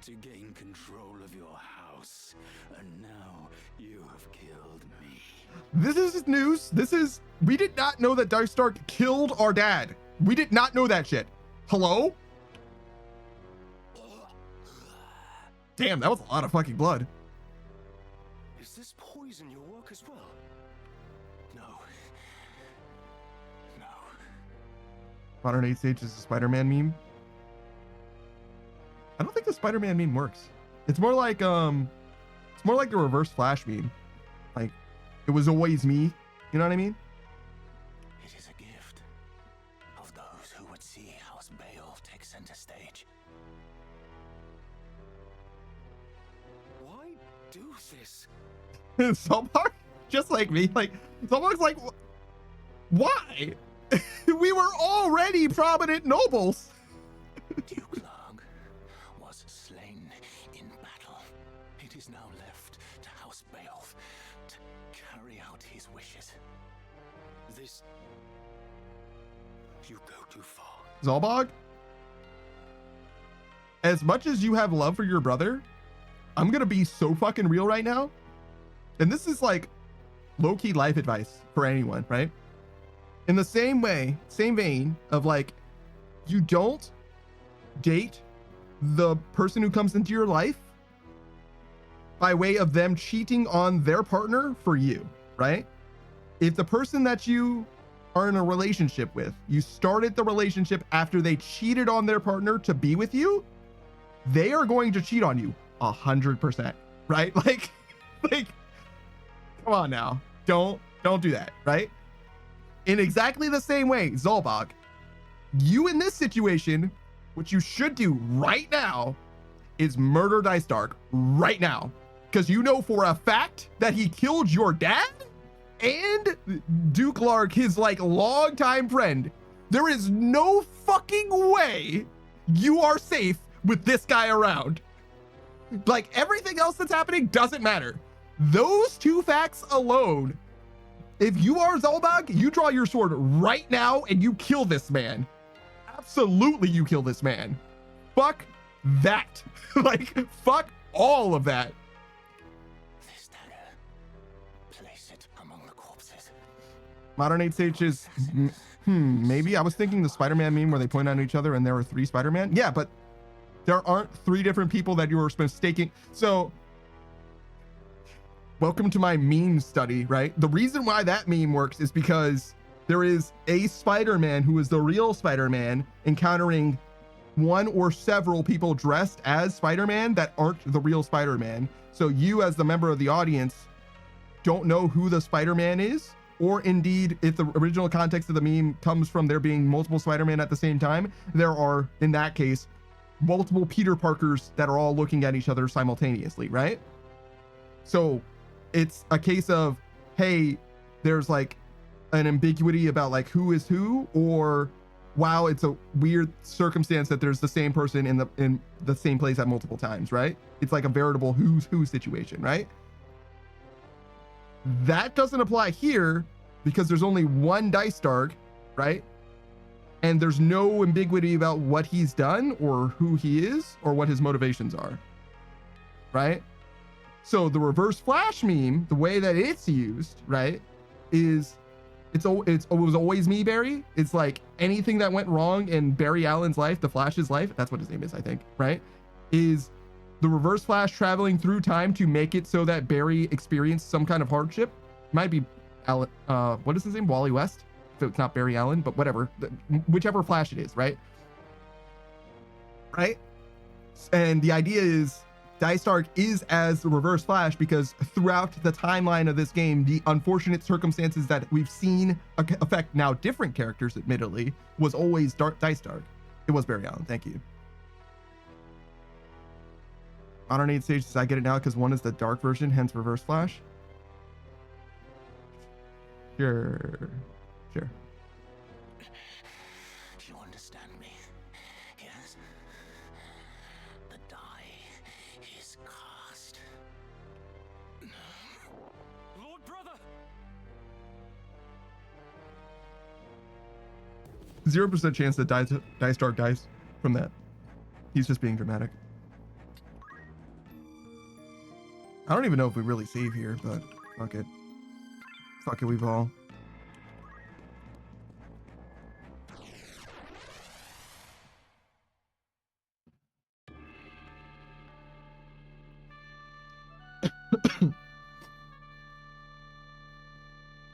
to gain control of your house, and now you have killed me. This is news. We did not know that Dice Dark killed our dad. We did not know that shit. Hello? Damn, that was a lot of fucking blood. Is this poison your work as well? No. Modern 8 Stage is a Spider-Man meme. I don't think the Spider-Man meme works. It's more like the reverse Flash meme. Like, it was always me. You know what I mean? It is a gift of those who would see House Bale take center stage. do this? Zolbar, just like me, like Zolbar's like, why? We were already prominent nobles. Duke Larg was slain in battle. It is now left to House Beowulf to carry out his wishes. This... You go too far. Zolbog, as much as you have love for your brother, I'm gonna be so fucking real right now. And this is like low-key life advice for anyone, right? In the same way, same vein of like, you don't date the person who comes into your life by way of them cheating on their partner for you, right? If the person that you are in a relationship with, you started the relationship after they cheated on their partner to be with you, they are going to cheat on you 100%, right? Like, come on now, don't do that, right? In exactly the same way, Zolbog, you in this situation, what you should do right now is murder Dice Dark right now, because you know for a fact that he killed your dad and Duke Larg, his like longtime friend. There is no fucking way you are safe with this guy around. Like, everything else that's happening doesn't matter. Those two facts alone, if you are Zolbog, you draw your sword right now and you kill this man. Absolutely, you kill this man. Fuck that. Like, fuck all of that. This dagger. Place it among the corpses. Modern 8 stages, maybe. I was thinking the Spider-Man meme where they point at each other and there are 3 Spider-Man. Yeah, but there aren't 3 different people that you were mistaking. So, welcome to my meme study, right? The reason why that meme works is because there is a Spider-Man who is the real Spider-Man encountering one or several people dressed as Spider-Man that aren't the real Spider-Man. So you, as the member of the audience, don't know who the Spider-Man is, or indeed, if the original context of the meme comes from there being multiple Spider-Man at the same time, there are, in that case, multiple Peter Parkers that are all looking at each other simultaneously, right? So it's a case of, hey, there's like an ambiguity about like who is who, or wow, it's a weird circumstance that there's the same person in the same place at multiple times, right? It's like a veritable who's who situation, right? That doesn't apply here because there's only one Dice Dark, right? And there's no ambiguity about what he's done or who he is or what his motivations are, right? So the reverse flash meme, the way that it's used, right, is it was always me, Barry. It's like anything that went wrong in Barry Allen's life, the Flash's life, that's what his name is, I think, right, is the reverse flash traveling through time to make it so that Barry experienced some kind of hardship. Might be Allen, what is his name? Wally West? If it's not Barry Allen, but whatever, whichever Flash it is, right? Right? And the idea is Dice Dark is as the reverse Flash because throughout the timeline of this game, the unfortunate circumstances that we've seen affect now different characters, admittedly, was always Dice Dark. It was Barry Allen. Thank you. Modern 8 stages, I get it now because one is the dark version, hence reverse Flash. Sure. You understand me? Yes. The die is cast. Lord brother! 0% chance that Dice Dark dies from that. He's just being dramatic. I don't even know if we really save here, but fuck it. Fuck it, we've all.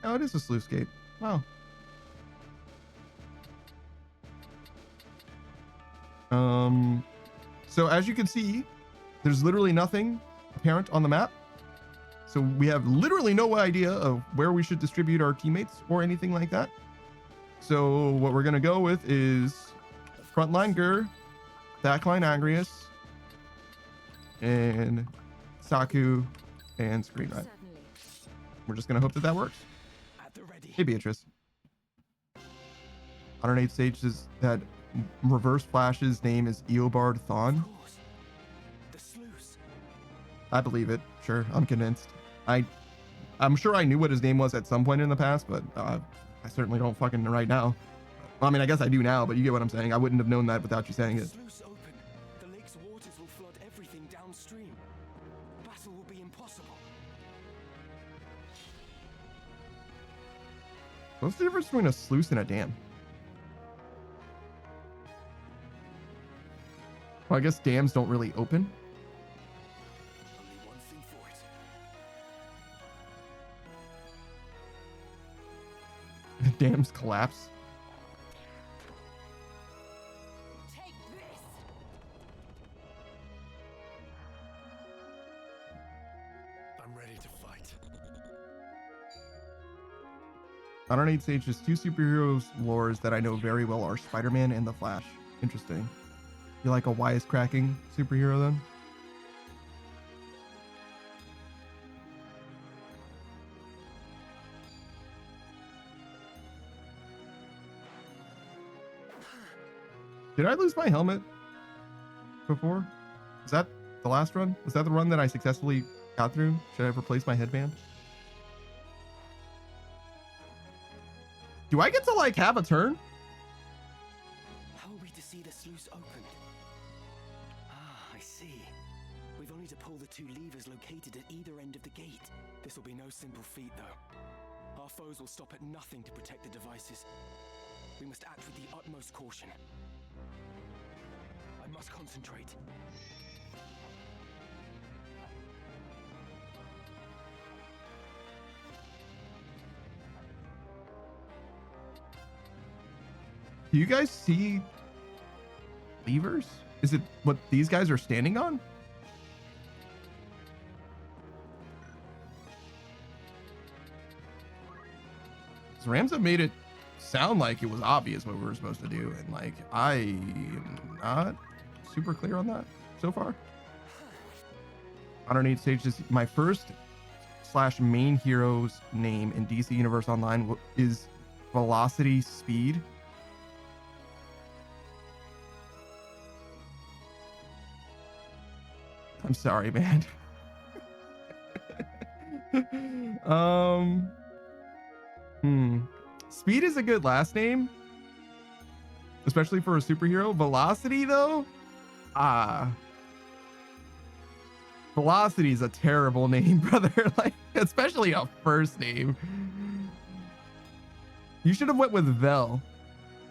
Oh, it is a sluice gate. Wow. So as you can see, there's literally nothing apparent on the map. So we have literally no idea of where we should distribute our teammates or anything like that. So what we're going to go with is frontline Gur, backline Agrius, and Saku and screen write. Certainly. We're just gonna hope that that works. At the ready. Hey, Beatrice. 108 stage says that Reverse Flash's name is Eobard Thawne. Of course. The sluice. I believe it. Sure, I'm convinced. I'm sure I knew what his name was at some point in the past, but I certainly don't fucking right now. Well, I mean, I guess I do now, but you get what I'm saying. I wouldn't have known that without you saying The it. sluice open. The lake's waters will flood everything downstream. Battle will be impossible. What's the difference between a sluice and a dam? Well, I guess dams don't really open. Only one thing for it. Dams collapse. Take this. I'm ready to fight. 108 Sage's two superheroes lores that I know very well are Spider-Man and the Flash. Interesting. You like a wisecracking superhero then? Did I lose my helmet before? Is that the last run? Was that the run that I successfully got through? Should I have replaced my headband? Do I get to like have a turn? How are we to see the sluice opened? Ah, I see. We've only to pull the two levers located at either end of the gate. This will be no simple feat, though. Our foes will stop at nothing to protect the devices. We must act with the utmost caution. I must concentrate. Do you guys see levers? Is it what these guys are standing on? Ramza made it sound like it was obvious what we were supposed to do, and like I'm not super clear on that so far. 108 stages. My first / main hero's name in DC Universe Online is Velocity Speed. I'm sorry, man. Speed is a good last name, especially for a superhero. Velocity, though, Velocity is a terrible name, brother. Like, especially a first name. You should have went with Vel,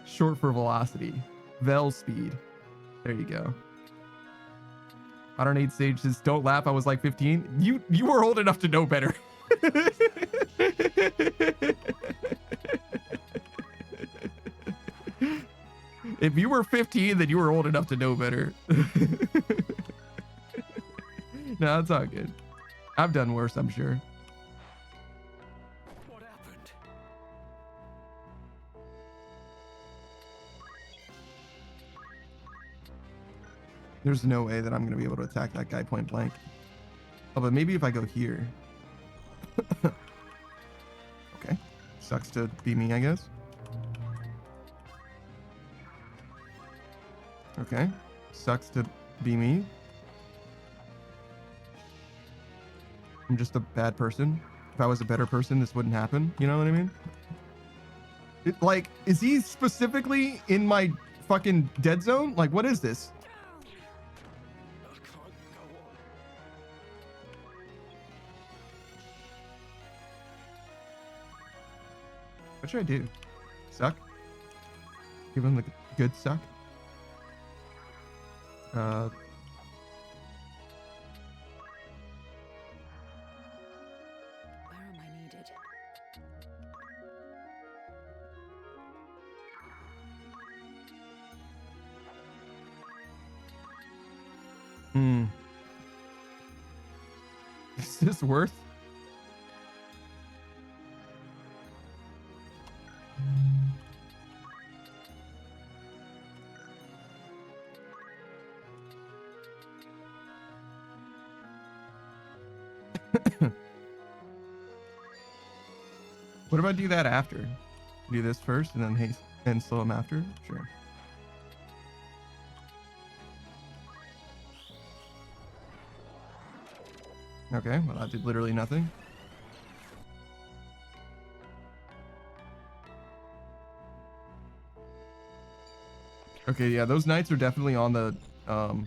short for Velocity. Vel Speed. There you go. 108 stages. Don't laugh. I was like 15. You were old enough to know better. If you were 15, then you were old enough to know better. No, it's all good. I've done worse, I'm sure. What happened? There's no way that I'm going to be able to attack that guy point blank. Oh, but maybe if I go here. Okay. Sucks to be me, I guess. Okay. Sucks to be me. I'm just a bad person. If I was a better person, this wouldn't happen. You know what I mean? Like, is he specifically in my fucking dead zone? Like, what is this? I can't go on. What should I do? Suck? Give him the good suck? Where am I needed? Is this worth? What if I do that after? Do this first and then haste and slow him after? Sure. Okay, well that did literally nothing. Okay, yeah, those knights are definitely on the oh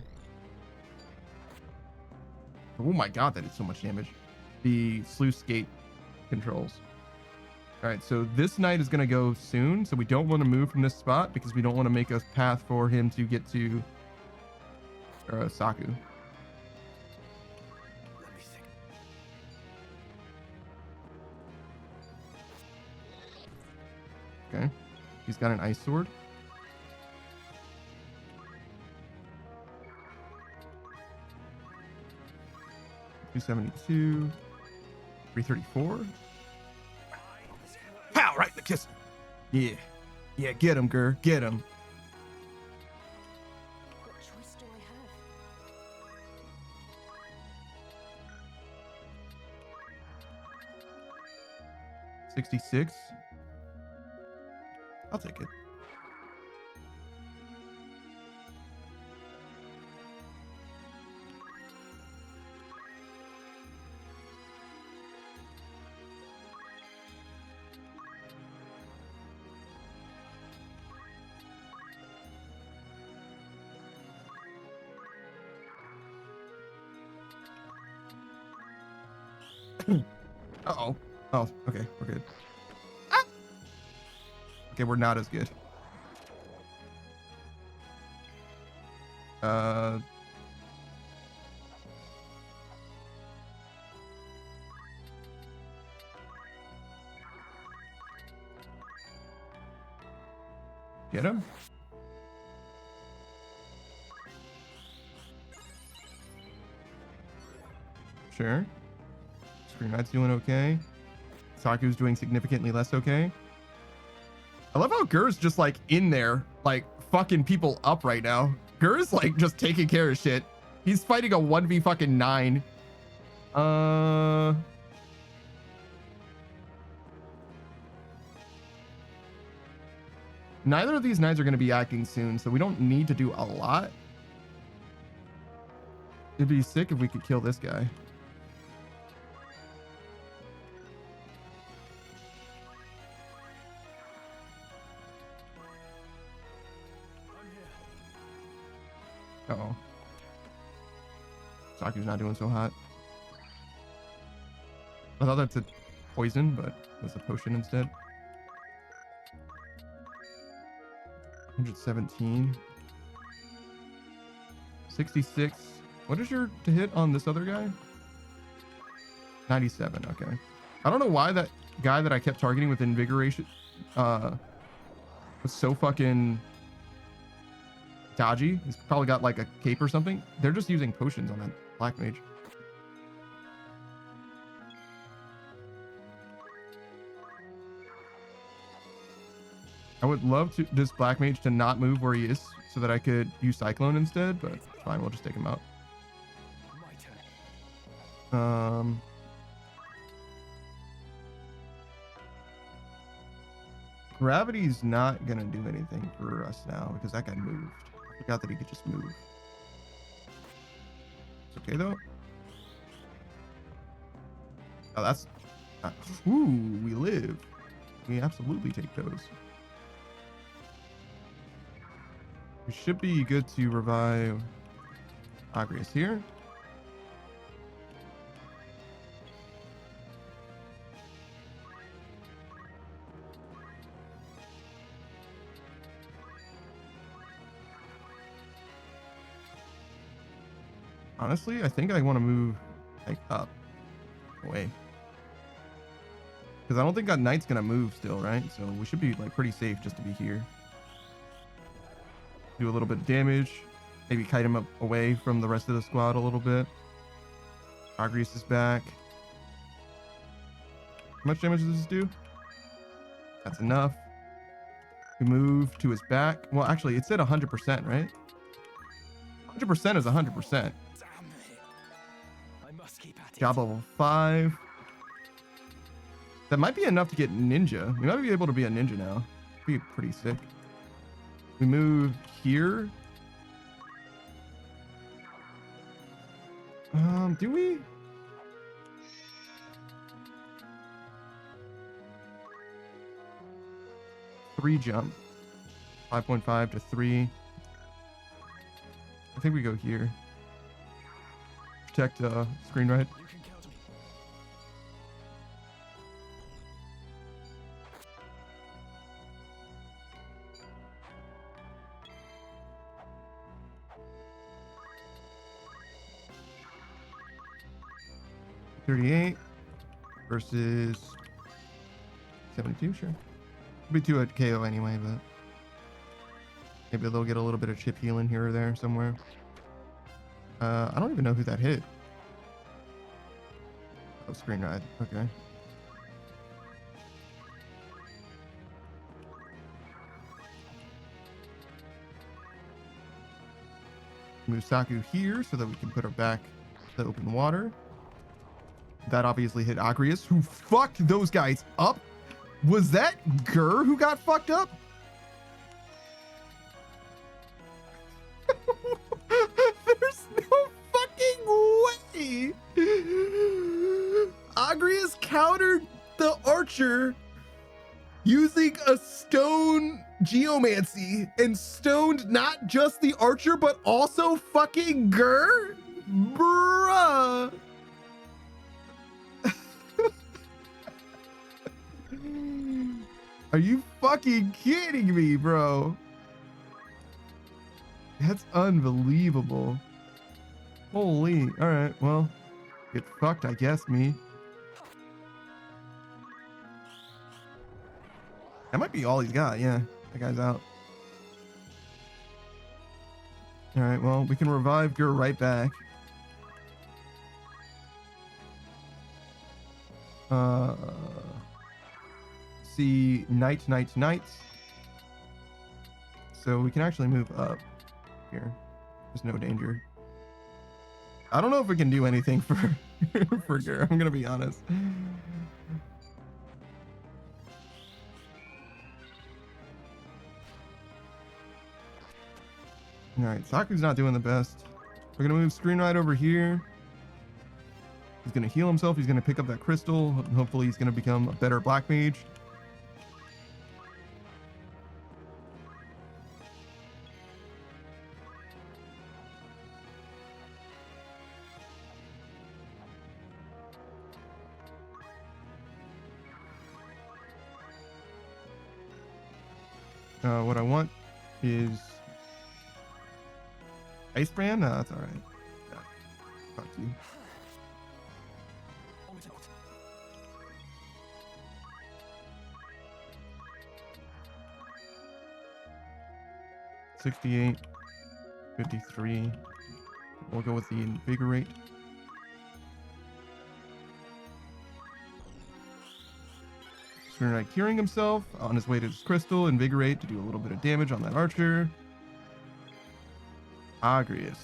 my god, that did so much damage. The sluice gate controls. All right, so this knight is going to go soon, so we don't want to move from this spot because we don't want to make a path for him to get to Saku. Let me think. Okay, he's got an ice sword. $272, 334. Pow! Right in the kisser. Yeah, yeah. Get him, Gur. Get him. What choice do I have? 66. I'll take it. Uh-oh. Oh, okay, we're good. Ah! Okay, we're not as good. Get him. Sure. Screen Knight's doing okay. Saku's doing significantly less okay. I love how Gur's just like in there, like fucking people up right now. Gur's like just taking care of shit. He's fighting a 1v fucking 9. Neither of these knights are going to be acting soon, so we don't need to do a lot. It'd be sick if we could kill this guy. Uh-oh. Saku's not doing so hot. I thought that's a poison, but it's a potion instead. 117. 66. What is your to hit on this other guy? 97. Okay. I don't know why that guy that I kept targeting with invigoration was so fucking dodgy. He's probably got like a cape or something. They're just using potions on that black mage. I would love to this black mage to not move where he is so that I could use Cyclone instead, but it's fine, we'll just take him out. My turn. Gravity's not gonna do anything for us now because that guy moved. I forgot that he could just move. It's okay though. Oh, that's ooh, we live. We absolutely take those. We should be good to revive Agrius here. Honestly, I think I want to move like up, away. Because I don't think that knight's gonna move still, right? So we should be like pretty safe just to be here. Do a little bit of damage. Maybe kite him up away from the rest of the squad a little bit. Agrius is back. How much damage does this do? That's enough. We move to his back. Well, actually, it's at 100%, right? 100% is 100%. Damn it. I must keep at Job level 5. That might be enough to get ninja. We might be able to be a ninja now. Be pretty sick. We move here. Do we? Three jump. 5.5 to 3. I think we go here. Protect screen right. You can count me. 38 versus 72, sure. It'll be 2 at KO anyway, but maybe they'll get a little bit of chip healing here or there somewhere. I don't even know who that hit. Oh, screen ride. Okay. Move Saku here so that we can put her back to the open water. That obviously hit Agrius, who fucked those guys up. Was that Gur who got fucked up? There's no fucking way. Agrius countered the archer using a stone geomancy and stoned not just the archer, but also fucking Gur? Bruh. Are you fucking kidding me, bro? That's unbelievable. Holy. All right, well, get fucked, I guess, me. That might be all he's got. Yeah, that guy's out. All right, well, we can revive Gur right back. See night. So we can actually move up here. There's no danger. I don't know if we can do anything for for Gur. I'm gonna be honest. All right, Saku's not doing the best. We're gonna move screen right over here. He's gonna heal himself. He's gonna pick up that crystal. Hopefully, he's gonna become a better black mage. What I want is Ice Brand? No, that's alright. Yeah. Fuck you. On the dot. 68, 53. We'll go with the Invigorate. Knight curing himself on his way to this crystal. Invigorate to do a little bit of damage on that archer. Agrius.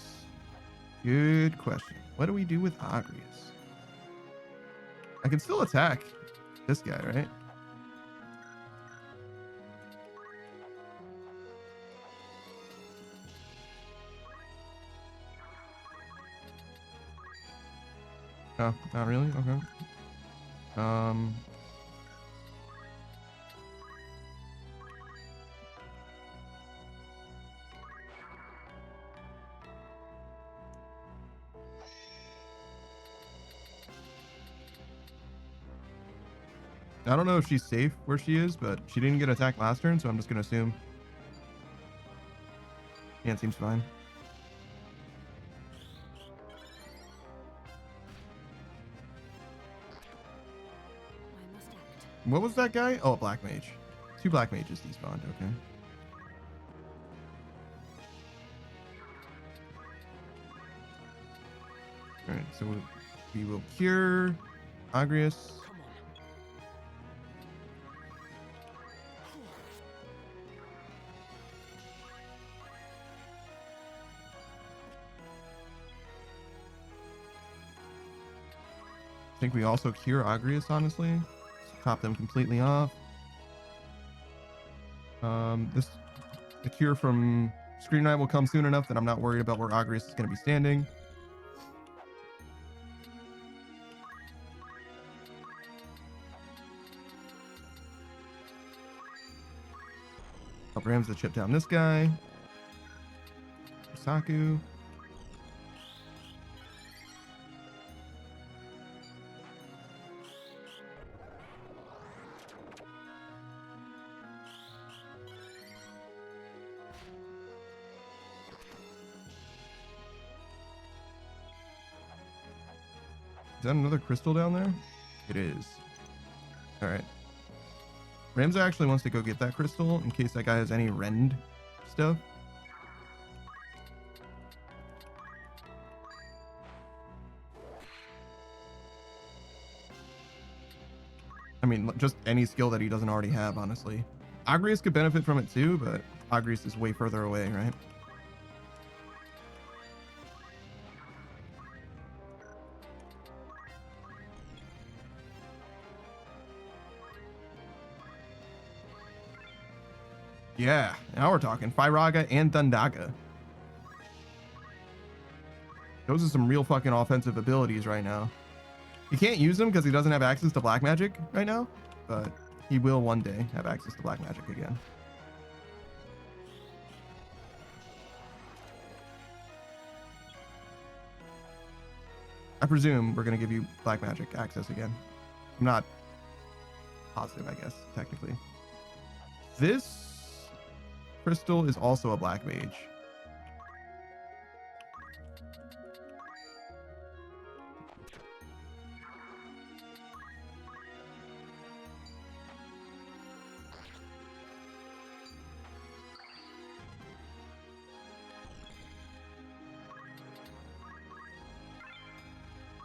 Good question. What do we do with Agrius? I can still attack this guy, right? Oh, not really? Okay. I don't know if she's safe where she is, but she didn't get attacked last turn, so I'm just gonna assume. Yeah, it seems fine. I must act. What was that guy? Oh, a black mage. 2 black mages despawned, okay. Alright, so we will cure Agrius. Come on. think we also cure Agrius, honestly. Top them completely off. The cure from Screen Knight will come soon enough that I'm not worried about where Agrius is going to be standing. Rams to chip down this guy. Saku. Is that another crystal down there? It is. All right. Ramza actually wants to go get that crystal in case that guy has any rend stuff. I mean, just any skill that he doesn't already have, honestly. Agrius could benefit from it too, but Agrius is way further away, right? Yeah, now we're talking Firaga and Thundaga. Those are some real fucking offensive abilities right now. He can't use them because he doesn't have access to black magic right now, but he will one day have access to black magic again. I presume we're going to give you black magic access again. I'm not positive, I guess, technically. This crystal is also a black mage.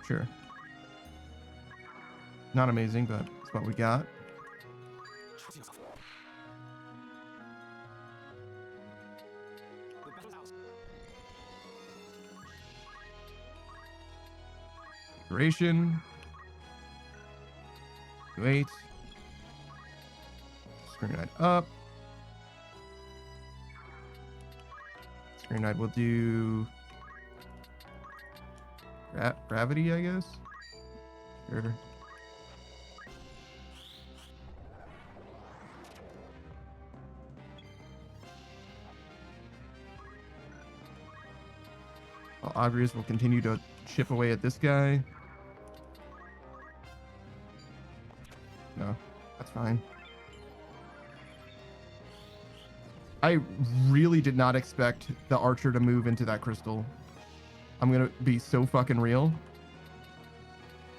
Sure. Not amazing, but it's what we got. Duration. Wait. Screen Knight up. Screen Knight will do gravity, I guess. Sure. Well, Agrius will continue to chip away at this guy. No, that's fine. I really did not expect the archer to move into that crystal. I'm gonna be so fucking real.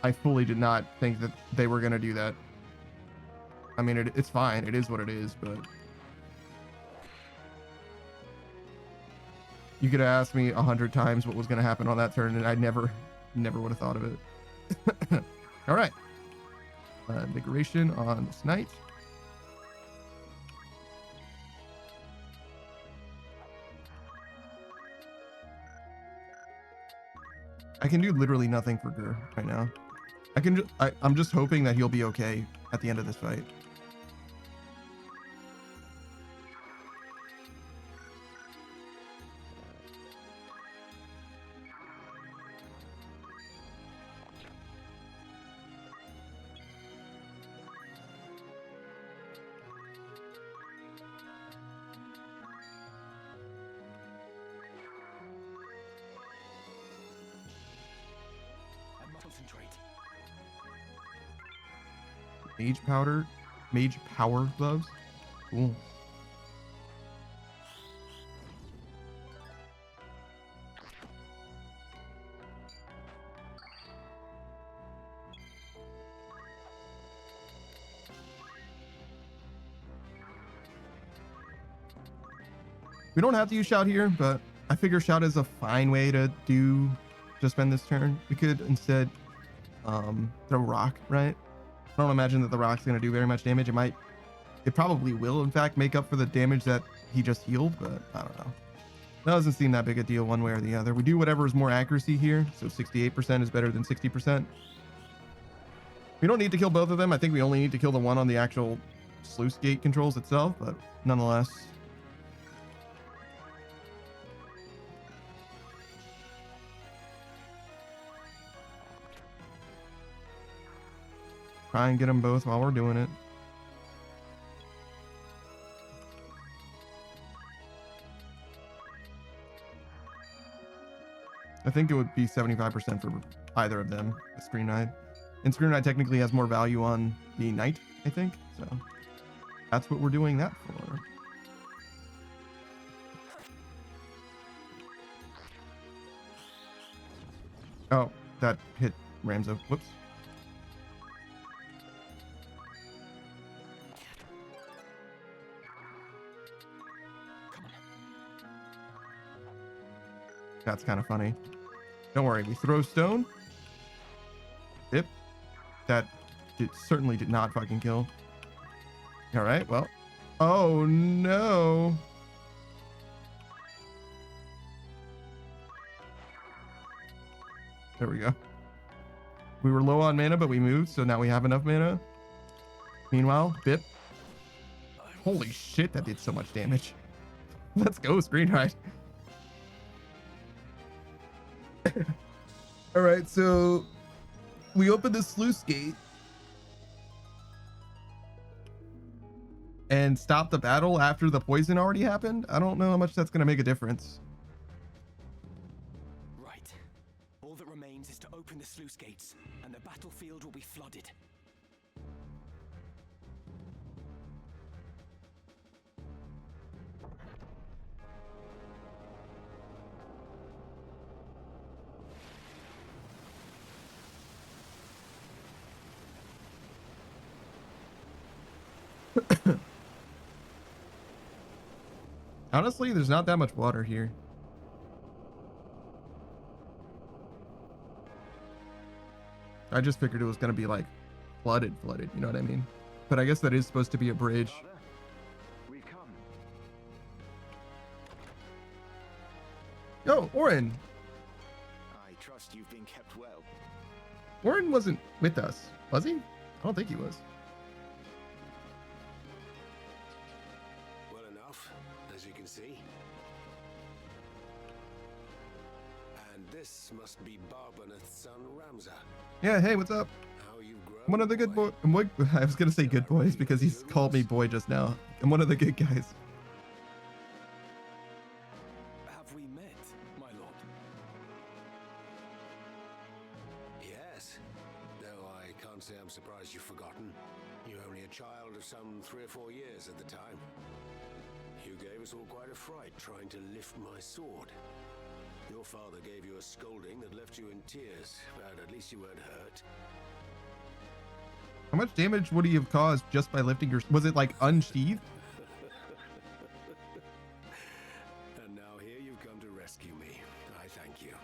I fully did not think that they were gonna do that. I mean, it's fine. It is what it is, but you could have asked me 100 times what was gonna happen on that turn, and I never would have thought of it. All right. Invigoration on this knight. I can do literally nothing for Gur right now. I'm just hoping that he'll be okay at the end of this fight. Mage power gloves. Cool. We don't have to use shout here, but I figure shout is a fine way to spend this turn. We could instead throw rock, right? I don't imagine that the rock's going to do very much damage. It probably will, in fact, make up for the damage that he just healed, but I don't know. That doesn't seem that big a deal one way or the other. We do whatever is more accuracy here, so 68% is better than 60%. We don't need to kill both of them. I think we only need to kill the one on the actual sluice gate controls itself, but nonetheless. Try and get them both while we're doing it. I think it would be 75% for either of them, the Screen Knight. And Screen Knight technically has more value on the Knight, I think. So that's what we're doing that for. Oh, that hit Ramzo. Whoops. That's kind of funny. Don't worry, we throw stone. Yep. That certainly did not fucking kill. All right, well. Oh, no. There we go. We were low on mana, but we moved, so now we have enough mana. Meanwhile, Bip. Holy shit, that did so much damage. Let's go, Screen Knight. All right, so we open the sluice gate and stop the battle after the poison already happened. I don't know how much that's going to make a difference. Right. All that remains is to open the sluice gates, and the battlefield will be flooded. Honestly, there's not that much water here. I just figured it was going to be like flooded, you know what I mean? But I guess that is supposed to be a bridge. We've come. Oh, Orin. I trust you've been kept well. Orin wasn't with us, was he? I don't think he was. Well enough, as you can see. And this must be Barbaneth's son Ramza. Yeah, hey, what's up? How you've grown. I'm one of the good boys. I was going to say good boys because he's called me boy just now. I'm one of the good guys. Have we met, my lord? Yes. Though I can't say I'm surprised you've forgotten. You're only a child of some 3 or 4 years at the time. You gave us all quite a fright trying to lift my sword. Your father gave you a scolding that left you in tears, but at least you weren't hurt. How much damage would he have caused just by lifting your... Was it like unsheathed? And now here you've come to rescue me. I thank you.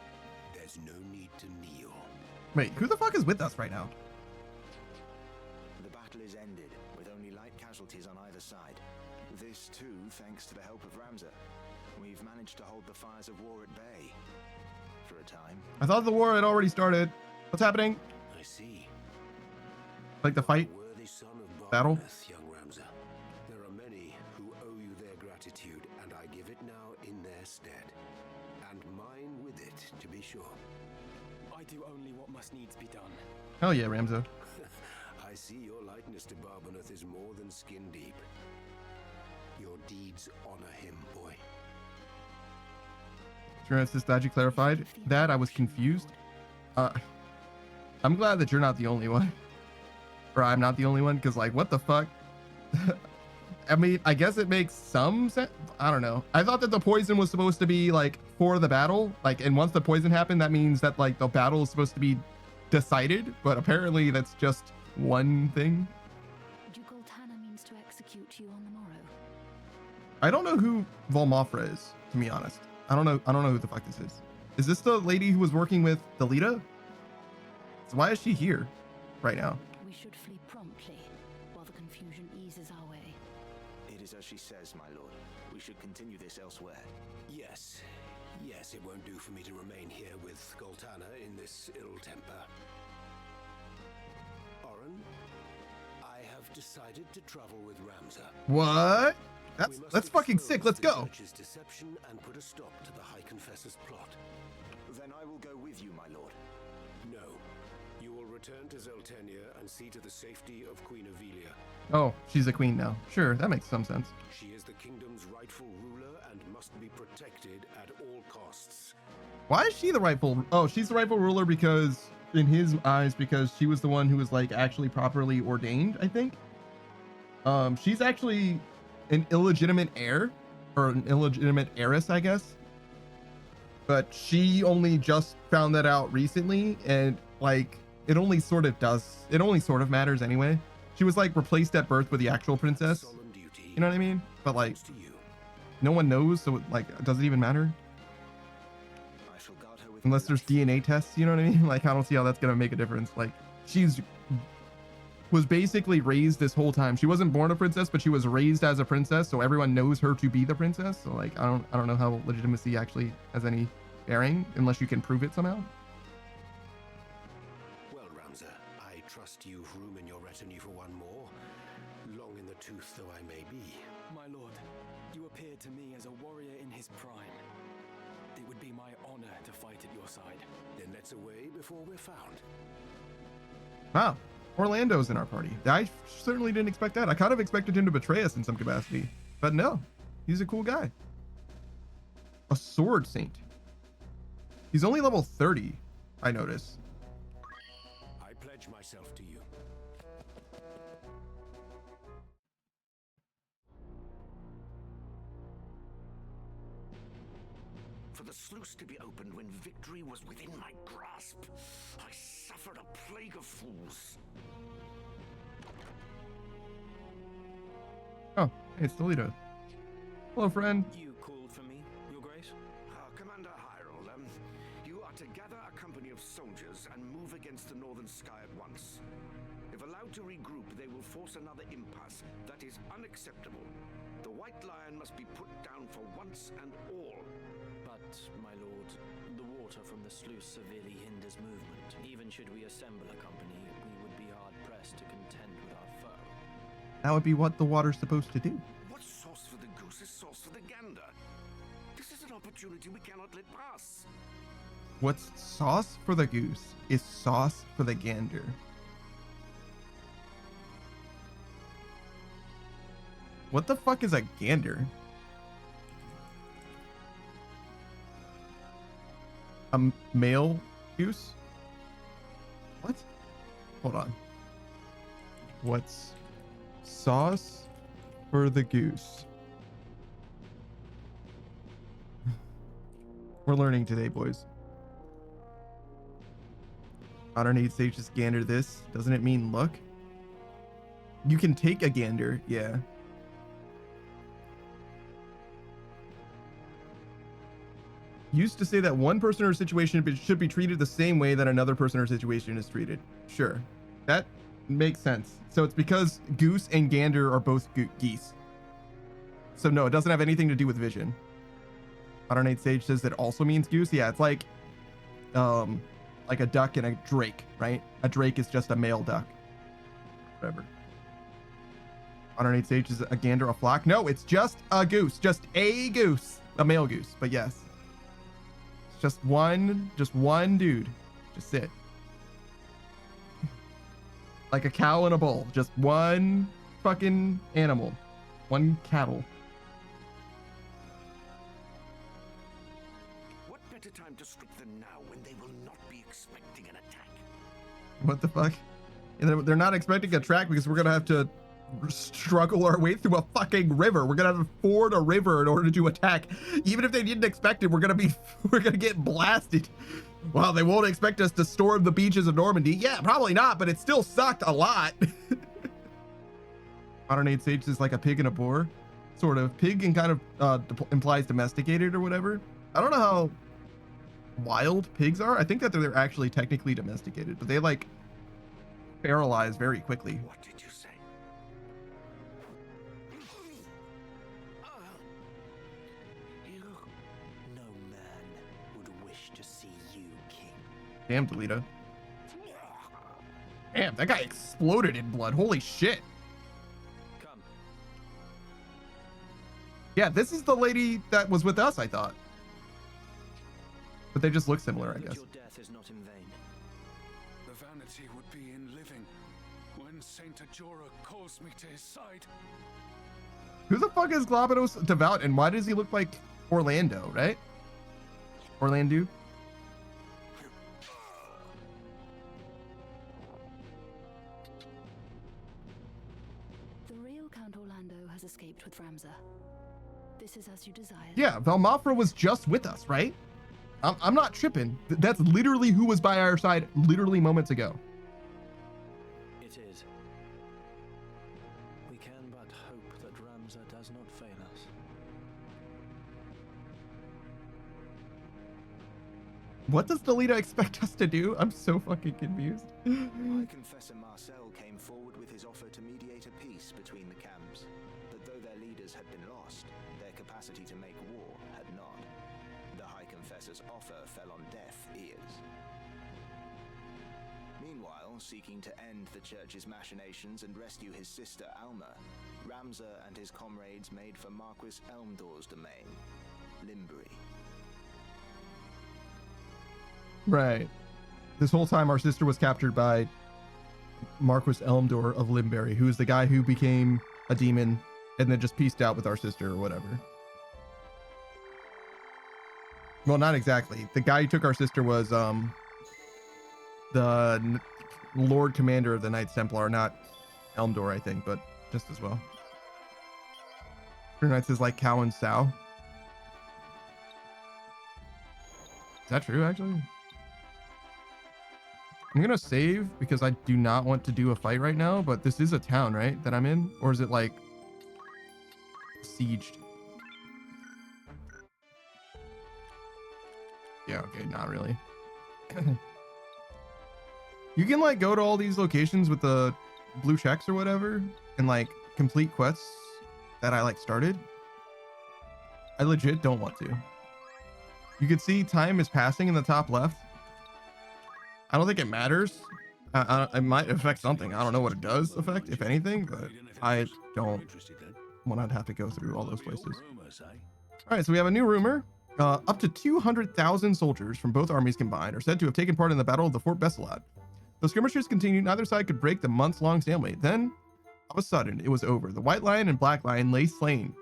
There's no need to kneel. Wait, who the fuck is with us right now? The battle is ended, with only light casualties on either side. This too, thanks to the help of Ramza. We've managed to hold the fires of war at bay. For a time. I thought the war had already started. What's happening? I see. Like the fight? Worthy son of Battle? Barbaneth, young Ramza. There are many who owe you their gratitude, and I give it now in their stead. And mine with it, to be sure. I do only what must needs be done. Hell yeah, Ramzo. I see your likeness to Barbaneth is more than skin deep. Your deeds honor him, boy. Glad you clarified that. I was confused. I'm glad that you're not the only one. Or I'm not the only one, because like, what the fuck? I mean, I guess it makes some sense. I don't know. I thought that the poison was supposed to be like for the battle. Like, and once the poison happened, that means that like the battle is supposed to be decided. But apparently that's just one thing. Duke Oltana means to execute you on the morrow. I don't know who Volmofra is, to be honest. I don't know who the fuck this is. Is this the lady who was working with Delita? So why is she here right now? We should flee promptly while the confusion eases our way. It is as she says, my lord. We should continue this elsewhere. Yes. Yes, it won't do for me to remain here with Goltana in this ill temper. Oren, decided to travel with Ramza. What? We must That's fucking expose sick. Let's the go. Church's deception and put a stop to the High Confessor's plot. Then I will go with you, my lord. No. You will return to Zeltenia and see to the safety of Queen Avelia. Oh, she's a queen now. Sure, that makes some sense. She is the kingdom's rightful ruler and must be protected at all costs. Why is she the rightful? Oh, she's the rightful ruler because, in his eyes, because she was the one who was like actually properly ordained, I think. She's actually an illegitimate heir, or an illegitimate heiress, I guess. But she only just found that out recently, and like it only sort of matters anyway. She was like replaced at birth with the actual princess. Solemn duty You know what I mean? But like falls to you. no one knows, so like does it even matter? I shall guard her with Unless my there's life. DNA tests, you know what I mean? Like I don't see how that's gonna make a difference. Like she's was basically raised this whole time. She wasn't born a princess, but she was raised as a princess, so everyone knows her to be the princess. So like I don't know how legitimacy actually has any bearing unless you can prove it somehow. Well, Ramza, I trust you've room in your retinue for one more. Long in the tooth though I may be. My lord, you appear to me as a warrior in his prime. It would be my honor to fight at your side. Then let's away before we're found. Wow, Orlando's in our party. I certainly didn't expect that. I kind of expected him to betray us in some capacity, but no, he's a cool guy. A sword saint. He's only level 30, I notice. I pledge myself to you. For the sluice to be opened when victory was within my grasp, I suffered a plague of fools. Oh, hey, it's Toledo. Hello, friend. You called for me, Your Grace? Commander Hyrule, you are to gather a company of soldiers and move against the northern sky at once. If allowed to regroup, they will force another impasse. That is unacceptable. The White Lion must be put down for once and all. But, my lord, the water from the sluice severely hinders movement. Even should we assemble a company, we would be hard-pressed to contend with our foe. That would be what the water's supposed to do. What's sauce for the goose is sauce for the gander. This is an opportunity we cannot let pass. What's sauce for the goose is sauce for the gander. What the fuck is a gander? A male goose? What? Hold on. What's sauce for the goose? We're learning today, boys. Modern age sage just gander this. Doesn't it mean look? You can take a gander, yeah. Used to say that one person or situation should be treated the same way that another person or situation is treated. Sure, that makes sense. So it's because goose and gander are both geese. So no, it doesn't have anything to do with vision. Modern age sage says that also means goose. Yeah, it's like a duck and a drake, right? A drake is just a male duck. Whatever. Modern age sage is a gander, a flock. No, it's just a goose, a male goose. But yes, it's just one dude. Just sit. Like a cow and a bull. Just one fucking animal. One cattle. What better time to strike than now when they will not be expecting an attack? What the fuck? And they're not expecting a track because we're gonna have to struggle our way through a fucking river. We're gonna have to ford a river in order to attack. Even if they didn't expect it, we're gonna get blasted. Well, they won't expect us to storm the beaches of Normandy. Yeah, probably not, but it still sucked a lot. Modern age sage is like a pig and a boar, sort of. Pig and kind of implies domesticated or whatever. I don't know how wild pigs are. I think that they're actually technically domesticated, but they like feralize very quickly. What did you say? No man would wish to see you, king. Damn, Toledo. Damn, that guy exploded in blood. Holy shit. Yeah, this is the lady that was with us, I thought. But they just look similar, I That guess. your death is not in vain. The vanity would be in living when Saint Ajora calls me to his side. Who the fuck is Globados Devout, and why does he look like Orlando, right? Orlando? The real Count Orlando has escaped with Ramza. This is as you desired. Yeah, Valmafra was just with us, right? I'm not tripping. That's literally who was by our side literally moments ago. It is. We can but hope that Ramza does not fail us. What does Delita expect us to do? I'm so fucking confused. High Confessor Marcel came forward with his offer to mediate a peace between the camps, that though their leaders had been lost, their capacity to make war had not. The High Confessor's offer fell on deaf ears. Meanwhile, seeking to end the church's machinations and rescue his sister Alma, Ramza and his comrades made for Marquis Elmdor's domain, Limbury. Right. This whole time our sister was captured by Marquis Elmdor of Limbury, who is the guy who became a demon and then just pieced out with our sister or whatever. Well, not exactly. The guy who took our sister was Lord Commander of the Knights Templar, not Elmdor, I think, but just as well. Her Knights is like Cow and Sow. Is that true, actually? I'm gonna save because I do not want to do a fight right now, but this is a town, right, that I'm in? Or is it like sieged? Yeah, okay, not really. You can like go to all these locations with the blue checks or whatever and like complete quests that I like started. I legit don't want to. You can see time is passing in the top left. I don't think it matters. It might affect something. I don't know what it does affect, if anything, but I don't want to have to go through all those places. All right, so we have a new rumor. Up to 200,000 soldiers from both armies combined are said to have taken part in the Battle of the Fort Besselad. The skirmishes continued. Neither side could break the months-long stalemate. Then, all of a sudden, it was over. The White Lion and Black Lion lay slain.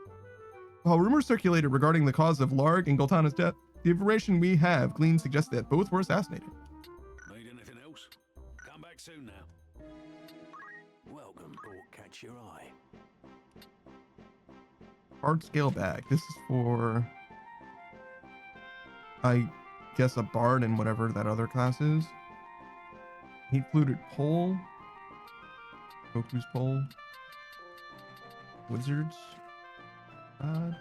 While rumors circulated regarding the cause of Larg and Goltana's death, the information we have gleaned suggests that both were assassinated. Need anything else? Come back soon now. Welcome, or catch your eye. Hard scale bag. This is for, I guess, a bard and whatever that other class is. Heat fluted pole. Goku's pole. Wizards. Huh.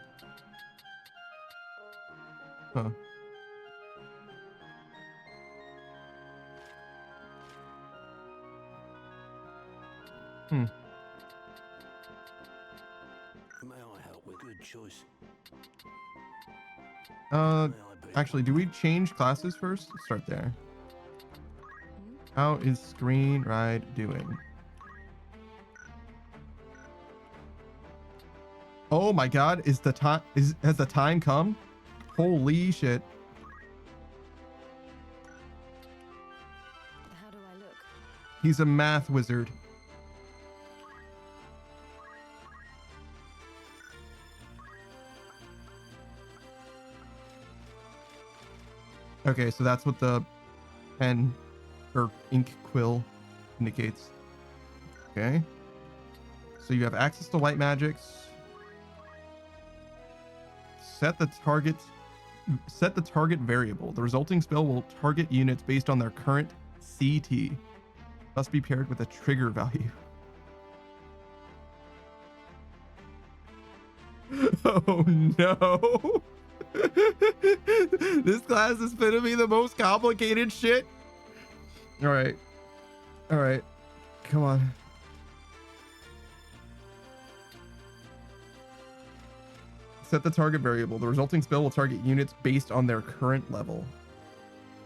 Hmm. May I help with good choice? Actually, do we change classes first? Let's start there. How is Screen Ride doing? Oh my god, has the time come? Holy shit. How do I look? He's a math wizard. Okay, so that's what the pen or ink quill indicates. Okay. So you have access to white magics. Set the target variable. The resulting spell will target units based on their current CT. Must be paired with a trigger value. Oh no. This class is gonna be the most complicated shit. All right. Come on. Set the target variable. The resulting spell will target units based on their current level.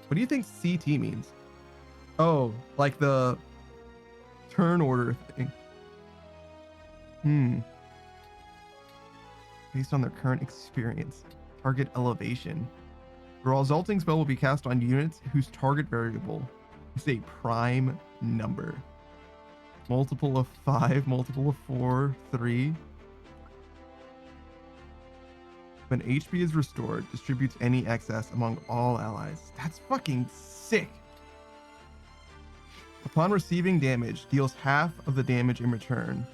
What do you think CT means? Oh, like the turn order thing. based on their current experience. Target elevation. The resulting spell will be cast on units whose target variable is a prime number. Multiple of 5, multiple of 4, 3. When HP is restored, distributes any excess among all allies. That's fucking sick. Upon receiving damage, deals half of the damage in return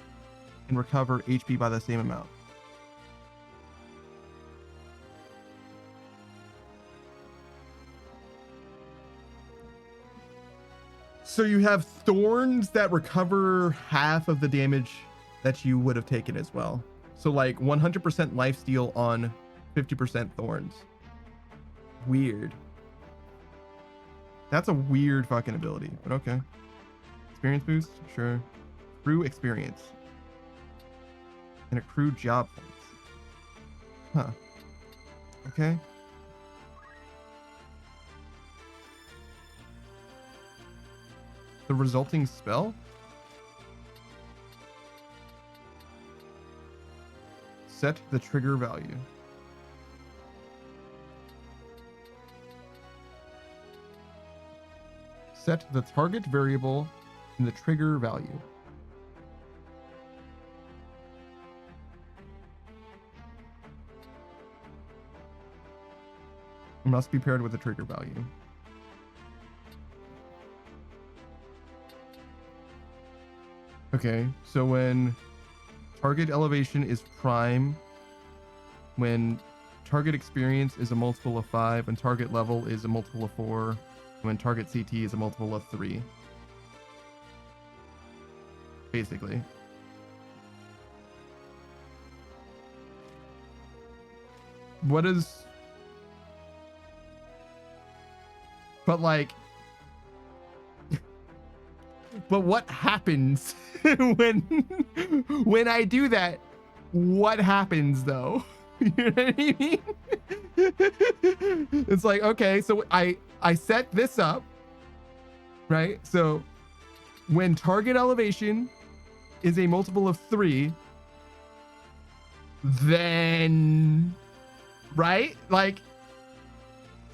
and recover HP by the same amount. So you have thorns that recover half of the damage that you would have taken as well. So like 100% lifesteal on 50% thorns. Weird. That's a weird fucking ability, but okay. Experience boost? Sure. Accrue experience. And accrue job points. Huh. Okay. The resulting spell? Set the trigger value. Set the target variable and the trigger value. It must be paired with the trigger value. Okay, so when target elevation is prime, when target experience is a multiple of 5, and target level is a multiple of 4, when target CT is a multiple of 3. Basically. What is... But like... But what happens when I do that? What happens though? You know what I mean? It's like, okay, so I set this up, right? So when target elevation is a multiple of 3, then, right? Like,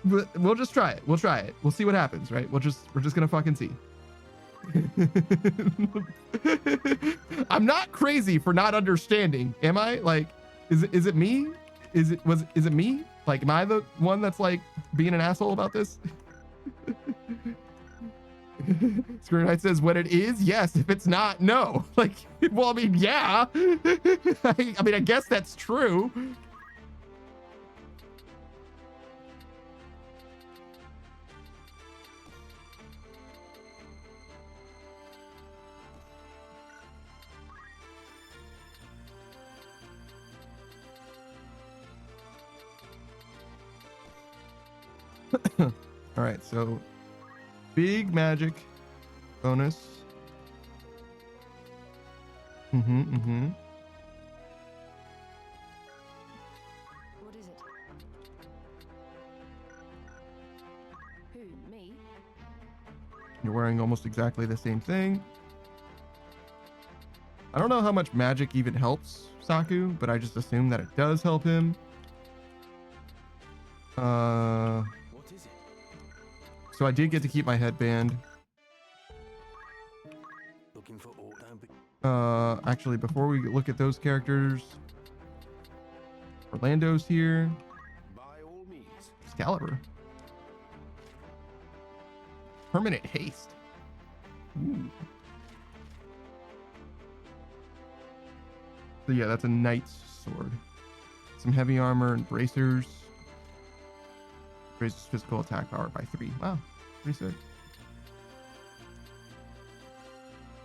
we'll just try it. We'll try it. We'll see what happens, right? We're just gonna fucking see. I'm not crazy for not understanding, am I? Like, is it me? Is it me? Like, am I the one that's like being an asshole about this? Screw Knight says, when it is, yes. If it's not, no. Like, well, I mean, yeah. I mean, I guess that's true. All right, so big magic bonus. What is it? Who, me? You're wearing almost exactly the same thing. I don't know how much magic even helps Saku, but I just assume that it does help him. So I did get to keep my headband. Looking for Actually, before we look at those characters, Orlando's here. by all means. Excalibur. Permanent haste. Ooh. So yeah, that's a knight's sword. Some heavy armor and bracers. Raises physical attack power by 3. Wow, pretty sick.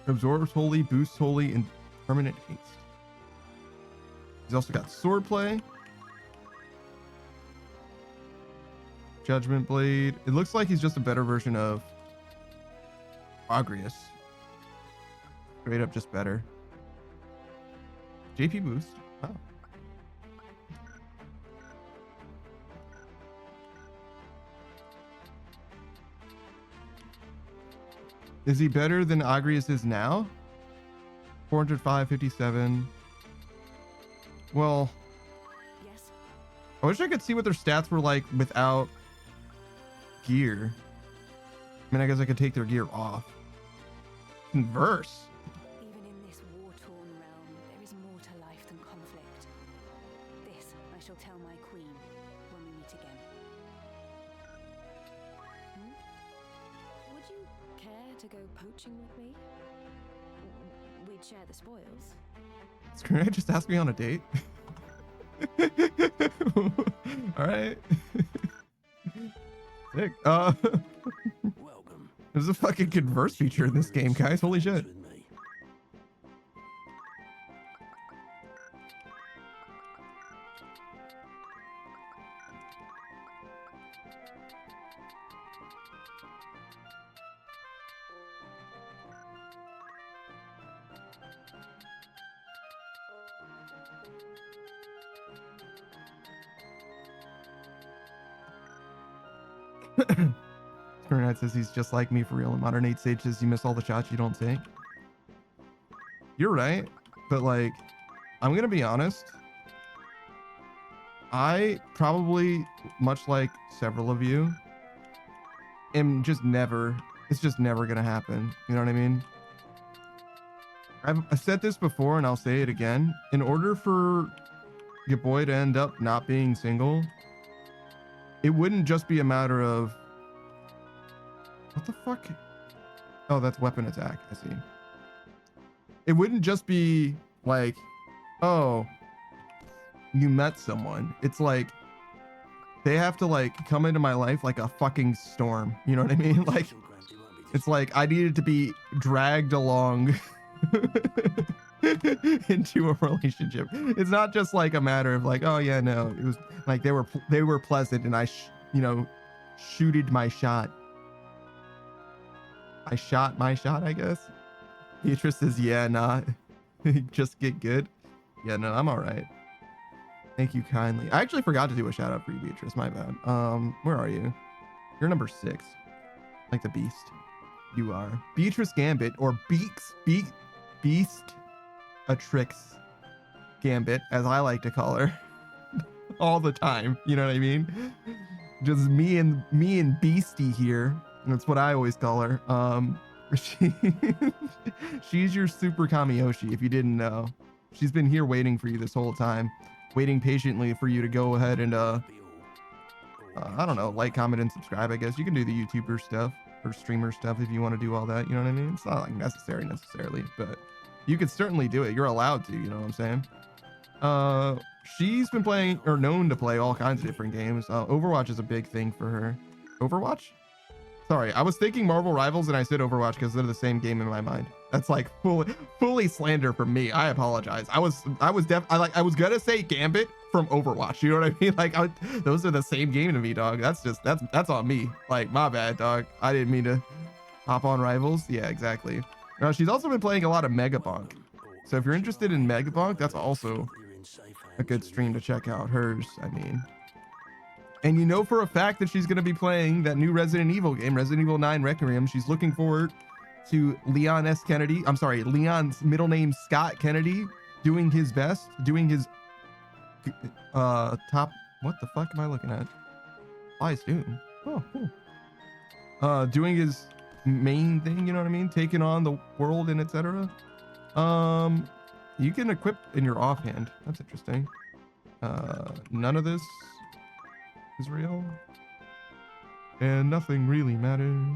Absorbs holy, boosts holy, and permanent haste. He's also got swordplay. Judgment blade. It looks like he's just a better version of Agrius. Straight up just better. JP boost. Wow. Is he better than Agrius is now? 405, 57. Well, I wish I could see what their stats were like without gear. I mean, I guess I could take their gear off. Converse. Even in this war-torn realm, there is more to life than conflict. This I shall tell my queen when we meet again. Would you care to go poaching with me? We'd share the spoils. Can I just ask me on a date? All right. Sick. Welcome. There's a fucking converse feature in this game, guys. Holy shit. With me. Knight says he's just like me for real. In Modern 8 stages, you miss all the shots you don't take. You're right, but like, I'm gonna be honest. I probably, much like several of you, am just never. It's just never gonna happen. You know what I mean? I've said this before, and I'll say it again. In order for your boy to end up not being single, it wouldn't just be a matter of what the fuck? Oh, that's weapon attack. I see. It wouldn't just be like, oh, you met someone. It's like they have to like come into my life like a fucking storm. You know what I mean? Like, it's like I needed to be dragged along into a relationship. It's not just like a matter of like, oh yeah, no, it was like they were pleasant and I shooted my shot. I shot my shot, I guess. Beatrice says, yeah, nah. Just get good. Yeah, no, I'm all right. Thank you kindly. I actually forgot to do a shout out for you, Beatrice. My bad. Where are you? You're number 6. Like the beast. You are. Beatrice Gambit, or Beast Atrix Gambit, as I like to call her. All the time. You know what I mean? Just me and Beastie here. That's what I always call her. She's your super Kamiyoshi, if you didn't know. She's been here waiting for you this whole time, waiting patiently for you to go ahead and I don't know, like, comment, and subscribe. I guess you can do the YouTuber stuff or streamer stuff if you want to do all that. You know what I mean? It's not like necessarily, but you could certainly do it. You're allowed to. You know what I'm saying? She's been playing, or known to play, all kinds of different games. Overwatch is a big thing for her. Overwatch? Sorry, I was thinking Marvel Rivals and I said Overwatch because they're the same game in my mind. That's like fully slander from me. I apologize. I was gonna say Gambit from Overwatch. You know what I mean? Like, those are the same game to me, dog. That's on me. Like, my bad, dog. I didn't mean to hop on Rivals. Yeah, exactly. Now, she's also been playing a lot of Megabonk. So if you're interested in Megabonk, that's also a good stream to check out. Hers, I mean. And you know for a fact that she's going to be playing that new Resident Evil game, Resident Evil 9 Requiem. She's looking forward to Leon S. Kennedy. I'm sorry, Leon's middle name, Scott Kennedy, doing his best, doing his top. What the fuck am I looking at? Fly's Doom. Oh, cool. Doing his main thing, you know what I mean? Taking on the world and etc. You can equip in your offhand. That's interesting. None of this is real, and nothing really matters.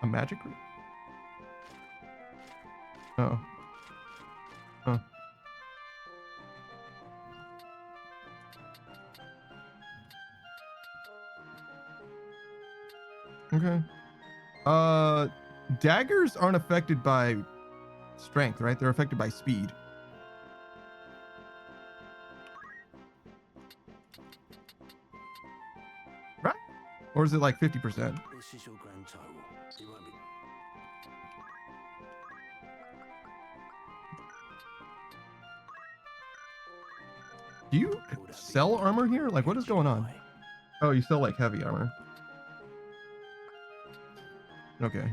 A magic room? Oh. Huh. Okay. Daggers aren't affected by strength, right? They're affected by speed. Right? Or is it like 50%? This is your grand total. You won't be. Do you sell armor here? Like, what is going on? Oh, you sell like heavy armor. Okay.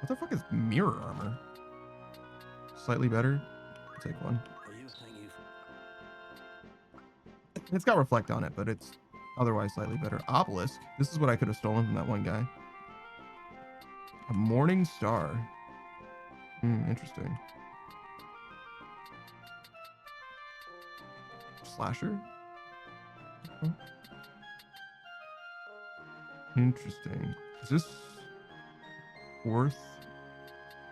What the fuck is mirror armor? Slightly better. I'll take one. It's got reflect on it, but it's otherwise slightly better. Obelisk. This is what I could have stolen from that one guy. A morning star. Interesting. Slasher. Oh. Interesting. Is this worth?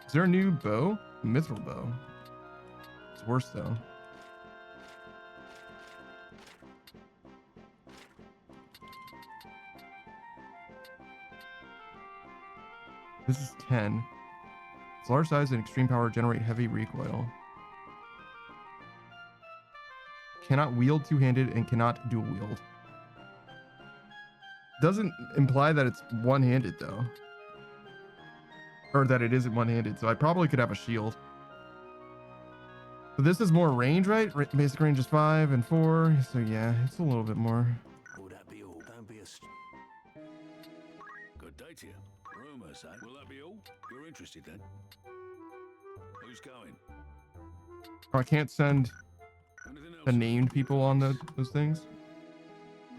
Is there a new bow? Mithril bow. It's worse though. This is 10. Its large size and extreme power generate heavy recoil. Cannot wield two-handed and cannot dual wield. Doesn't imply that it's one-handed though. Or that it isn't one-handed, so I probably could have a shield. But this is more range, right? Basic range is 5 and 4, so yeah, it's a little bit more. Will that be all? Don't be a... Good day to you. Rumors, eh? Will that be all? You're interested then? Who's going? Oh, I can't send Anything else? the named people on those things.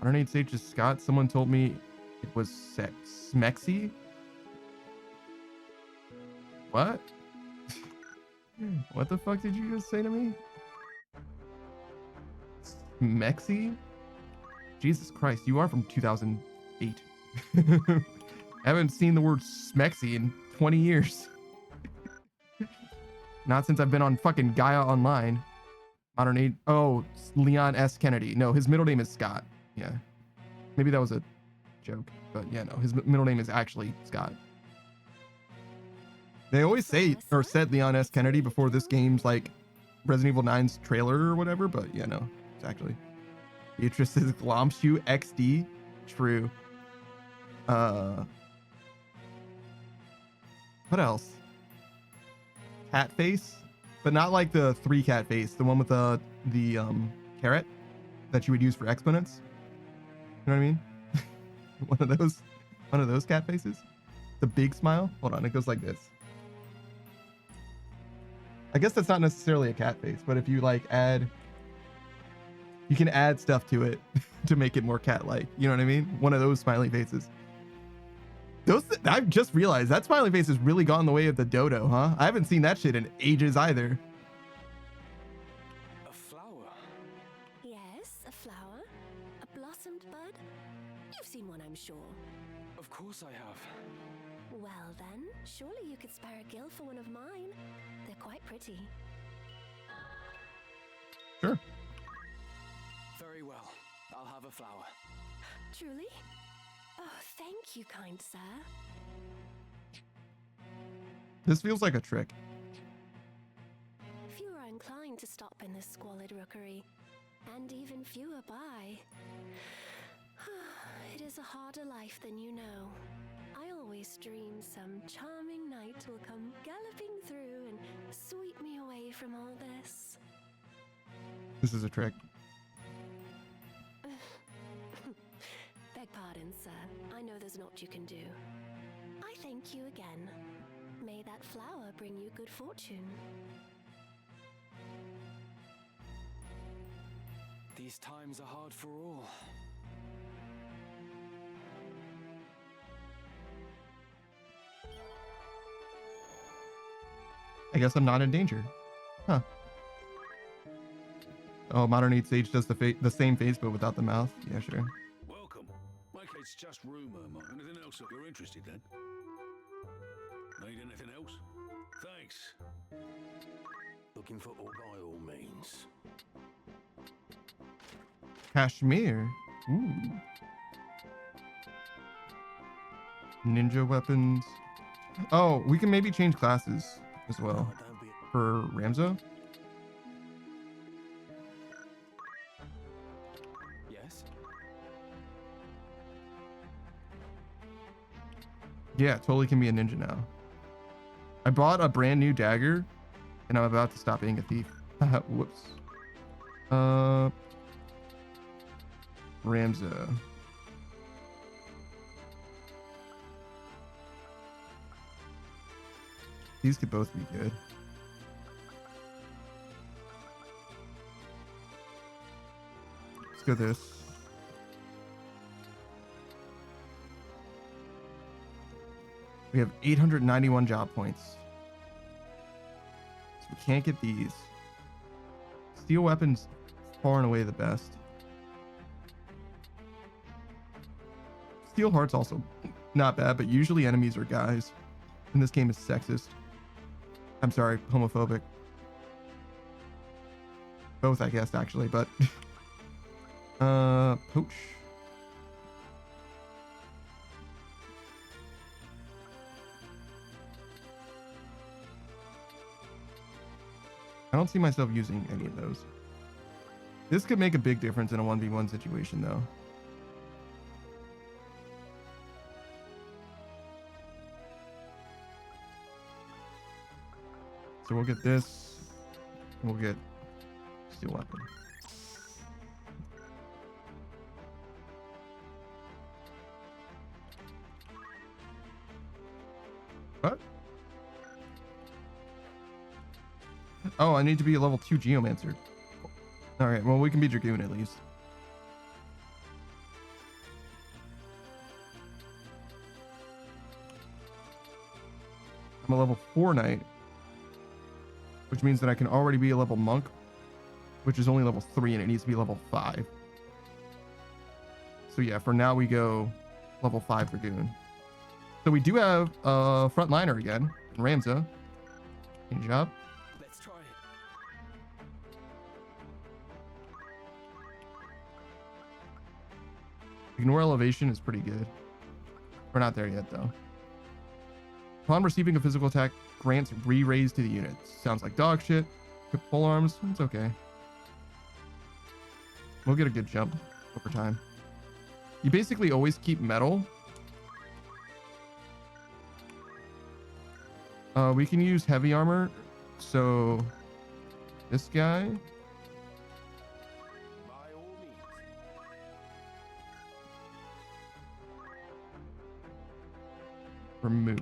Modern Sage is Scott. Someone told me it was Smexy. What? What the fuck did you just say to me? Smexy? Jesus Christ, you are from 2008. I haven't seen the word Smexy in 20 years. Not since I've been on fucking Gaia Online. Modern Age. Oh, Leon S. Kennedy. No, his middle name is Scott. Yeah. Maybe that was a joke, but yeah, no, his middle name is actually Scott. They always say or said Leon S. Kennedy before this game's like Resident Evil 9's trailer or whatever, but yeah, no, it's actually Beatrice is Glomshoe XD. True. What else? Cat face, but not like the 3 cat face, the one with the carrot that you would use for exponents. You know what I mean? one of those cat faces. The big smile. Hold on, it goes like this. I guess that's not necessarily a cat face, but if you like you can add stuff to it to make it more cat-like. You know what I mean? One of those smiley faces. I've just realized that smiley face has really gone the way of the dodo, huh? I haven't seen that shit in ages either. A flower? Yes, a flower. A blossomed bud. You've seen one, I'm sure. Of course I have. Well then, surely you could spare a gill for one of mine. They're quite pretty. Sure. Very well. I'll have a flower. Truly? Oh, thank you, kind sir. This feels like a trick. Few are inclined to stop in this squalid rookery, and even fewer buy. It is a harder life than you know. I always dream some charming knight will come galloping through and sweep me away from all this. This is a trick. Beg pardon, sir. I know there's naught you can do. I thank you again. May that flower bring you good fortune. These times are hard for all. I guess I'm not in danger. Huh. Oh, Modern Age Sage does the same face, but without the mouth. Yeah, sure. Welcome. Like it's just rumor, Mark. Anything else if you're interested then? Need anything else? Thanks. Looking for all by all means. Kashmir. Ooh. Ninja weapons. Oh, we can maybe change classes as well for Ramzo. Yes? Yeah, totally can be a ninja now. I bought a brand new dagger and I'm about to stop being a thief. Whoops. Ramzo. These could both be good. go this. We have 891 job points. So we can't get these. Steel weapons, far and away the best. Steel heart's also not bad, but usually enemies are guys. And this game is sexist. I'm sorry, homophobic. Both, I guess, actually, but poach. I don't see myself using any of those. This could make a big difference in a 1v1 situation, though. So we'll get this, and we'll get steel weapon. What? Oh, I need to be a level 2 Geomancer. Alright, well, we can be Dragoon at least. I'm a level 4 Knight, which means that I can already be a level Monk, which is only level 3, and it needs to be level 5. So yeah, for now we go level 5 Dragoon. So we do have a frontliner again, Ramza. Good job. Let's try it. Ignore elevation is pretty good. We're not there yet, though. Upon receiving a physical attack, grants re-raise to the unit. Sounds like dog shit. Full arms, it's okay. We'll get a good jump over time. You basically always keep metal. We can use heavy armor. So this guy. By all means. Remove.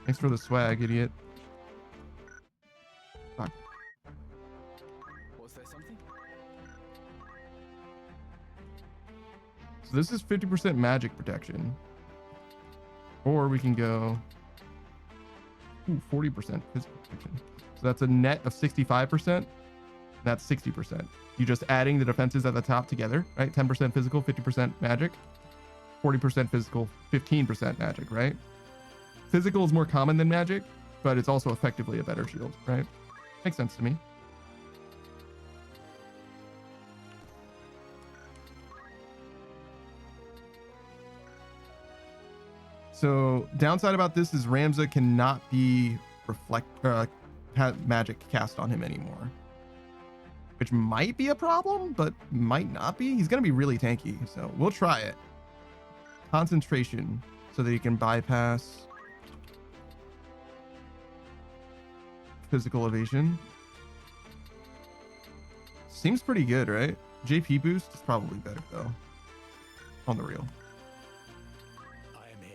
Thanks for the swag, idiot. Fuck. Was there something? So this is 50% magic protection. Or we can go 40% physical protection. So that's a net of 65%. That's 60%. You're just adding the defenses at the top together, right? 10% physical, 50% magic, 40% physical, 15% magic, right? Physical is more common than magic, but it's also effectively a better shield, right? Makes sense to me. So downside about this is Ramza cannot be have magic cast on him anymore, which might be a problem, but might not be. He's going to be really tanky, so we'll try it. Concentration, so that he can bypass physical evasion. Seems pretty good, right? JP boost is probably better, though. On the real. I am here.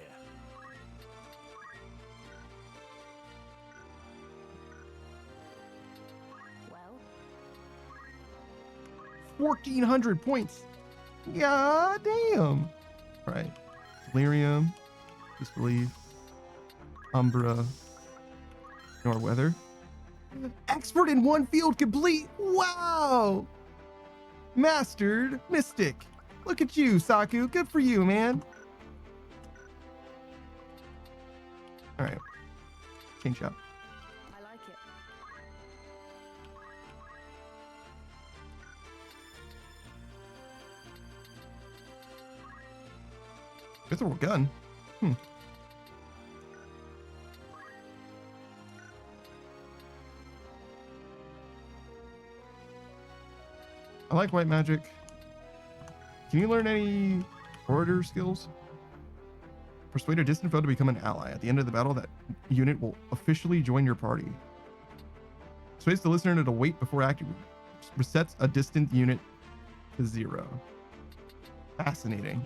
1,400 points. Yeah, damn. All right. Delirium, Disbelief, Umbra, Ignore Weather. Expert in one field complete. Wow. Mastered Mystic. Look at you, Saku. Good for you, man. All right. Change up. I like it. Guess we're gun. I like white magic. Can you learn any orator skills? Persuade a distant foe to become an ally. At the end of the battle, that unit will officially join your party. Persuades the listener to wait before acting. Resets a distant unit to 0. Fascinating.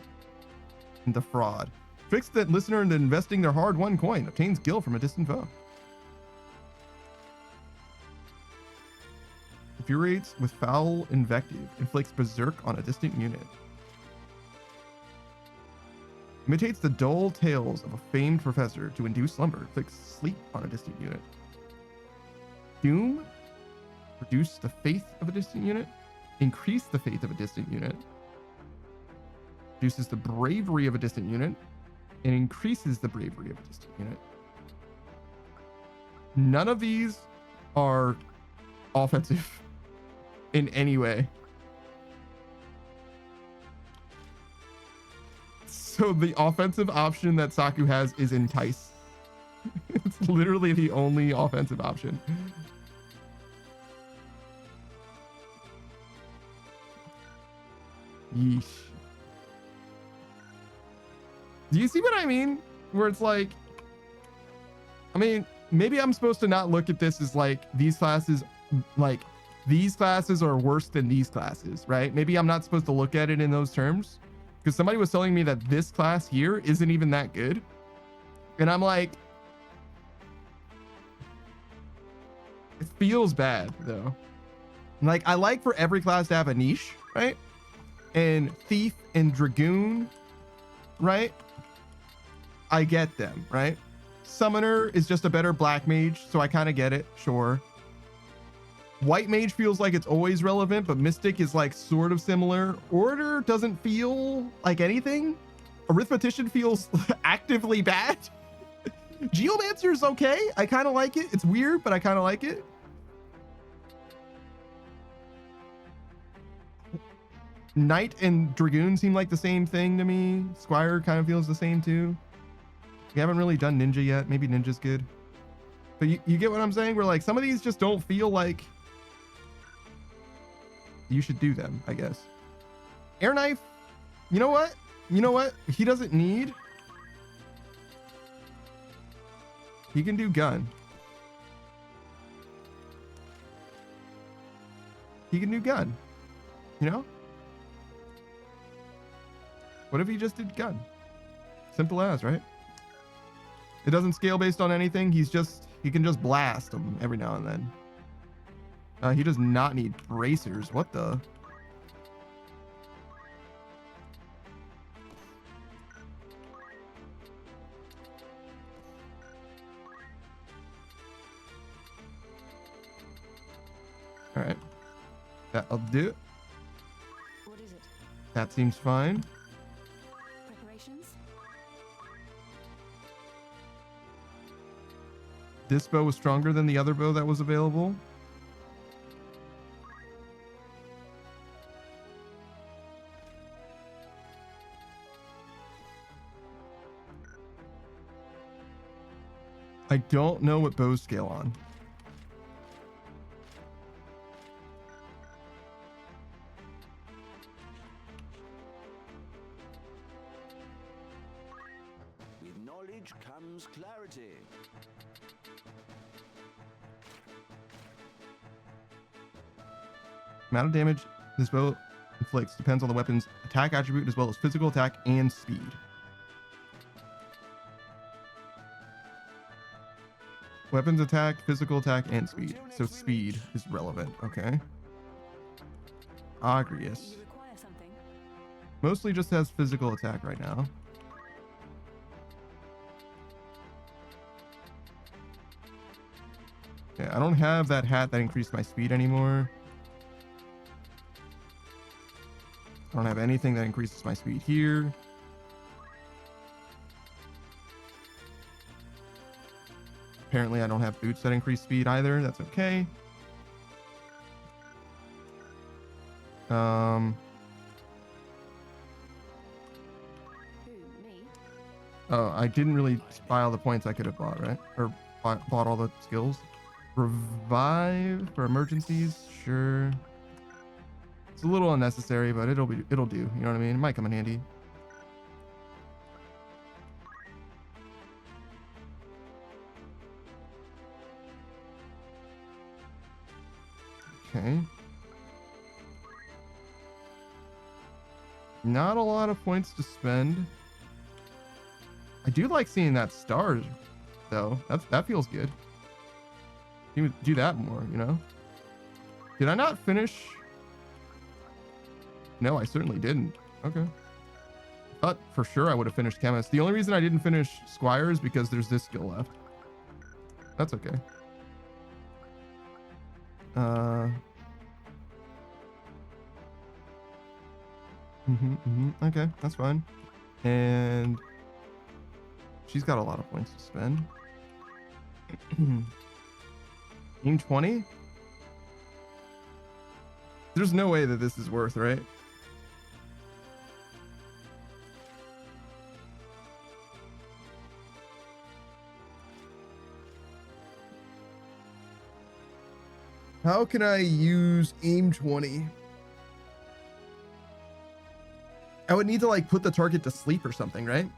And the fraud. Tricks that listener into investing their hard-won coin. Obtains gil from a distant foe. infuriates with foul invective, inflicts berserk on a distant unit. Imitates the dull tales of a famed professor to induce slumber, inflicts sleep on a distant unit. Doom, reduce the faith of a distant unit, increase the faith of a distant unit, reduces the bravery of a distant unit, and increases the bravery of a distant unit. None of these are offensive in any way. So the offensive option that Saku has is Entice. It's literally the only offensive option. Yeesh. Do you see what I mean? Where it's like, I mean, maybe I'm supposed to not look at this as like these classes are worse than these classes, right? Maybe I'm not supposed to look at it in those terms, because somebody was telling me that this class here isn't even that good. And I'm like, it feels bad though. Like, I like for every class to have a niche, right? And Thief and Dragoon, right? I get them, right? Summoner is just a better black mage, so I kind of get it, sure. White mage feels like it's always relevant, but Mystic is like sort of similar. Order doesn't feel like anything. Arithmetician feels actively bad. Geomancer is okay. I kind of like it. It's weird, but I kind of like it. Knight and Dragoon seem like the same thing to me. Squire kind of feels the same too. We haven't really done Ninja yet. Maybe Ninja's good. But you get what I'm saying? Where like some of these just don't feel like you should do them, I guess. Air Knife, you know what? You know what? He doesn't need. He can do gun. He can do gun. You know? What if he just did gun? Simple as, right? It doesn't scale based on anything. He can just blast them every now and then. He does not need bracers. What the? All right. That'll do. What is it? That seems fine. Preparations? This bow was stronger than the other bow that was available. I don't know what bows scale on. With knowledge comes clarity. Amount of damage this bow inflicts depends on the weapon's attack attribute as well as physical attack and speed. Weapons attack, physical attack, and speed. So speed is relevant. Okay. Agrius. You require something? Mostly just has physical attack right now. Yeah, I don't have that hat that increased my speed anymore. I don't have anything that increases my speed here. Apparently I don't have boots that increase speed either. That's okay. Who, me? Oh, I didn't really buy all the points I could have bought, right? Or bought all the skills. Revive for emergencies, sure. It's a little unnecessary, but it'll do. You know what I mean? It might come in handy. Okay. Not a lot of points to spend. I do like seeing that star, though. That feels good. You would do that more, you know? Did I not finish? No, I certainly didn't. Okay. Thought for sure I would have finished Chemist. The only reason I didn't finish Squire is because there's this skill left. That's okay. Okay, that's fine. And she's got a lot of points to spend. Aim 20? There's no way that this is worth, right? How can I use aim 20? I would need to like put the target to sleep or something, right?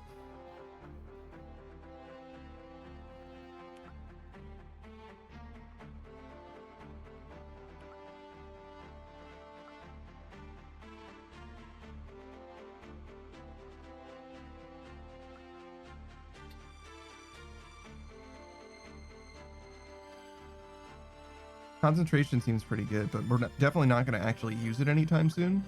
Concentration seems pretty good, but we're definitely not going to actually use it anytime soon.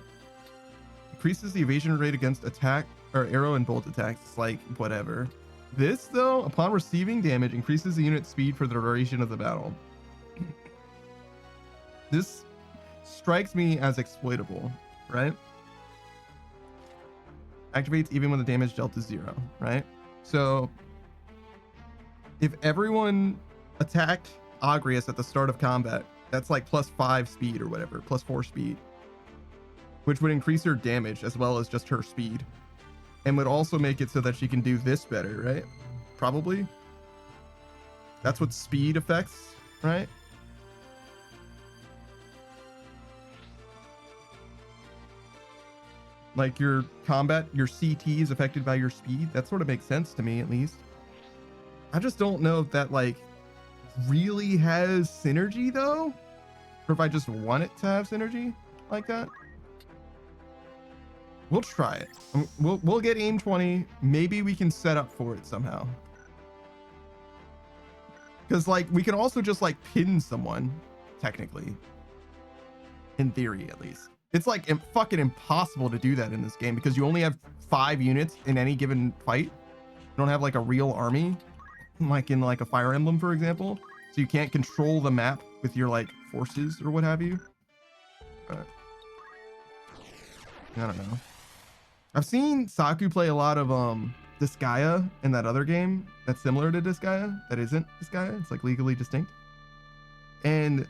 Increases the evasion rate against attack or arrow and bolt attacks. It's like whatever. This though, upon receiving damage, increases the unit's speed for the duration of the battle. This strikes me as exploitable, right? Activates even when the damage dealt is 0, right? So if everyone attacked Agrius at the start of combat, that's like +5 speed or whatever, +4 speed, which would increase her damage as well as just her speed, and would also make it so that she can do this better, right? Probably. That's what speed affects, right? Like your combat, your CT is affected by your speed. That sort of makes sense to me, at least. I just don't know if that like really has synergy though, or if I just want it to have synergy like that. We'll try it. We'll get aim 20. Maybe we can set up for it somehow, because like we can also just like pin someone, technically, in theory at least. It's like fucking impossible to do that in this game because you only have 5 units in any given fight. You don't have like a real army like in like a Fire Emblem, for example, so you can't control the map with your like forces or what have you. But I don't know. I've seen Saku play a lot of Disgaea in that other game that's similar to Disgaea that isn't Disgaea. It's like legally distinct, and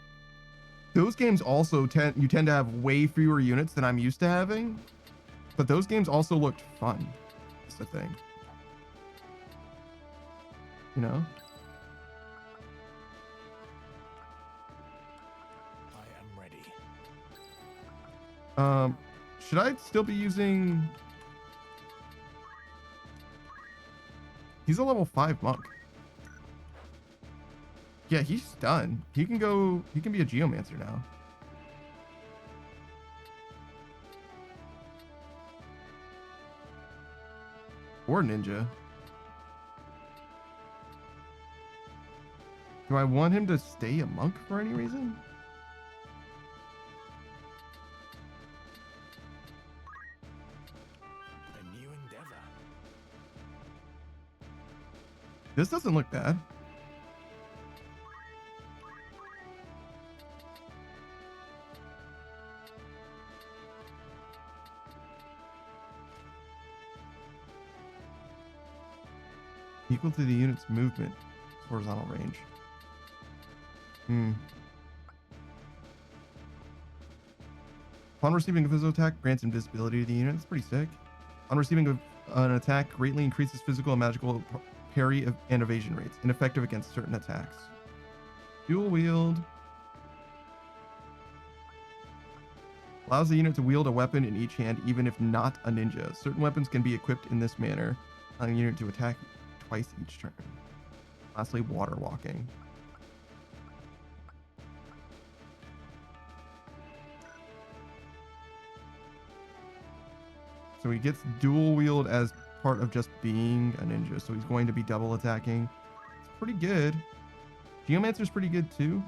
those games also tend to have way fewer units than I'm used to having, but those games also looked fun. That's the thing. You know? I am ready. Should I still be using... He's a level 5 monk. Yeah, he's done. He can be a geomancer now. Or ninja. Do I want him to stay a monk for any reason? A new endeavor. This doesn't look bad. Equal to the unit's movement, horizontal range. Upon receiving a physical attack, grants invisibility to the unit. That's pretty sick. On receiving an attack, greatly increases physical and magical parry and evasion rates. Ineffective against certain attacks. Dual wield. Allows the unit to wield a weapon in each hand, even if not a ninja. Certain weapons can be equipped in this manner, allowing the unit to attack twice each turn. Lastly, water walking. So he gets dual wield as part of just being a ninja. So he's going to be double attacking. It's pretty good. Geomancer's pretty good too.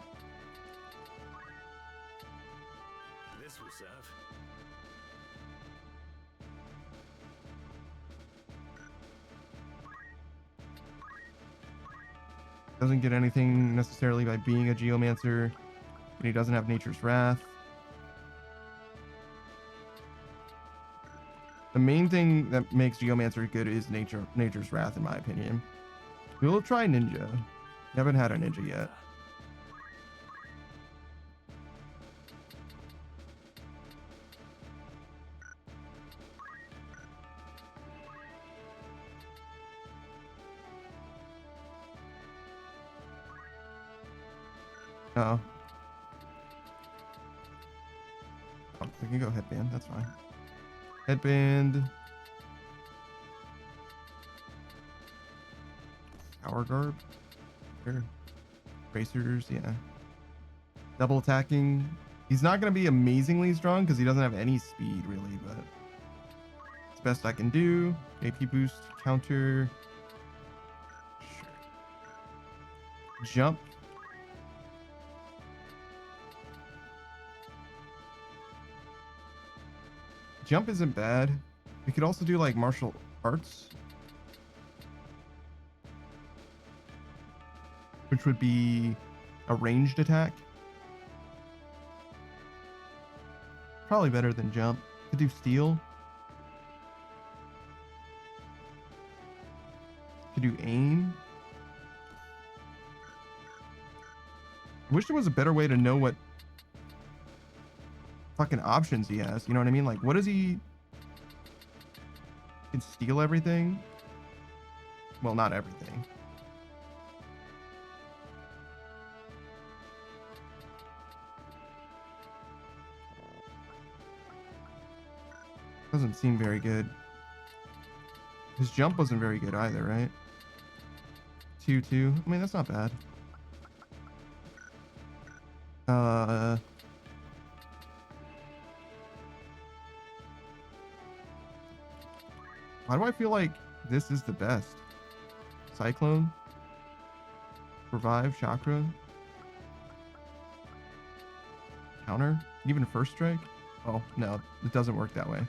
This will serve. Doesn't get anything necessarily by being a geomancer, but he doesn't have Nature's Wrath. The main thing that makes Geomancer good is Nature's Wrath, in my opinion. We'll try Ninja. Haven't had a Ninja yet. Oh. Oh, we can go headband. That's fine. Headband. Power Garb. Sure. Bracers, yeah. Double attacking. He's not going to be amazingly strong because he doesn't have any speed, really, but it's best I can do. AP boost, counter. Sure. Jump. Jump isn't bad. We could also do like martial arts, which would be a ranged attack. Probably better than jump. Could do steel. Could do aim. I wish there was a better way to know what fucking options he has. You know what I mean? Like, what does he can steal everything? Well, not everything. Doesn't seem very good. His jump wasn't very good either, right? 2-2. I mean, that's not bad. Why do I feel like this is the best? Cyclone? Revive, Chakra? Counter? Even first strike? Oh, no, it doesn't work that way.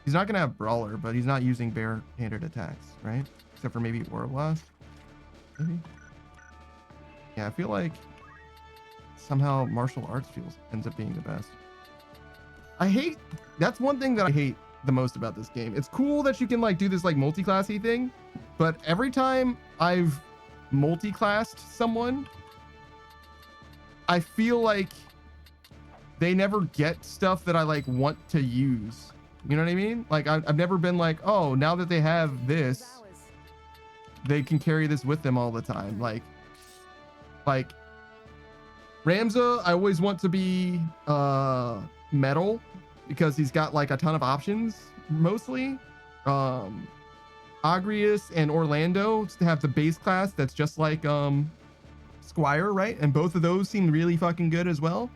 He's not going to have Brawler, but he's not using bare-handed attacks, right? Except for maybe Aura Blast? Maybe? Yeah, I feel like somehow martial arts ends up being the best. That's one thing that I hate the most about this game. It's cool that you can like do this like multi-classy thing, but every time I've multi-classed someone, I feel like they never get stuff that I like want to use. You know what I mean? Like I've never been like, oh, now that they have this, they can carry this with them all the time. Like Ramza, I always want to be metal because he's got like a ton of options mostly. Agrius and Orlando have the base class that's just like Squire, right? And both of those seem really fucking good as well.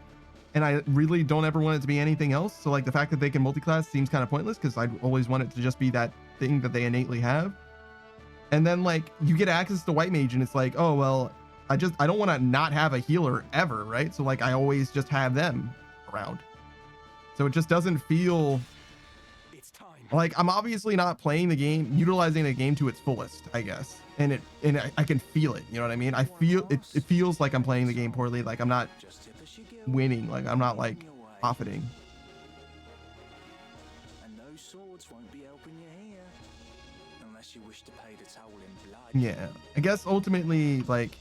And I really don't ever want it to be anything else. So like the fact that they can multi-class seems kind of pointless because I'd always want it to just be that thing that they innately have. And then like you get access to White Mage and it's like, oh, well, I don't want to not have a healer ever, right? So like I always just have them around. So it just doesn't feel like I'm obviously not playing the game, utilizing the game to its fullest, I guess. And I can feel it. You know what I mean? I feel it feels like I'm playing the game poorly. Like I'm not winning. Like I'm not like profiting. And those swords won't be helping you here unless you wish to pay the toll in blood. Yeah, I guess ultimately, like,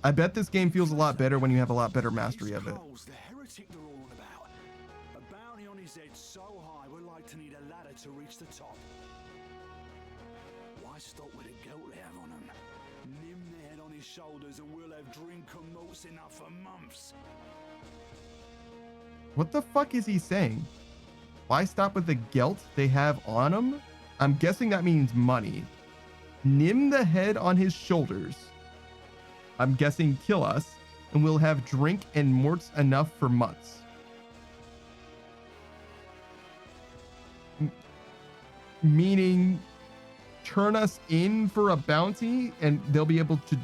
I bet this game feels a lot better when you have a lot better mastery of it. The heretic they're all on about. A bounty on his head so high we're like to need a ladder to reach the top. Why stop with the guilt they have on him? Nim the head on his shoulders and we'll have drink and malts enough for months. What the fuck is he saying? Why stop with the gelt they have on him? I'm guessing that means money. Nim the head on his shoulders. I'm guessing kill us, and we'll have drink and morts enough for months. Meaning, turn us in for a bounty, and they'll be able to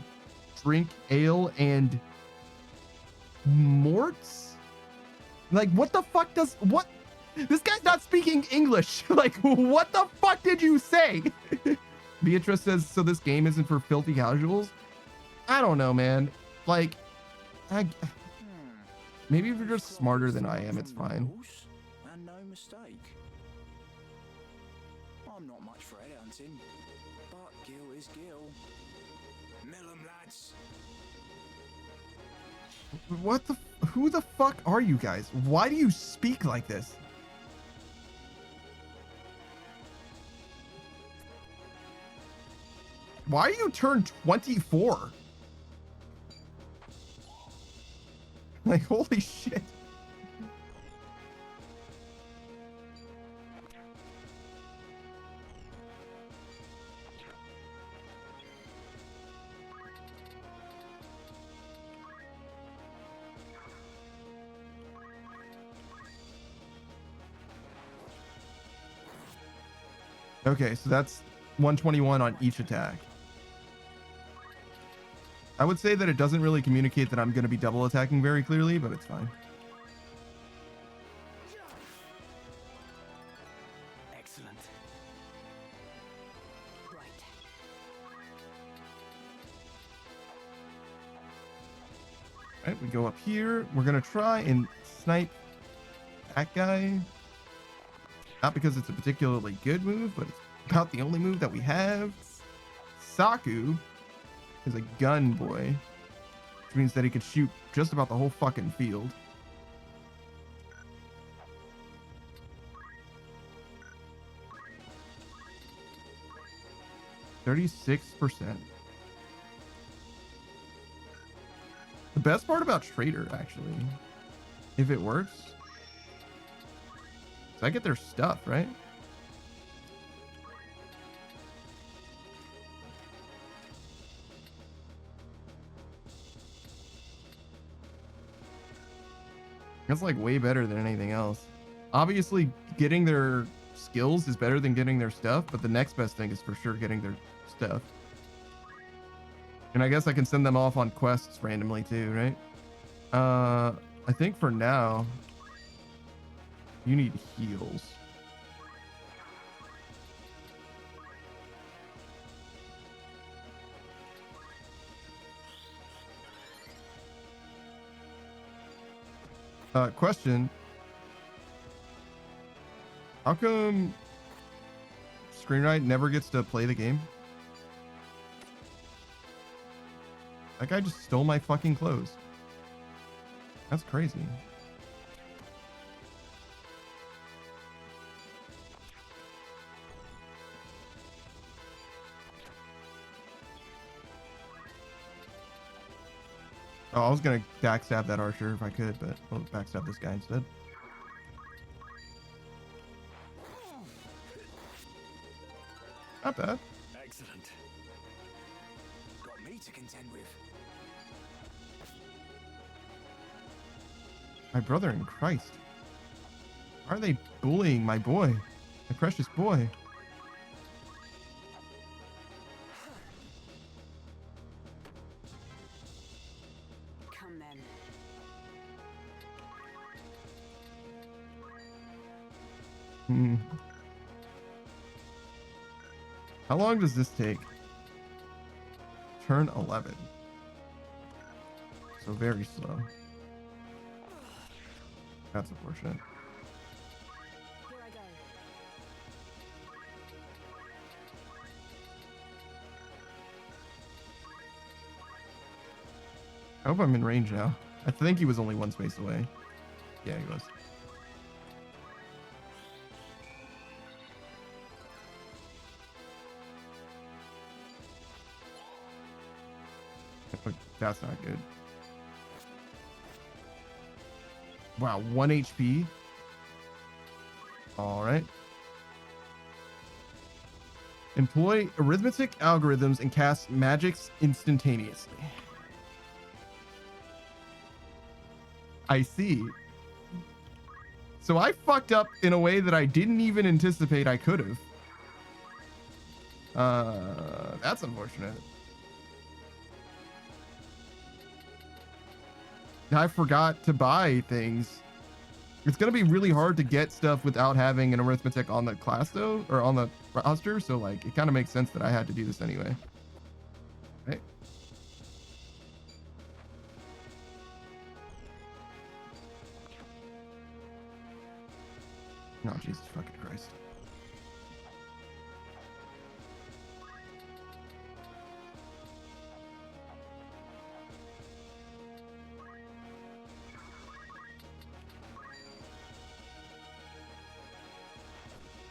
drink ale and morts? Like, what the fuck does what? This guy's not speaking English. Like, what the fuck did you say? Beatrice says, so this game isn't for filthy casuals. I don't know, man. Like, maybe if you're just smarter than I am, it's fine. And no mistake. I'm not much for headhunting, but Gil is Gil. Mill 'em, lads. What the? Who the fuck are you guys? Why do you speak like this? Why are you turned 24? Like, holy shit. Okay, so that's 121 on each attack. I would say that it doesn't really communicate that I'm going to be double attacking very clearly, but it's fine. Excellent. Right. All right, we go up here. We're going to try and snipe that guy. Not because it's a particularly good move, but it's about the only move that we have. Saku is a gun boy, which means that he could shoot just about the whole fucking field. %36%. The best part about Trader, actually, if it works, is I get their stuff, right? That's like way better than anything else. Obviously, getting their skills is better than getting their stuff, but the next best thing is for sure getting their stuff. And I guess I can send them off on quests randomly too, right? I think for now, you need heals. Question. How come Screenwrite never gets to play the game? That guy just stole my fucking clothes. That's crazy. Oh, I was gonna backstab that archer if I could, but I'll backstab this guy instead. Not bad. Excellent. Got me to contend with. My brother in Christ. Why are they bullying my boy? My precious boy. Come then. How long does this take? Turn 11. So very slow. That's unfortunate. Here I go. I hope I'm in range now. I think he was only one space away. Yeah, he was. That's not good. Wow, 1 HP. All right. Employ arithmetic algorithms and cast magics instantaneously. I see. So I fucked up in a way that I didn't even anticipate I could have. That's unfortunate. I forgot to buy things It's going to be really hard to get stuff without having an arithmetic on the class though, or on the roster. So like, it kind of makes sense that I had to do this anyway. Right. No, Jesus fucking Christ.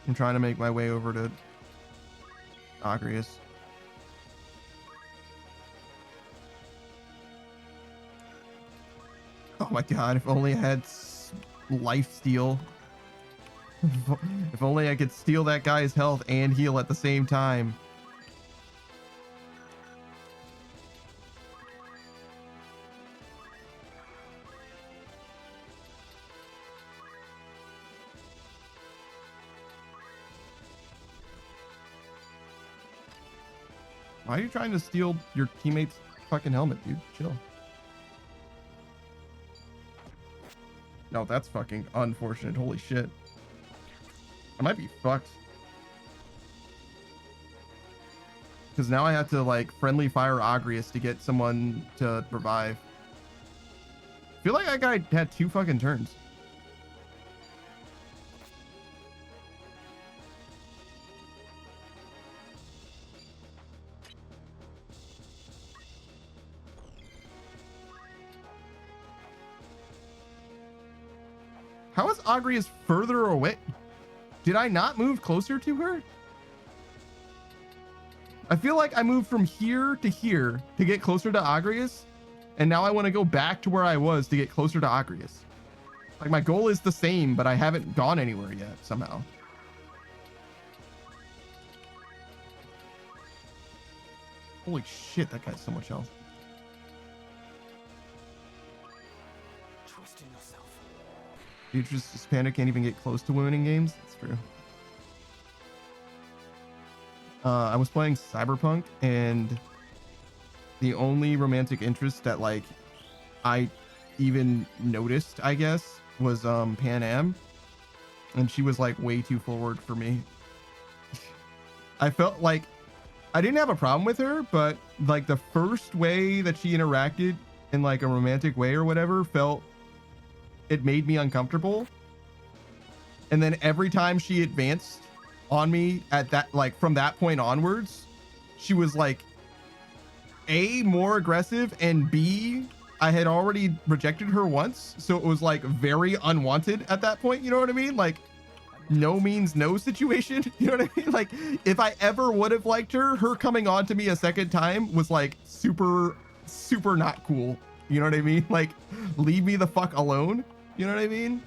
I'm trying to make my way over to Agrius. Oh my god, if only I had life steal. If only I could steal that guy's health and heal at the same time. Why are you trying to steal your teammate's fucking helmet, dude? Chill. No, that's fucking unfortunate. Holy shit. I might be fucked. Because now I have to, like, friendly fire Agrius to get someone to revive. I feel like that guy had 2 fucking turns. How is Agrius further away? Did I not move closer to her? I feel like I moved from here to get closer to Agrius, and now I want to go back to where I was to get closer to Agrius. Like, my goal is the same, but I haven't gone anywhere yet somehow. Holy shit, that guy's so much health. Trust in yourself. Futures Hispanic can't even get close to winning games. That's true. I was playing Cyberpunk, and the only romantic interest that like I even noticed, I guess, was Pan Am, and she was like way too forward for me. I felt like I didn't have a problem with her, but like the first way that she interacted in like a romantic way or whatever it made me uncomfortable. And then every time she advanced on me at that, like from that point onwards, she was like A, more aggressive, and B, I had already rejected her once. So it was like very unwanted at that point. You know what I mean? Like no means no situation. You know what I mean? Like if I ever would have liked her coming on to me a second time was like super not cool. You know what I mean? Like leave me the fuck alone. You know what I mean?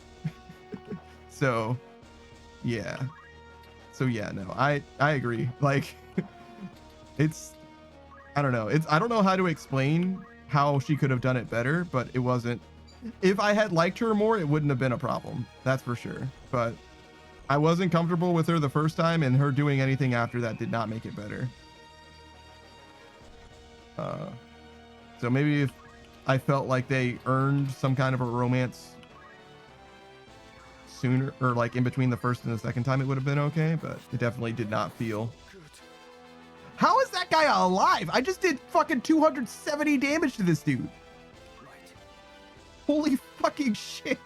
So yeah. No, I agree. Like it's, I don't know. I don't know how to explain how she could have done it better, but it wasn't. If I had liked her more, it wouldn't have been a problem. That's for sure. But I wasn't comfortable with her the first time, and her doing anything after that did not make it better. So maybe if I felt like they earned some kind of a romance sooner, or like in between the first and the second time, it would have been okay, but it definitely did not feel. How is that guy alive? I just did fucking 270 damage to this dude. Holy fucking shit.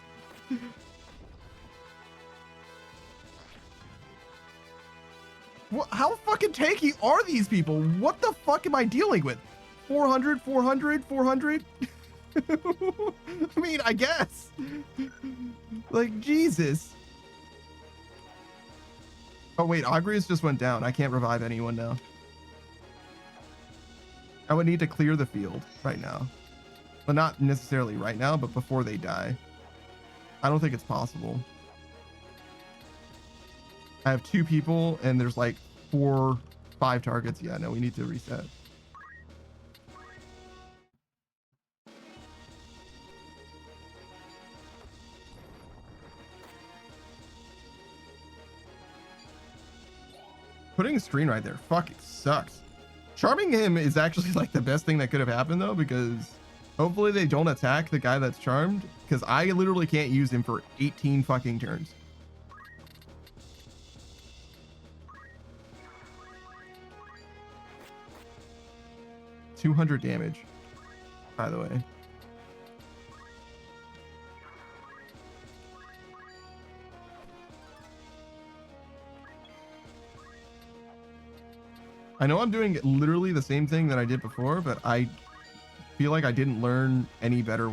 What, how fucking tanky are these people? What the fuck am I dealing with? 400, 400, 400? I mean, I guess. Like, Jesus. Oh, wait, Agrius just went down. I can't revive anyone now. I would need to clear the field right now. Well, not necessarily right now, but before they die. I don't think it's possible. I have 2 people, and there's like 5 targets. Yeah, no, we need to reset. Putting a screen right there fucking sucks. Charming him is actually like the best thing that could have happened though, because Hopefully they don't attack the guy that's charmed, because I literally can't use him for 18 fucking turns. $200 damage, by the way. I know I'm doing literally the same thing that I did before, but I feel like I didn't learn any better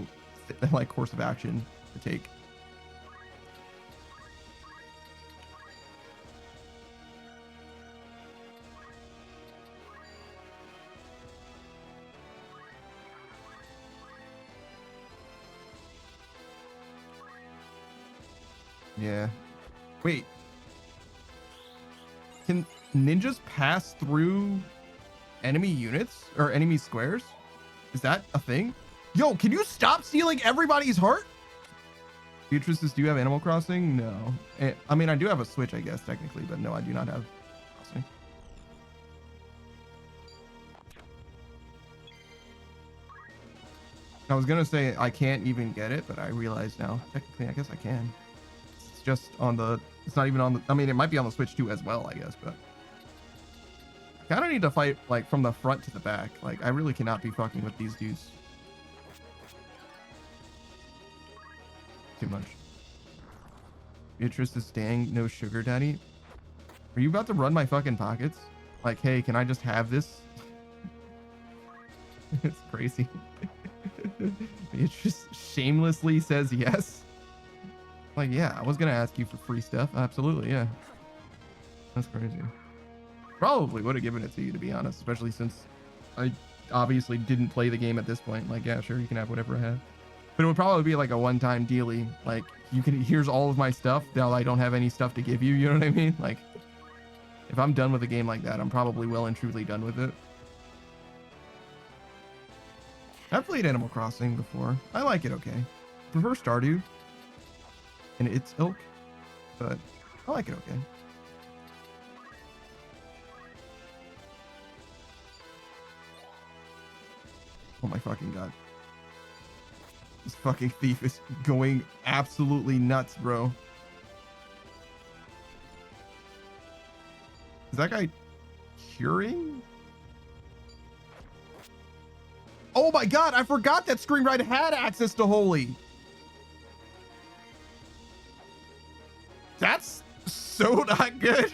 like course of action to take. Yeah. Wait. Can ninjas pass through enemy units or enemy squares? Is that a thing? Yo, can you stop stealing everybody's heart? Beatrice's, do you have Animal Crossing? No. I mean, I do have a Switch, I guess, technically, but no, I do not have Crossing. I was gonna say I can't even get it, but I realize now, technically, I guess I can. It's just on the, it's not even on the, I mean, it might be on the Switch too as well, I guess, but I kind of need to fight like from the front to the back. Like I really cannot be fucking with these dudes. Too much. Beatrice is dang no sugar daddy. Are you about to run my fucking pockets? Like, hey, can I just have this? It's crazy. Beatrice shamelessly says yes. Like, yeah, I was gonna ask you for free stuff. Absolutely, yeah. That's crazy. Probably would have given it to you, to be honest, especially since I obviously didn't play the game at this point. Like, yeah, sure, you can have whatever I have. But it would probably be like a one-time dealie. Like, you can, here's all of my stuff. Now I don't have any stuff to give you. You know what I mean? Like, if I'm done with a game like that, I'm probably well and truly done with it. I've played Animal Crossing before. I like it okay. Prefer Stardew and its ilk, but I like it okay. Oh my fucking god. This fucking thief is going absolutely nuts, bro. Is that guy curing? Oh my god, I forgot that Screen Ride had access to Holy. That's so not good.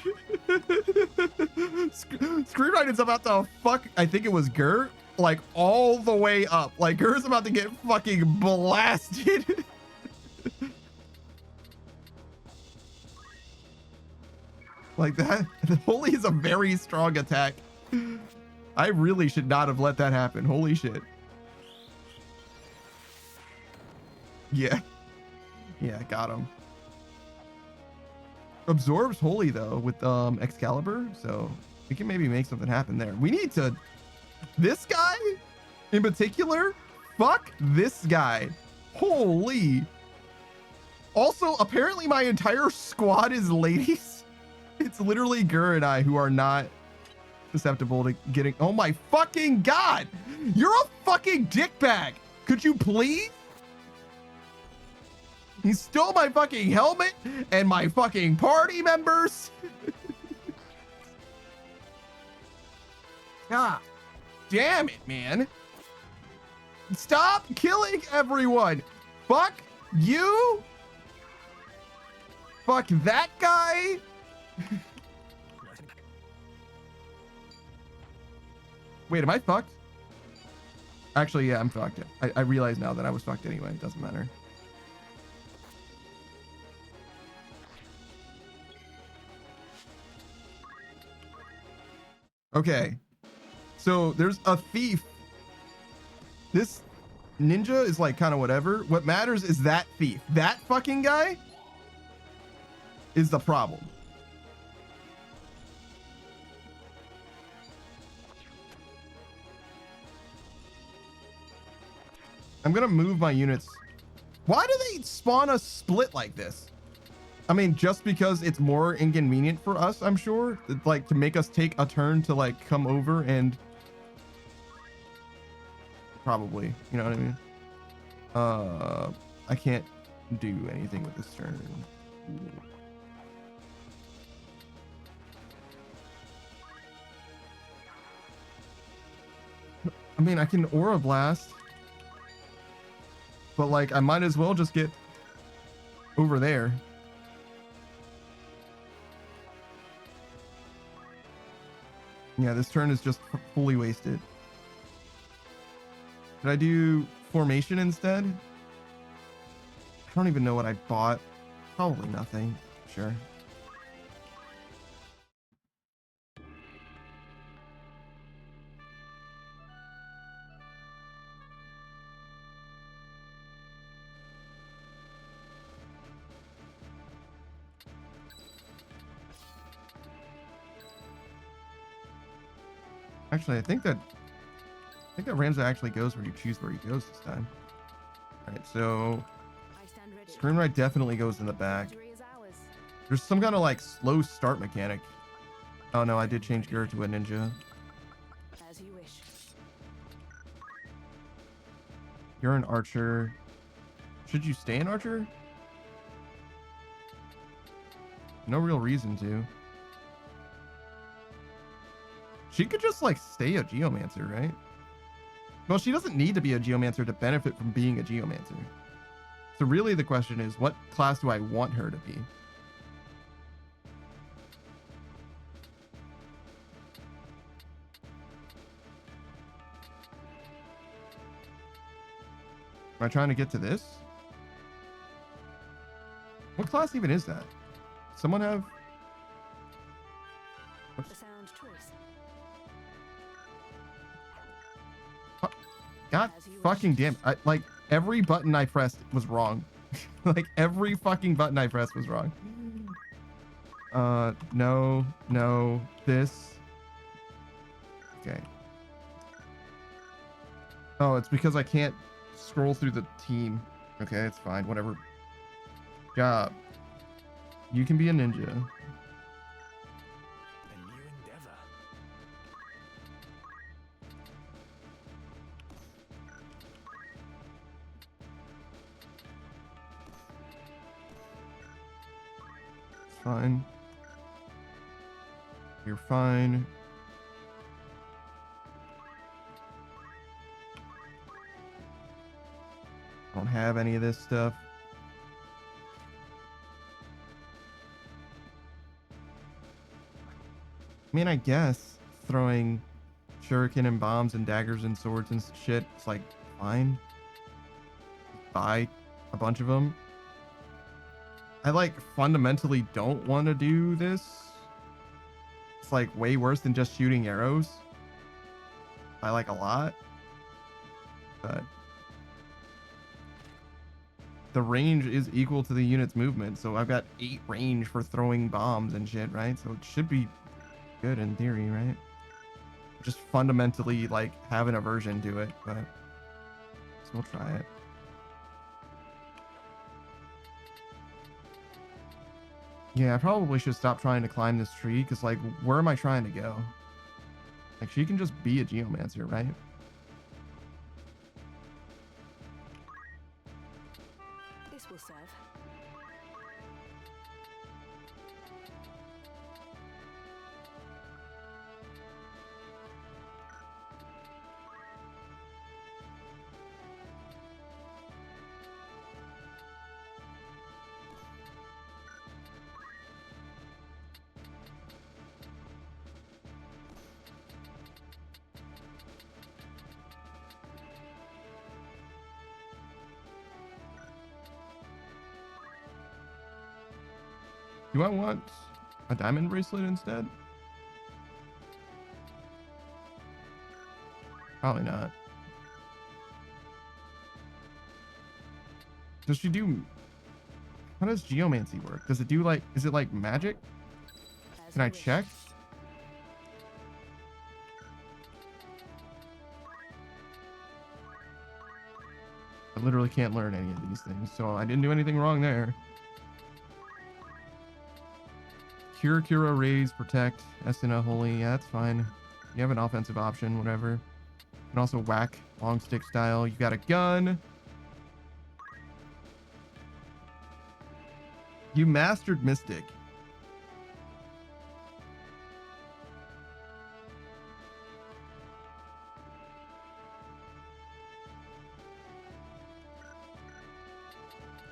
Screen Ride is about to fuck, I think it was Gur, like all the way up. Like Gur's about to get fucking blasted. Like that. Holy is a very strong attack. I really should not have let that happen. Holy shit. Yeah. Yeah, got him. Absorbs Holy though with Excalibur, so we can maybe make something happen there. We need to, this guy in particular, fuck this guy. Holy. Also, apparently my entire squad is ladies. It's literally Gur and I who are not susceptible to getting, oh my fucking god, you're a fucking dickbag. Could you please? He stole my fucking helmet and my fucking party members. God damn it, man. Stop killing everyone. Fuck you. Fuck that guy. Wait, am I fucked? Actually, yeah, I'm fucked. I realize now that I was fucked anyway. It doesn't matter. Okay. So there's a thief. This ninja is like kind of whatever. What matters is that thief. That fucking guy is the problem. I'm gonna move my units. Why do they spawn a split like this? I mean, just because it's more inconvenient for us, I'm sure. Like to make us take a turn to like come over and probably. You know what I mean? I can't do anything with this turn. I mean, I can Aura Blast, but like I might as well just get over there. Yeah, this turn is just fully wasted. Did I do Formation instead? I don't even know what I bought. Probably nothing. Sure. Actually, I think that Ramza actually goes where you choose where he goes this time. All right, so Scream Ride definitely goes in the back. There's some kind of like slow start mechanic. Oh no, I did change gear to a ninja. As you wish. You're an archer. Should you stay an archer? No real reason to. She could just like stay a geomancer, right? Well, she doesn't need to be a geomancer to benefit from being a geomancer. So really the question is, what class do I want her to be? Am I trying to get to this? What class even is that? Someone have... The sound choice. God fucking damn. Like, every button I pressed was wrong. Like, every fucking button I pressed was wrong. No, this. Okay. Oh, it's because I can't scroll through the team. Okay, it's fine. Whatever. Job. You can be a ninja. Fine. You're fine. I don't have any of this stuff. I mean, I guess throwing shuriken and bombs and daggers and swords and shit, it's like fine. Buy a bunch of them. I like fundamentally don't want to do this. It's like way worse than just shooting arrows. I like a lot. But the range is equal to the unit's movement. So I've got 8 range for throwing bombs and shit, right? So it should be good in theory, right? Just fundamentally like have an aversion to it, but so we'll try it. Yeah, I probably should stop trying to climb this tree, because, like, where am I trying to go? Like, she can just be a geomancer, right? This will serve. Do I want a diamond bracelet instead? Probably not. Does she do... How does geomancy work? Does it do like... Is it like magic? Can I check? I literally can't learn any of these things, so I didn't do anything wrong there. Cura, raise, protect, Estina, holy. Yeah, that's fine. You have an offensive option, whatever. can also whack long stick style. You got a gun. You mastered Mystic.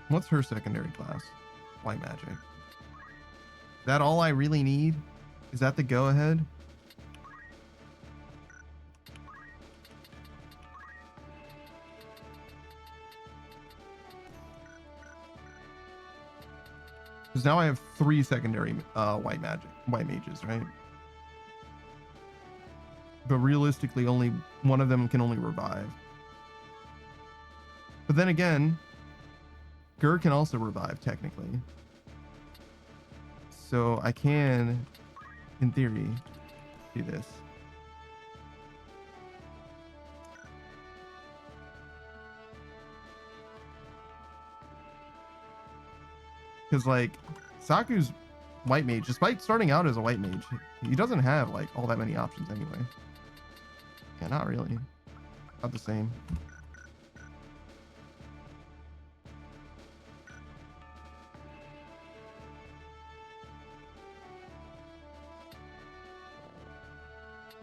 What's her secondary class? White magic. Is that all I really need? Is that the go ahead? Because now I have 3 secondary white mages, right? But realistically, only one of them can only revive. But then again, Gur can also revive technically. So I can, in theory, do this. Because like Saku's white mage, despite starting out as a white mage, he doesn't have like all that many options anyway. Yeah, not really. Not the same.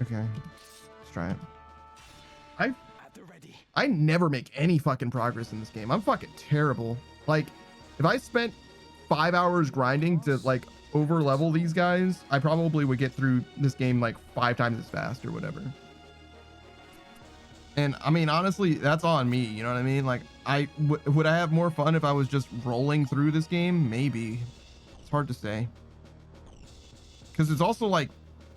Okay, let's try it. I never make any fucking progress in this game. I'm fucking terrible. Like, if I spent 5 hours grinding to like over level these guys, I probably would get through this game like 5 times as fast or whatever. And I mean, honestly, that's on me. You know what I mean? Like, would I have more fun if I was just rolling through this game? Maybe. It's hard to say. Because it's also like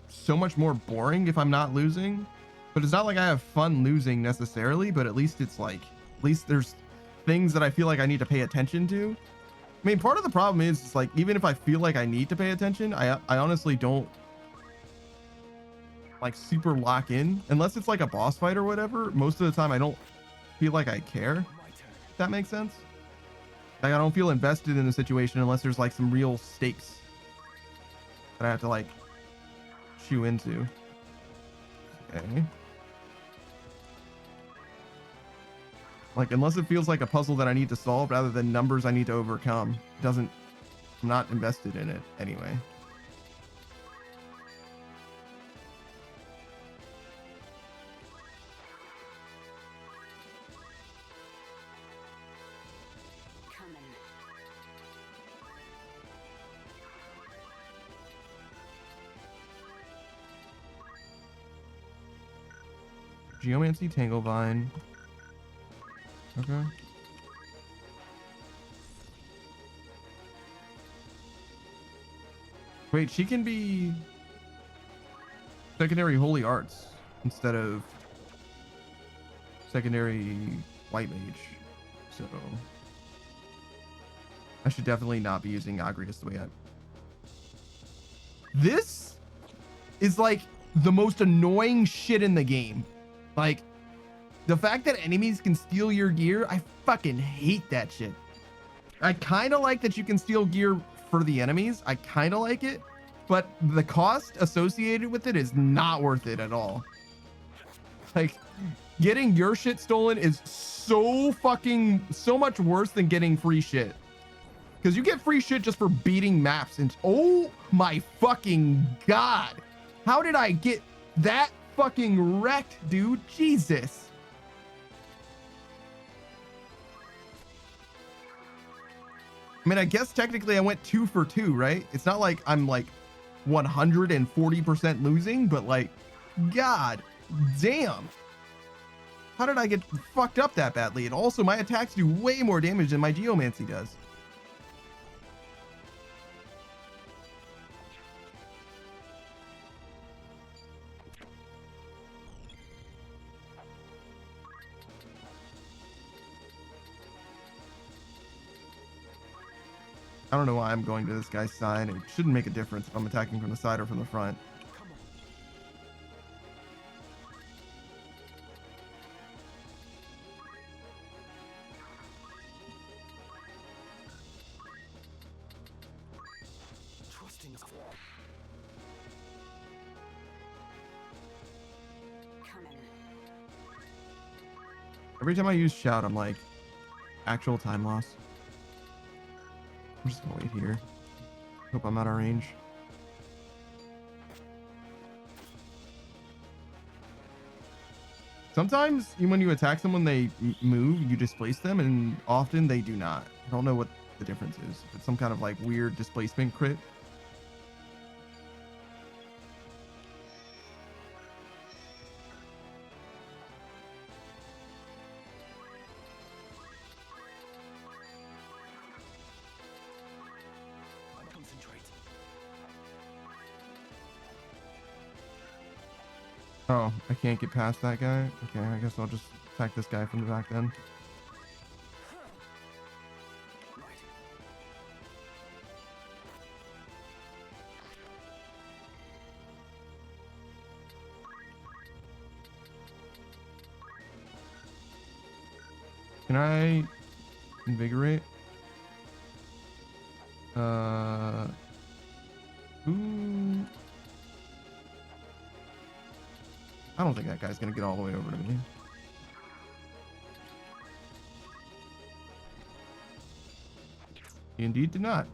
so much more boring if I'm not losing. But it's not like I have fun losing necessarily, but at least it's like, at least there's things that I feel like I need to pay attention to. I mean, part of the problem is it's like, even if I feel like I need to pay attention, I honestly don't like super lock in unless it's like a boss fight or whatever. Most of the time I don't feel like I care, if that makes sense. Like, I don't feel invested in the situation unless there's like some real stakes that I have to like chew into. Okay. Like, unless it feels like a puzzle that I need to solve rather than numbers I need to overcome, I'm not invested in it anyway. Geomancy, Tanglevine. Okay. Wait, she can be secondary Holy Arts instead of secondary White Mage. So I should definitely not be using Agrius the way I... This is like the most annoying shit in the game. Like, the fact that enemies can steal your gear, I fucking hate that shit. I kind of like that you can steal gear for the enemies. I kind of like it, but the cost associated with it is not worth it at all. Like, getting your shit stolen is so much worse than getting free shit. Because you get free shit just for beating maps, and oh my fucking god. How did I get that fucking wrecked, dude? Jesus. I mean, I guess technically I went 2 for 2, right? It's not like I'm like 140% losing, but like, god damn. How did I get fucked up that badly? And also, my attacks do way more damage than my Geomancy does. I don't know why I'm going to this guy's side. It shouldn't make a difference if I'm attacking from the side or from the front. Every time I use shout, I'm like, actual time loss. I'm just gonna wait here. Hope I'm out of range. Sometimes when you attack someone, they move, you displace them, and often they do not. I don't know what the difference is. If it's some kind of like weird displacement crit. Oh, I can't get past that guy? Okay, I guess I'll just attack this guy from the back then. Can I invigorate? Ooh. I don't think that guy's gonna get all the way over to me. He indeed did not.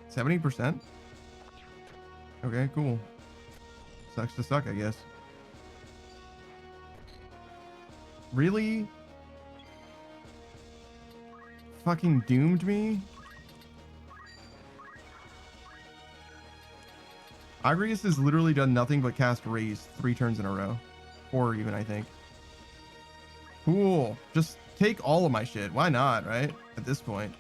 %70%? Okay, cool. Sucks to suck, I guess. Really? Fucking doomed me? Agrius has literally done nothing but cast Raise 3 turns in a row. 4 even, I think. Cool. Just take all of my shit. Why not, right? At this point.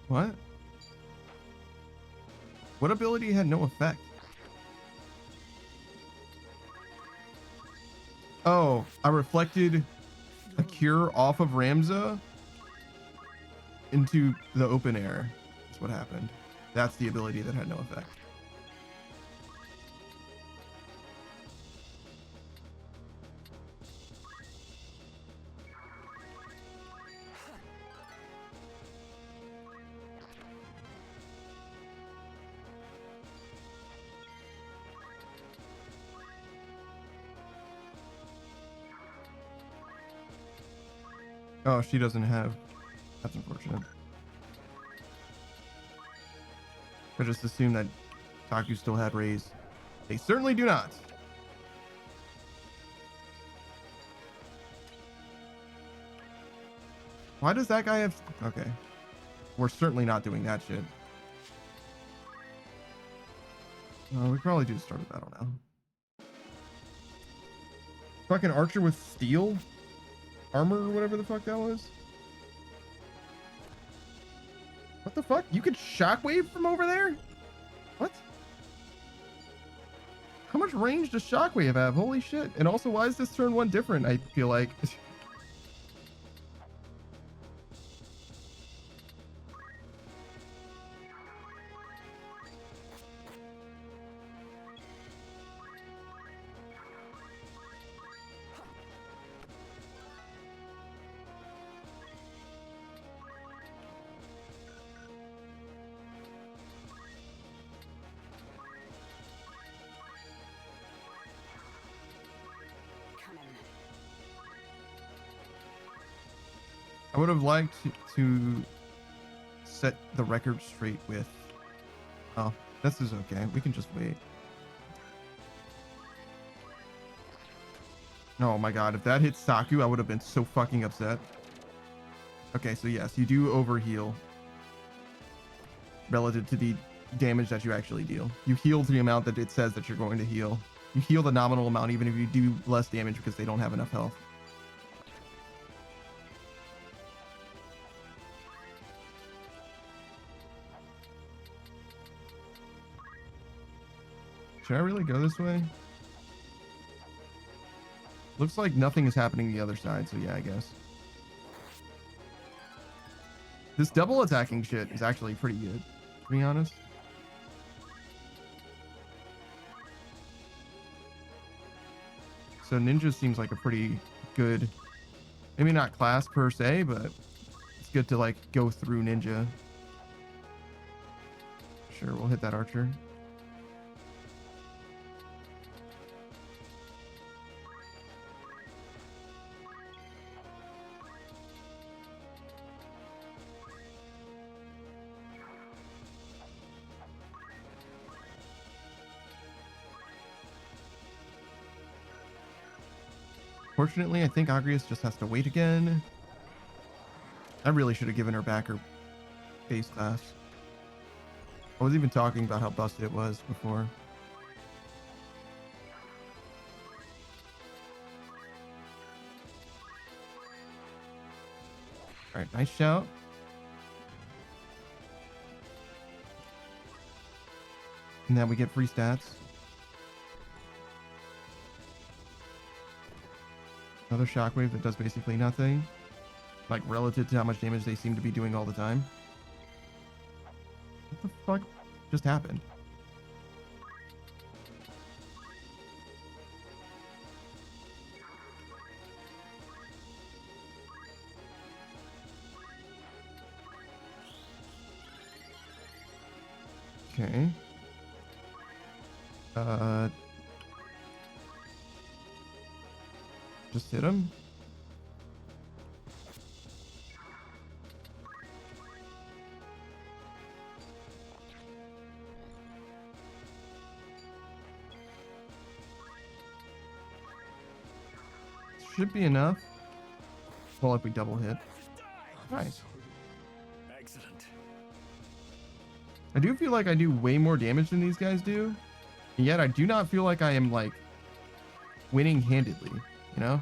What? What ability had no effect? Oh, I reflected a cure off of Ramza into the open air. That's what happened. That's the ability that had no effect. Oh, she doesn't have. That's unfortunate. I just assumed that Taku still had Raise. They certainly do not. Why does that guy have... Okay. We're certainly not doing that shit. We probably do start a battle now. Fucking archer with steel armor or whatever the fuck that was. What the fuck? You could shockwave from over there? What? How much range does shockwave have? Holy shit. And also, why is this turn 1 different? I feel like... I would have liked to set the record straight with... Oh, this is okay. We can just wait. Oh my god, if that hits Saku, I would have been so fucking upset. Okay, so yes, you do overheal relative to the damage that you actually deal. You heal to the amount that it says that you're going to heal. You heal the nominal amount even if you do less damage because they don't have enough health. Should I really go this way? Looks like nothing is happening the other side, so yeah, I guess. This double attacking shit is actually pretty good, to be honest. So ninja seems like a pretty good, maybe not class per se, but it's good to like go through ninja. Sure, we'll hit that archer. Fortunately, I think Agrius just has to wait again. I really should have given her back her base class. I was even talking about how busted it was before. All right, nice shout. And now we get free stats. Another shockwave that does basically nothing, like relative to how much damage they seem to be doing all the time. What the fuck just happened? Okay. Just hit him. Should be enough. Well, if we double hit. Nice. Excellent. I do feel like I do way more damage than these guys do. And yet I do not feel like I am like winning handedly, you know?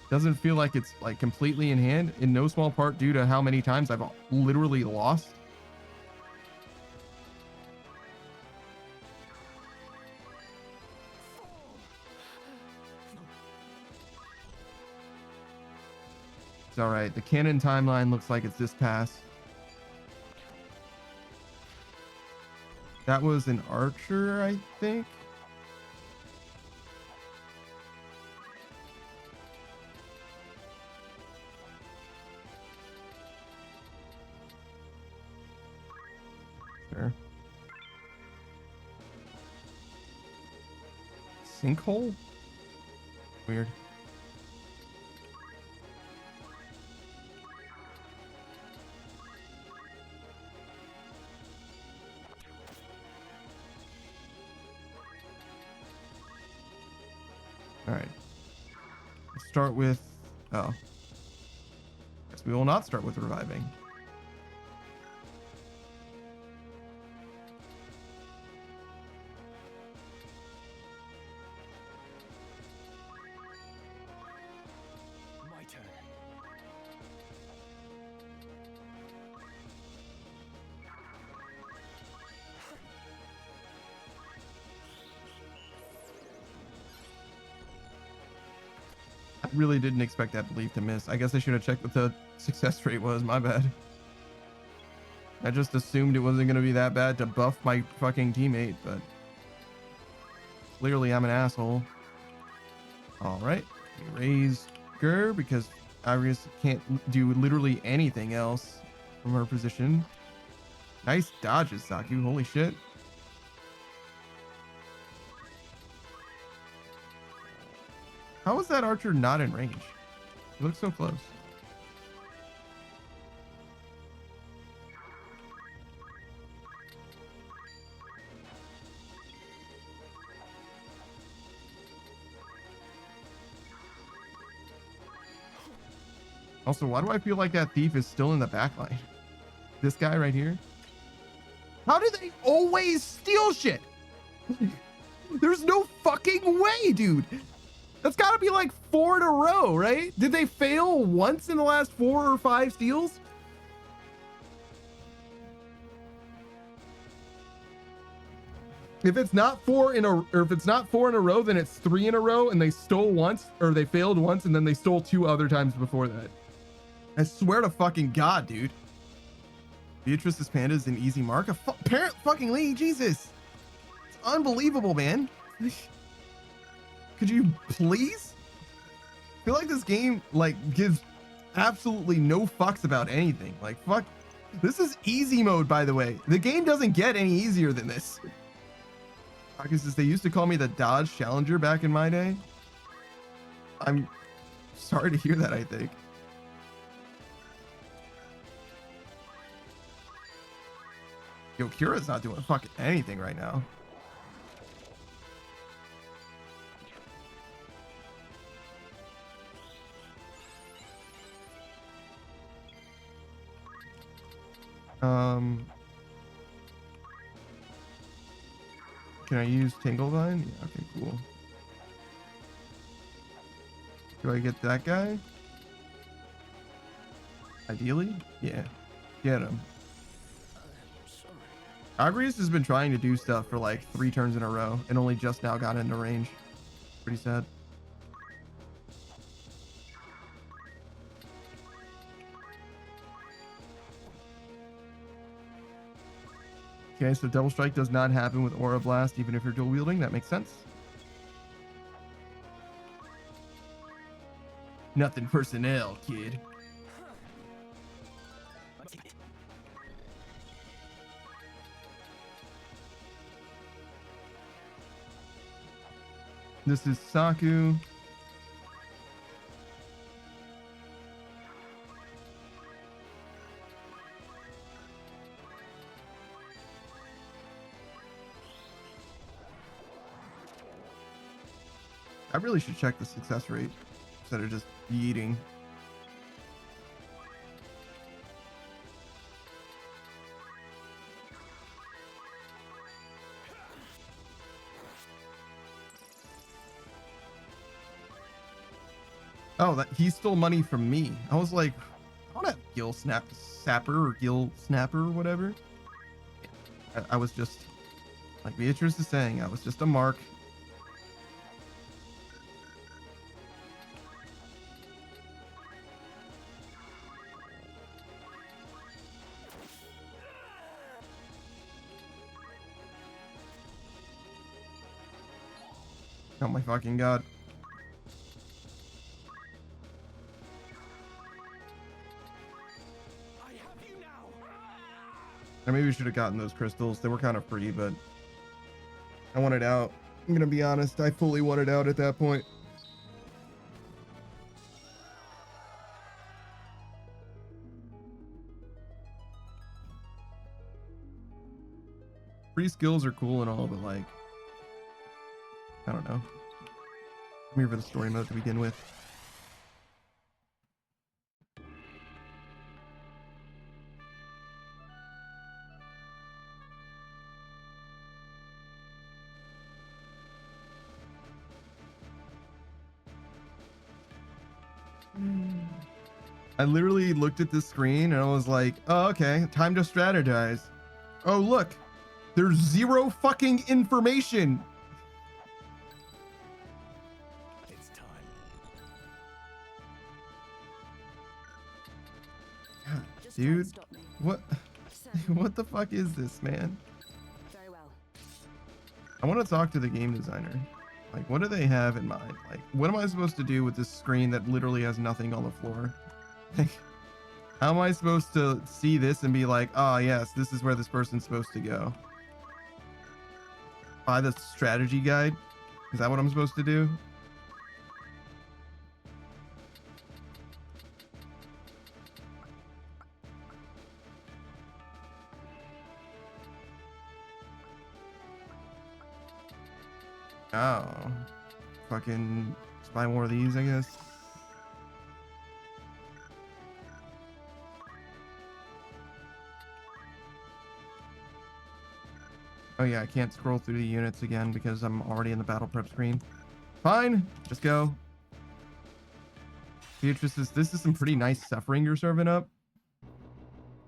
Doesn't feel like it's like completely in hand, in no small part due to how many times I've literally lost. It's all right. The canon timeline looks like it's this pass. That was an archer, I think. Sure. Sinkhole? Weird. All right. Let's start with, oh. Guess we will not start with reviving. My turn. I really didn't expect that belief to miss. I guess I should have checked what the success rate was. My bad. I just assumed it wasn't going to be that bad to buff my fucking teammate, but clearly I'm an asshole. All right. We raise Gur because Iris can't do literally anything else from her position. Nice dodges, Saku. Holy shit. How is that archer not in range? He looks so close. Also, why do I feel like that thief is still in the back line? This guy right here? How do they always steal shit? There's no fucking way, dude. That's got to be like 4 in a row, right? Did they fail once in the last 4 or 5 steals? If it's not 4 in a, or if it's not 4 in a row, then it's 3 in a row, and they stole once, or they failed once, and then they stole 2 other times before that. I swear to fucking God, dude. Beatrice's panda is an easy mark. Parent fucking Lee, Jesus. It's unbelievable, man. Could you please? I feel like this game like gives absolutely no fucks about anything. Like fuck. This is easy mode, by the way. The game doesn't get any easier than this. Tactis says they used to call me the Dodge Challenger back in my day. I'm sorry to hear that, I think. Yo, Kira's not doing fucking anything right now. Can I use Tinglevine? Yeah, okay, cool. Do I get that guy? Ideally? Yeah. Get him. Agrius has been trying to do stuff for like 3 turns in a row and only just now got into range. Pretty sad. Okay, so double strike does not happen with Aura Blast even if you're dual wielding. That makes sense. Nothing personnel, kid. This is Saku. I really should check the success rate instead of just yeeting. Oh, that he stole money from me. I was like, I don't have Gil Sapper or Gil Snapper or whatever. I was just, like Beatrice is saying, I was just a mark. Oh my fucking God. I maybe should have gotten those crystals. They were kind of free, but I wanted out. I'm gonna be honest, I fully wanted out at that point. Free skills are cool and all, but like, I don't know. I'm here for the story mode to begin with. I literally looked at the screen and I was like, oh, okay, time to strategize. Oh, look, there's 0 fucking information. It's time. God, dude, what, what the fuck is this, man? Very well. I want to talk to the game designer. Like, what do they have in mind? Like, what am I supposed to do with this screen that literally has nothing on the floor? Like, how am I supposed to see this and be like, oh yes, this is where this person's supposed to go? Buy the strategy guide? Is that what I'm supposed to do? Oh, fucking just buy more of these, I guess. Oh yeah, I can't scroll through the units again because I'm already in the battle prep screen. Fine, just go. Beatrice says, this is some pretty nice suffering you're serving up.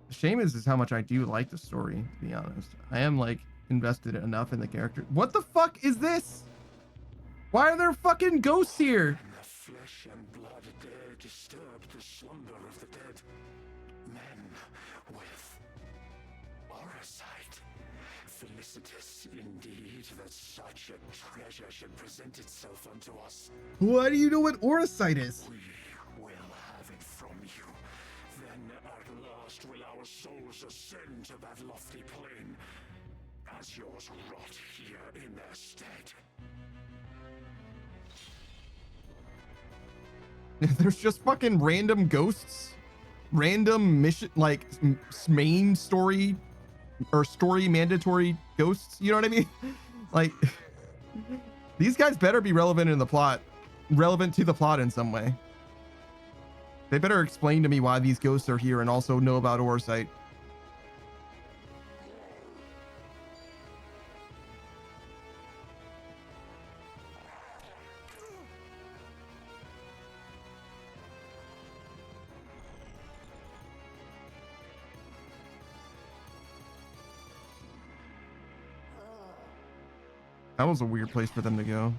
The shame is how much I do like the story, to be honest. I am like invested enough in the character. What the fuck is this? Why are there fucking ghosts here? The flesh and blood dare disturb the slumber of the dead. Men with orosight. Felicitous indeed that such a treasure should present itself unto us. Why do you know what orosite is? We will have it from you. Then at last will our souls ascend to that lofty plane, as yours rot here in their stead. There's just fucking random ghosts, random mission, like main story or story mandatory ghosts. You know what I mean? Like, these guys better be relevant in the plot, relevant to the plot in some way. They better explain to me why these ghosts are here and also know about Orsite. That was a weird place for them to go.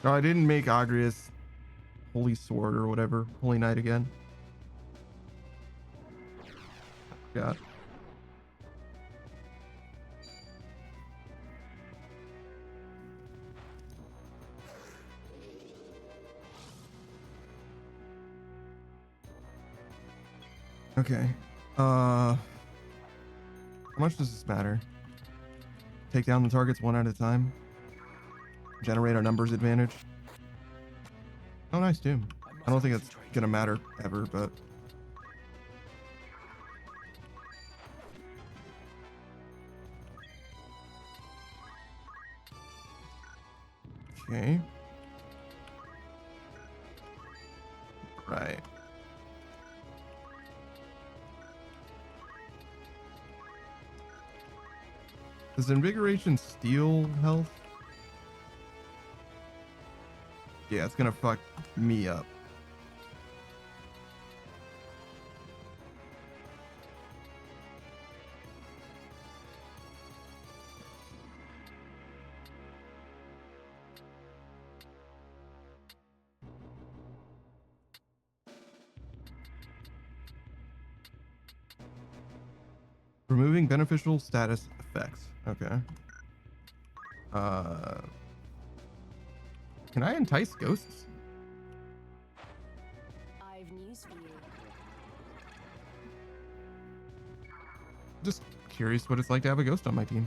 No, I didn't make Agrius Holy Sword or whatever, Holy Knight again. God. Okay. How much does this matter? Take down the targets one at a time. Generate our numbers advantage. Oh, nice, too. I don't think it's gonna matter ever, but... Okay. Right. Does invigoration steal health? Yeah, it's gonna fuck me up. Removing beneficial status effects. Okay. Can I entice ghosts? I've news for you. Just curious what it's like to have a ghost on my team.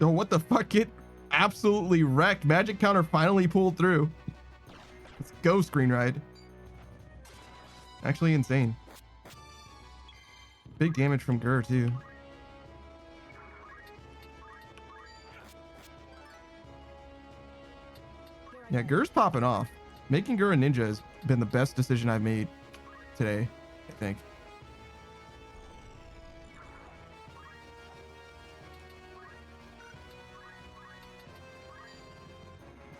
Oh, what the fuck? It absolutely wrecked. Magic counter finally pulled through. Let's go, screen ride. Actually insane. Big damage from Gur, too. Yeah, Gur's popping off. Making Gur a ninja has been the best decision I've made today, I think.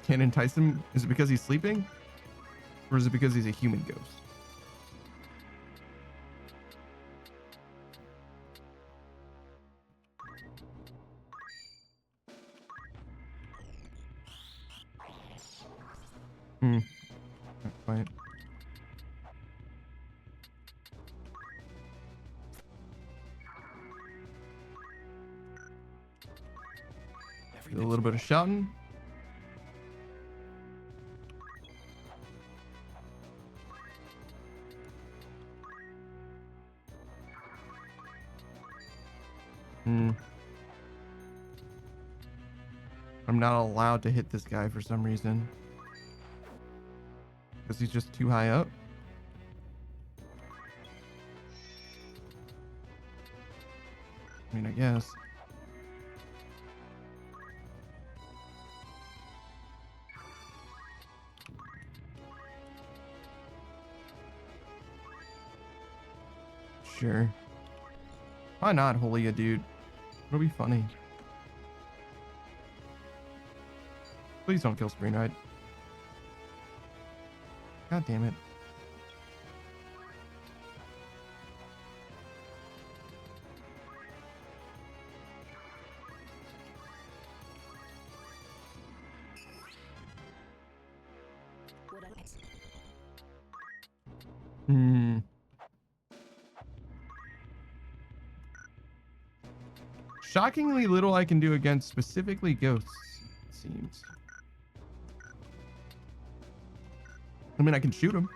Can't entice him? Is it because he's sleeping? Or is it because he's a human ghost? Not quite. A little bit of shouting. I'm not allowed to hit this guy for some reason. Because he's just too high up. I mean, I guess. Sure. Why not Holy a dude? It'll be funny. Please don't kill Screen Ride. God damn it. Hmm. Shockingly little I can do against specifically ghosts, it seems. I mean, I can shoot them.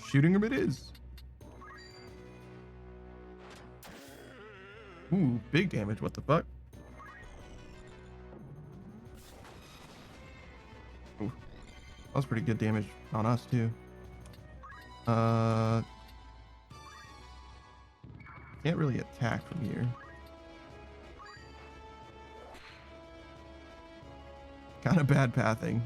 Shooting him it is. Ooh, big damage. What the fuck? Ooh, that was pretty good damage on us too. Can't really attack from here. Kind of bad pathing.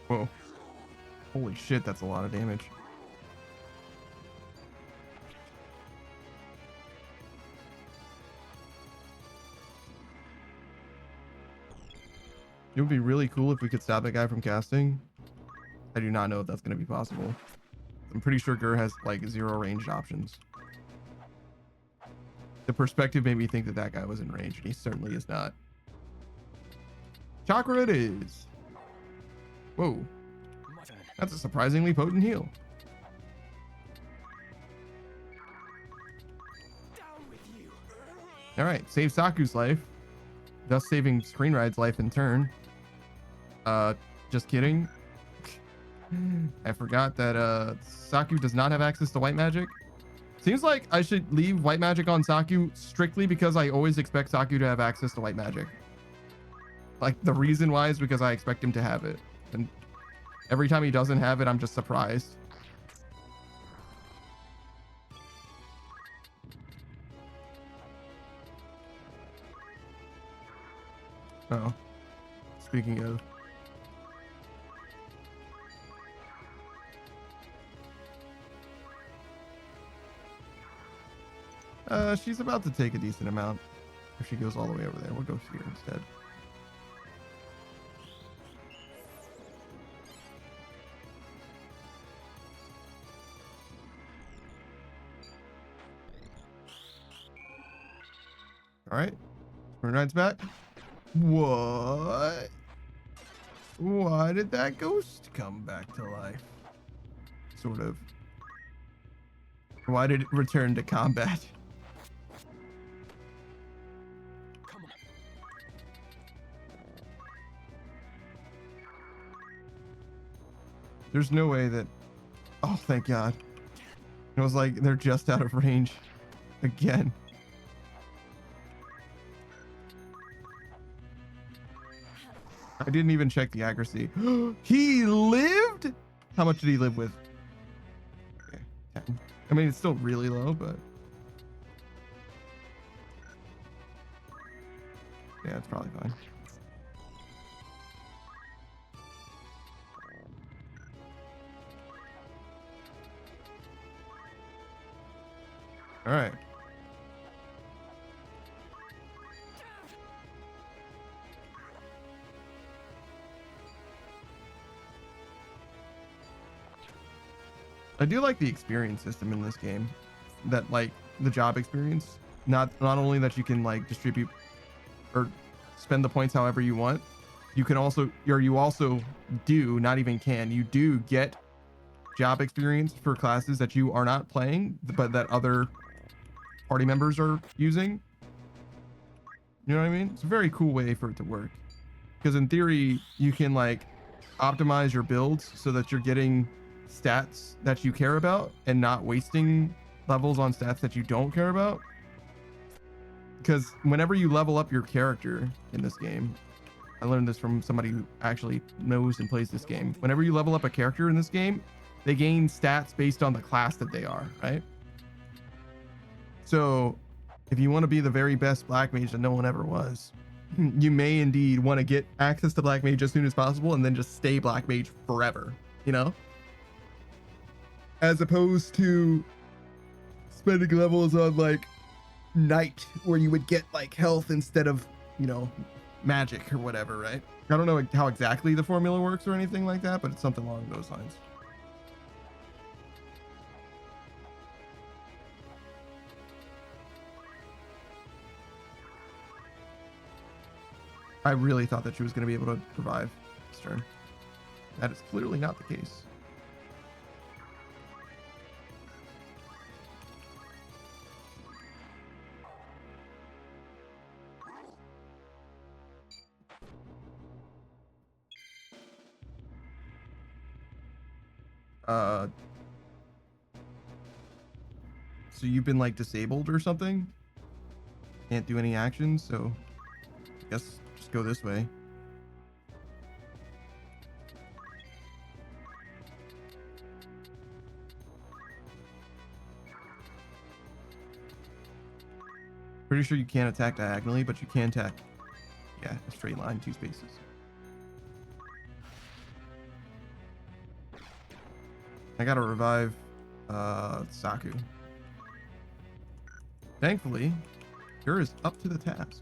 Whoa. Holy shit, that's a lot of damage. It would be really cool if we could stop that guy from casting. I do not know if that's going to be possible. I'm pretty sure Gur has like 0 ranged options. The perspective made me think that that guy was in range, and he certainly is not. Chakra it is. Whoa. That's a surprisingly potent heal. All right, save Saku's life, thus saving Screen Ride's life in turn. Just kidding. I forgot that Saku does not have access to white magic. Seems like I should leave white magic on Saku strictly because I always expect Saku to have access to white magic. Like, the reason why is because I expect him to have it. And every time he doesn't have it, I'm just surprised. Oh. Speaking of. She's about to take a decent amount. If she goes all the way over there, we'll go here instead. All right, Screen Ride's back. What? Why did that ghost come back to life? Sort of. Why did it return to combat? Come on. There's no way that... Oh, thank God. It was like they're just out of range. Again. I didn't even check the accuracy. He lived? How much did he live with? Okay, 10. I mean, it's still really low, but... Yeah, it's probably fine. All right. I do like the experience system in this game. That, like, the job experience. Not only that you can, like, distribute or spend the points however you want, you can also, or you also do, not even can, you do get job experience for classes that you are not playing, but that other party members are using. You know what I mean? It's a very cool way for it to work. Because in theory, you can, like, optimize your builds so that you're getting stats that you care about and not wasting levels on stats that you don't care about. because whenever you level up your character in this game, I learned this from somebody who actually knows and plays this game. Whenever you level up a character in this game, they gain stats based on the class that they are, right? So if you want to be the very best black mage that no one ever was, you may indeed want to get access to black mage as soon as possible and then just stay black mage forever, you know? As opposed to spending levels on like knight where you would get like health instead of, you know, magic or whatever, right? I don't know how exactly the formula works or anything like that, but it's something along those lines. I really thought that she was going to be able to survive this turn. That is clearly not the case. So you've been like disabled or something? Can't do any actions, so I guess just go this way. Pretty sure you can't attack diagonally, but you can attack, yeah, a straight line, 2 spaces. I gotta revive Saku. Thankfully, Cure is up to the task.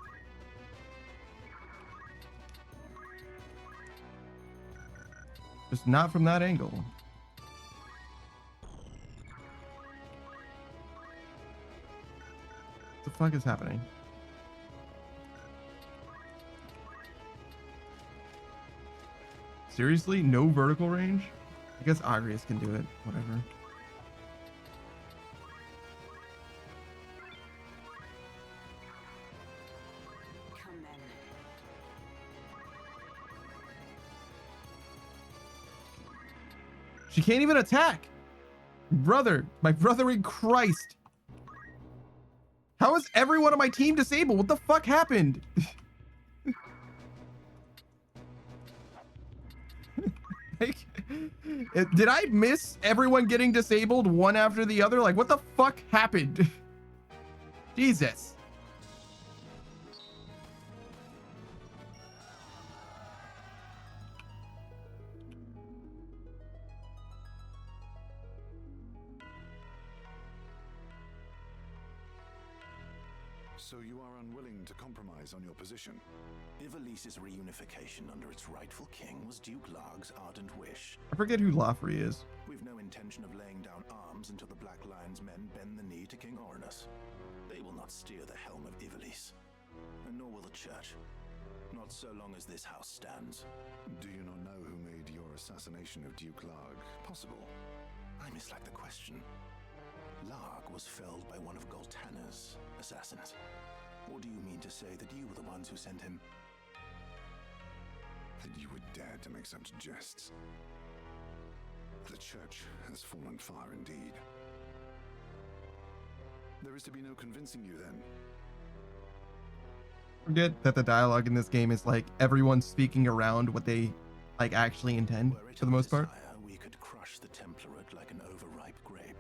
Just not from that angle. What the fuck is happening? Seriously? No vertical range? I guess Agrius can do it. Whatever. Come then. She can't even attack! Brother, my brother in Christ. How is everyone on my team disabled? What the fuck happened? Like, did I miss everyone getting disabled one after the other? Like, what the fuck happened? Jesus. So you are unwilling to compromise on your position? Ivalice's reunification under its rightful king was Duke Larg's ardent wish. I forget who Lafrey is. We've no intention of laying down arms until the Black Lion's men bend the knee to King Orinus. They will not steer the helm of Ivalice, and nor will the church. Not so long as this house stands. Do you not know who made your assassination of Duke Larg possible? I mislike the question. Larg was felled by one of Goltanna's assassins. Or do you mean to say that you were the ones who sent him? That you would dare to make such jests. The church has fallen far indeed. There is to be no convincing you then. Forget that the dialogue in this game is like everyone speaking around what they like actually intend for the most part. We could crush the Template like an overripe grape.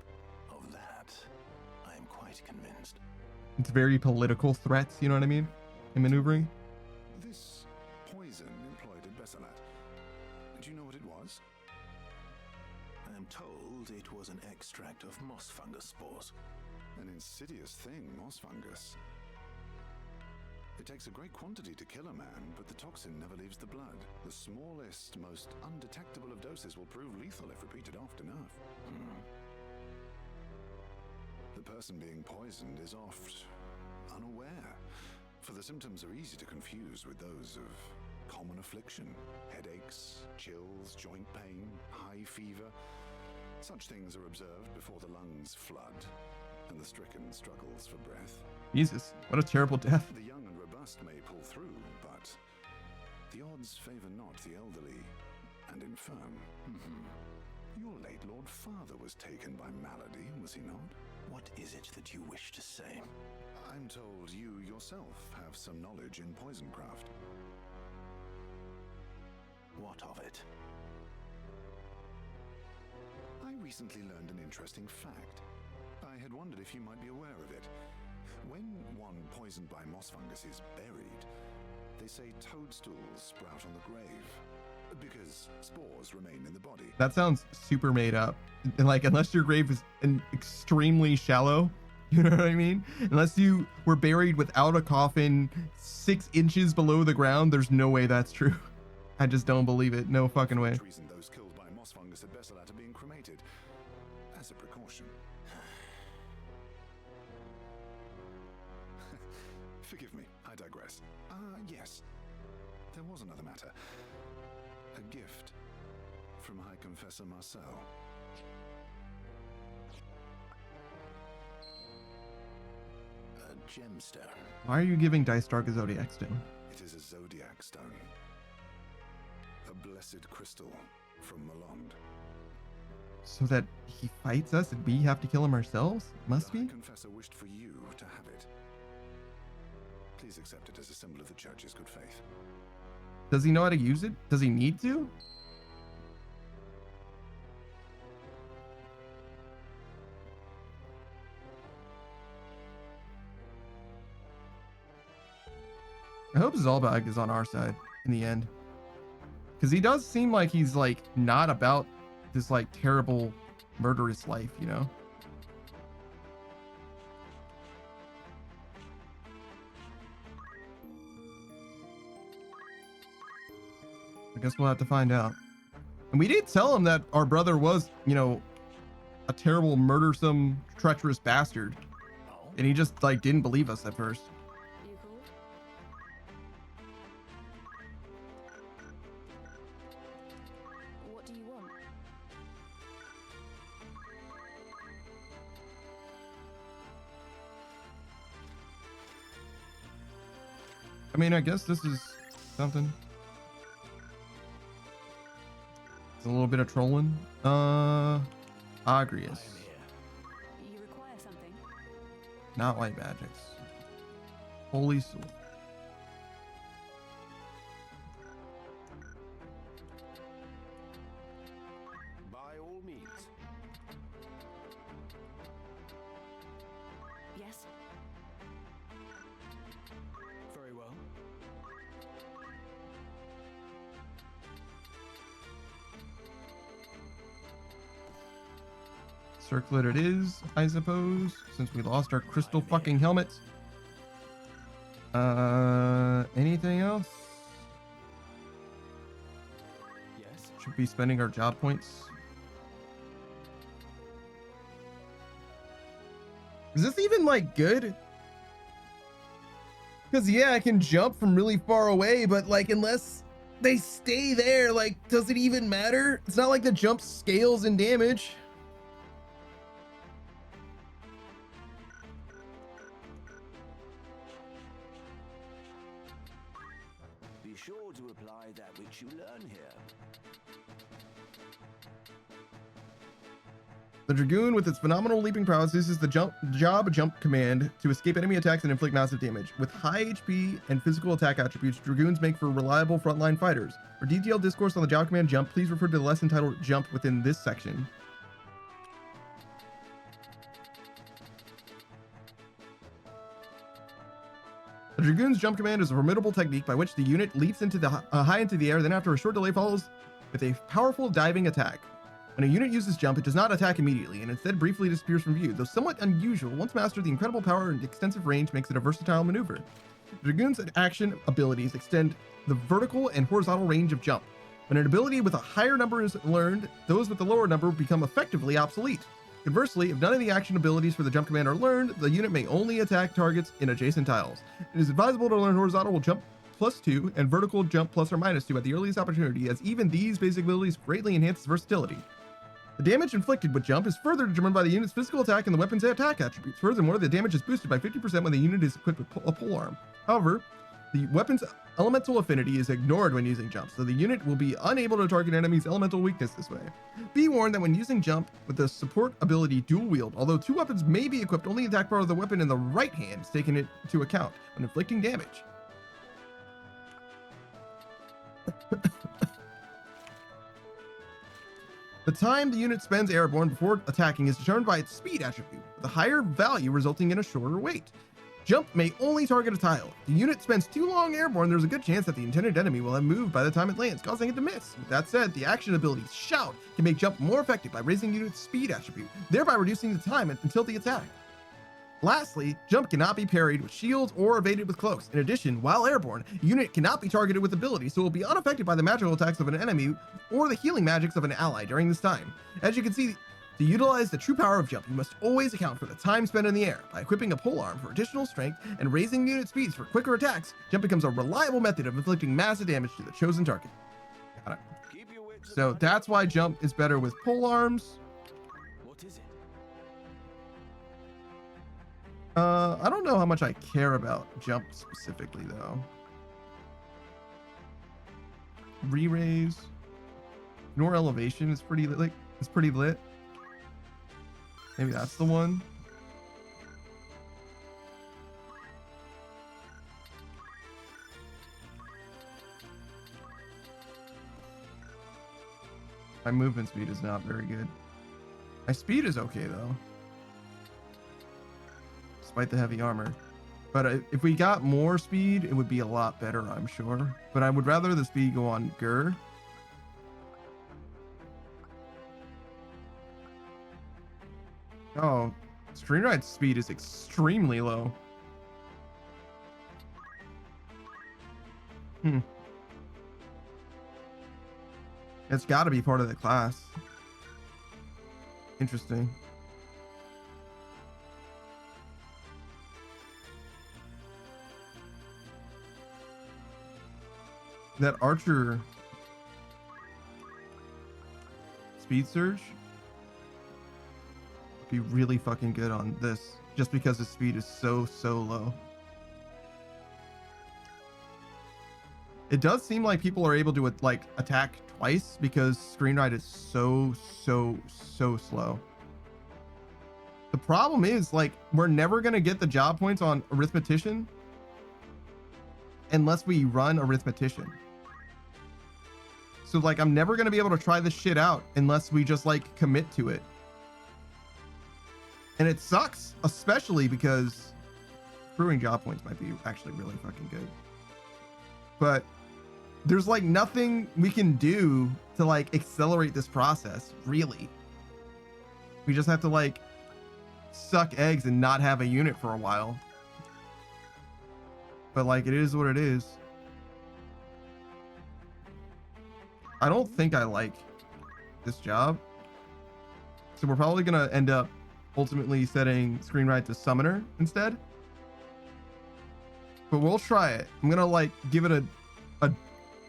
Of that, I am quite convinced. It's very political threats, you know what I mean? In maneuvering. This poison employed at Bessalat, do you know what it was? I am told it was an extract of moss fungus spores. An insidious thing, moss fungus. It takes a great quantity to kill a man, but the toxin never leaves the blood. The smallest, most undetectable of doses will prove lethal if repeated often enough. The person being poisoned is oft unaware, for the symptoms are easy to confuse with those of common affliction. Headaches, chills, joint pain, high fever. Such things are observed before the lungs flood, and the stricken struggles for breath. Jesus, what a terrible death. The young and robust may pull through, but the odds favor not the elderly and infirm. Your late Lord Father was taken by malady, was he not? What is it that you wish to say? I'm told you yourself have some knowledge in poison craft. What of it? I recently learned an interesting fact. I had wondered if you might be aware of it. When one poisoned by moss fungus is buried, they say toadstools sprout on the grave, because spores remain in the body. That sounds super made up. Like, unless your grave is extremely shallow, you know what I mean? Unless you were buried without a coffin 6 inches below the ground, there's no way that's true. I just don't believe it. No fucking way. For which reason those killed by moss fungus had best allowed to being cremated, as a precaution. Forgive me, I digress. Yes. There was another matter. A gift from High Confessor Marcel. A gemstone. Why are you giving Dice Dark a Zodiac Stone? It is a Zodiac stone. A blessed crystal from Malond. So that he fights us and we have to kill him ourselves? Must The be? High Confessor wished for you to have it. Please accept it as a symbol of the Church's good faith. Does he know how to use it? Does he need to? I hope Zalbag is on our side in the end. Because he does seem like he's like not about this like terrible murderous life, you know? I guess we'll have to find out. And we did tell him that our brother was, you know, a terrible, murdersome, treacherous bastard. And he just like didn't believe us at first. You cool? What do you want? I mean, I guess this is something. It's a little bit of trolling. Agrius. You require something? Not white magics. Holy sword. By all means. Yes. Very well. Circlet it is, I suppose, since we lost our crystal fucking helmets. Anything else? Yes. Should be spending our job points. Is this even like good? Because yeah, I can jump from really far away, but like unless they stay there, like does it even matter? It's not like the jump scales in damage. Be sure to apply that which you learn here. The Dragoon, with its phenomenal leaping prowess, uses the jump command to escape enemy attacks and inflict massive damage. With high HP and physical attack attributes, Dragoons make for reliable frontline fighters. For detailed discourse on the job command jump, please refer to the lesson titled Jump within this section. The Dragoon's jump command is a formidable technique by which the unit leaps into the high into the air, then after a short delay follows with a powerful diving attack. When a unit uses jump, it does not attack immediately and instead briefly disappears from view. Though somewhat unusual, once mastered, the incredible power and extensive range makes it a versatile maneuver. The Dragoon's action abilities extend the vertical and horizontal range of jump. When an ability with a higher number is learned, those with the lower number become effectively obsolete. Conversely, if none of the action abilities for the jump command are learned, the unit may only attack targets in adjacent tiles. It is advisable to learn horizontal jump +2 and vertical jump +or -2 at the earliest opportunity, as even these basic abilities greatly enhance its versatility. The damage inflicted with jump is further determined by the unit's physical attack and the weapon's attack attributes. Furthermore, the damage is boosted by 50% when the unit is equipped with a polearm. However, The weapon's elemental affinity is ignored when using jump, so the unit will be unable to target enemies' elemental weakness this way. Be warned that when using jump with the support ability dual wield, although two weapons may be equipped, only attack part of the weapon in the right hand is taken into account when inflicting damage. The time the unit spends airborne before attacking is determined by its speed attribute, with a higher value resulting in a shorter wait. Jump may only target a tile. If the unit spends too long airborne, there's a good chance that the intended enemy will have moved by the time it lands, causing it to miss. With that said, the action ability Shout can make jump more effective by raising the unit's speed attribute, thereby reducing the time until the attack. Lastly, jump cannot be parried with shields or evaded with cloaks. In addition, while airborne, a unit cannot be targeted with abilities, so it will be unaffected by the magical attacks of an enemy or the healing magics of an ally during this time. As you can see, to utilize the true power of jump, you must always account for the time spent in the air. By equipping a polearm for additional strength and raising unit speeds for quicker attacks, jump becomes a reliable method of inflicting massive damage to the chosen target. Got it. So that's why jump is better with polearms. What is it? I don't know how much I care about jump specifically though. Re-raise. Ignore elevation is pretty lit. It's pretty lit. Maybe that's the one. My movement speed is not very good. My speed is okay though, despite the heavy armor. But if we got more speed, it would be a lot better, I'm sure. But I would rather the speed go on Gur. Oh, Screen Ride's speed is extremely low. It's got to be part of the class. Interesting. That archer speed surge would be really fucking good on this, just because the speed is so low. It does seem like people are able to like attack twice because Screen Ride is so slow. The problem is like we're never gonna get the job points on Arithmetician unless we run Arithmetician. So like I'm never gonna be able to try this shit out unless we just like commit to it. And it sucks, especially because brewing job points might be actually really fucking good. But there's like nothing we can do to like accelerate this process, really. We just have to like suck eggs and not have a unit for a while. But like it is what it is. I don't think I like this job. So we're probably gonna end up ultimately setting Screen Ride to Summoner instead. But we'll try it. I'm gonna like give it a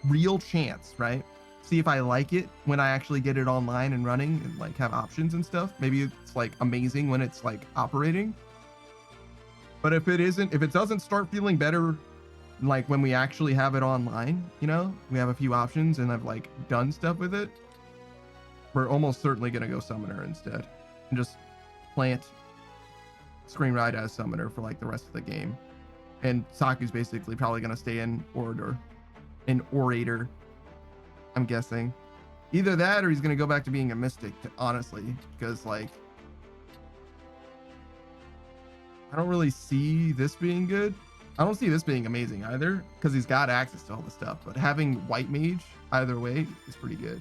real chance, right? See if I like it when I actually get it online and running and like have options and stuff. Maybe it's like amazing when it's like operating. But if it doesn't start feeling better like when we actually have it online, you know, we have a few options and I've like done stuff with it, we're almost certainly gonna go Summoner instead and just plant Screen Ride as Summoner for like the rest of the game. And Saku's basically probably gonna stay in Orator, I'm guessing. Either that or he's gonna go back to being a Mystic, honestly, because like I don't really see this being good. I don't see this being amazing either, because he's got access to all the stuff, but having White Mage either way is pretty good.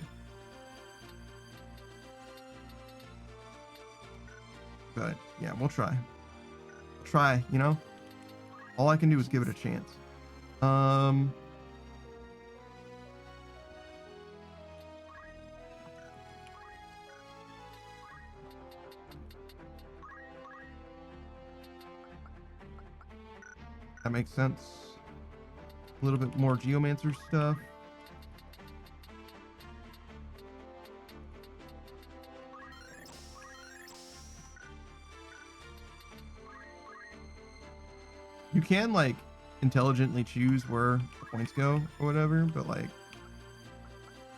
But yeah, we'll try. You know, all I can do is give it a chance. That makes sense. A little bit more Geomancer stuff. You can like intelligently choose where the points go or whatever, but like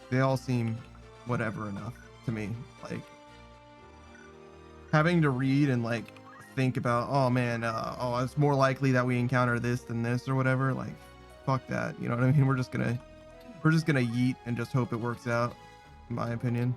they all seem whatever enough to me. Like having to read and like think about, oh man, it's more likely that we encounter this than this or whatever. Like, fuck that. You know what I mean? We're just gonna yeet and just hope it works out, in my opinion.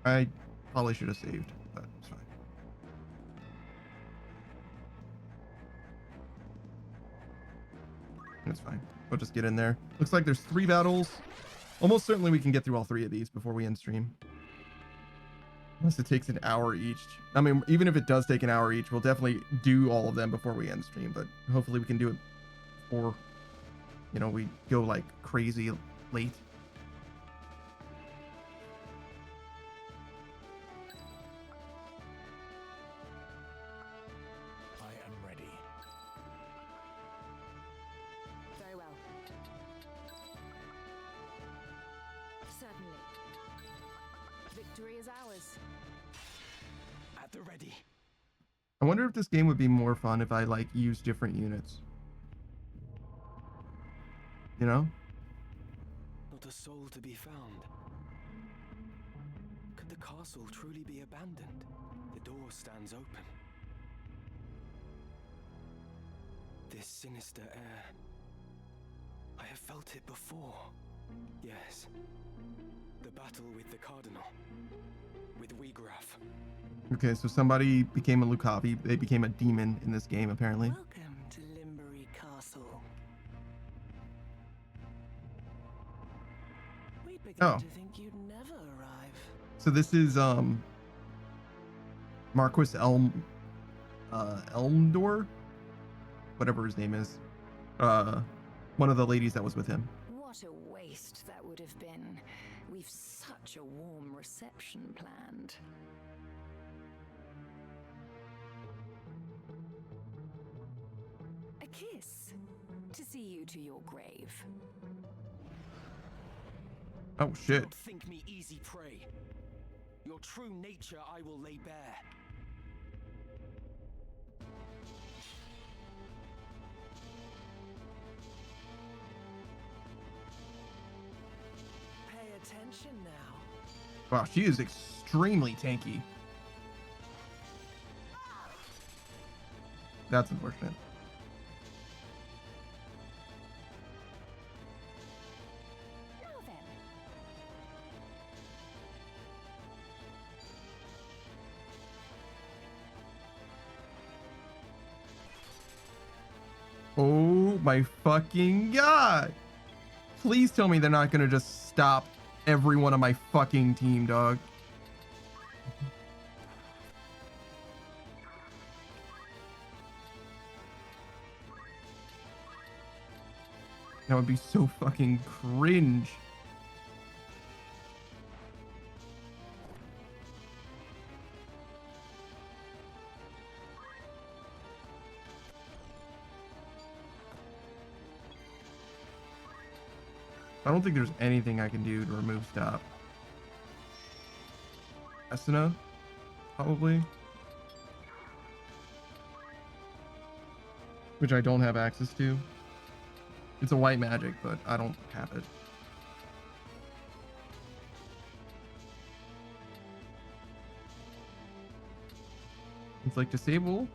I probably should have saved, but it's fine. It's fine. We'll just get in there. Looks like there's 3 battles. Almost certainly we can get through all 3 of these before we end stream. Unless it takes an hour each. I mean, even if it does take an hour each, we'll definitely do all of them before we end stream, but hopefully we can do it before, you know, we go like crazy late. I wonder if this game would be more fun if I like use different units. You know? Not a soul to be found. Could the castle truly be abandoned? The door stands open. This sinister air. I have felt it before. Yes. The battle with the Cardinal. With Wiegraf. Okay, so somebody became a Lucavi. They became a demon in this game, apparently. Welcome to Limbury Castle. We began to think you'd never arrive. So this is Marquis Elmdor, whatever his name is. One of the ladies that was with him. What a waste that would have been. We've such a warm reception planned. A kiss to see you to your grave. Oh shit. Don't think me easy prey. Your true nature I will lay bare. Pay attention now. Wow, she is extremely tanky. That's unfortunate. Oh my fucking god. Please tell me they're not gonna just stop every one of my fucking team, dog. That would be so fucking cringe. I don't think there's anything I can do to remove stop. Estina, probably. Which I don't have access to. It's a white magic, but I don't have it. It's like disable,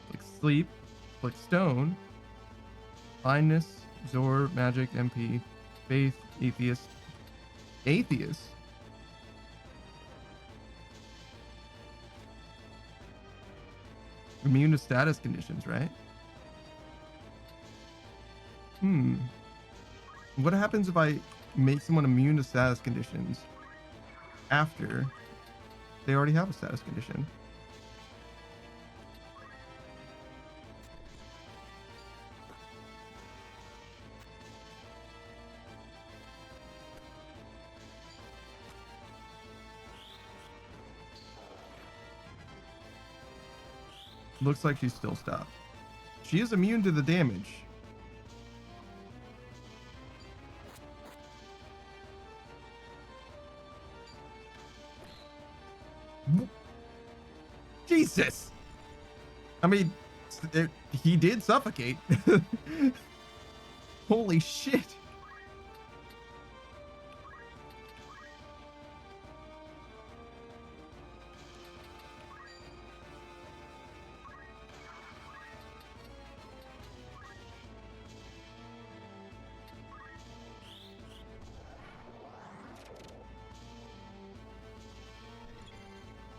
like sleep, like stone, blindness, absorb, magic, MP, faith, atheist. Atheist? Immune to status conditions, right? What happens if I make someone immune to status conditions after they already have a status condition? Looks like she's still stopped. She is immune to the damage. Jesus. I mean, he did suffocate. Holy shit.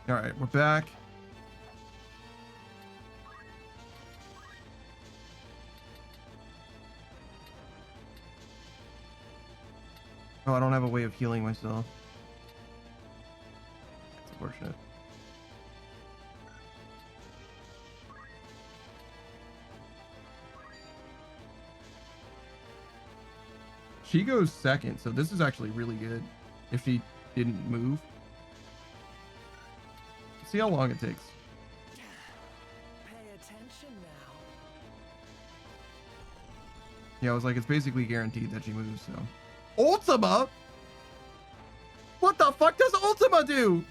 All right, we're back. Oh, I don't have a way of healing myself. That's unfortunate. She goes second, so this is actually really good if she didn't move. See how long it takes. Pay attention now. Yeah, I was like, it's basically guaranteed that she moves, so. Ultima? What the fuck does Ultima do?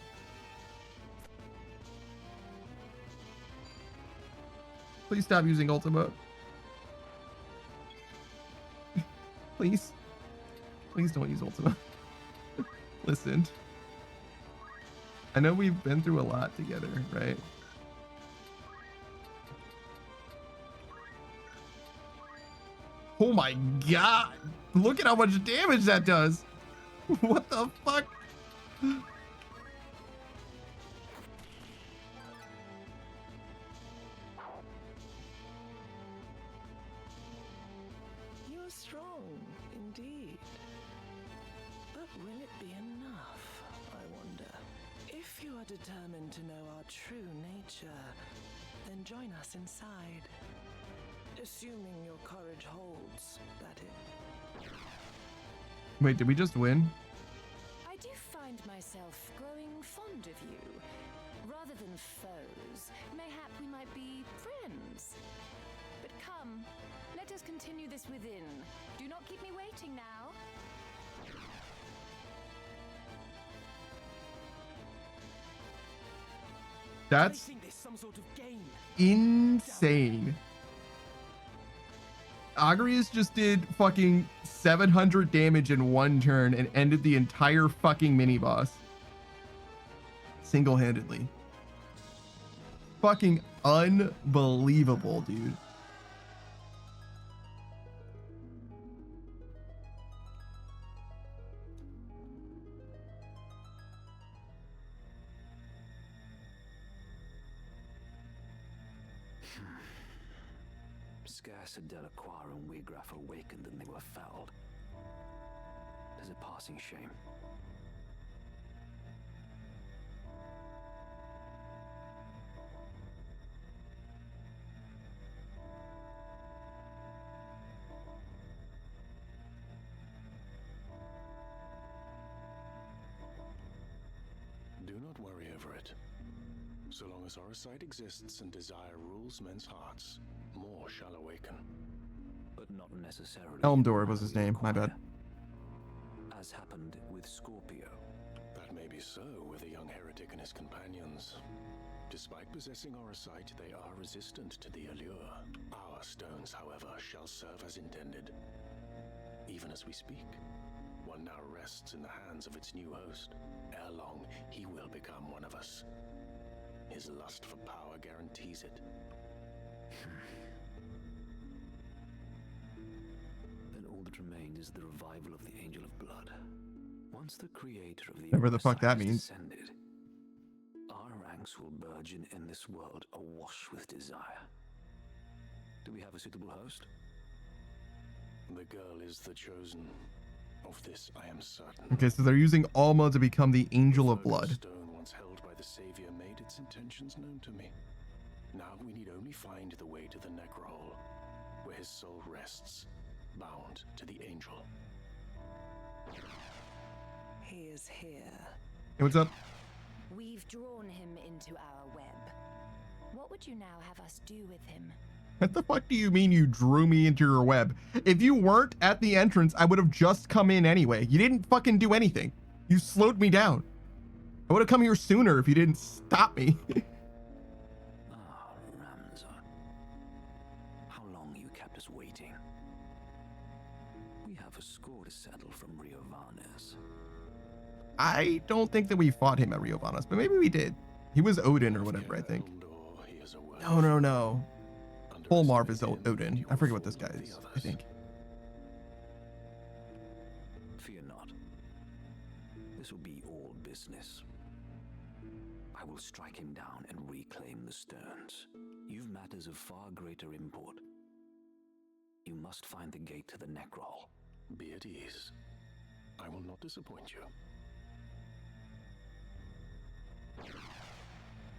Please stop using Ultima. Please. Please don't use Ultima. Listen. I know we've been through a lot together, right? Oh my god! Look at how much damage that does! What the fuck? You're strong, indeed. But will it be enough, I wonder? If you are determined to know our true nature, then join us inside. Assuming your courage holds, that is. Wait, did we just win? I do find myself growing fond of you. Rather than foes, mayhap we might be friends. But come, let us continue this within. Do not keep me waiting now. That's insane. Agrius just did fucking 700 damage in one turn and ended the entire fucking mini boss single-handedly. Fucking unbelievable, dude. Scarce had Delacroix and Wheatgraff awakened than they were fouled. Tis a passing shame. Do not worry over it. So long as our sight exists and desire rules men's hearts, more shall awaken. But not necessarily. Elmdor was his name, my bad. As happened with Scorpio. That may be so with the young heretic and his companions. Despite possessing our sight, they are resistant to the allure. Our stones, however, shall serve as intended. Even as we speak, one now rests in the hands of its new host. Ere long, he will become one of us. His lust for power guarantees it. Then all that remains is the revival of the Angel of Blood. Once the creator of the Whatever the fuck that means. descended, our ranks will burgeon in this world awash with desire. Do we have a suitable host? The girl is the chosen. Of this I am certain. Okay, so they're using Alma to become the Angel of Blood. The stone once held by the Savior made its intentions known to me. Now we need only find the way to the Necrohole, where his soul rests, bound to the Angel. He is here. Hey, what's up? We've drawn him into our web. What would you now have us do with him? What the fuck do you mean you drew me into your web? If you weren't at the entrance, I would have just come in anyway. You didn't fucking do anything. You slowed me down. I would have come here sooner if you didn't stop me. Ah, Ramza. How long you kept us waiting? We have a score to settle from Riovanes. I don't think that we fought him at Riovanes, but maybe we did. He was Odin or whatever, I think. No. Polmarv is Odin. I forget what this guy is, I think. Fear not. This will be all business. I will strike him down and reclaim the stones. You've matters of far greater import. You must find the gate to the Necrol. Be at ease. I will not disappoint you.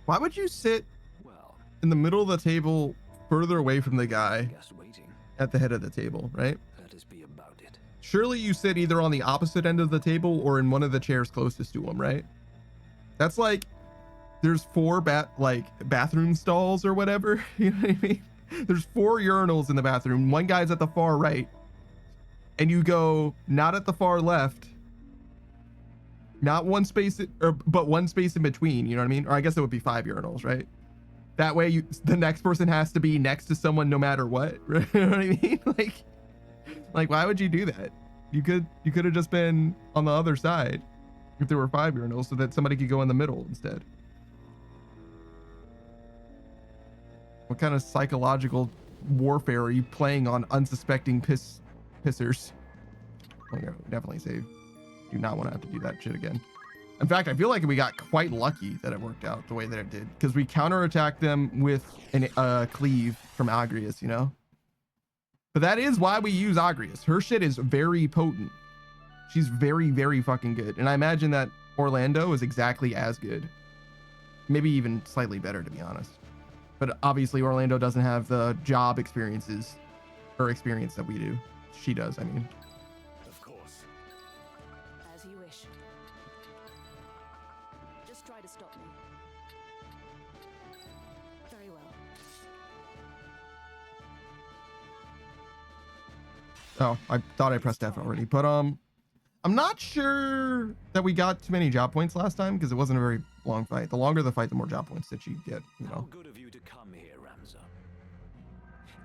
Why would you sit in the middle of the table further away from the guy at the head of the table, right? Let us be about it. Surely you sit either on the opposite end of the table or in one of the chairs closest to him, right? That's like, there's 4 bathroom stalls or whatever. You know what I mean? There's 4 urinals in the bathroom. One guy's at the far right, and you go not at the far left, not one space, but one space in between. You know what I mean? Or I guess it would be 5 urinals, right? That way, the next person has to be next to someone no matter what. Right? You know what I mean? Like, why would you do that? You could have just been on the other side if there were 5 urinals, so that somebody could go in the middle instead. What kind of psychological warfare are you playing on unsuspecting pissers? Okay, definitely save. Do not want to have to do that shit again. In fact, I feel like we got quite lucky that it worked out the way that it did, because we counterattacked them with a cleave from Agrius, you know? But that is why we use Agrius. Her shit is very potent. She's very, very fucking good. And I imagine that Orlando is exactly as good. Maybe even slightly better, to be honest. But obviously Orlando doesn't have the job experience that we do. She does, I mean. Of course. As you wish. Just try to stop me. Very well. Oh, I thought I pressed F already, but I'm not sure that we got too many job points last time, because it wasn't a very long fight. The longer the fight, the more job points that you get, you know. How good of you to come here, Ramza.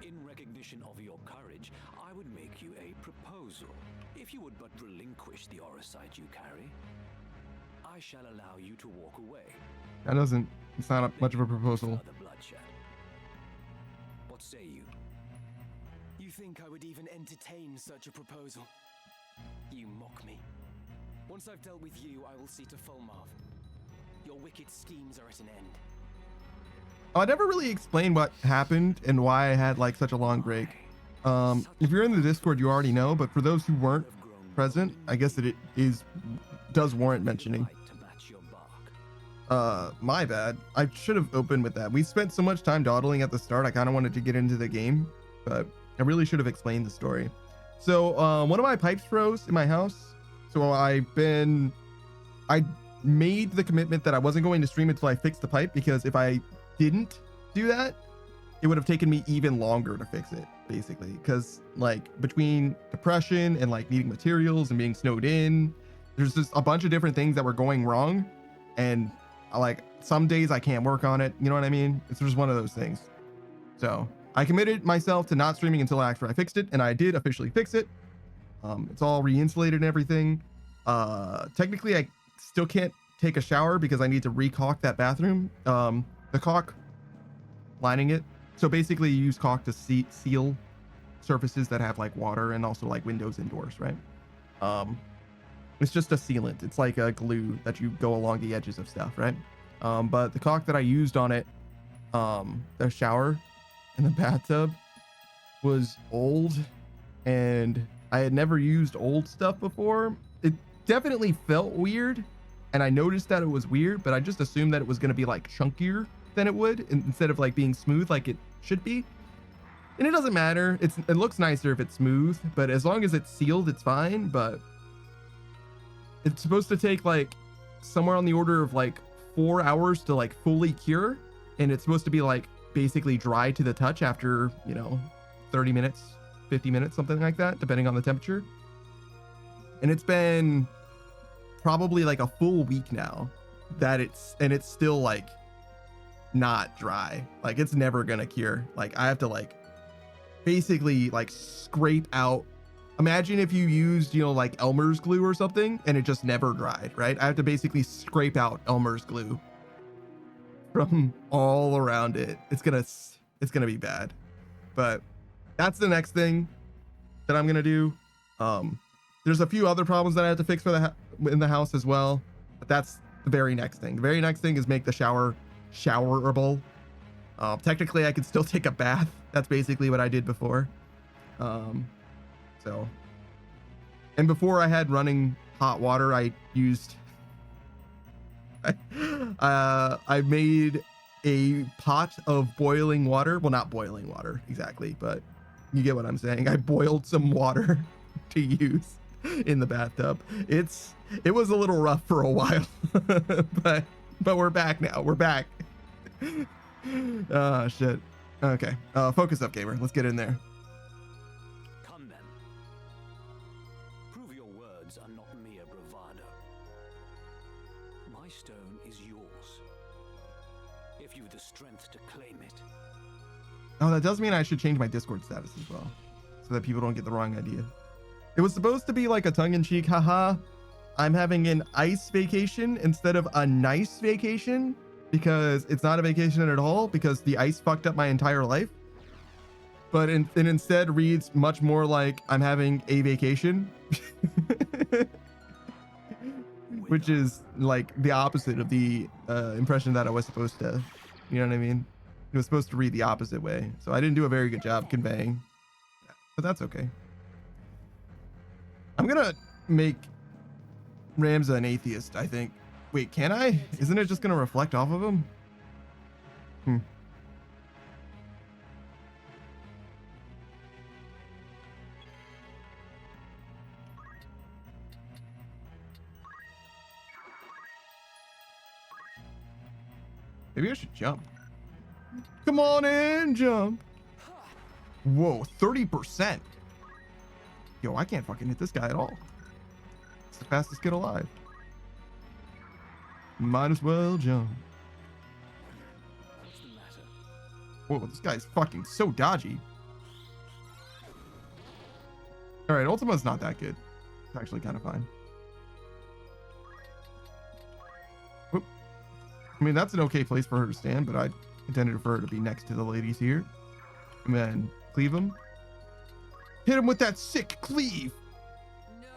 In recognition of your courage, I would make you a proposal. If you would but relinquish the Orosite you carry, I shall allow you to walk away. It's not much of a proposal. Further bloodshed. What say you? You think I would even entertain such a proposal? You mock me. Once I've dealt with you, I will see to Fulmarv. Your wicked schemes are at an end. I never really explained what happened and why I had like such a long break. If you're in the Discord, you already know, but for those who weren't present, I guess it does warrant mentioning. My bad. I should have opened with that. We spent so much time dawdling at the start, I kind of wanted to get into the game, but I really should have explained the story. So one of my pipes froze in my house. So I made the commitment that I wasn't going to stream until I fixed the pipe, because if I didn't do that, it would have taken me even longer to fix it, basically. Because like between depression and like needing materials and being snowed in, there's just a bunch of different things that were going wrong. And like some days I can't work on it. You know what I mean? It's just one of those things. So I committed myself to not streaming until after I fixed it, and I did officially fix it. It's all re-insulated and everything. Technically, I still can't take a shower because I need to re-caulk that bathroom. The caulk lining it. So basically, you use caulk to seal surfaces that have like water and also like windows and doors, right? It's just a sealant. It's like a glue that you go along the edges of stuff, right? But the caulk that I used on it, the shower and the bathtub, was old, and I had never used old stuff before. It definitely felt weird, and I noticed that it was weird, but I just assumed that it was going to be like chunkier than it would instead of like being smooth like it should be. And it doesn't matter. It looks nicer if it's smooth, but as long as it's sealed, it's fine. But it's supposed to take like somewhere on the order of like 4 hours to like fully cure, and it's supposed to be like basically dry to the touch after, 30 minutes, 50 minutes, something like that, depending on the temperature. And it's been probably like a full week now that it's still like not dry. Like it's never gonna cure. Like I have to like basically like scrape out. Imagine if you used, you know, like Elmer's glue or something and it just never dried, right? I have to basically scrape out Elmer's glue from all around it. It's gonna be bad. But that's the next thing that I'm gonna do. There's a few other problems that I have to fix for in the house as well, but that's the very next thing. The very next thing is make the shower showerable. Technically I could still take a bath. That's basically what I did before. So, and before I had running hot water, I used, I made a pot of boiling water. Well, not boiling water exactly, but you get what I'm saying. I boiled some water to use in the bathtub. It was a little rough for a while, but we're back now. We're back. Oh shit. Okay. Focus up, gamer. Let's get in there. Come then. Prove your words are not mere bravado. My stone is yours, if you've the strength to claim it. Oh, that does mean I should change my Discord status as well, so that people don't get the wrong idea. It was supposed to be like a tongue-in-cheek, haha, I'm having an ice vacation instead of a nice vacation, because it's not a vacation at all, because the ice fucked up my entire life. But it instead reads much more like I'm having a vacation, which is like the opposite of the impression that I was supposed to, you know what I mean? It was supposed to read the opposite way. So I didn't do a very good job conveying, but that's okay. I'm gonna make Ramza an atheist, I think. Wait, can I? Isn't it just gonna reflect off of him? Maybe I should jump. Come on in, jump. Whoa, 30%. Yo, I can't fucking hit this guy at all. It's the fastest kid alive. Might as well jump. What's the matter? Whoa, this guy's fucking so dodgy. All right, Ultima's not that good. It's actually kind of fine. Whoop. I mean, that's an okay place for her to stand, but I intended for her to be next to the ladies here. And then cleave him. Hit him with that sick cleave. No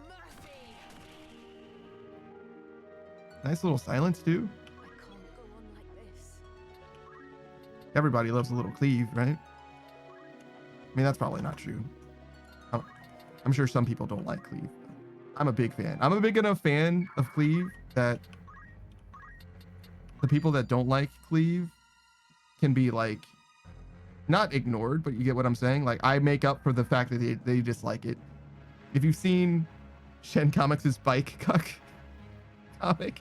mercy. Nice little silence too. I can't go on like this. Everybody loves a little cleave, right? I mean, that's probably not true. Oh, I'm sure some people don't like cleave. I'm a big fan. I'm a big enough fan of cleave that the people that don't like cleave can be like not ignored, but you get what I'm saying. Like I make up for the fact that they dislike it. If you've seen Shen Comics' Bike Cuck comic,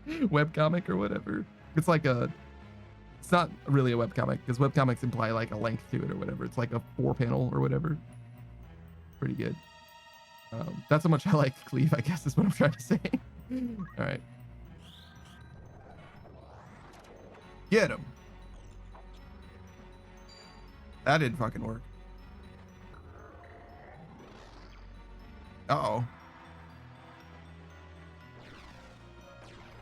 webcomic or whatever, it's like it's not really a webcomic because webcomics imply like a length to it or whatever. It's like a 4-panel or whatever. Pretty good. That's how much I like cleave, I guess is what I'm trying to say. All right. Get him. That didn't fucking work. Uh-oh.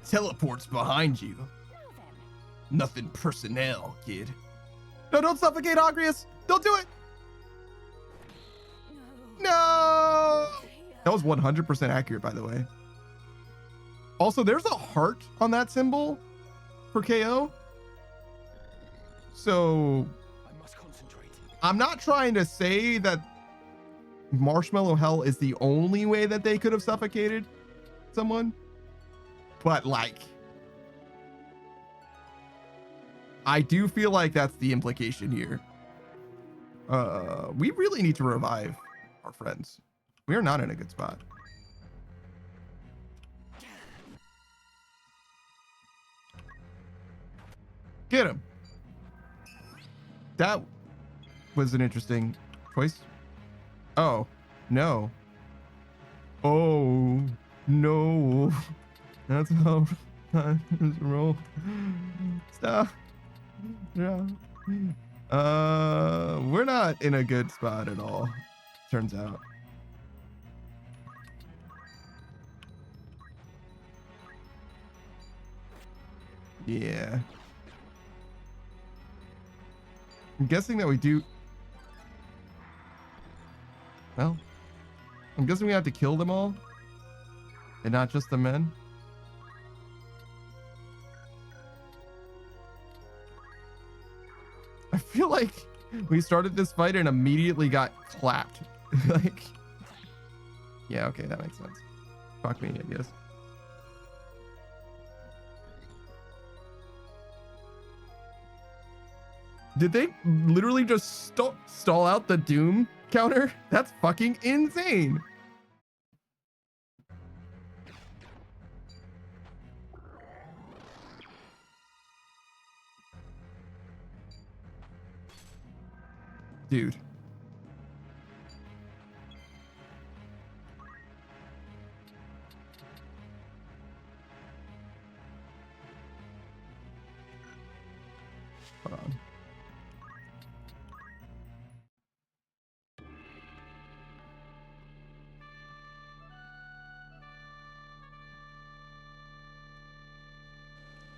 Teleport's behind you. Nothing personnel, kid. No, don't suffocate, Ogrius! Don't do it! No! That was 100% accurate, by the way. Also, there's a heart on that symbol for KO. So I'm not trying to say that Marshmallow Hell is the only way that they could have suffocated someone, but like I do feel like that's the implication here. We really need to revive our friends. We are not in a good spot. Get him. That was an interesting choice. Oh, no. Oh, no. That's how Roll. Stop. Yeah. We're not in a good spot at all, turns out. Yeah. I'm guessing that we do. Well, I'm guessing we have to kill them all and not just the men. I feel like we started this fight and immediately got clapped. Like, yeah, okay, that makes sense. Fuck me, I guess. Did they literally just stall out the Doom counter? That's fucking insane. Dude. Hold on.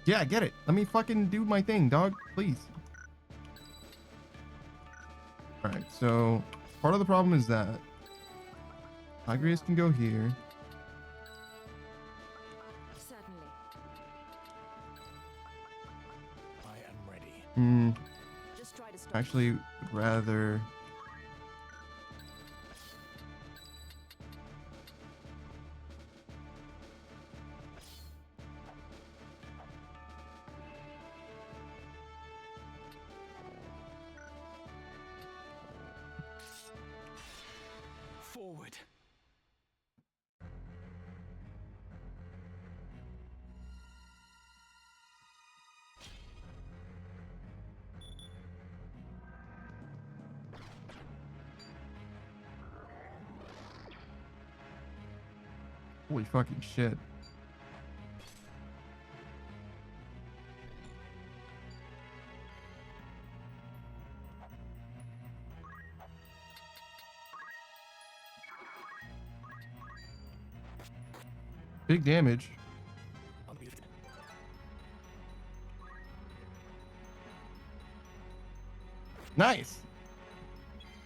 Yeah, I get it. Let me fucking do my thing, dog. Please. Alright, so part of the problem is that Agrius can go here. Certainly. I am ready. Just try to stop. Actually, would rather. Forward. Holy fucking shit. Big damage. Nice.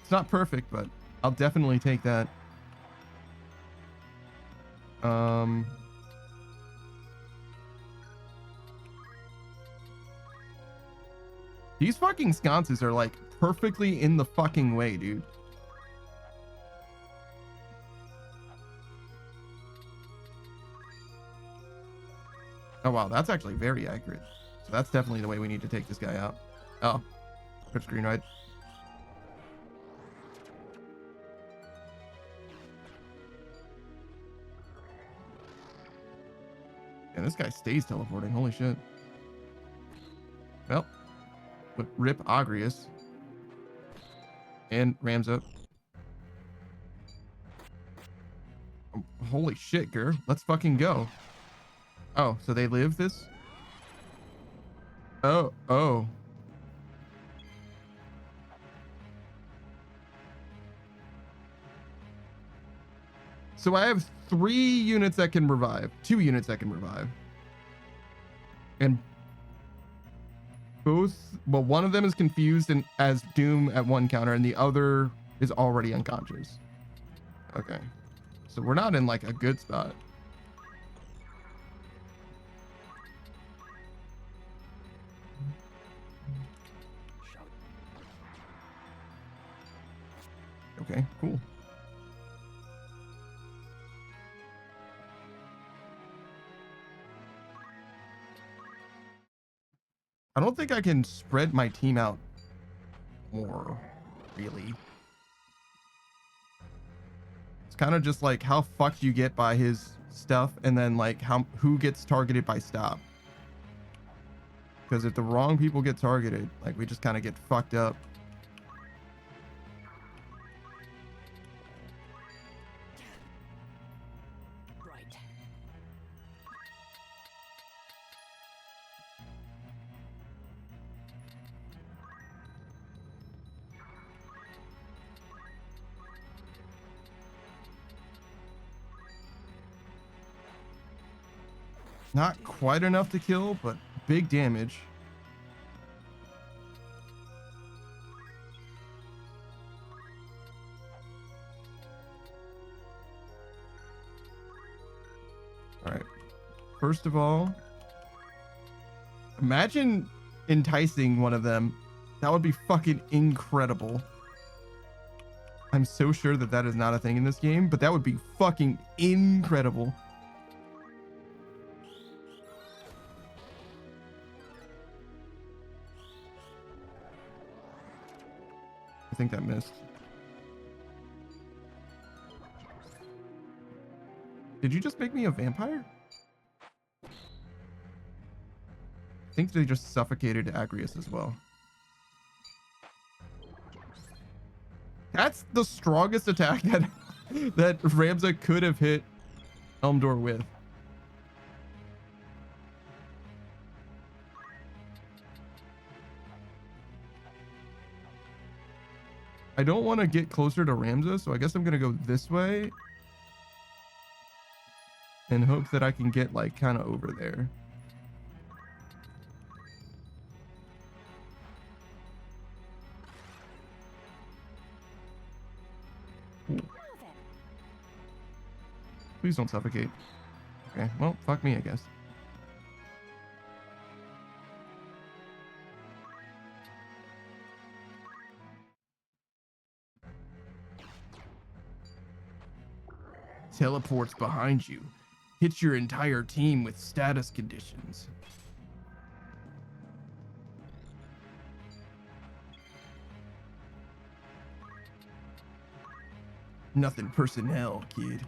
It's not perfect, but I'll definitely take that. These fucking sconces are like perfectly in the fucking way, dude. Oh wow, that's actually very accurate. So that's definitely the way we need to take this guy out. Oh, touch screen right. And this guy stays teleporting. Holy shit. Well, but rip Agrius. And rams up. Oh, holy shit, girl. Let's fucking go. Oh, so they live this? Oh. So I have 3 units that can revive. 2 units that can revive. And both, well, one of them is confused and as Doom at 1 counter, and the other is already unconscious. Okay. So we're not in like a good spot. Okay, cool. I don't think I can spread my team out more, really. It's kind of just like how fucked you get by his stuff, and then like who gets targeted by stop. Because if the wrong people get targeted, like we just kind of get fucked up. Not quite enough to kill, but big damage. All right. First of all, imagine enticing one of them. That would be fucking incredible. I'm so sure that that is not a thing in this game, but that would be fucking incredible. I think that missed. Did you just make me a vampire? I think they just suffocated Agrius as well. That's the strongest attack that Ramza could have hit Elmdor with. I don't want to get closer to Ramza, so I guess I'm gonna go this way and hope that I can get like kind of over there. Please don't suffocate. Okay, well, fuck me, I guess. Teleports behind you. Hits your entire team with status conditions. Nothing personnel, kid.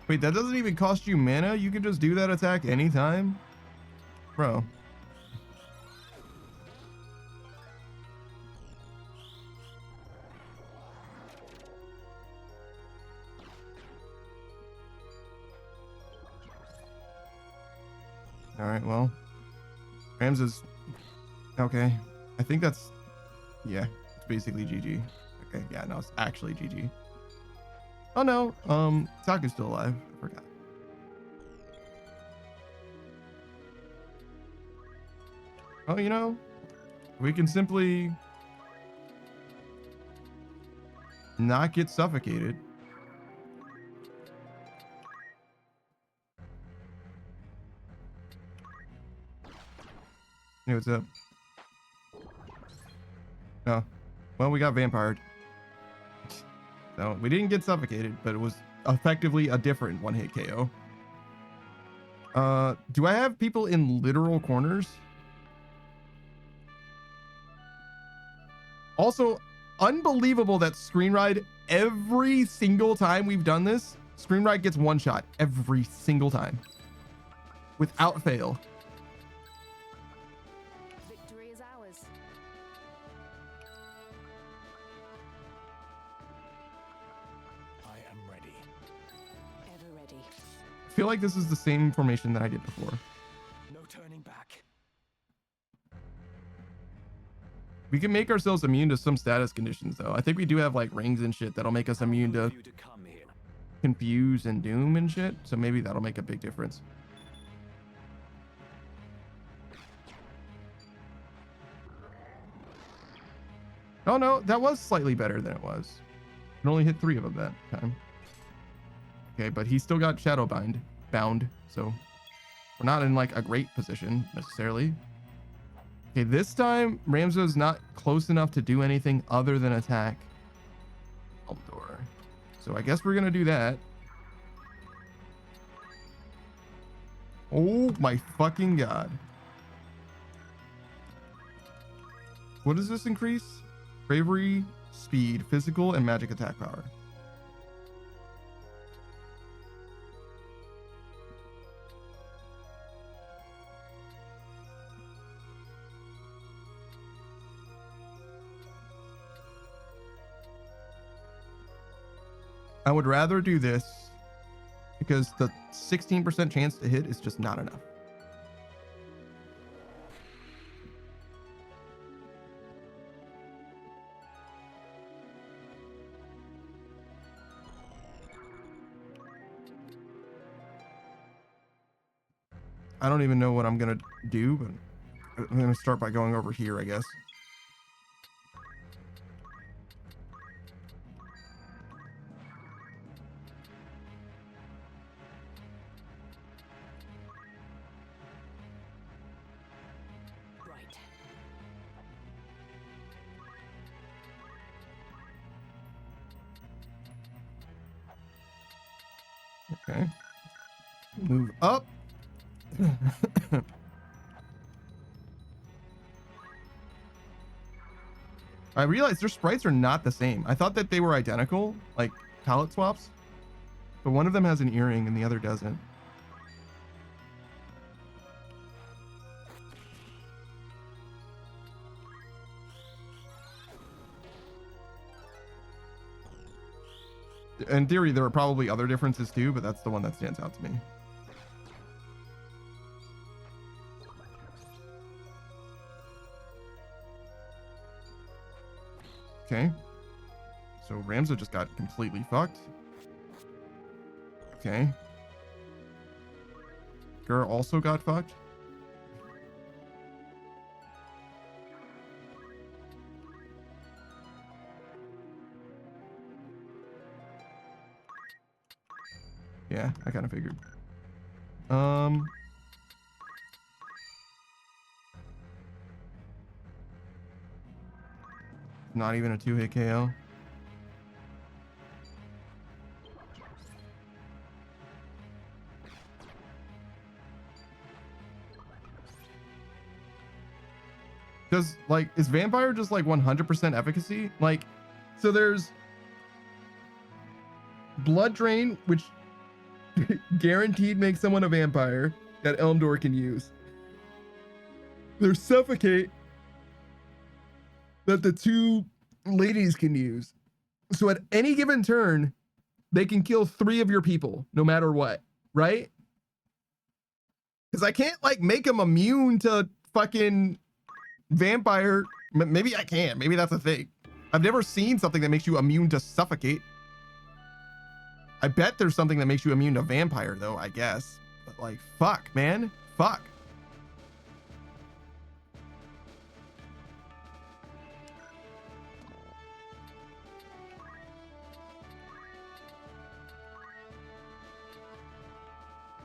Wait, that doesn't even cost you mana? You can just do that attack anytime? Bro. Alright, well. Rams is... Okay. I think that's... Yeah, it's basically GG. Okay, yeah, no, it's actually GG. Oh no, Taku's still alive. I forgot. Oh, you know, we can simply not get suffocated. Hey, what's up? Oh, well, we got vampired. So we didn't get suffocated, but it was effectively a different one-hit KO. Do I have people in literal corners? Also, unbelievable that Screen Ride, every single time we've done this, Screen Ride gets one shot every single time. Without fail. Victory is ours. I am ready. Ever ready. I feel like this is the same formation that I did before. No turning back. We can make ourselves immune to some status conditions, though. I think we do have like rings and shit that'll make us immune to confuse and doom and shit. So maybe that'll make a big difference. Oh no, that was slightly better than it was. It only hit 3 of them that time. Okay, but he still got shadow bound, so we're not in like a great position necessarily. Okay, this time Ramzo's not close enough to do anything other than attack Elmdor. So I guess we're gonna do that. Oh my fucking god. What does this increase? Bravery, speed, physical, and magic attack power. I would rather do this because the 16% chance to hit is just not enough. I don't even know what I'm gonna do, but I'm gonna start by going over here, I guess. Okay. Move up. I realized their sprites are not the same. I thought that they were identical, like palette swaps, but one of them has an earring and the other doesn't. In theory, there are probably other differences too, but that's the one that stands out to me. Okay. So Ramza just got completely fucked. Okay. Gur also got fucked. Yeah, I kind of figured. Not even a 2-hit KO. Does, like, is vampire just like 100% efficacy? Like, so there's blood drain, which guaranteed makes someone a vampire that Elmdor can use. There's suffocate that the two ladies can use. So at any given turn, they can kill 3 of your people, no matter what, right? Because I can't like make them immune to fucking vampire. Maybe I can. Maybe that's a thing. I've never seen something that makes you immune to suffocate. I bet there's something that makes you immune to vampire, though, I guess. But like, fuck, man. Fuck.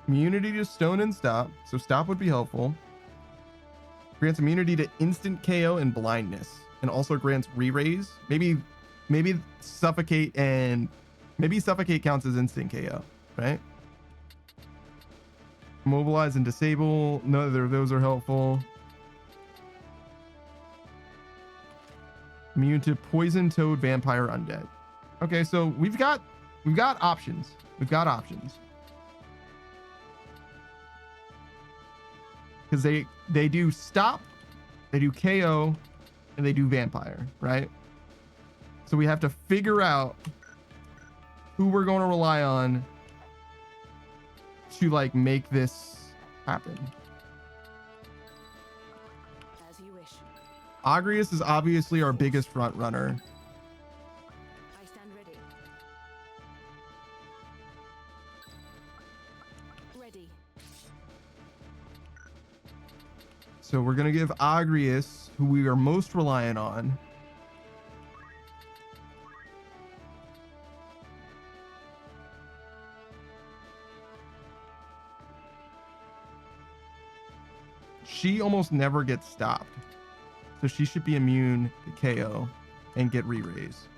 Immunity to stone and stop. So stop would be helpful. Grants immunity to instant KO and blindness. And also grants re-raise. Maybe suffocate and... Maybe suffocate counts as instant KO, right? Mobilize and disable. Neither of those are helpful. Immune to poison, toad, vampire, undead. Okay, so we've got options. We've got options. Because they do stop, they do KO, and they do vampire, right? So we have to figure out who we're going to rely on to like make this happen. As you wish. Agrius is obviously our biggest front runner. I stand ready. Ready. So we're going to give Agrius, who we are most reliant on, she almost never gets stopped. So she should be immune to KO and get re-raise.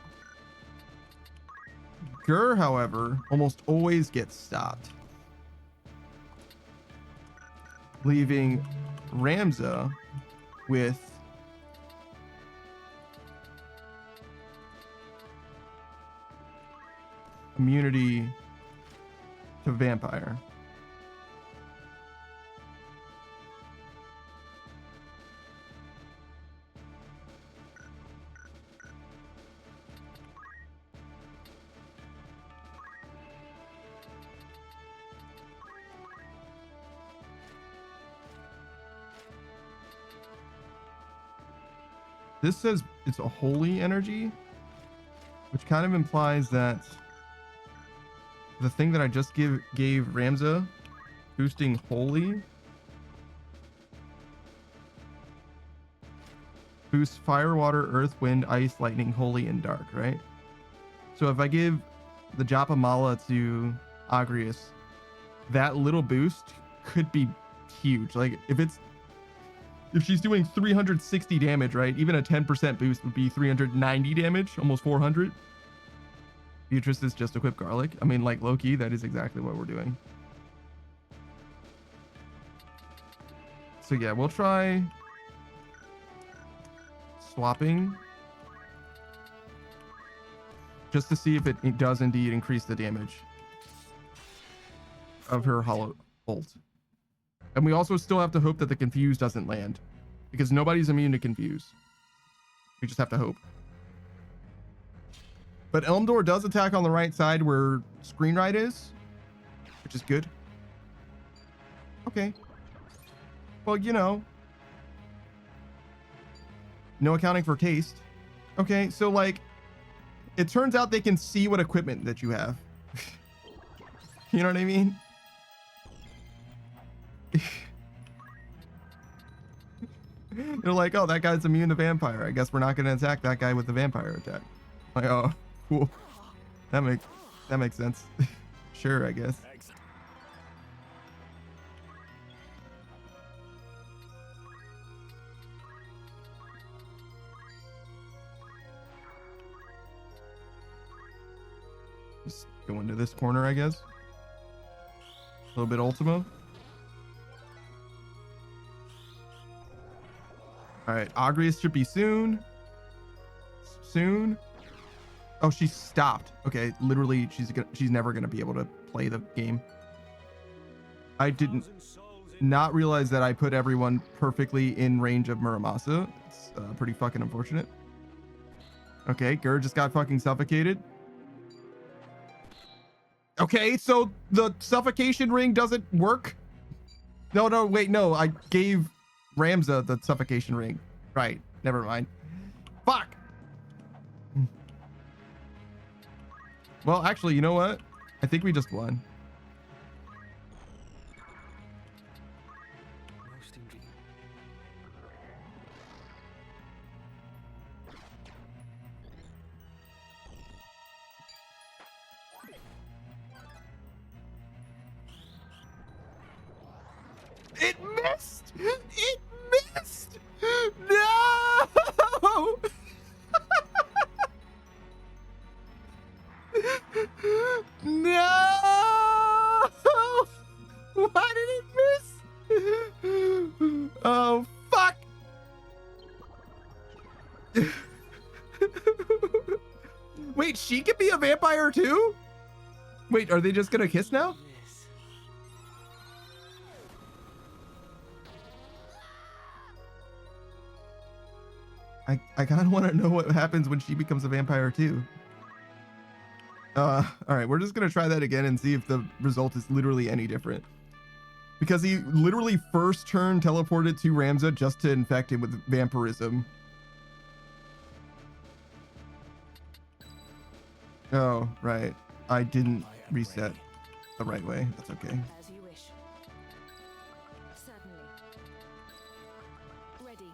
Gur, however, almost always gets stopped, leaving Ramza with immunity to vampire. This says it's a holy energy, which kind of implies that the thing that I just gave Ramza, boosting holy, boosts fire, water, earth, wind, ice, lightning, holy, and dark, right? So if I give the Japa Mala to Agrius, that little boost could be huge. Like if she's doing 360 damage, right? Even a 10% boost would be 390 damage, almost 400. Beatrice is just equip garlic. I mean, like low-key, that is exactly what we're doing. So yeah, we'll try swapping just to see if it does indeed increase the damage of her hollow bolt. And we also still have to hope that the confuse doesn't land, because nobody's immune to confuse. We just have to hope. But Elmdor does attack on the right side where Screenride is, which is good. Okay. Well, you know, no accounting for taste. Okay, so like, it turns out they can see what equipment that you have. You know what I mean? They're like, oh, that guy's immune to vampire. I guess we're not going to attack that guy with the vampire attack. Like, oh, cool. That makes sense. Sure, I guess. Just go into this corner, I guess. A little bit Ultimo. All right, Agrius should be soon. Soon. Oh, she stopped. Okay, literally, she's never gonna be able to play the game. I didn't not realize that I put everyone perfectly in range of Muramasa. It's pretty fucking unfortunate. Okay, Gur just got fucking suffocated. Okay, so the suffocation ring doesn't work. No, wait, no, I gave Ramza the suffocation ring. Right, never mind. Fuck. Well, actually, you know what? I think we just won. It missed! It missed! No! No! Why did it miss? Oh, fuck! Wait, she could be a vampire too? Wait, are they just gonna kiss now? I kind of want to know what happens when she becomes a vampire too. All right, we're just gonna try that again and see if the result is literally any different. Because he literally first turn teleported to Ramza just to infect him with vampirism. Oh, right. I didn't reset the right way. That's okay. As you wish. Certainly. Ready.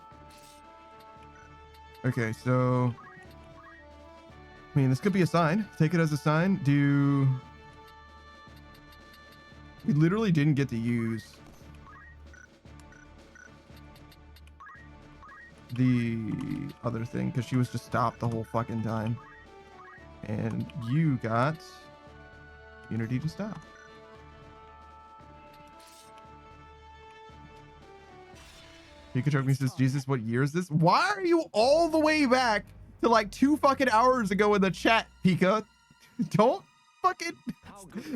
Okay, so I mean, this could be a sign. Take it as a sign. We literally didn't get to use the other thing because she was just stopped the whole fucking time. And you got Unity to stop. Pikachu says, Jesus, what year is this? Why are you all the way back to like 2 fucking hours ago in the chat, Pika? Don't fucking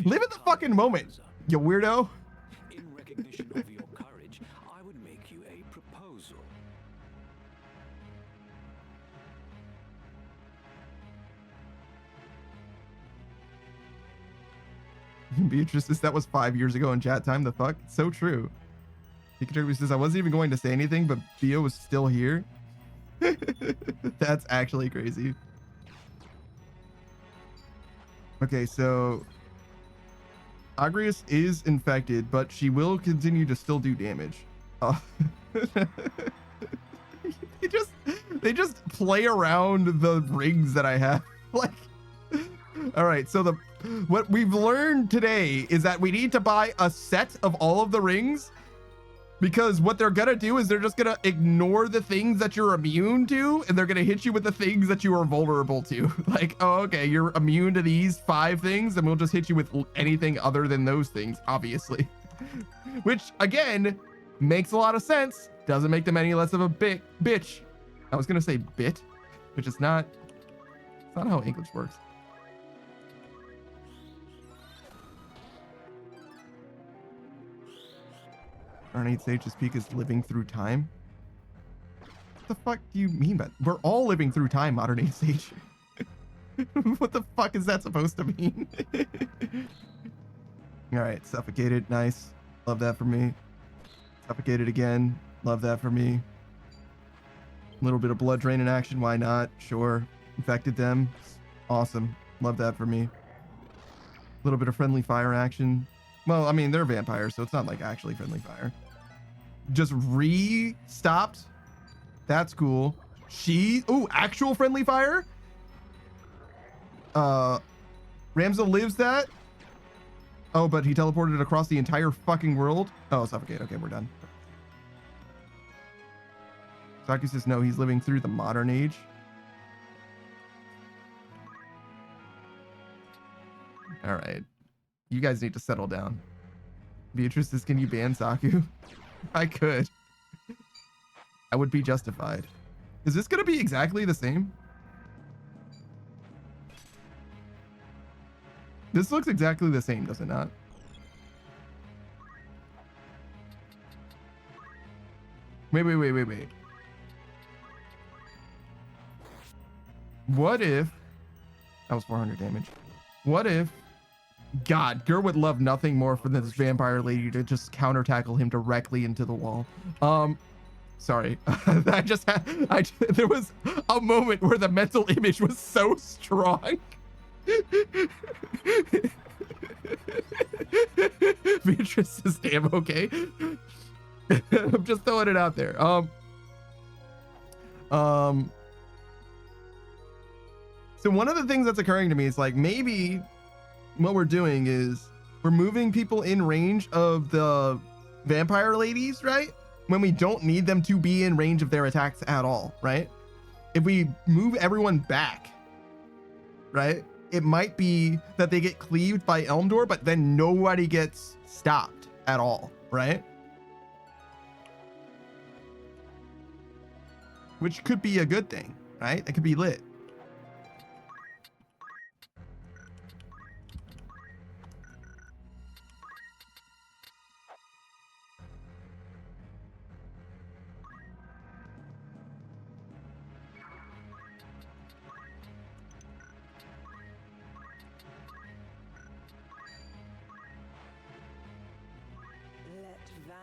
live in the fucking moment, you weirdo. In recognition of your courage, I would make you a proposal. Beatrice says, that was 5 years ago in chat time. The fuck? So true. Pikachu says, I wasn't even going to say anything, but Theo was still here. That's actually crazy. Okay, so Agrius is infected, but she will continue to still do damage. They just play around the rings that I have. Like, all right, so what we've learned today is that we need to buy a set of all of the rings, because what they're gonna do is they're just gonna ignore the things that you're immune to, and they're gonna hit you with the things that you are vulnerable to. Like, oh, okay, you're immune to these 5 things, and we'll just hit you with anything other than those things, obviously. Which, again, makes a lot of sense. Doesn't make them any less of a bitch. I was gonna say bit, which is not. It's not how English works. Arnate Sage's peak is living through time. What the fuck do you mean by that? We're all living through time, Modern Age Sage. What the fuck is that supposed to mean? All right, suffocated, nice. Love that for me. Suffocated again, love that for me. A little bit of blood drain in action, why not? Sure. Infected them, awesome. Love that for me. A little bit of friendly fire action. Well, I mean, they're vampires, so it's not like actually friendly fire. Just stopped. That's cool. Ooh, actual friendly fire. Ramza lives that. Oh, but he teleported across the entire fucking world. Oh, suffocate. Okay, we're done. Saki says no, he's living through the modern age. All right. You guys need to settle down. Beatrice says, can you ban Saku? I could. I would be justified. Is this going to be exactly the same? This looks exactly the same, does it not? Wait. What if... That was 400 damage. What if... God, Gur would love nothing more for this vampire lady to just counter tackle him directly into the wall. Sorry. There was a moment where the mental image was so strong. Beatrice is damn okay. I'm just throwing it out there. So one of the things that's occurring to me is like, maybe what we're doing is we're moving people in range of the vampire ladies, right? When we don't need them to be in range of their attacks at all, right? If we move everyone back, right? It might be that they get cleaved by Elmdor, but then nobody gets stopped at all, right? Which could be a good thing, right? It could be lit.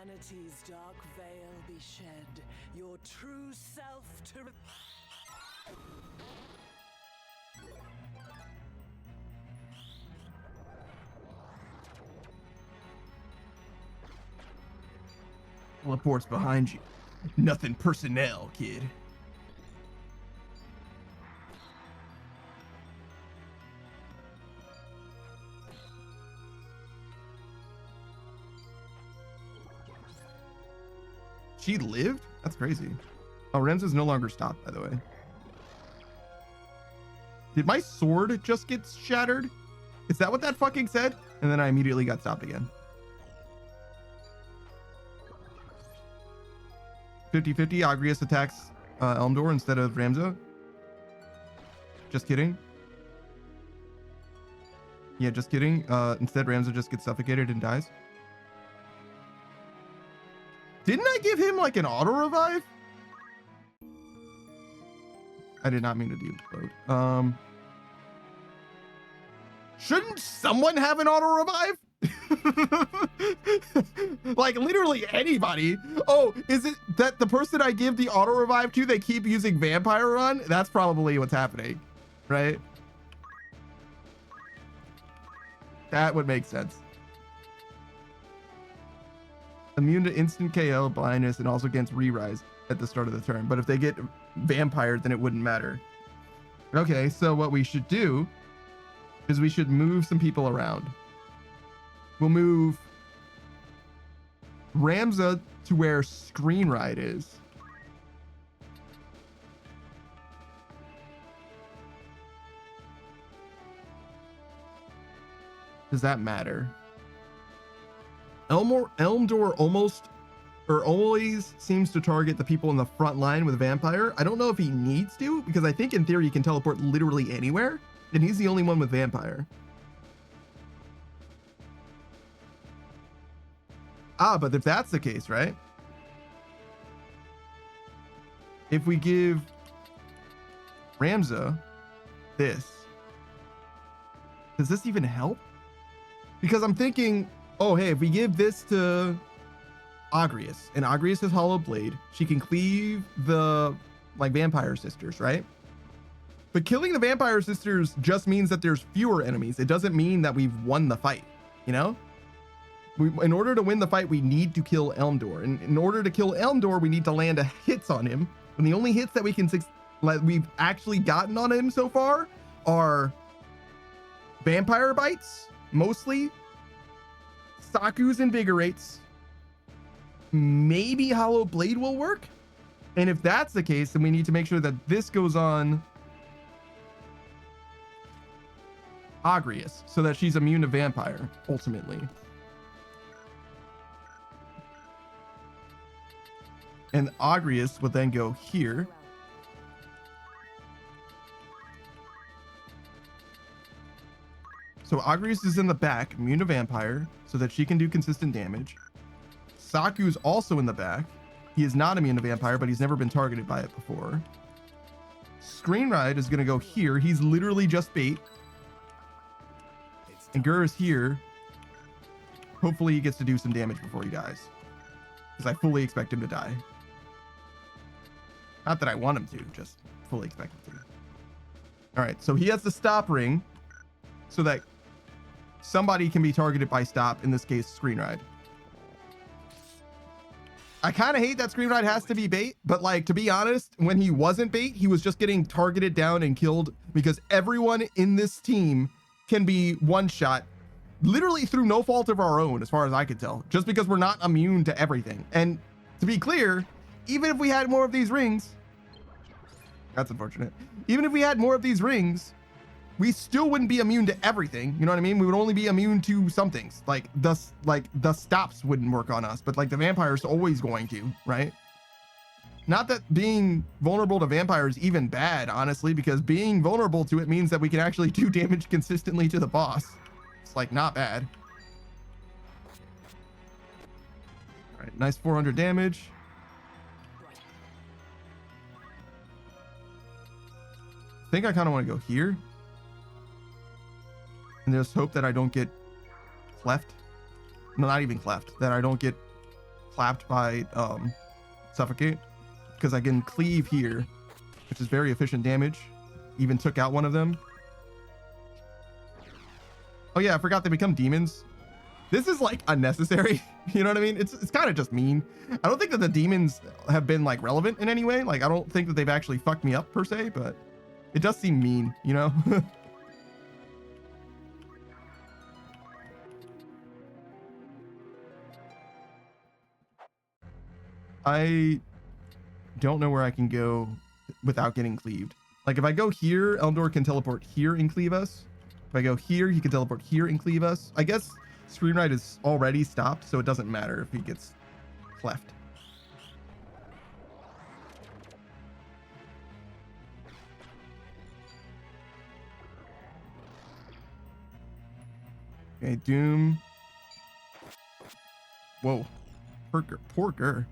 Vanity's dark veil be shed, your true self to... Teleport's behind you. Nothing personnel, kid. She lived? That's crazy. Oh, Rems is no longer stopped, by the way. Did my sword just get shattered? Is that what that fucking said? And then I immediately got stopped again. 50-50, Agrius attacks Elmdor instead of Ramza. Just kidding. Yeah, just kidding. Instead, Ramza just gets suffocated and dies. Didn't I give him like an auto revive? I did not mean to do load. Shouldn't someone have an auto revive? Like literally anybody. Oh, is it that the person I give the auto revive to, they keep using vampire run? That's probably what's happening, right? That would make sense. Immune to instant KO, blindness, and also against re-rise at the start of the turn. But if they get vampired, then it wouldn't matter. Okay, so what we should do is we should move some people around. We'll move Ramza to where Screen Ride is. Does that matter? Elmdor always seems to target the people in the front line with Vampire. I don't know if he needs to, because I think in theory he can teleport literally anywhere, and he's the only one with Vampire. Ah, but if that's the case, right? If we give Ramza this, does this even help? Because I'm thinking, oh, hey, if we give this to Agrius, and Agrius has Hollow Blade, she can cleave the vampire sisters, right? But killing the vampire sisters just means that there's fewer enemies. It doesn't mean that we've won the fight, you know? In order to win the fight, we need to kill Elmdor. And in order to kill Elmdor, we need to land hits on him. And the only hits that we've actually gotten on him so far are vampire bites, mostly, Saku's invigorates, maybe Hollow Blade will work. And if that's the case, then we need to make sure that this goes on Agrius so that she's immune to vampire ultimately. And Agrius would then go here. So Agrius is in the back, immune to vampire, so that she can do consistent damage. Saku's also in the back. He is not immune to vampire, but he's never been targeted by it before. Screen Ride is going to go here. He's literally just bait. And Gur is here. Hopefully he gets to do some damage before he dies, because I fully expect him to die. Not that I want him to, just fully expect him to. All right, so he has the stop ring so that somebody can be targeted by stop, in this case, Screen Ride. I kind of hate that Screen Ride has to be bait, but to be honest, when he wasn't bait, he was just getting targeted down and killed because everyone in this team can be one shot literally through no fault of our own, as far as I could tell, just because we're not immune to everything. And to be clear, even if we had more of these rings, that's unfortunate. Even if we had more of these rings, we still wouldn't be immune to everything. You know what I mean? We would only be immune to some things. The stops wouldn't work on us, but the vampire's always going to, right? Not that being vulnerable to vampire is even bad, honestly, because being vulnerable to it means that we can actually do damage consistently to the boss. It's not bad. All right, nice 400 damage. I think I kind of want to go here and just hope that I don't get cleft. No, not even cleft. That I don't get clapped by suffocate, because I can cleave here, which is very efficient damage. Even took out one of them. Oh yeah, I forgot they become demons. This is unnecessary. You know what I mean? It's kind of just mean. I don't think that the demons have been relevant in any way. I don't think that they've actually fucked me up per se, but it does seem mean, you know? I don't know where I can go without getting cleaved. If I go here, Elmdor can teleport here and cleave us. If I go here, he can teleport here and cleave us. I guess Screen Ride is already stopped, so it doesn't matter if he gets cleft. Okay, Doom. Whoa. Poor Gur.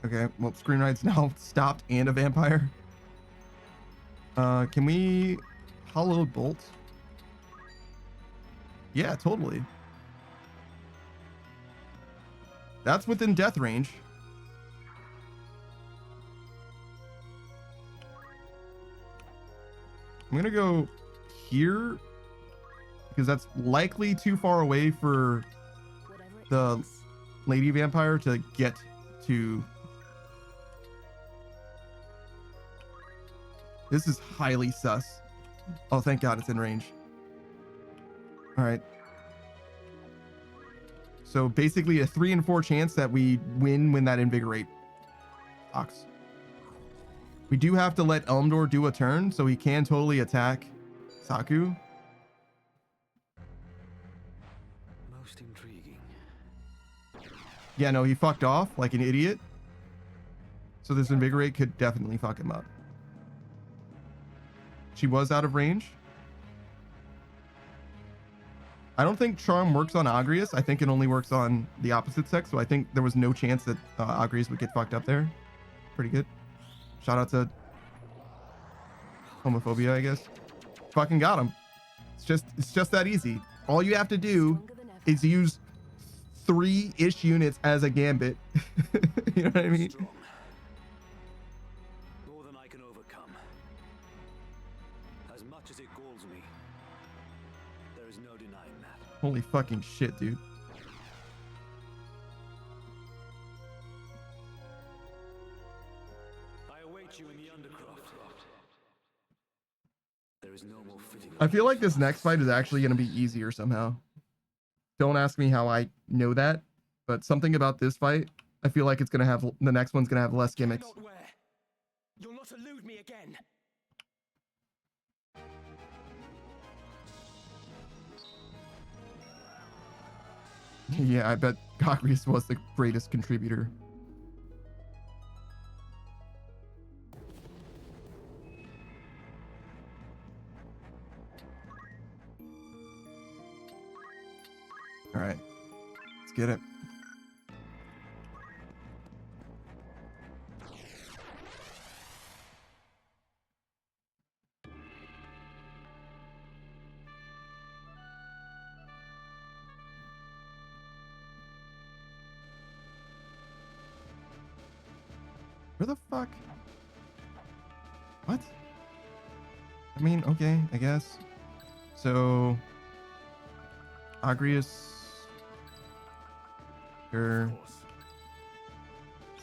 Okay, well, Screen Ride's now stopped and a vampire. Can we Hollow Bolt? Yeah, totally. That's within death range. I'm gonna go here because that's likely too far away for the lady vampire to get to. This is highly sus. Oh, thank God it's in range. All right. So basically a 3 and 4 chance that we win when that invigorate ox. We do have to let Elmdor do a turn, so he can totally attack Saku. Most intriguing. Yeah, no, he fucked off like an idiot. So this invigorate could definitely fuck him up. She was out of range. I don't think Charm works on Agrius. I think it only works on the opposite sex. So I think there was no chance that Agrius would get fucked up there. Pretty good. Shout out to homophobia, I guess. Fucking got him. It's just that easy. All you have to do is use 3-ish units as a gambit. You know what I mean? More than I can overcome. As much as it galls me, there is no denying that. Holy fucking shit, dude. I await you in the Undercroft. There is no more fitting. I feel like this next fight is actually going to be easier somehow. Don't ask me how I know that, but something about this fight, I feel like it's going to have, the next one's going to have less gimmicks. You'll not elude me again. Yeah, I bet Agrius was the greatest contributor. All right, let's get it. Where the fuck? What? I mean, okay, I guess. So, Agrius,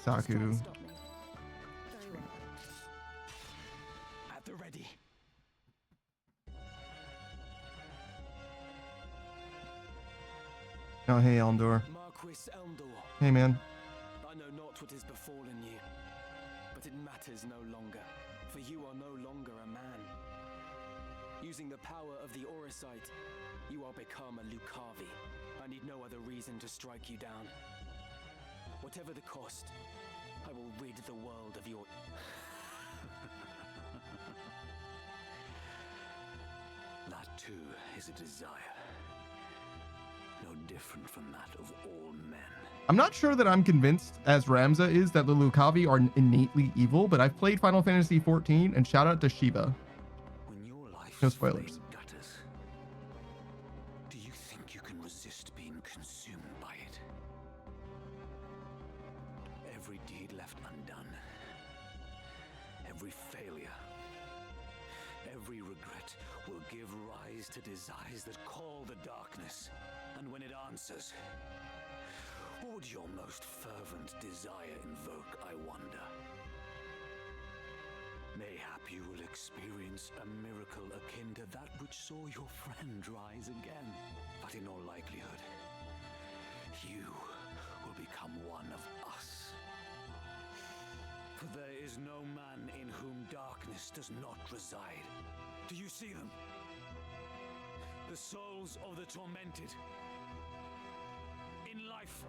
Saku. At the ready. Oh, hey, Elmdor. Marquis Elmdor. Hey, man. I know not what has befallen you, but it matters no longer, for you are no longer a man. Using the power of the Auracite, you are become a Lucavi. I need no other reason to strike you down. Whatever the cost, I will rid the world of your... That too is a desire. No different from that of all men. I'm not sure that I'm convinced, as Ramza is, that the Lucavi are innately evil, but I've played Final Fantasy XIV, and shout out to Shiva. No spoilers. Gutters, do you think you can resist being consumed by it? Every deed left undone, every failure, every regret will give rise to desires that call the darkness. And when it answers, what would your most fervent desire invoke, I wonder? Mayhap you will experience a miracle akin to that which saw your friend rise again. But in all likelihood, you will become one of us. For there is no man in whom darkness does not reside. Do you see them? The souls of the tormented. In life,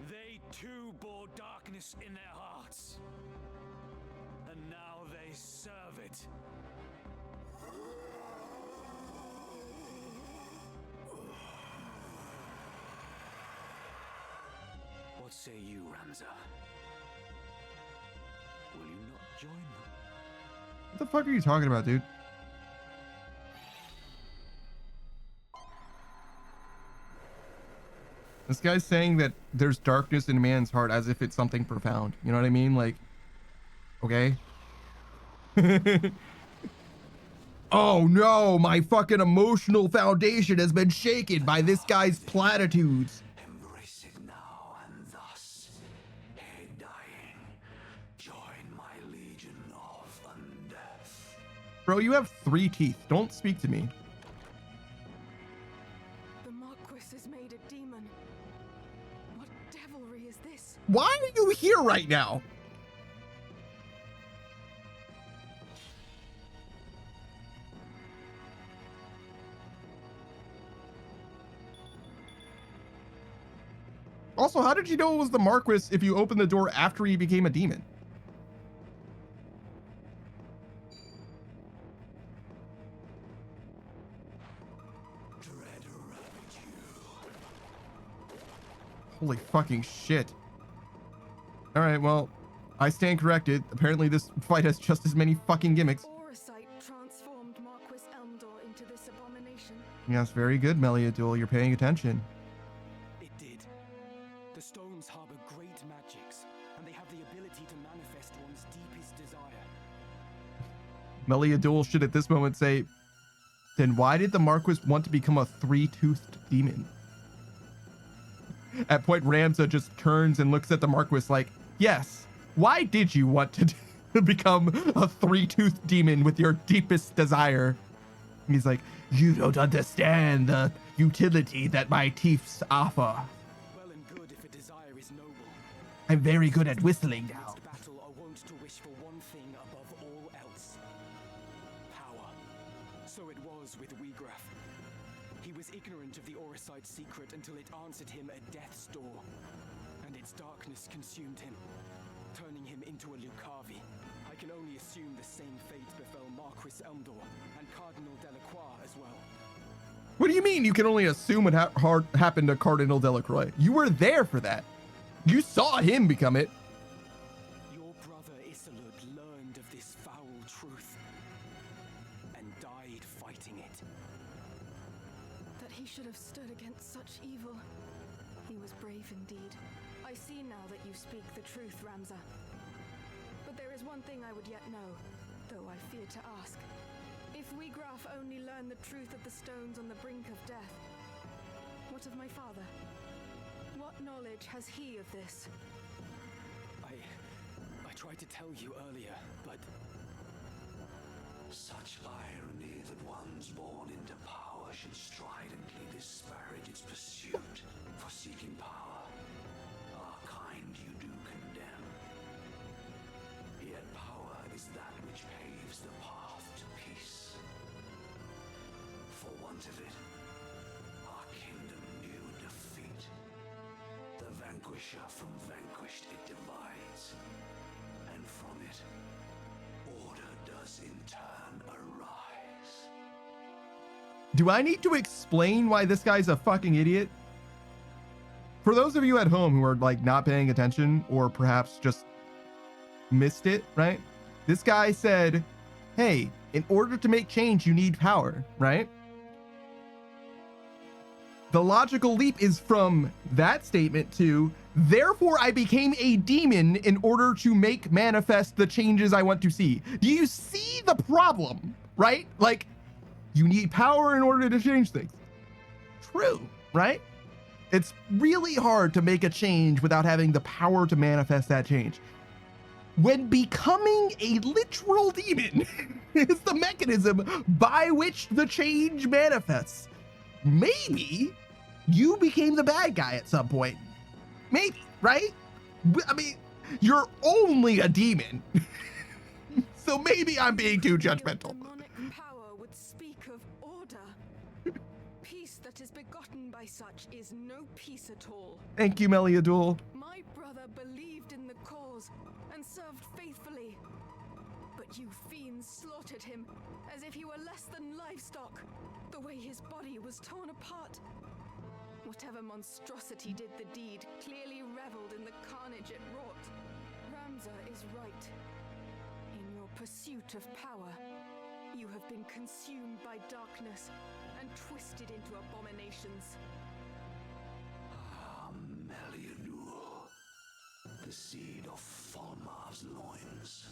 they too bore darkness in their hearts. And now they serve it. What say you, Ramza? Will you not join them? What the fuck are you talking about, dude? This guy's saying that there's darkness in man's heart as if it's something profound. You know what I mean? Like, okay. Oh no, my fucking emotional foundation has been shaken by this guy's platitudes. Embrace it now, and thus, ere dying, join my legion of undeath. Bro, you have 3 teeth. Don't speak to me. The Marquis is made a demon. What devilry is this? Why are you here right now? Also, how did you know it was the Marquis if you opened the door after he became a demon? Holy fucking shit. Alright, well, I stand corrected. Apparently this fight has just as many fucking gimmicks. Orosite transformed Marquis Elmdor into this abomination. Yes, very good, Meliadul. You're paying attention. It did. The stones harbor great magics, and they have the ability to manifest one's deepest desire. Meliadul should at this moment say, then why did the Marquis want to become a 3-toothed demon? At point, Ramza just turns and looks at the Marquis like, yes, why did you want to become a 3-toothed demon with your deepest desire? And he's like, you don't understand the utility that my teeth offer. Well and good if a desire is noble. I'm very good at whistling now. Battle are wont to wish for one thing above all else. Power. So it was with Weegraf. He was ignorant of the Orosite secret until it answered him at death's door, and its darkness consumed him, turning him into a Lucavi. I can only assume the same fate befell Marquis Elmdor and Cardinal Delacroix as well. What do you mean you can only assume what happened to Cardinal Delacroix? You were there for that. You saw him become it. Your brother Isolud learned of this foul truth and died fighting it. That he should have stood against such evil. He was brave indeed. I see now that you speak the truth, Ramza. But there is one thing I would yet know, though I fear to ask. If Weegraf only learned the truth of the stones on the brink of death, what of my father? What knowledge has he of this? I tried to tell you earlier, but... Such irony that ones born into power should stridently disparage its pursuit for seeking power. Our kind you do condemn. Yet power is that which paves the path to peace. For want of it, our kingdom knew defeat. The vanquisher from vanquished it divides, and from it, order does in turn arise. Do I need to explain why this guy's a fucking idiot? For those of you at home who are like not paying attention or perhaps just missed it, right? This guy said, hey, in order to make change, you need power, right? The logical leap is from that statement to, therefore I became a demon in order to make manifest the changes I want to see. Do you see the problem, right? Like, you need power in order to change things. True, right? It's really hard to make a change without having the power to manifest that change. When becoming a literal demon is the mechanism by which the change manifests, maybe you became the bad guy at some point. Maybe, right? I mean, you're only a demon. So maybe I'm being too judgmental. Demonic power would speak of order. Peace that is begotten by such is no peace at all. Thank you, Meliadul. My brother believed in the cause and served faithfully. But you fiends slaughtered him as if he were less than livestock, the way his body was torn apart. Whatever monstrosity did the deed clearly reveled in the carnage it wrought. Ramza is right. In your pursuit of power, you have been consumed by darkness and twisted into abominations. Meliador, the seed of Falmar's loins.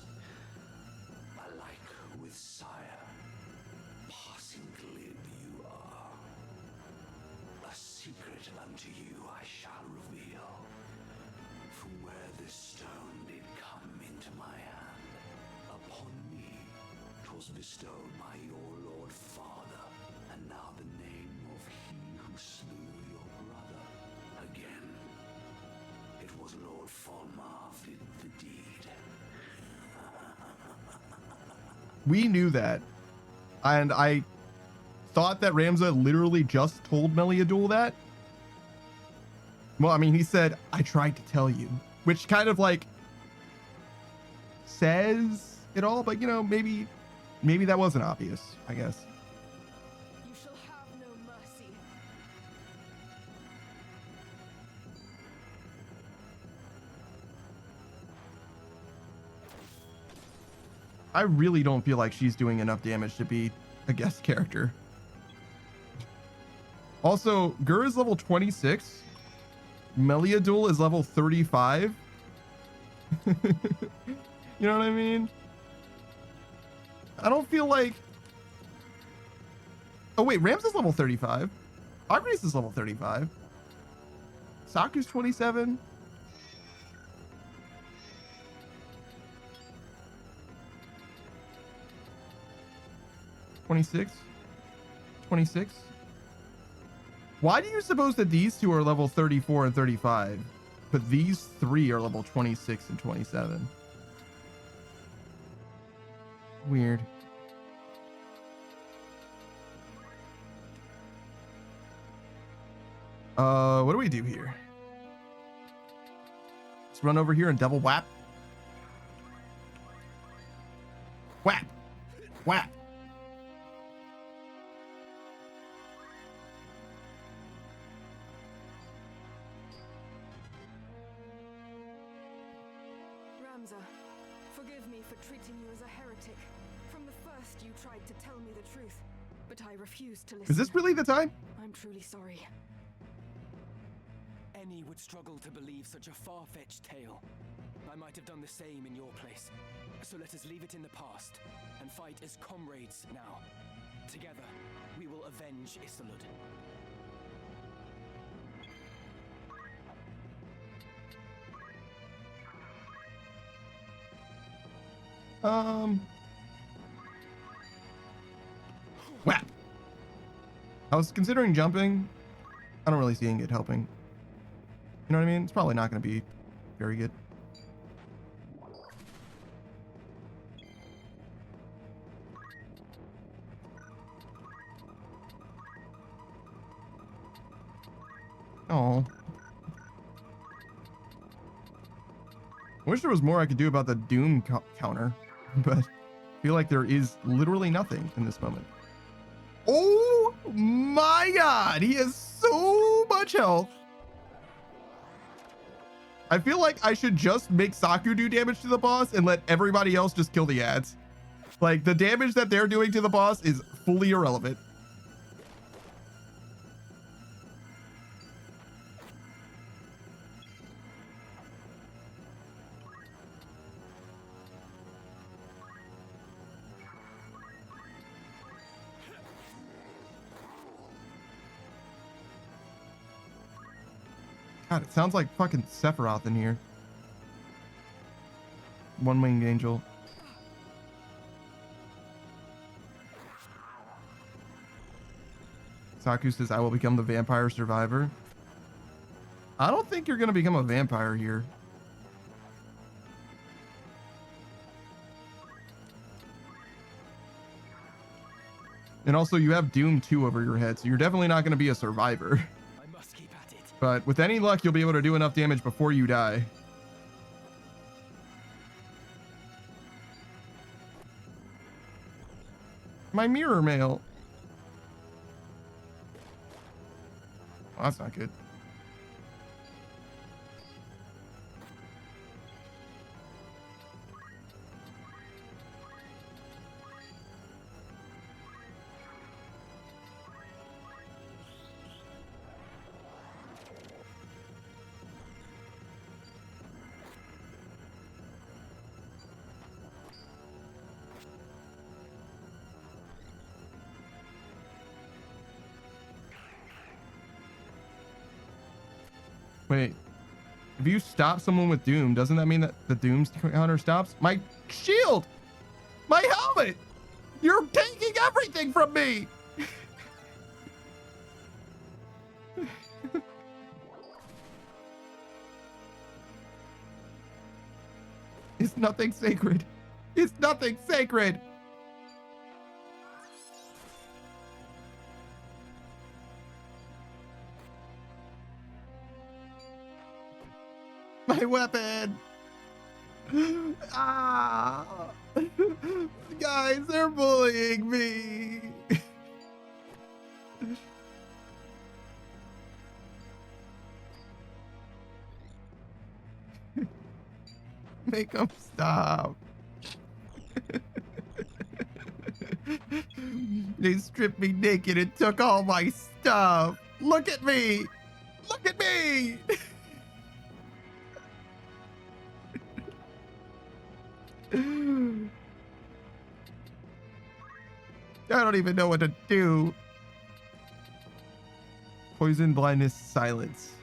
Alike with sire, passing glib you are. A secret unto you I shall reveal. From where this stone did come into my hand, upon me 'twas bestowed by your lord father, and now the name of he who slew your brother. Again, it was Lord Falmar did the deed. We knew that, and I thought that Ramza literally just told Meliadul that. Well, I mean, he said, I tried to tell you, which kind of like says it all, but you know, maybe that wasn't obvious, I guess. You shall have no mercy. I really don't feel like she's doing enough damage to be a guest character. Also, Gur is level 26. Meliadul is level 35. You know what I mean? I don't feel like... Oh wait, Rams is level 35. Agnes is level 35. Saku's 27. (26) 26. Why do you suppose that these two are level 34 and 35, but these three are level 26 and 27? Weird. What do we do here? Let's run over here and double whap. Whap. Whap. Ramza, forgive me for treating you as a heretic. From the first, you tried to tell me the truth, but I refused to listen. Is this really the time? I'm truly sorry. Any would struggle to believe such a far-fetched tale. I might have done the same in your place. So let us leave it in the past and fight as comrades now. Together, we will avenge Isolud. Whap. I was considering jumping. I don't really see it helping. You know what I mean? It's probably not going to be very good. Oh. I wish there was more I could do about the Doom counter, but I feel like there is literally nothing in this moment. Oh my god, he has so much health. I feel like I should just make Saku do damage to the boss and let everybody else just kill the ads. Like, the damage that they're doing to the boss is fully irrelevant. God, it sounds like fucking Sephiroth in here. One-winged angel. Saku says, I will become the vampire survivor. I don't think you're going to become a vampire here. And also, you have Doom 2 over your head, so you're definitely not going to be a survivor. But with any luck, you'll be able to do enough damage before you die. My mirror mail. Well, that's not good. Wait. If you stop someone with Doom, doesn't that mean that the Doom's counter stops? My shield! My helmet! You're taking everything from me! It's nothing sacred. It's nothing sacred! My weapon! Ah! Guys, they're bullying me! Make them stop. They stripped me naked and took all my stuff. Look at me! Look at me! I don't even know what to do. Poison, blindness, silence.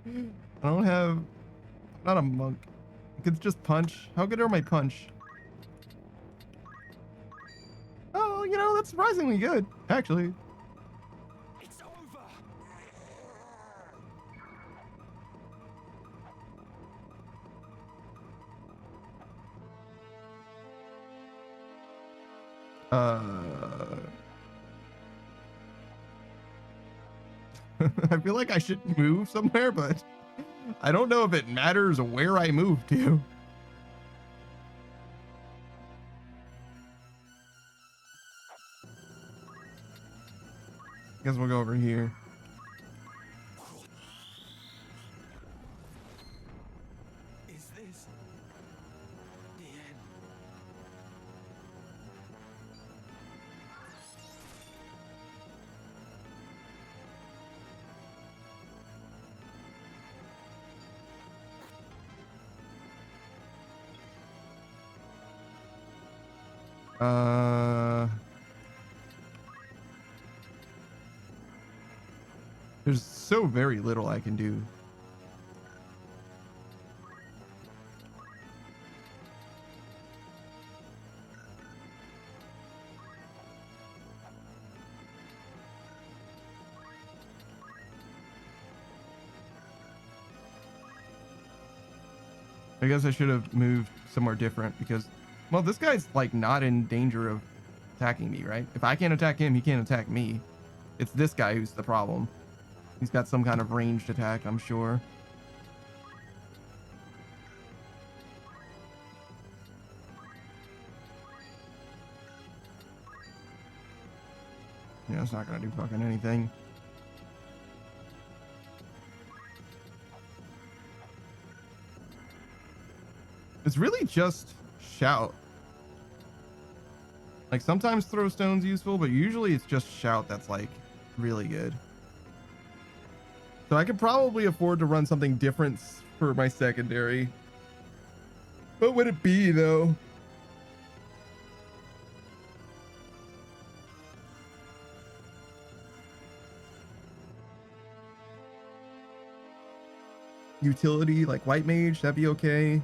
I don't have... I'm not a monk. I could just punch. How good are my punch? Oh, you know, that's surprisingly good, actually. It's over. I feel like I should move somewhere, but I don't know if it matters where I move to. Guess we'll go over here. Is this the end? There's so very little I can do. I guess I should have moved somewhere different because, well, this guy's like not in danger of attacking me, right? If I can't attack him, he can't attack me. It's this guy who's the problem. He's got some kind of ranged attack, I'm sure. Yeah, it's not gonna do fucking anything. It's really just shout. Like sometimes throw stone's useful, but usually it's just shout that's like really good. So I could probably afford to run something different for my secondary. What would it be though? Utility like white mage, that'd be okay.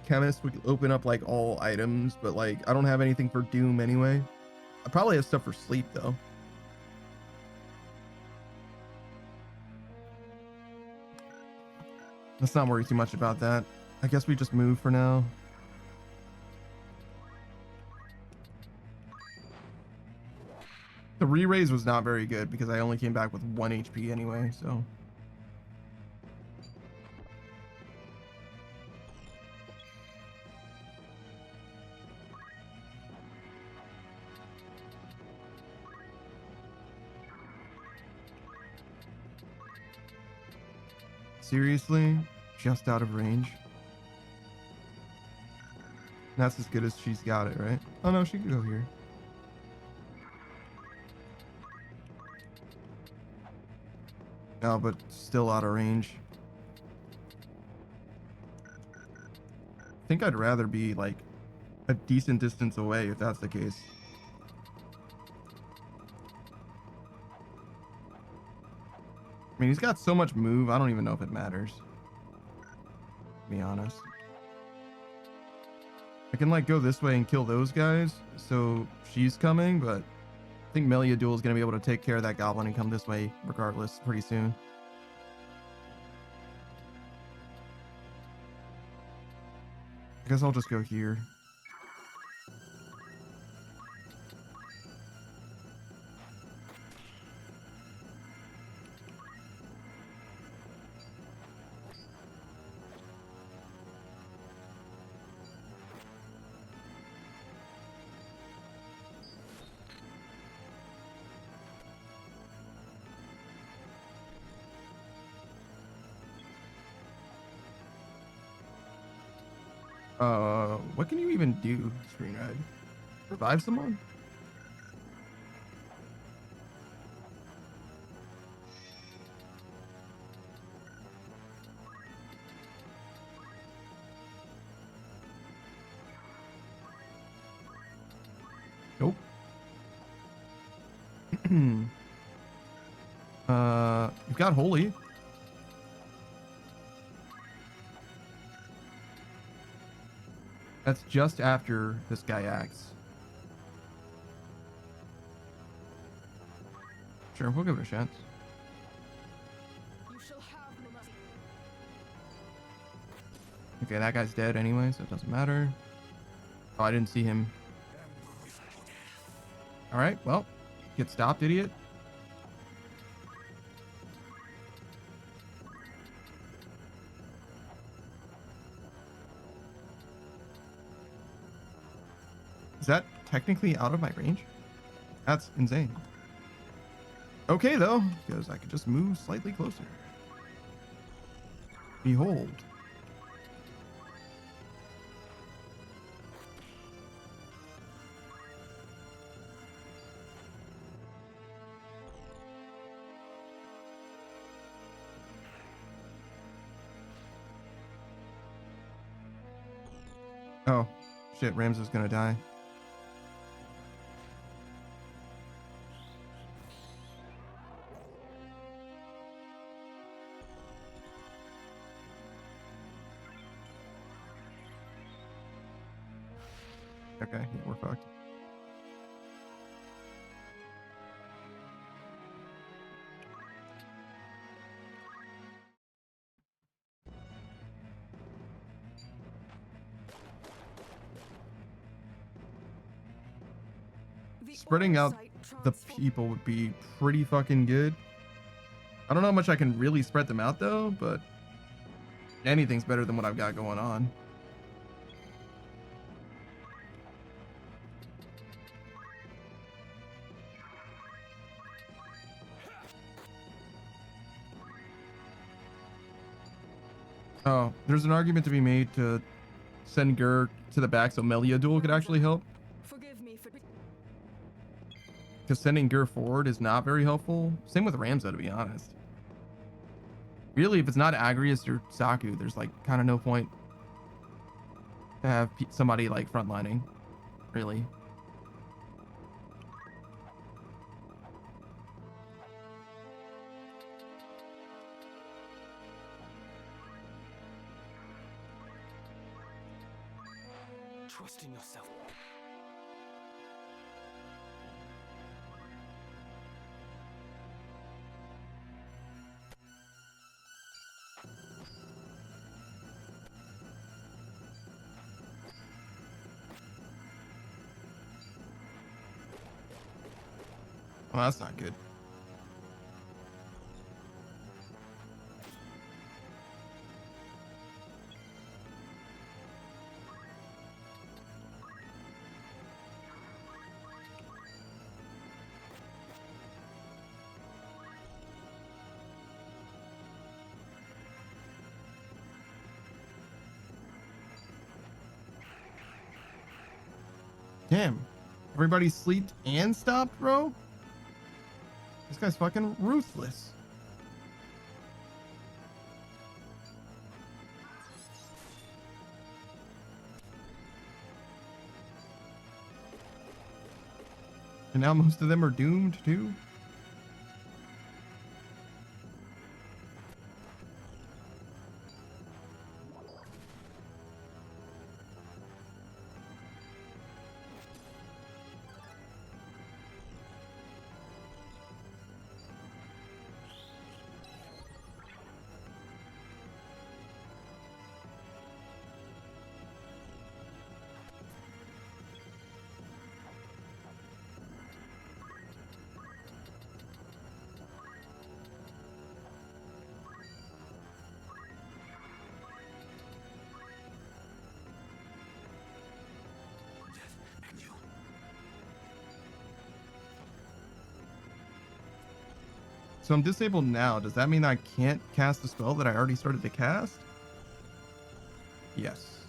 Chemist would open up like all items, but like I don't have anything for Doom anyway. I probably have stuff for sleep though. Let's not worry too much about that. I guess we just move for now. The re-raise was not very good because I only came back with 1 HP anyway, so. Seriously? Just out of range? That's as good as she's got it, right? Oh no, she can go here. No, but still out of range. I think I'd rather be like a decent distance away if that's the case. I mean, he's got so much move, I don't even know if it matters. To be honest. I can like go this way and kill those guys, so she's coming, but I think Meliadul is going to be able to take care of that goblin and come this way regardless pretty soon. I guess I'll just go here. What can you even do, Screen Red? Revive someone? Nope. You've got Holy. That's just after this guy acts. Sure, we'll give it a chance. Okay, that guy's dead anyway, so it doesn't matter. Oh, I didn't see him. Alright, well, get stopped, idiot. Is that technically out of my range? That's insane. Okay, though, because I could just move slightly closer. Behold. Oh, shit, Rams is gonna die. Okay, yeah, we're fucked. Spreading out the people would be pretty fucking good. I don't know how much I can really spread them out though, but anything's better than what I've got going on. Oh, there's an argument to be made to send Gur to the back so Meliadul could actually help. Because sending Gur forward is not very helpful. Same with Ramza, to be honest. Really, if it's not Agrius or Saku, there's like kind of no point to have somebody like frontlining, really. Trust in yourself. Well, that's not good. Damn. Everybody sleeped and stopped, bro? This guy's fucking ruthless. And now most of them are doomed too. So I'm disabled now. Does that mean I can't cast the spell that I already started to cast? Yes.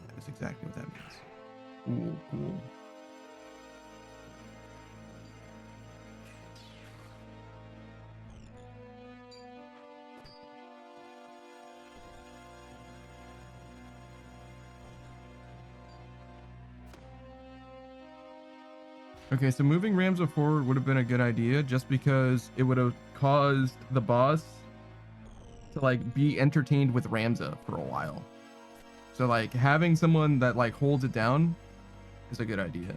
That is exactly what that means. Ooh, cool. Okay, so moving Ramza forward would have been a good idea just because it would have caused the boss to like be entertained with Ramza for a while. So like having someone that like holds it down is a good idea.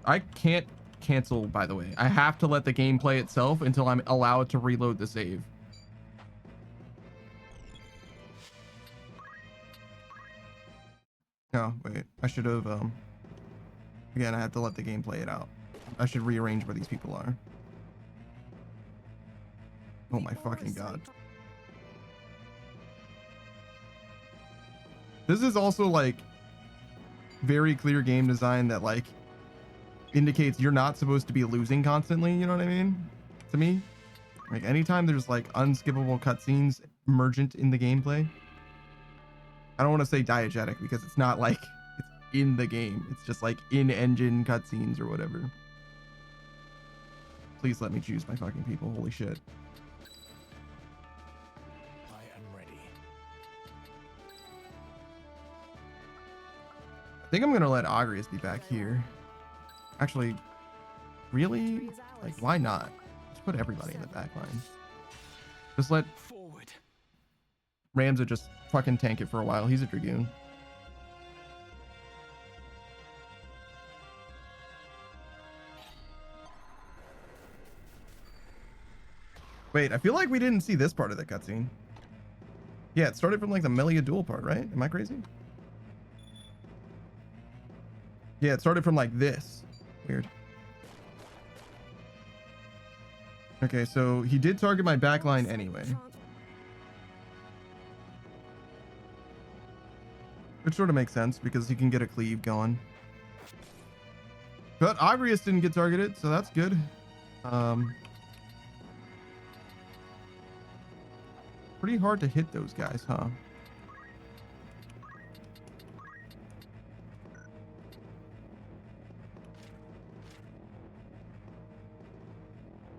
I can't cancel, by the way. I have to let the game play itself until I'm allowed to reload the save. Oh, wait. I should have again, I have to let the game play it out. I should rearrange where these people are. Oh my fucking god. This is also like very clear game design that like indicates you're not supposed to be losing constantly, you know what I mean? To me, like anytime there's like unskippable cutscenes emergent in the gameplay, I don't want to say diegetic because it's not like it's in the game. It's just like in-engine cutscenes or whatever. Please let me choose my fucking people. Holy shit. I am ready. I think I'm gonna let Agrius be back here. Actually, really? Like, why not? Just put everybody in the back line. Just let Ramza just fucking tank it for a while. He's a Dragoon. Wait, I feel like we didn't see this part of the cutscene. Yeah, it started from like the Melia duel part, right? Am I crazy? Yeah, it started from like this. Weird. Okay, so he did target my backline anyway. Which sort of makes sense because he can get a cleave going. But Agrius didn't get targeted, so that's good. Pretty hard to hit those guys, huh?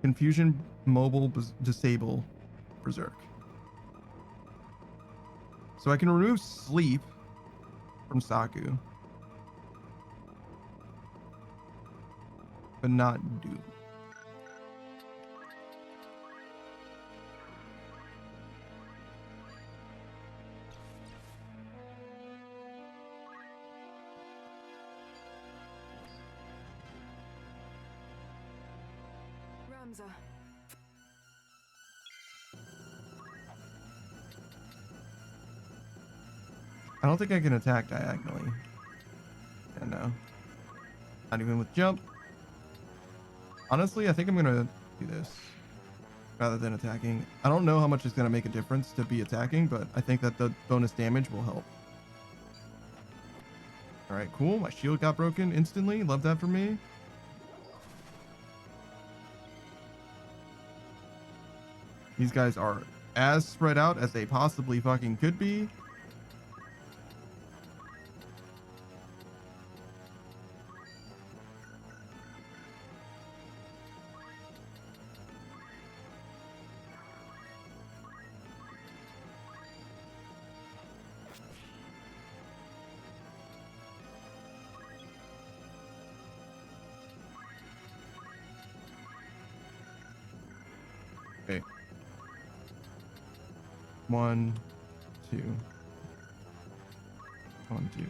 Confusion, mobile, disable, berserk. So I can remove sleep from Saku, but not Doom. Ramza. I don't think I can attack diagonally. Yeah, no. Not even with jump. Honestly, I think I'm gonna do this rather than attacking. I don't know how much it's gonna make a difference to be attacking, but I think that the bonus damage will help. All right, cool. My shield got broken instantly. Love that for me. These guys are as spread out as they possibly fucking could be. 1, 2. 1, 2.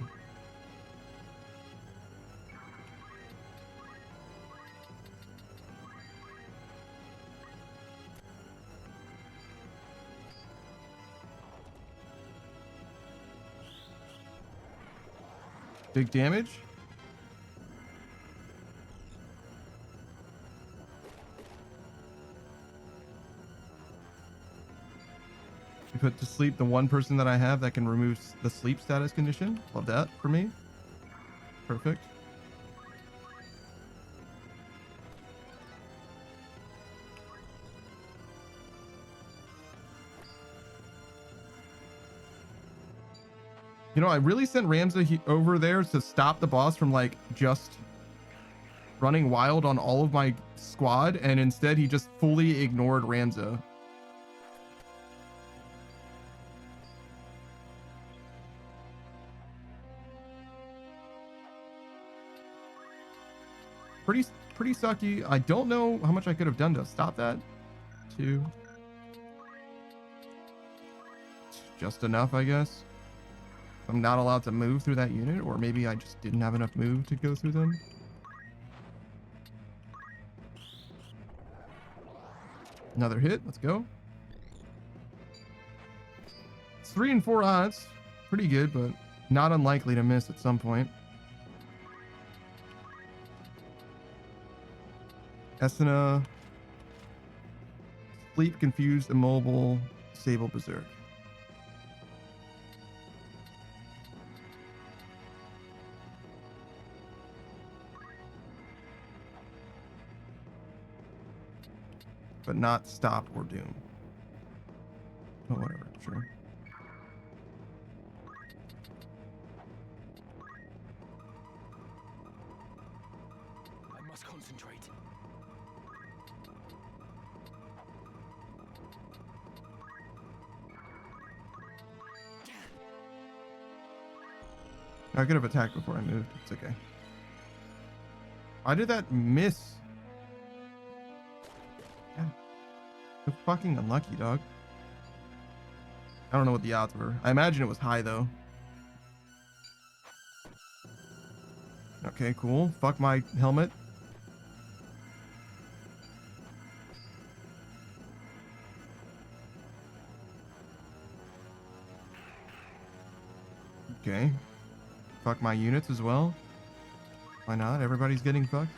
Big damage. You put to sleep the one person that I have that can remove the sleep status condition. Love that for me. Perfect. You know, I really sent Ramza over there to stop the boss from like just running wild on all of my squad, and instead he just fully ignored Ramza. Pretty sucky. I don't know how much I could have done to stop that. 2. Just enough, I guess. I'm not allowed to move through that unit, or maybe I just didn't have enough move to go through them. Another hit. Let's go. It's 3 and 4 odds. Pretty good, but not unlikely to miss at some point. Esena. Sleep, confused, immobile, disable, berserk. But not stop or doom. Oh, whatever. Sure. I must concentrate. I could have attacked before I moved. It's okay. Why did that miss? Yeah. So fucking unlucky, dog. I don't know what the odds were. I imagine it was high, though. Okay, cool. Fuck my helmet. Okay. Fuck my units as well. Why not? Everybody's getting fucked.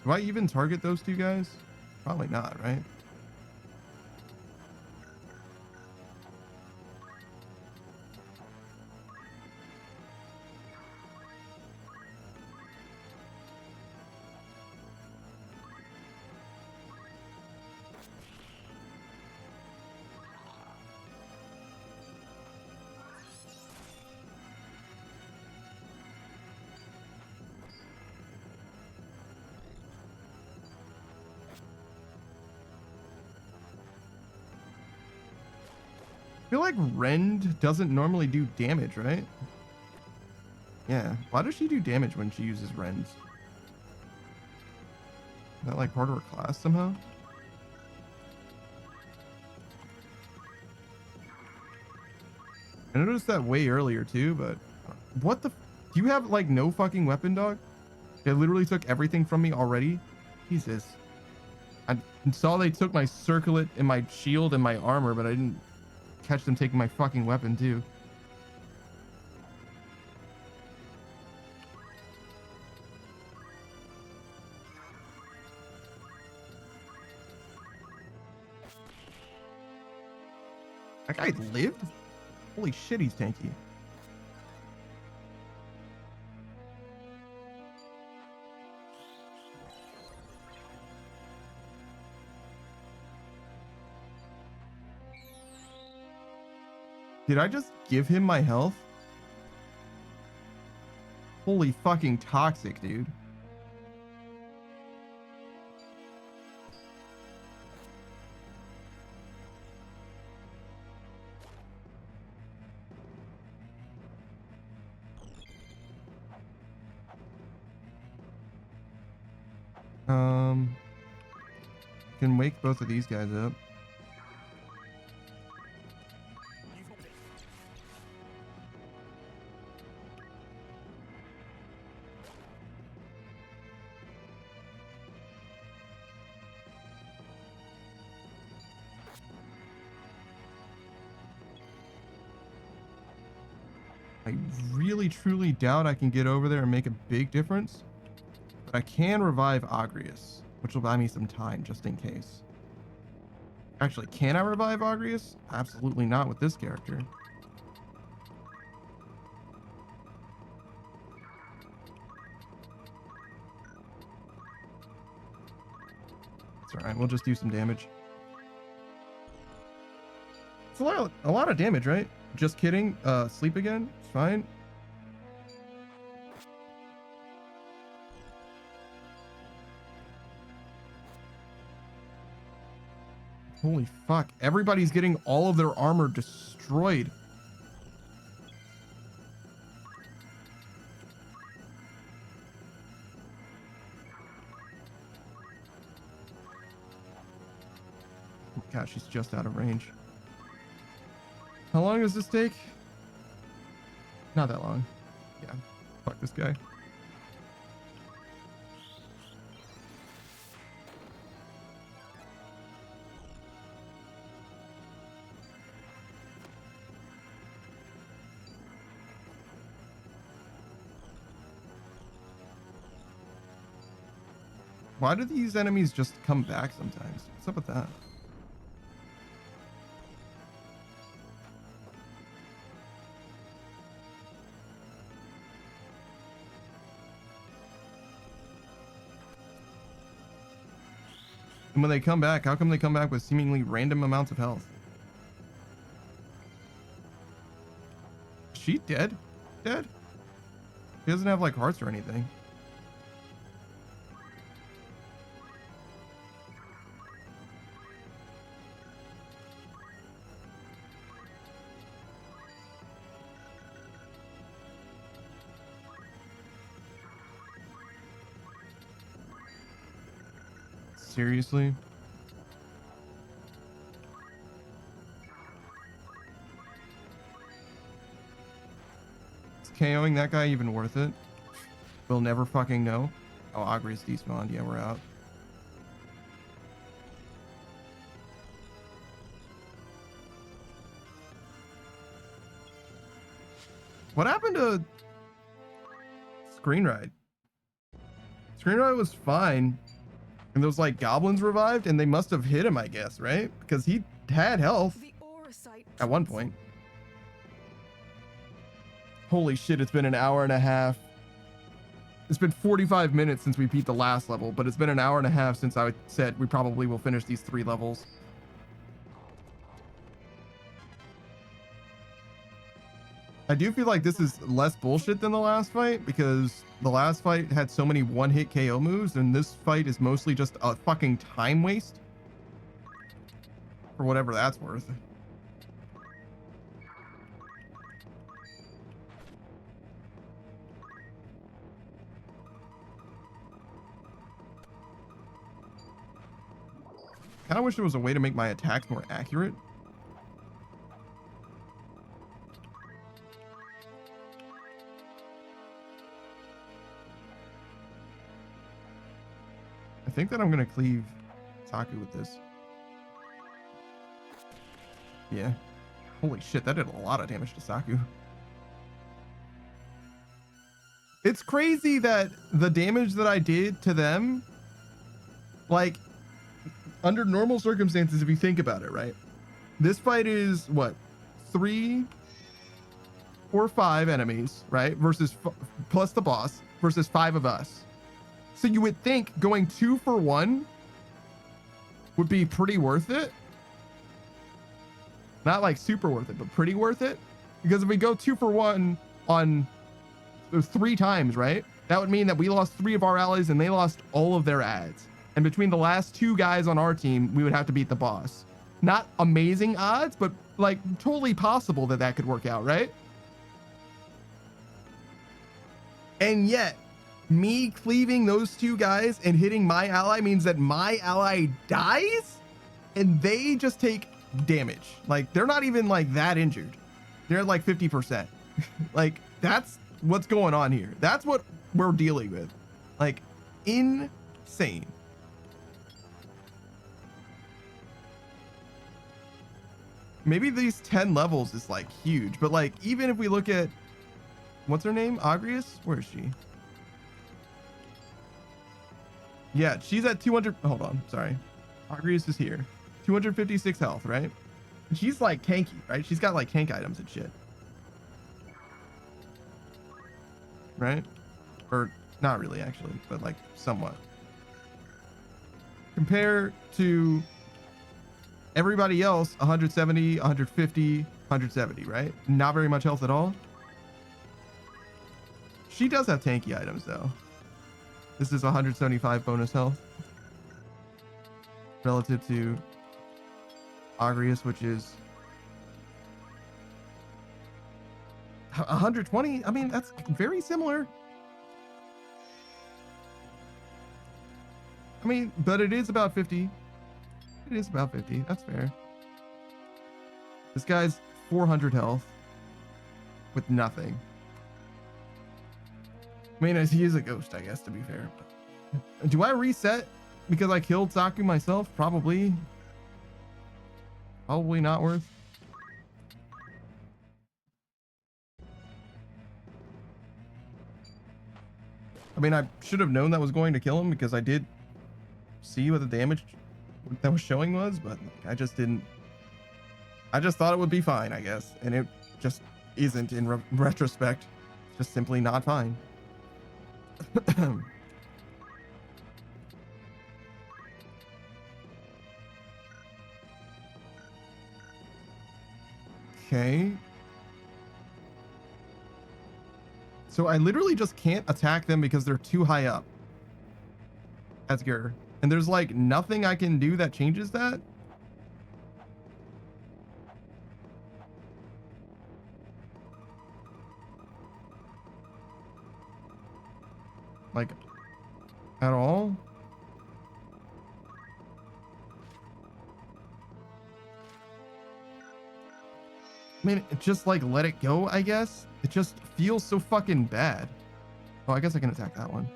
Do I even target those two guys? Probably not, right? I feel like Rend doesn't normally do damage, right? Yeah. Why does she do damage when she uses Rends? Is that like part of her class somehow? I noticed that way earlier too, but what the? Do you have like no fucking weapon, dog? They literally took everything from me already. Jesus. I saw they took my circlet and my shield and my armor, but I didn't catch them taking my fucking weapon too. That guy lived? Holy shit, he's tanky. Did I just give him my health? Holy fucking toxic, dude. Can wake both of these guys up. I really truly doubt I can get over there and make a big difference, but I can revive Agrius, which will buy me some time just in case. Actually, can I revive Agrius? Absolutely not with this character. It's alright, we'll just do some damage. It's a lot of damage, right? Just kidding. Sleep again. It's fine. Holy fuck. Everybody's getting all of their armor destroyed. God, she's just out of range. How long does this take? Not that long. Yeah. Fuck this guy. Why do these enemies just come back sometimes? What's up with that? And when they come back, how come they come back with seemingly random amounts of health? Is she dead? Dead? She doesn't have like hearts or anything. Seriously? Is KOing that guy even worth it? We'll never fucking know. Oh, Agri's despawned. Yeah, we're out. What happened to Screenride? Screenride was fine. And those like goblins revived and they must have hit him, I guess, right? Because he had health at one point. Holy shit, it's been an hour and a half. It's been 45 minutes since we beat the last level, but it's been an hour and a half since I said we probably will finish these 3 levels. I do feel like this is less bullshit than the last fight because the last fight had so many one-hit KO moves and this fight is mostly just a fucking time waste. For whatever that's worth. Kinda wish there was a way to make my attacks more accurate. I think that I'm gonna cleave Saku with this. Yeah. Holy shit, that did a lot of damage to Saku. It's crazy that the damage that I did to them, like, under normal circumstances, if you think about it, right? This fight is, what, 3 or 5 enemies, right? Versus, plus the boss, versus 5 of us. So you would think going 2 for 1 would be pretty worth it. Not like super worth it, but pretty worth it. Because if we go 2 for 1 on 3 times, right? That would mean that we lost 3 of our allies and they lost all of their ads. And between the last 2 guys on our team, we would have to beat the boss. Not amazing odds, but like totally possible that that could work out, right? And yet, me cleaving those two guys and hitting my ally means that my ally dies and they just take damage. Like, they're not even like that injured. They're like 50%. Like, that's what's going on here. That's what we're dealing with. Like, insane. Maybe these 10 levels is like huge, but like, even if we look at, what's her name? Agrius? Where is she? Yeah, she's at 200. Hold on. Sorry. Agrius is here. 256 health, right? And she's like tanky, right? She's got like tank items and shit. Right? Or not really, actually, but like somewhat. Compare to everybody else, 170, 150, 170, right? Not very much health at all. She does have tanky items, though. This is 175 bonus health relative to Agrius, which is 120. I mean, that's very similar. I mean, but it is about 50. It is about 50. That's fair. This guy's 400 health with nothing. I mean, he is a ghost, I guess, to be fair. Do I reset because I killed Saku myself? Probably. Probably not worth. I mean, I should have known that was going to kill him because I did see what the damage that was showing was, but I just didn't. I just thought it would be fine, I guess, and it just isn't in retrospect. It's just simply not fine. Okay. So I literally just can't attack them because they're too high up. That's Gur. And there's like nothing I can do that changes that. Like, at all? I mean, just like let it go, I guess. It just feels so fucking bad. Oh, I guess I can attack that one.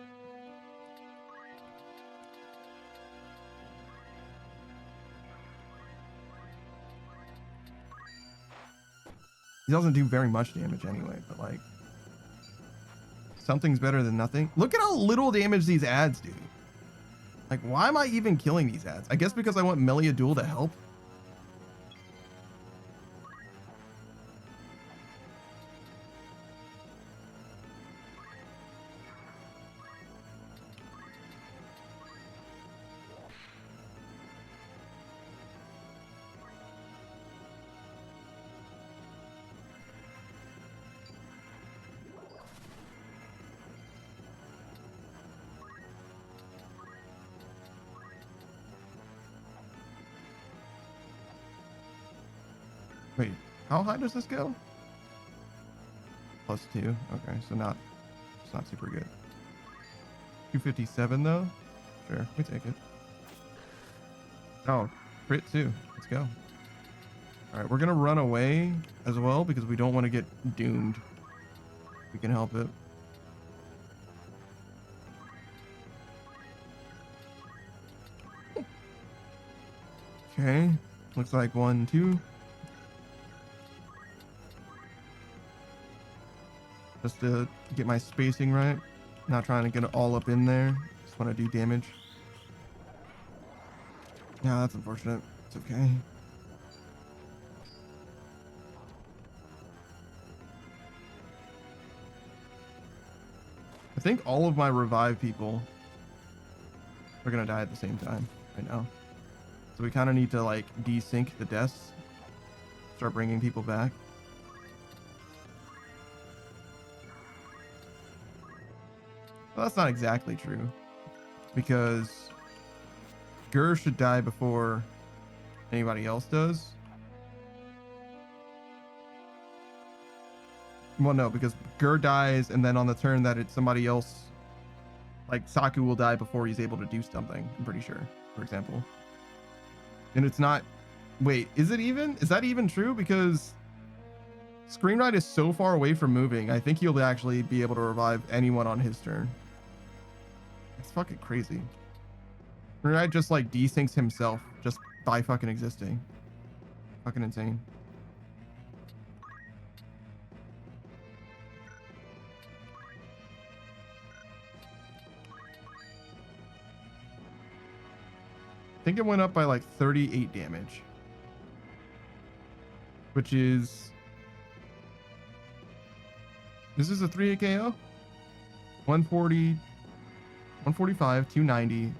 He doesn't do very much damage anyway, but like, something's better than nothing. Look at how little damage these ads do. Like, why am I even killing these ads? I guess because I want Melia Duel to help. Wait, how high does this go? +2. Okay, so it's not super good. 257 though. Sure, we take it. Oh, crit too. Let's go. All right, we're gonna run away as well because we don't want to get doomed. We can help it. Okay, looks like 1, 2. Just to get my spacing right. Not trying to get it all up in there. Just want to do damage. Yeah, that's unfortunate. It's okay. I think all of my revive people are going to die at the same time right now. So we kind of need to like desync the deaths. Start bringing people back. Well, that's not exactly true, because Gur should die before anybody else does. Well, no, because Gur dies, and then on the turn that it's somebody else like Saku will die before he's able to do something, I'm pretty sure, for example. And it's not, wait, is that even true? Because Screenride is so far away from moving, I think he'll actually be able to revive anyone on his turn. It's fucking crazy. Screenride just like desyncs himself just by fucking existing. Fucking insane. I think it went up by like 38 damage, which is, this is a 3 KO. 140, 145, 290,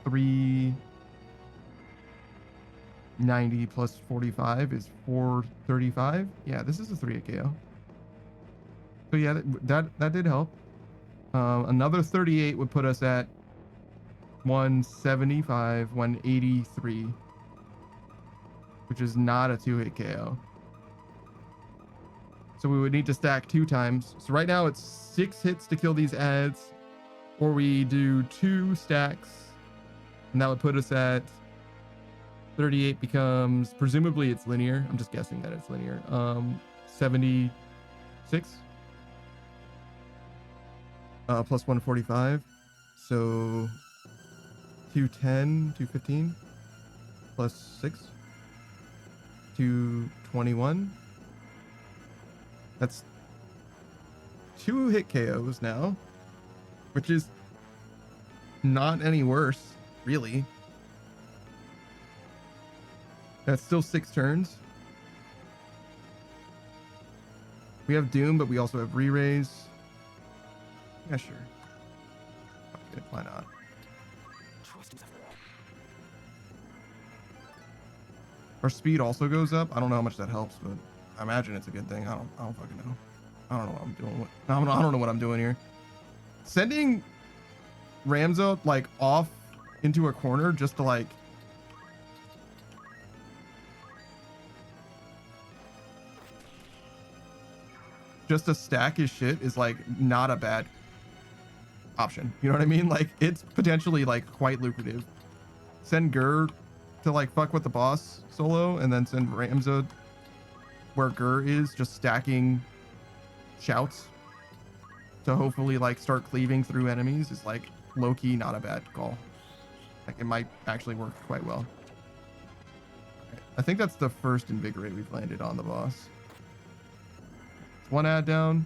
390 plus 45 is 435. Yeah, this is a 3 KO. So yeah, that did help. Another 38 would put us at 175, 183, which is not a 2-hit KO. So we would need to stack 2 times. So right now it's 6 hits to kill these ads, or we do 2 stacks, and that would put us at 38 becomes, presumably it's linear. I'm just guessing that it's linear. 76 plus 145. So 210, 215 plus 6, 221. That's 2 hit KOs now, which is not any worse, really. That's still 6 turns. We have Doom, but we also have Re-Raise. Yeah, sure. Okay, why not? Our speed also goes up. I don't know how much that helps, but I imagine it's a good thing. I don't fucking know. I don't know what I'm doing. I don't know what I'm doing here. Sending Ramzo like off into a corner just to like just to stack his shit is like not a bad option. You know what I mean? Like it's potentially like quite lucrative. Send Gur to like fuck with the boss solo, and then send Ramzo where Gur is, just stacking shouts to hopefully like start cleaving through enemies is like low-key not a bad call. Like it might actually work quite well. I think that's the first Invigorate we've landed on the boss. 1 ad down.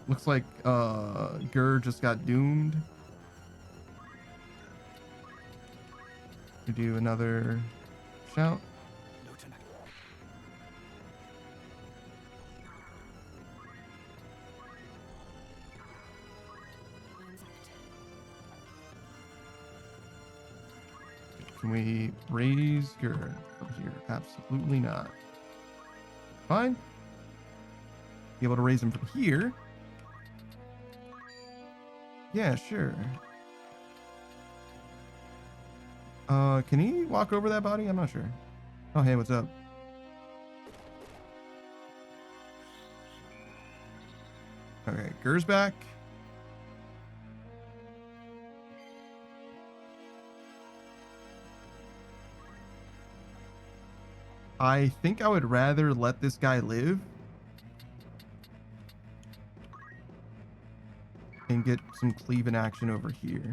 Looks like Gur just got doomed. We do another shout. Can we raise Gur from here? Absolutely not. Fine. Be able to raise him from here. Yeah, sure. Can he walk over that body? I'm not sure. Oh, hey, what's up? Okay, Gur's back. I think I would rather let this guy live and get some cleave in action over here.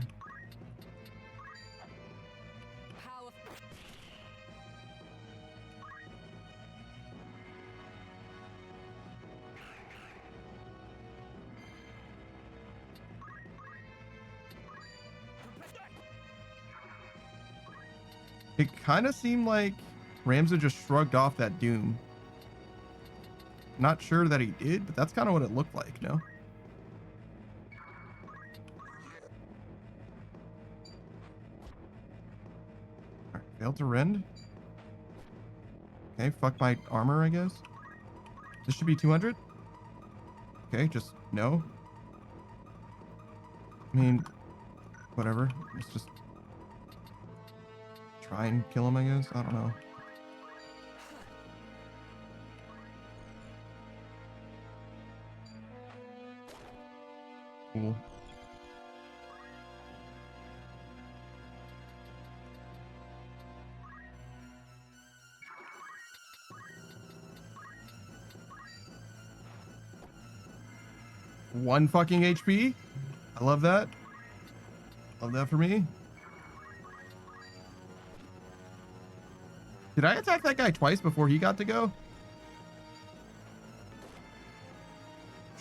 It kind of seemed like Ramza just shrugged off that doom. Not sure that he did, but that's kind of what it looked like, no? Alright, failed to rend. Okay, fuck my armor, I guess. This should be 200. Okay, just no. I mean, whatever. Let's just try and kill him, I guess. I don't know. Cool. 1 fucking HP. I love that. Love that for me. Did I attack that guy twice before he got to go?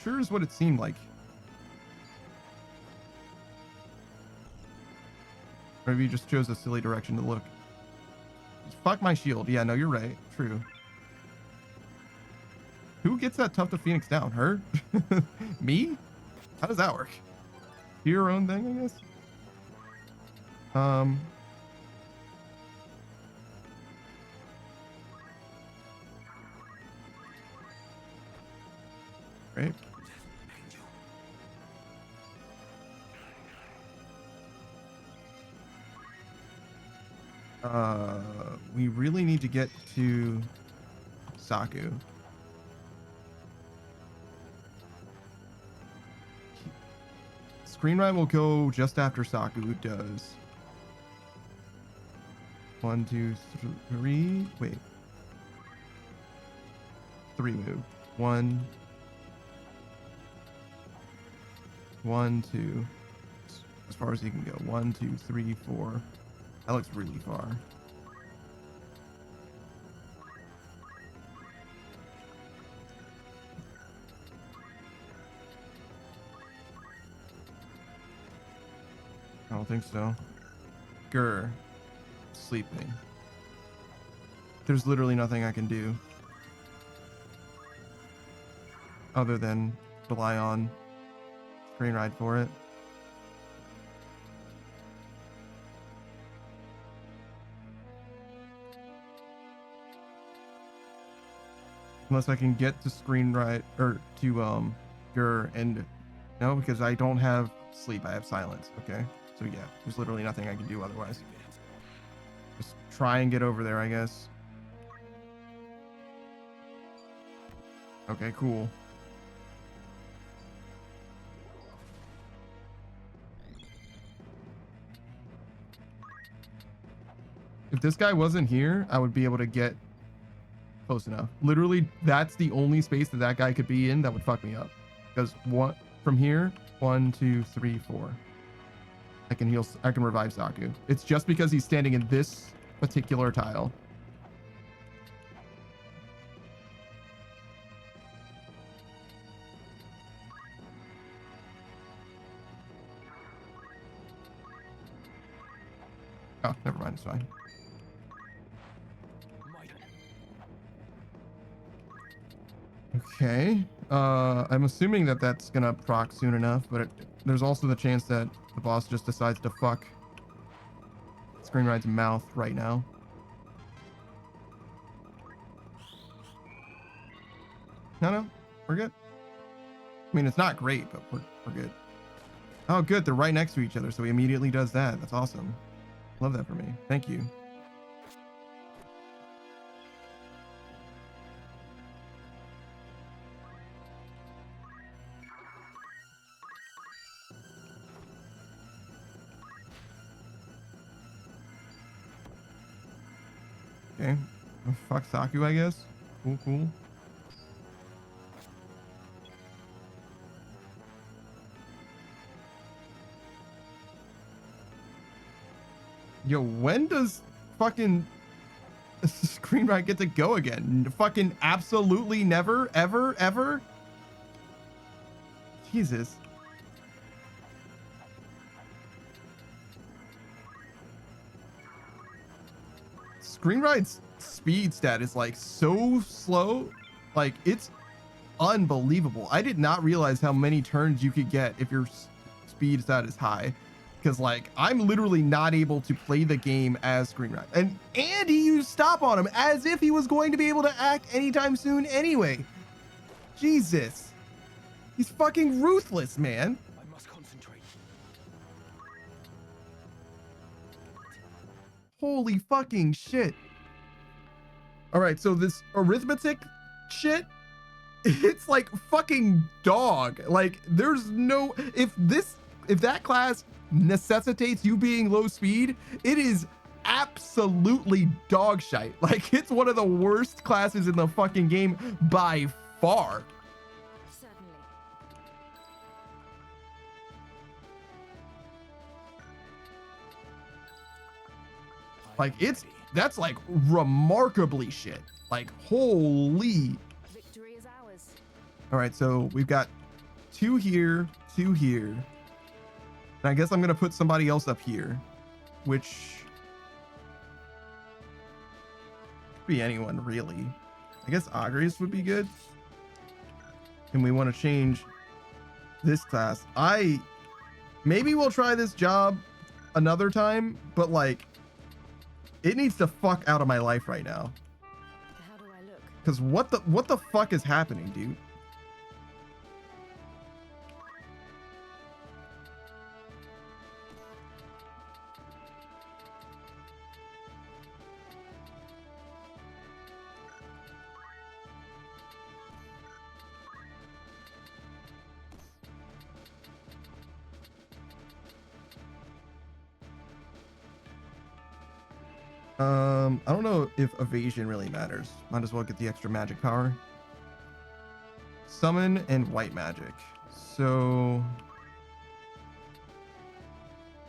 Sure is what it seemed like. Maybe you just chose a silly direction to look. Fuck my shield. Yeah, no, you're right. True. Who gets that tough to Phoenix down? Her? Me? How does that work? Do your own thing, I guess? Right. We really need to get to Saku. Screen Ride will go just after Saku does. 1, 2, 3. Wait. 3 move. 1, 2. As far as he can go. 1, 2, 3, 4. That looks really far. I don't think so. Grr. Sleeping. There's literally nothing I can do other than rely on Screen Ride for it. Unless I can get to Screen Ride or to Grr and no, because I don't have sleep. I have silence. Okay. So yeah, there's literally nothing I can do otherwise. Just try and get over there, I guess. Okay, cool. If this guy wasn't here, I would be able to get close enough. Literally, that's the only space that that guy could be in that would fuck me up. Because what from here, 1, 2, 3, 4. I can heal. I can revive Saku. It's just because he's standing in this particular tile. Oh, never mind. It's fine. Okay. I'm assuming that that's gonna proc soon enough, but there's also the chance that the boss just decides to fuck Screen Ride's mouth right now. No, we're good. I mean, it's not great, but we're good. Oh, good. They're right next to each other, so he immediately does that. That's awesome. Love that for me. Thank you. Okay. Oh, fuck Saku, I guess. Cool. Yo, when does fucking Screen Ride get to go again? Fucking absolutely never, ever? Jesus. Screen Ride's speed stat is like so slow. Like, it's unbelievable. I did not realize how many turns you could get if your speed stat is high. Because, like, I'm literally not able to play the game as Screen Ride. And he used stop on him as if he was going to be able to act anytime soon anyway. Jesus. He's fucking ruthless, man. I must concentrate. Holy fucking shit. All right, so this arithmetic shit, it's like fucking dog. Like, there's no, if that class necessitates you being low speed, it is absolutely dog shite. Like, it's one of the worst classes in the fucking game by far. Certainly. Like that's like remarkably shit. Like holy. Victory is ours. All right, so we've got 2 here, 2 here. And I guess I'm gonna put somebody else up here, which could be anyone really. I guess Agres would be good. And we want to change this class. Maybe we'll try this job another time, but like it needs to fuck out of my life right now. How do I look? Because what the fuck is happening, dude? I don't know if evasion really matters. Might as well get the extra magic power. Summon and white magic. So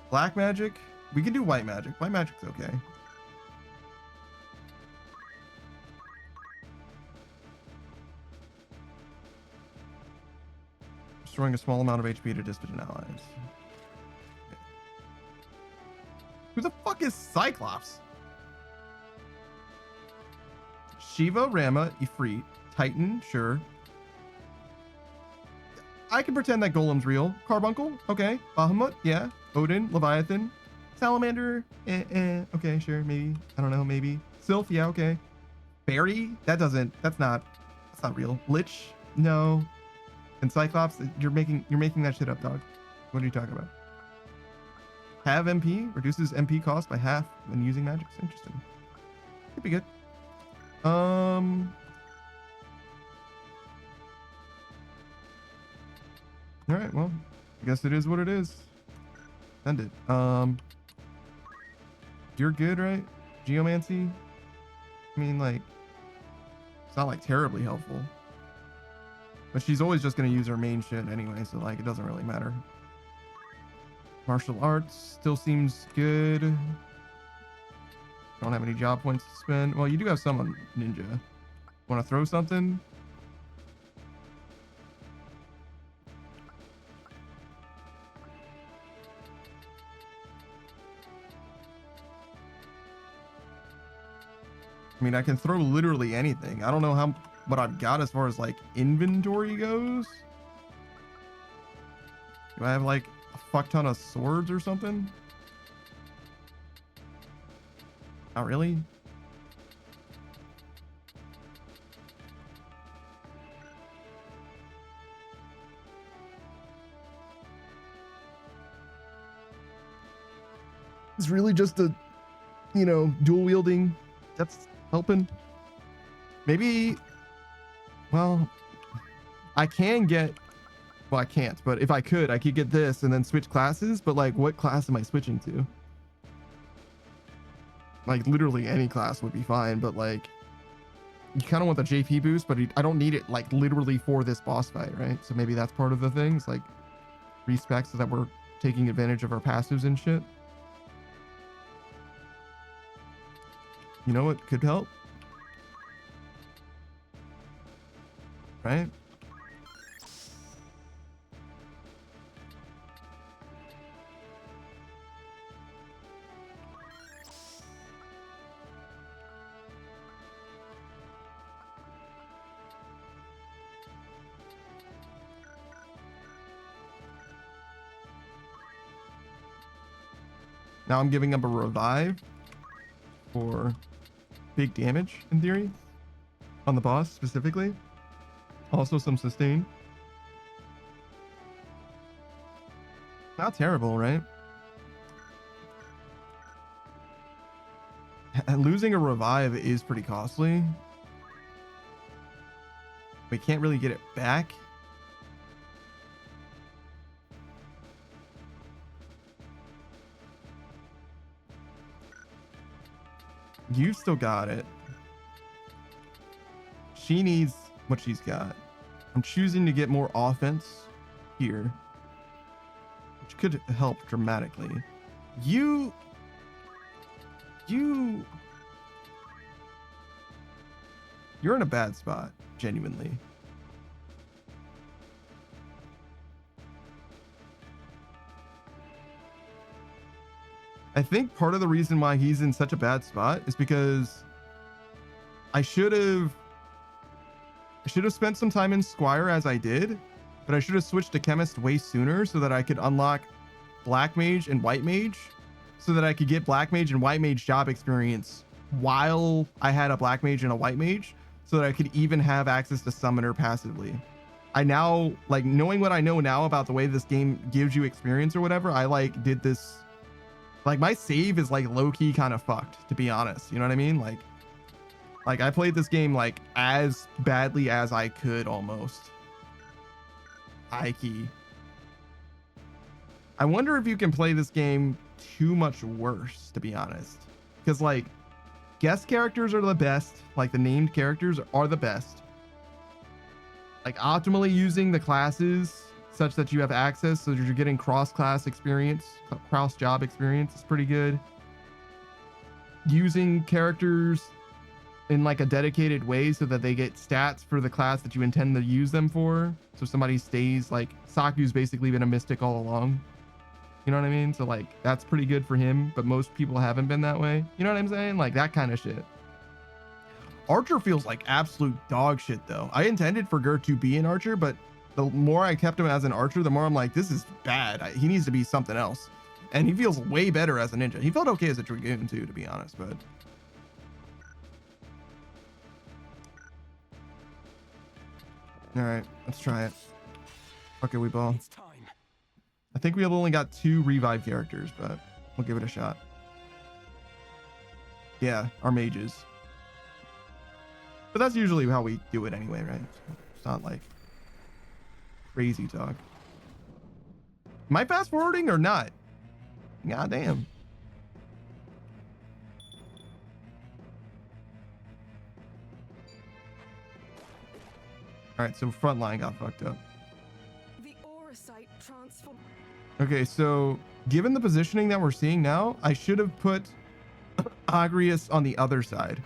black magic. We can do white magic. White magic's okay. Destroying a small amount of HP to distant allies. Okay. Who the fuck is Cyclops? Shiva, Rama, Ifrit, Titan, sure. I can pretend that Golem's real. Carbuncle, okay. Bahamut, yeah. Odin, Leviathan, Salamander, okay, sure, maybe. I don't know, maybe. Sylph, yeah, okay. Barry, that's not real. Lich, no. And Cyclops, you're making that shit up, dog. What are you talking about? Have MP reduces MP cost by half when using magics. Interesting. Could be good. All right, well, I guess it is what it is. Send it. You're good, right? Geomancy? I mean, like, it's not like terribly helpful. But she's always just gonna use her main shit anyway, so like it doesn't really matter. Martial arts still seems good. Don't have any job points to spend. Well, you do have some on ninja. Want to throw something? I mean, I can throw literally anything. I don't know what I've got as far as like inventory goes. Do I have like a fuck ton of swords or something? Not really. It's really just a, dual wielding that's helping. Maybe, well, I can't, but if I could get this and then switch classes, but like what class am I switching to? Like literally any class would be fine, but like you kind of want the JP boost, but I don't need it like literally for this boss fight, right? So maybe that's part of the thing. It's like respect so that we're taking advantage of our passives and shit. You know what could help? Right? Now I'm giving up a revive for big damage in theory on the boss specifically. Also some sustain. Not terrible, right? And losing a revive is pretty costly. We can't really get it back. You've still got it. She needs what she's got. I'm choosing to get more offense here, which could help dramatically. You you're in a bad spot, genuinely. I think part of the reason why he's in such a bad spot is because I should have spent some time in Squire as I did, but I should have switched to Chemist way sooner so that I could unlock Black Mage and White Mage, so that I could get Black Mage and White Mage job experience while I had a Black Mage and a White Mage, so that I could even have access to Summoner passively. I now, like, knowing what I know now about the way this game gives you experience or whatever, I like did this, like, my save is like low-key kind of fucked, to be honest. You know what I mean? Like I played this game like as badly as I could almost. High key. I wonder if you can play this game too much worse, to be honest. Because like guest characters are the best, like the named characters are the best. Like optimally using the classes such that you have access so that you're getting cross-class experience, cross-job experience is pretty good. Using characters in like a dedicated way so that they get stats for the class that you intend to use them for. So somebody stays, like Saku's basically been a mystic all along. You know what I mean? So like that's pretty good for him, but most people haven't been that way. You know what I'm saying? Like that kind of shit. Archer feels like absolute dog shit though. I intended for Gur to be an archer, but the more I kept him as an archer, the more I'm like, this is bad. He needs to be something else. And he feels way better as a ninja. He felt okay as a dragoon too, to be honest, but all right, let's try it. Okay, we ball. I think we have only got 2 revive characters, but we'll give it a shot. Yeah, our mages. But that's usually how we do it anyway, right? It's not like crazy talk. Am I fast forwarding or not? God damn. All right, so front line got fucked up. The Aurosite transform. Okay, so given the positioning that we're seeing now, I should have put Agrius on the other side.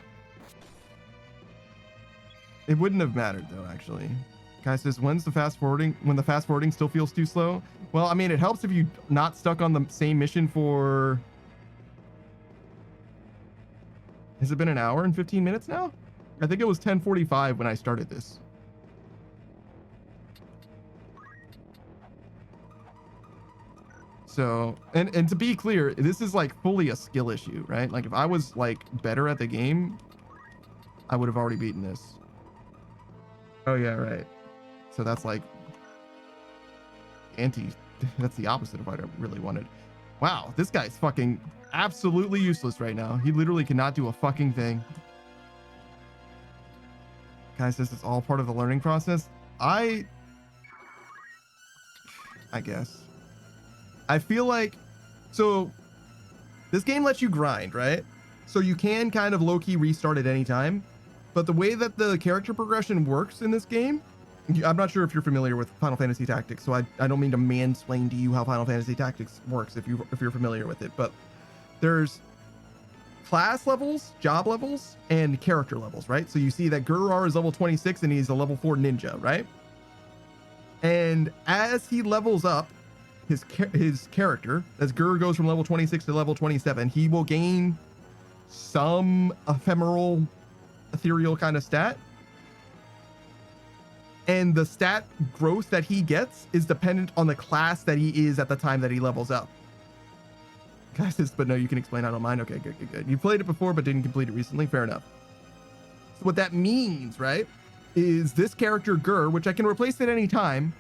It wouldn't have mattered though, actually. Guy says, when the fast forwarding still feels too slow? Well, I mean, it helps if you're not stuck on the same mission for... Has it been an hour and 15 minutes now? I think it was 10:45 when I started this. So, and to be clear, this is like fully a skill issue, right? Like if I was like better at the game, I would have already beaten this. Oh yeah, right. So that's like that's the opposite of what I really wanted. Wow, this guy's fucking absolutely useless right now. He literally cannot do a fucking thing. Guy says it's all part of the learning process. I guess. I feel like, so this game lets you grind, right? So you can kind of low-key restart at any time, but the way that the character progression works in this game, I'm not sure if you're familiar with Final Fantasy Tactics, so I don't mean to mansplain to you how Final Fantasy Tactics works if you're familiar with it, but there's class levels, job levels, and character levels, right? So you see that Gurur is level 26 and he's a level 4 ninja, right? And as he levels up his character, as Gurur goes from level 26 to level 27, he will gain some ethereal kind of stat. And the stat growth that he gets is dependent on the class that he is at the time that he levels up. Guy says, but no, you can explain, I don't mind. Okay, good. You played it before, but didn't complete it recently. Fair enough. So what that means, right, is this character Gur, which I can replace at any time,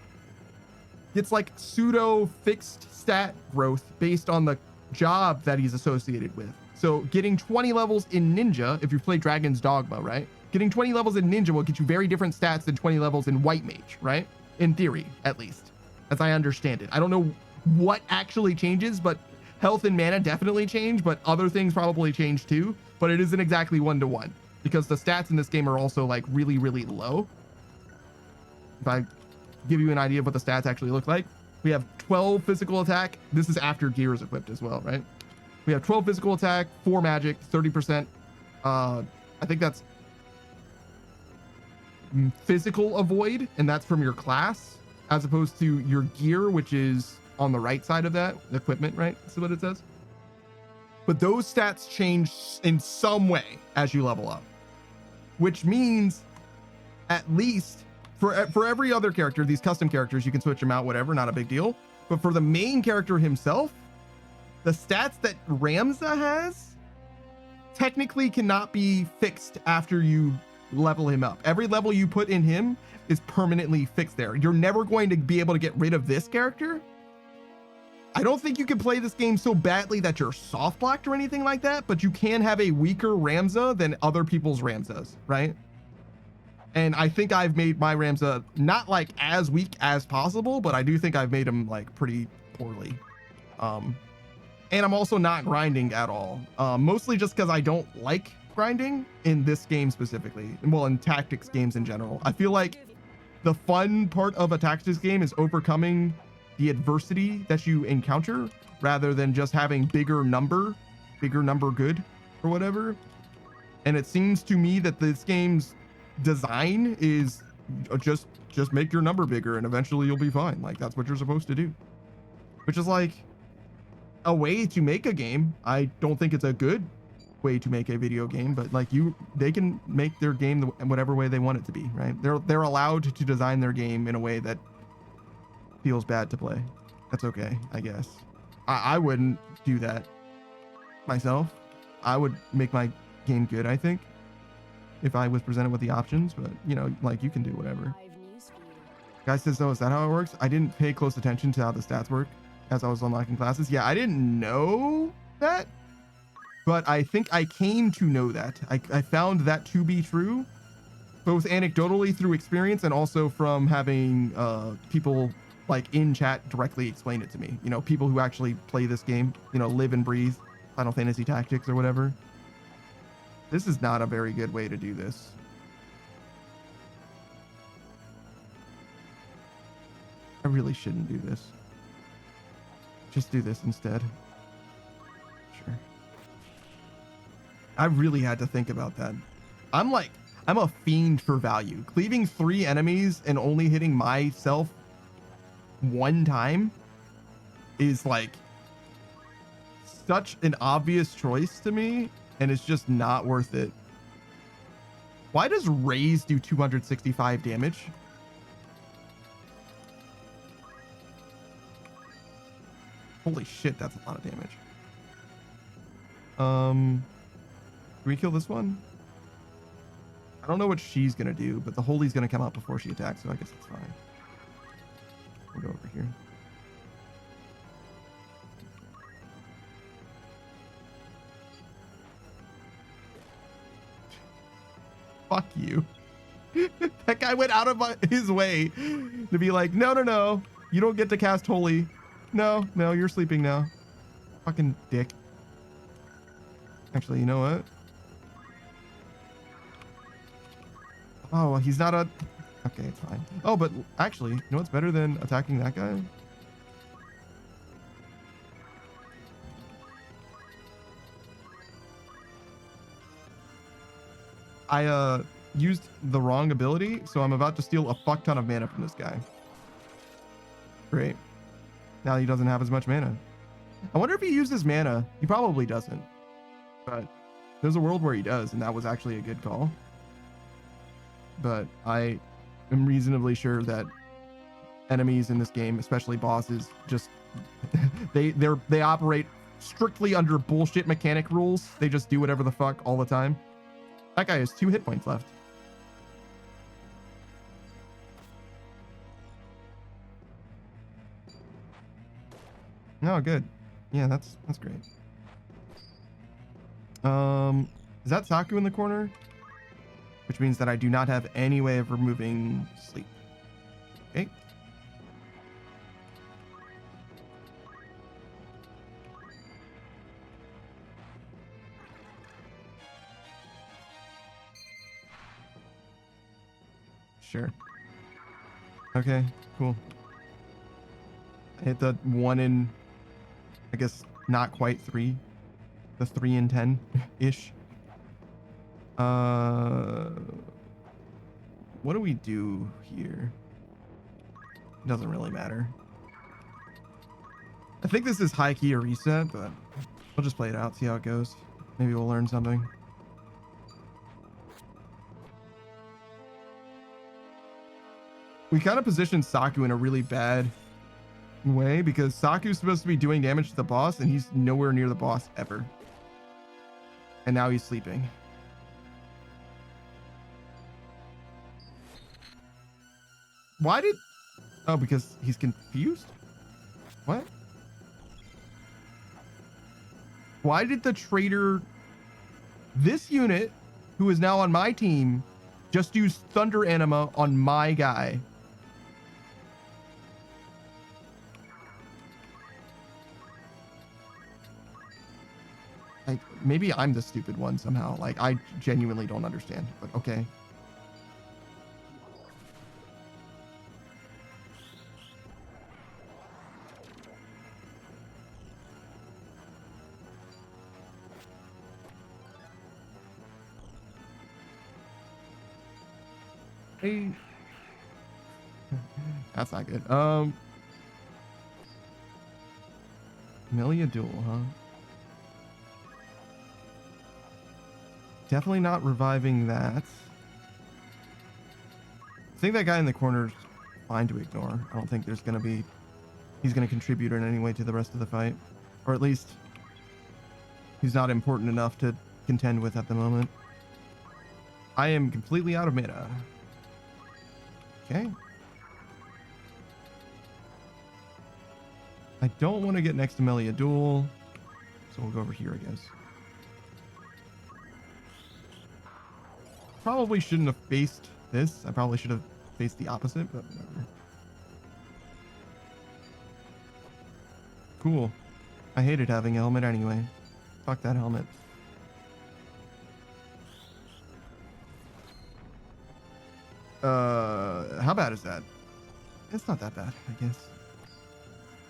gets like pseudo fixed stat growth based on the job that he's associated with. So getting 20 levels in Ninja, if you play Dragon's Dogma, right? Getting 20 levels in Ninja will get you very different stats than 20 levels in White Mage, right? In theory, at least, as I understand it. I don't know what actually changes, but health and mana definitely change, but other things probably change too. But it isn't exactly 1-to-1 because the stats in this game are also like really, really low. If I give you an idea of what the stats actually look like, we have 12 physical attack. This is after gear is equipped as well, right? We have 12 physical attack, 4 magic, 30%. I think that's physical avoid, and that's from your class, as opposed to your gear, which is on the right side of that, equipment, right? That's what it says. But those stats change in some way as you level up, which means at least for every other character, these custom characters, you can switch them out, whatever, not a big deal. But for the main character himself, the stats that Ramza has technically cannot be fixed after you level him up. Every level you put in him is permanently fixed there. You're never going to be able to get rid of this character. I don't think you can play this game so badly that you're soft blocked or anything like that, but you can have a weaker Ramza than other people's Ramzas, right? And I think I've made my Ramza not like as weak as possible, but I do think I've made him like pretty poorly. And I'm also not grinding at all. Mostly just because I don't like grinding in this game specifically. Well, in tactics games in general. I feel like the fun part of a tactics game is overcoming the adversity that you encounter rather than just having bigger number good or whatever. And it seems to me that this game's design is just make your number bigger and eventually you'll be fine. Like that's what you're supposed to do, which is like a way to make a game. I don't think it's a good way to make a video game, but like they can make their game whatever way they want it to be, right? They're allowed to design their game in a way that feels bad to play. That's okay, I guess. I wouldn't do that myself. I would make my game good, I think, if I was presented with the options, but you know, like you can do whatever. Guy says, oh, is that how it works? I didn't pay close attention to how the stats work as I was unlocking classes. Yeah, I didn't know that, but I think I came to know that. I found that to be true, both anecdotally through experience and also from having people like in chat directly explain it to me. You know, people who actually play this game, you know, live and breathe Final Fantasy Tactics or whatever. This is not a very good way to do this. I really shouldn't do this. Just do this instead. Sure. I really had to think about that. I'm a fiend for value. Cleaving 3 enemies and only hitting myself 1 time is like such an obvious choice to me, and it's just not worth it. Why does Raise do 265 damage? Holy shit, that's a lot of damage. Can we kill this one? I don't know what she's gonna do, but the Holy's gonna come out before she attacks, so I guess it's fine. We'll go over here. Fuck you. That guy went out of his way to be like, no, you don't get to cast Holy. No, you're sleeping now. Fucking dick. Actually, you know what? Oh, well, he's not a... Okay, it's fine. Oh, but actually, you know what's better than attacking that guy? I used the wrong ability, so I'm about to steal a fuck ton of mana from this guy. Great. Now he doesn't have as much mana. I wonder if he used his mana. He probably doesn't. But there's a world where he does, and that was actually a good call. But I am reasonably sure that enemies in this game, especially bosses, just they operate strictly under bullshit mechanic rules. They just do whatever the fuck all the time. That guy has 2 hit points left. No, good. Yeah, that's great. Is that Saku in the corner? Which means that I do not have any way of removing sleep. Okay. Sure. Okay, cool. I hit the 1 in, I guess, not quite 3 the 3 and 10 ish. What do we do here? Doesn't really matter. I think this is high key a reset, but we'll just play it out, see how it goes. Maybe we'll learn something. We kind of positioned Saku in a really bad way because Saku's supposed to be doing damage to the boss and he's nowhere near the boss ever. And now he's sleeping. Why did... Oh, because he's confused? What? Why did the traitor... This unit, who is now on my team, just use Thunder Anima on my guy? Like, maybe I'm the stupid one somehow. Like, I genuinely don't understand, but okay. Hey. That's not good. Amelia Duel, huh? Definitely not reviving that. I think that guy in the corner is fine to ignore. I don't think there's going to be... He's going to contribute in any way to the rest of the fight. Or at least... He's not important enough to contend with at the moment. I am completely out of mana. Okay. I don't want to get next to Melia Duel. So we'll go over here, I guess. Probably shouldn't have faced this. I probably should have faced the opposite, but whatever. Cool. I hated having a helmet anyway. Fuck that helmet. How bad is that? It's not that bad, I guess.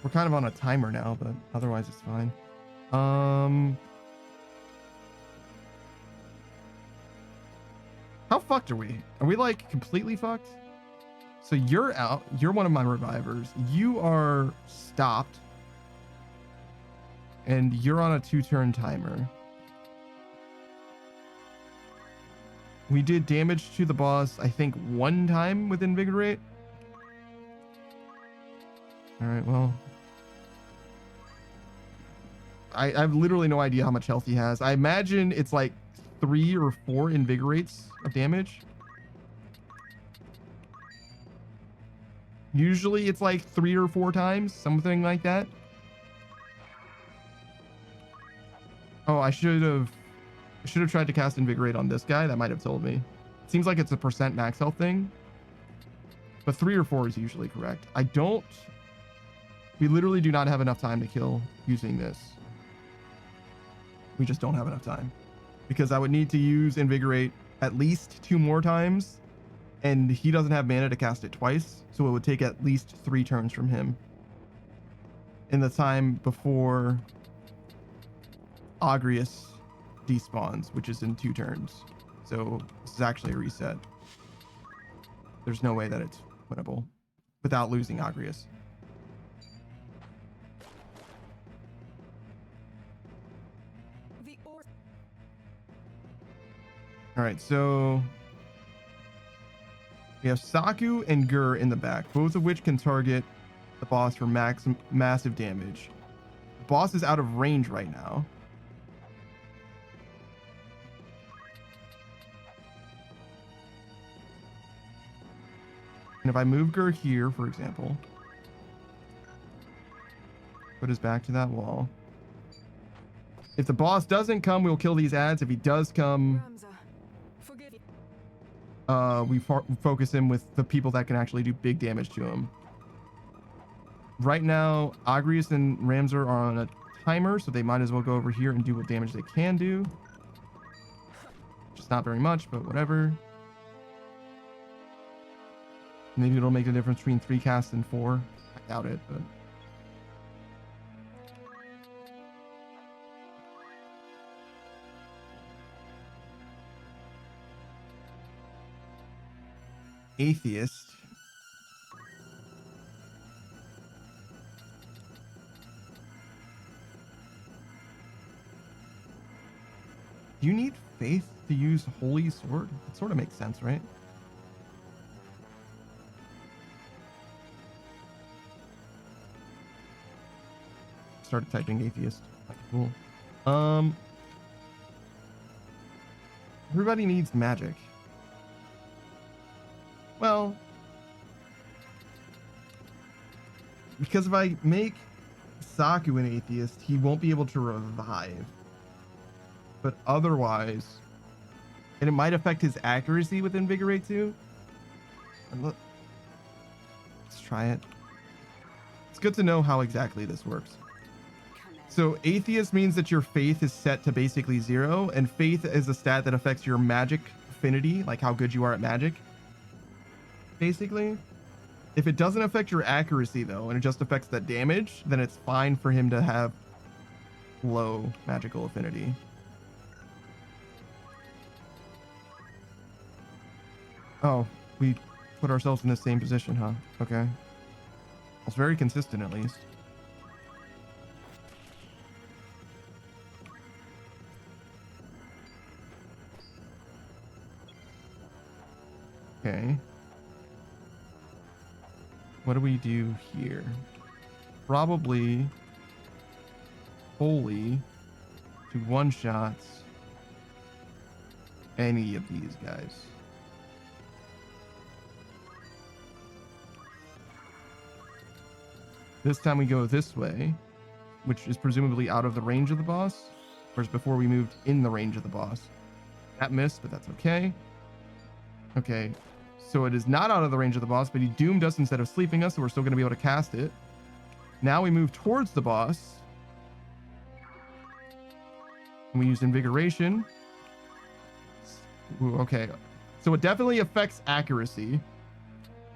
We're kind of on a timer now, but otherwise it's fine. How fucked are we? Are we like completely fucked? So you're out. You're one of my revivers. You are stopped. And you're on a 2-turn timer. We did damage to the boss, I think, 1 time with Invigorate. Alright, well. I have literally no idea how much health he has. I imagine it's like 3 or 4 Invigorates of damage. Usually it's like 3 or 4 times, something like that. Oh, I should have tried to cast Invigorate on this guy. That might have told me. It seems like it's a % max health thing. But 3 or 4 is usually correct. We literally do not have enough time to kill using this. We just don't have enough time. Because I would need to use Invigorate at least 2 more times. And he doesn't have mana to cast it twice. So it would take at least 3 turns from him. In the time before Agrius despawns, which is in 2 turns. So this is actually a reset. There's no way that it's winnable without losing Agrius. All right, so we have Saku and Gur in the back, both of which can target the boss for massive damage. The boss is out of range right now. And if I move Gur here, for example, put his back to that wall. If the boss doesn't come, we'll kill these ads. If he does come, we focus him with the people that can actually do big damage to him. Right now, Agrius and Ramsar are on a timer, so they might as well go over here and do what damage they can do. Just not very much, but whatever. Maybe it'll make a difference between 3 casts and 4. I doubt it, but... atheist. Do you need faith to use holy sword? It sort of makes sense, right? Started typing atheist. Cool. Everybody needs magic. Well, because if I make Saku an atheist, he won't be able to revive. But otherwise, and it might affect his accuracy with Invigorate too. Let's try it. It's good to know how exactly this works. So atheist means that your faith is set to basically 0, and faith is a stat that affects your magic affinity, like how good you are at magic. Basically, if it doesn't affect your accuracy though, and it just affects the damage, then it's fine for him to have low magical affinity. Oh, we put ourselves in the same position, huh? Okay. It's very consistent, at least. Okay. What do we do here? Probably holy to one-shots any of these guys. This time we go this way, which is presumably out of the range of the boss, whereas before we moved in the range of the boss. That missed, but that's okay. Okay, so it is not out of the range of the boss, but he doomed us instead of sleeping us, so we're still going to be able to cast it. Now we move towards the boss. And we use Invigoration. Ooh, okay, so it definitely affects accuracy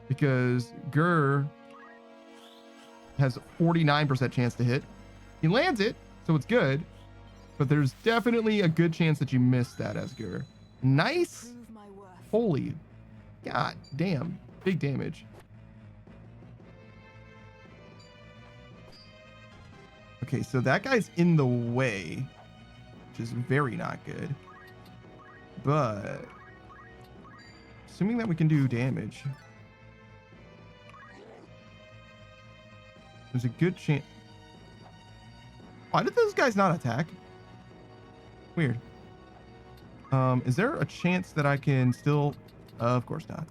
because Gur has 49% chance to hit. He lands it, so it's good, but there's definitely a good chance that you miss that, Asgur. Nice. Holy god damn, big damage. Okay, so that guy's in the way, which is very not good, but assuming that we can do damage, there's a good chance. Why did those guys not attack? Weird. Is there a chance that I can still... of course not.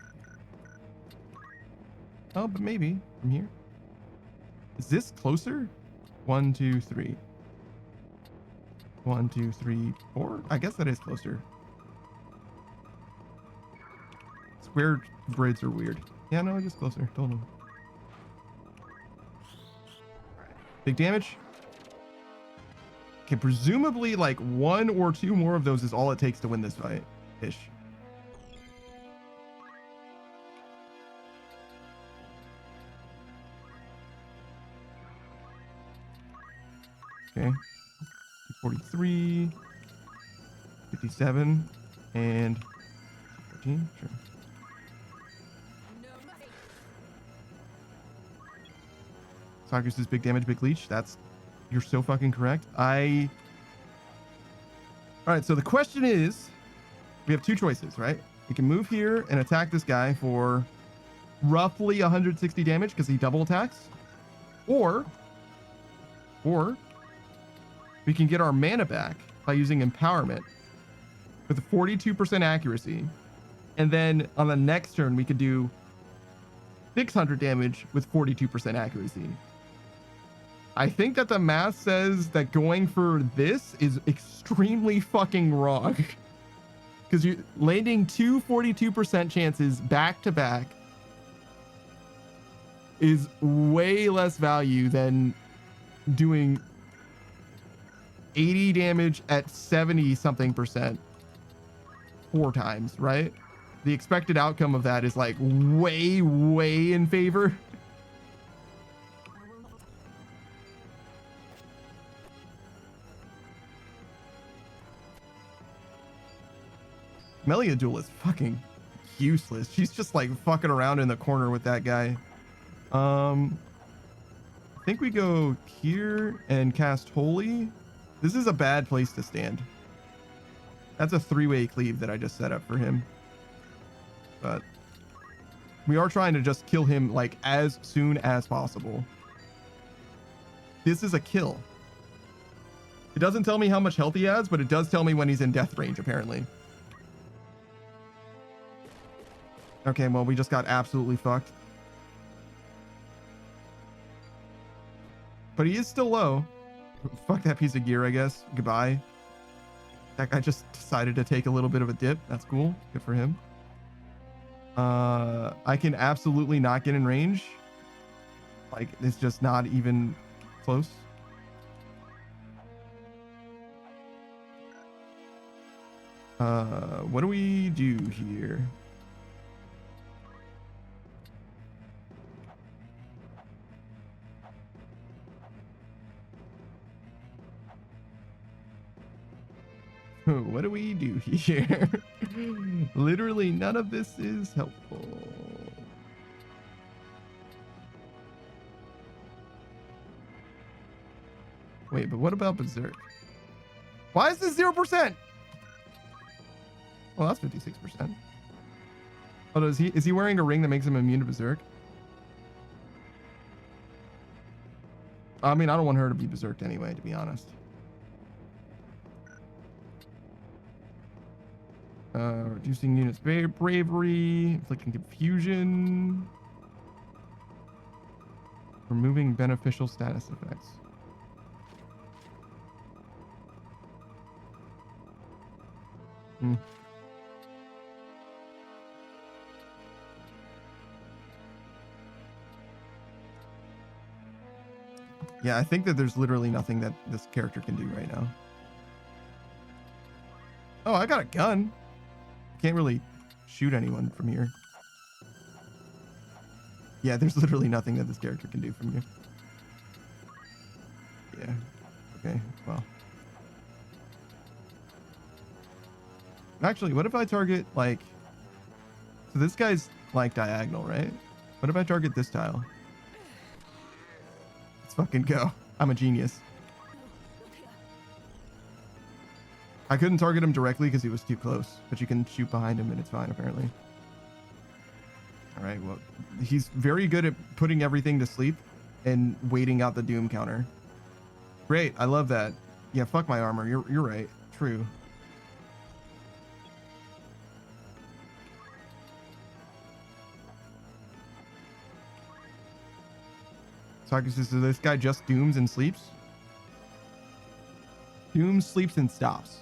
Oh, but maybe from here. Is this closer? 1, 2, 3. 1, 2, 3, 4. I guess that is closer. Square grids are weird. Yeah, no, it is closer. Totally. Big damage. Okay, presumably like 1 or 2 more of those is all it takes to win this fight ish. Okay, 43, 57, and 14. Sure. Sakus is big damage, big leech. You're so fucking correct. All right, so the question is, we have 2 choices, right? We can move here and attack this guy for roughly 160 damage because he double attacks, or we can get our mana back by using empowerment with 42% accuracy, and then on the next turn we could do 600 damage with 42% accuracy. I think that the math says that going for this is extremely fucking wrong because you're landing 2 42% chances back to back is way less value than doing 80 damage at 70 something percent 4 times, right? The expected outcome of that is like way in favor. Melia Duel is fucking useless. She's just like fucking around in the corner with that guy. I think we go here and cast Holy. This is a bad place to stand. That's a 3-way cleave that I just set up for him. But we are trying to just kill him like as soon as possible. This is a kill. It doesn't tell me how much health he has, but it does tell me when he's in death range, apparently. Okay, well, we just got absolutely fucked. But he is still low. Fuck that piece of gear, I guess. Goodbye. That guy just decided to take a little bit of a dip. That's cool. Good for him. I can absolutely not get in range. Like, it's just not even close. What do we do here? What do we do here? Literally none of this is helpful. Wait, but what about Berserk? Why is this 0%? Well, that's 56%. Oh, is he wearing a ring that makes him immune to Berserk? I mean, I don't want her to be berserked anyway, to be honest. Reducing units' bravery, inflicting confusion, removing beneficial status effects. Yeah, I think that there's literally nothing that this character can do right now. Oh, I got a gun. Can't really shoot anyone from here. Yeah, there's literally nothing that this character can do from here. Yeah. Okay, well. Actually, what if I target, like... So this guy's, like, diagonal, right? What if I target this tile? Let's fucking go. I'm a genius. I couldn't target him directly because he was too close, but you can shoot behind him and it's fine, apparently. All right, well, he's very good at putting everything to sleep and waiting out the doom counter. Great, I love that. Yeah, fuck my armor. You're right. True. Tactis says, so this guy just dooms and sleeps? Dooms, sleeps, and stops.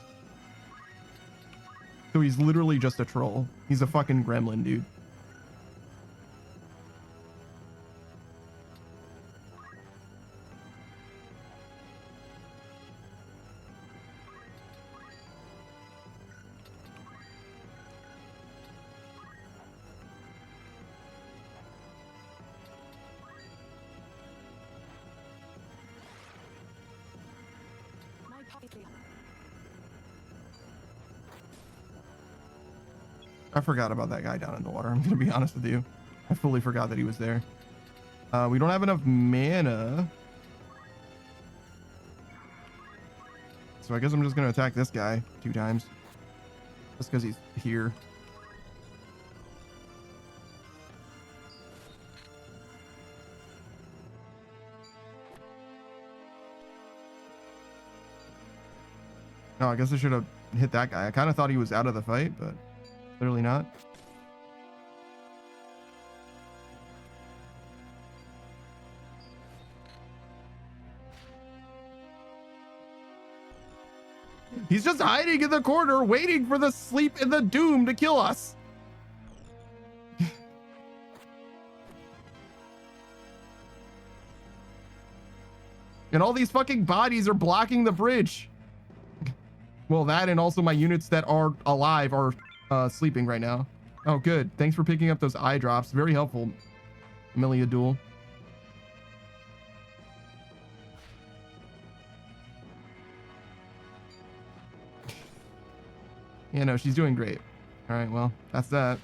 So he's literally just a troll. He's a fucking gremlin, dude. I forgot about that guy down in the water. I'm gonna be honest with you. I fully forgot that he was there. We don't have enough mana. So I guess I'm just gonna attack this guy 2 times. Just because he's here. No, I guess I should have hit that guy. I kind of thought he was out of the fight, but clearly not. He's just hiding in the corner, waiting for the sleep and the doom to kill us. And all these fucking bodies are blocking the bridge. Well, that and also my units that are alive are sleeping right now. Oh, good. Thanks for picking up those eye drops. Very helpful, Amelia Duel. Yeah, no, she's doing great. All right, well, that's that.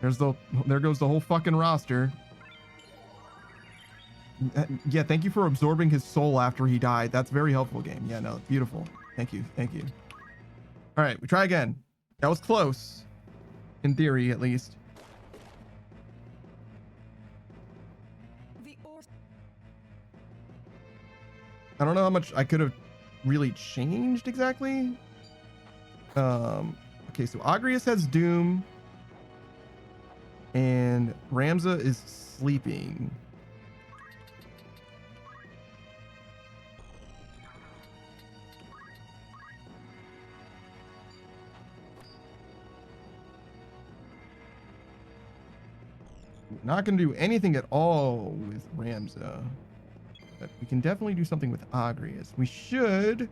There goes the whole fucking roster. Yeah, thank you for absorbing his soul after he died. That's very helpful, game. Yeah, no, beautiful. Thank you. Thank you. All right, we try again. That was close. In theory, at least. I don't know how much I could have really changed exactly. Okay, so Agrius has Doom. And Ramza is sleeping. Not going to do anything at all with Ramza. But we can definitely do something with Agrius. We should.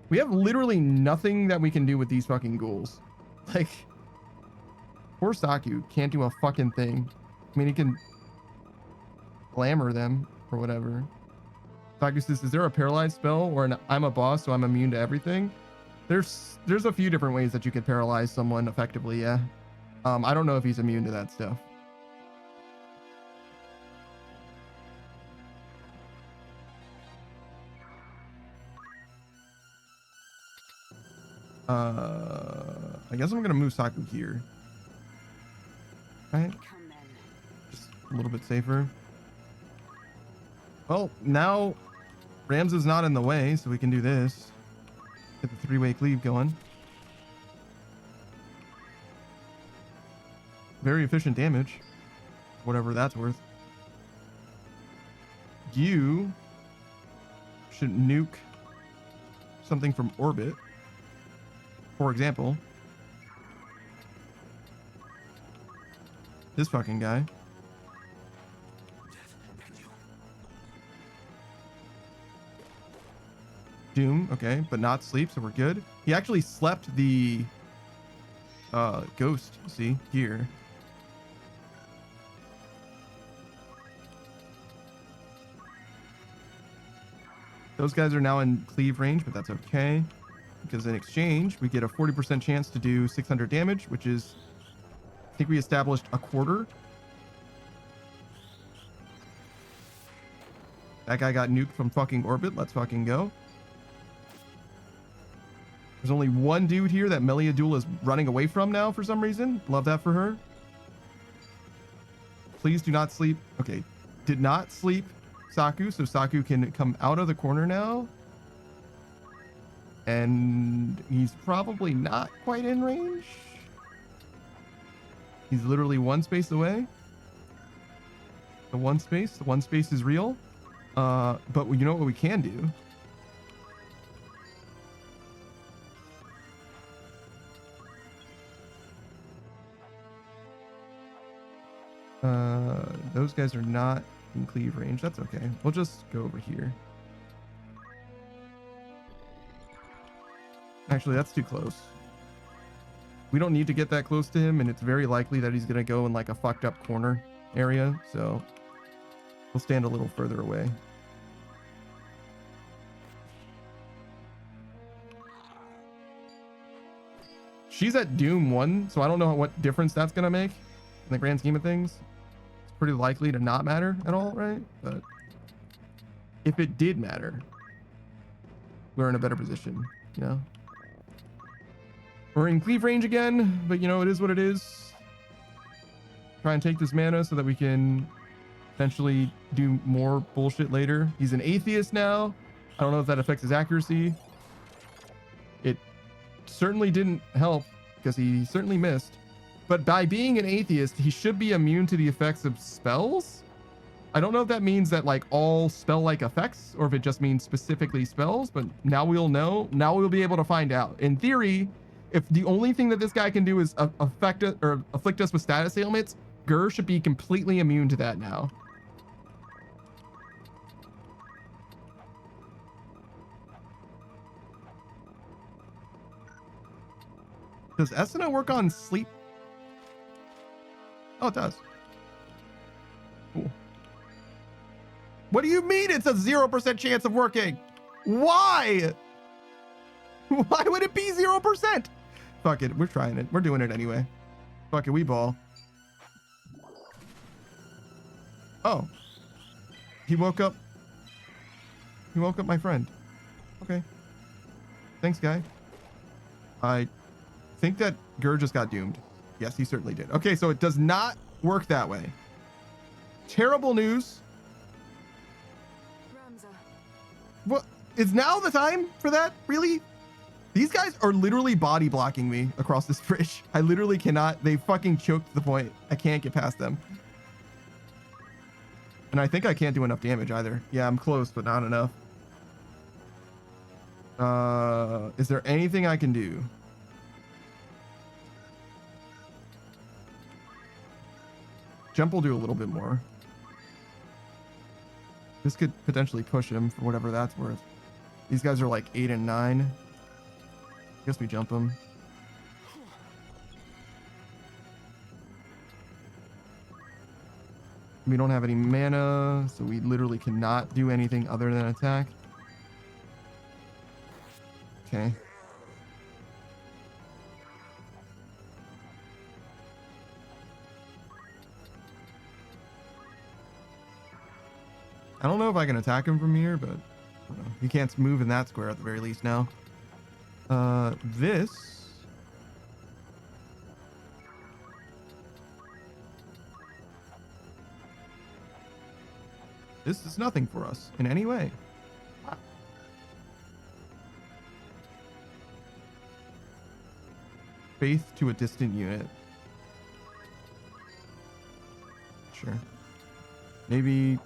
We have literally nothing that we can do with these fucking ghouls. Like, poor Saku can't do a fucking thing. I mean, he can glamour them or whatever. Saku says, is there a paralyzed spell or an I'm a boss, so I'm immune to everything? There's a few different ways that you could paralyze someone effectively, yeah. I don't know if he's immune to that stuff. I guess I'm gonna move Saku here. Right? Just a little bit safer. Well, now Ramza's not in the way, so we can do this. Get the three-way cleave going. Very efficient damage. Whatever that's worth. You should nuke something from orbit. For example, this fucking guy. Doom, okay, but not sleep, so we're good. He actually slept the ghost, see, here. Those guys are now in cleave range, but that's okay. Because in exchange, we get a 40% chance to do 600 damage, which is, I think we established a quarter. That guy got nuked from fucking orbit. Let's fucking go. There's only one dude here that Meliadul is running away from now for some reason. Love that for her. Please do not sleep. Okay. Did not sleep Saku, so Saku can come out of the corner now. And he's probably not quite in range. He's literally one space away. The one space is real. But you know what we can do? Those guys are not in cleave range. That's okay. We'll just go over here. Actually, that's too close. We don't need to get that close to him, and it's very likely that he's going to go in like a fucked up corner area, so we'll stand a little further away. She's at Doom 1, so I don't know what difference that's going to make in the grand scheme of things. It's pretty likely to not matter at all, right? But if it did matter, we're in a better position, you know? We're in cleave range again, but you know, it is what it is. Try and take this mana so that we can potentially do more bullshit later. He's an atheist now. I don't know if that affects his accuracy. It certainly didn't help because he certainly missed. But by being an atheist, he should be immune to the effects of spells. I don't know if that means that like all spell-like effects or if it just means specifically spells, but now we'll know. Now we'll be able to find out. In theory, if the only thing that this guy can do is afflict us with status ailments, Gur should be completely immune to that now. Does Esuna work on sleep? Oh, it does. Cool. What do you mean it's a 0% chance of working? Why? Why would it be 0%? Fuck it. We're trying it. We're doing it anyway. Fuck it, we ball. Oh. He woke up. He woke up my friend. Okay. Thanks, guy. I think that Gur just got doomed. Yes, he certainly did. Okay, so it does not work that way. Terrible news. What? Is now the time for that? Really? These guys are literally body blocking me across this bridge. I literally cannot. They fucking choked the point. I can't get past them. And I think I can't do enough damage either. Yeah, I'm close, but not enough. Is there anything I can do? Jump will do a little bit more. This could potentially push him for whatever that's worth. These guys are like 8 and 9. I guess we jump them. We don't have any mana, so we literally cannot do anything other than attack. Okay. I don't know if I can attack him from here, but I don't know. He can't move in that square at the very least now. This. This is nothing for us in any way. Faith to a distant unit. Sure. Maybe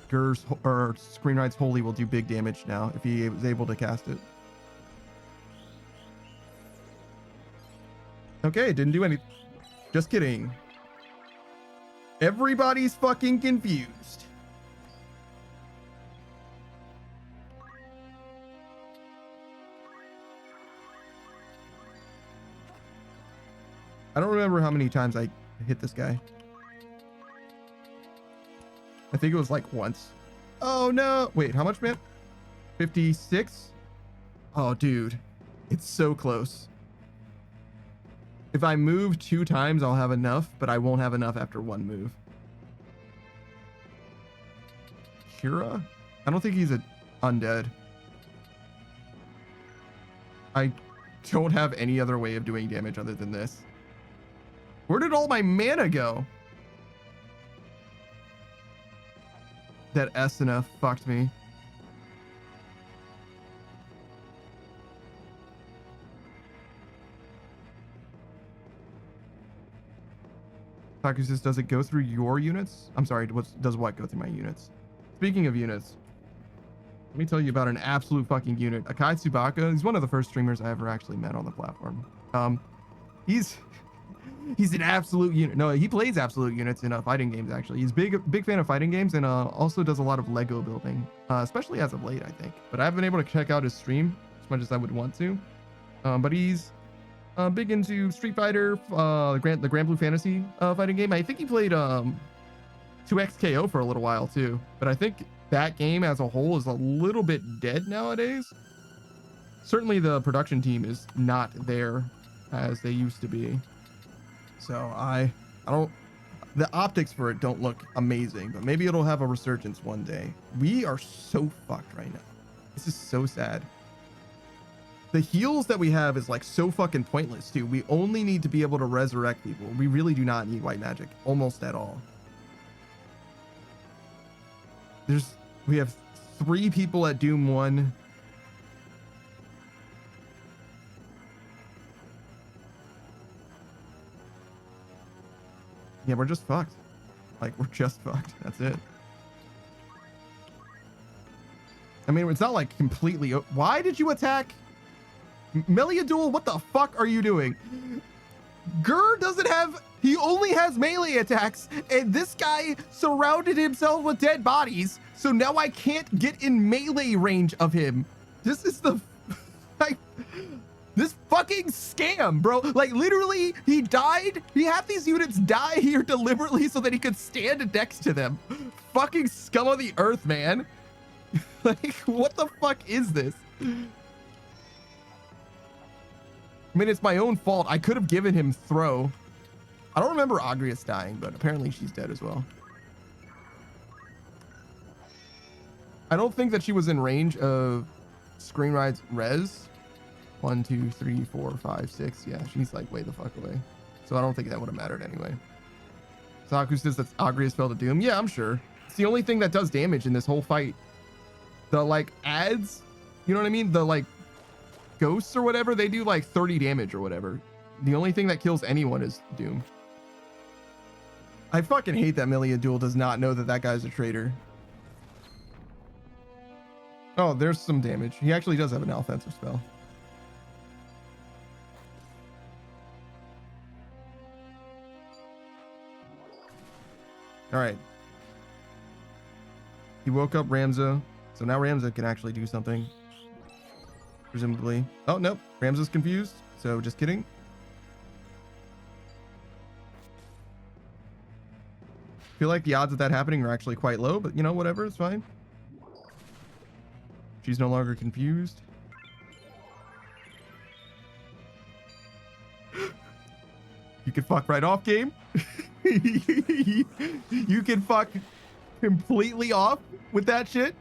Gur's or Screenride's Holy will do big damage now if he was able to cast it. Okay, didn't do any. Just kidding. Everybody's fucking confused. I don't remember how many times I hit this guy. I think it was like once. Oh no. Wait, how much, man? 56? Oh, dude. It's so close. If I move 2 times, I'll have enough, but I won't have enough after 1 move. Kira? I don't think he's an undead. I don't have any other way of doing damage other than this. Where did all my mana go? That Esena fucked me. Tactis says, does it go through your units? I'm sorry, does what go through my units? Speaking of units, let me tell you about an absolute fucking unit. Akai Tsubaka, he's one of the first streamers I ever actually met on the platform. He's an absolute unit. No, he plays absolute units in fighting games, actually. He's big fan of fighting games and also does a lot of Lego building, especially as of late, I think. But I haven't been able to check out his stream as much as I would want to. But he's big into Street Fighter, the Grand Blue Fantasy fighting game. I think he played 2XKO for a little while too. But I think that game as a whole is a little bit dead nowadays. Certainly the production team is not there as they used to be. So I don't, the optics for it don't look amazing, but maybe it'll have a resurgence one day. We are so fucked right now. This is so sad. The heals that we have is like so fucking pointless too. We only need to be able to resurrect people. We really do not need white magic almost at all. We have 3 people at Doom 1. Yeah, we're just fucked. Like, we're just fucked. That's it. I mean, it's not like completely... Why did you attack? Meliadul, what the fuck are you doing? Gur doesn't have... He only has melee attacks, and this guy surrounded himself with dead bodies, so now I can't get in melee range of him. This is the... Like... This fucking scam, bro. Like, literally, he died. He had these units die here deliberately so that he could stand next to them. Fucking scum of the earth, man. Like, what the fuck is this? I mean, it's my own fault. I could have given him throw. I don't remember Agrius dying, but apparently she's dead as well. I don't think that she was in range of Screenride's res. 1, 2, 3, 4, 5, 6. Yeah, she's like way the fuck away. So I don't think that would have mattered anyway. Saku says that Agrius fell to Doom. Yeah, I'm sure. It's the only thing that does damage in this whole fight. The like ads, you know what I mean? The like ghosts or whatever, they do like 30 damage or whatever. The only thing that kills anyone is Doom. I fucking hate that Melia Duel does not know that that guy's a traitor. Oh, there's some damage. He actually does have an offensive spell. All right. He woke up Ramza. So now Ramza can actually do something. Presumably. Oh, nope. Ramza's confused. So just kidding. I feel like the odds of that happening are actually quite low, but you know, whatever. It's fine. She's no longer confused. You can fuck right off, game. You can fuck completely off with that shit.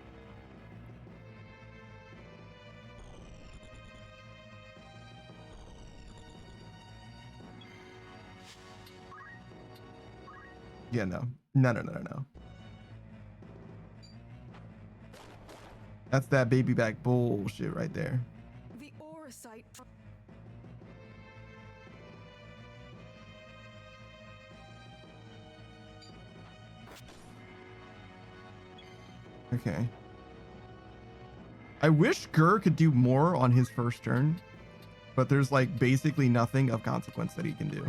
Yeah, no. No. That's that baby back bullshit right there. The Orosite. Okay. I wish Gur could do more on his first turn, but there's like basically nothing of consequence that he can do.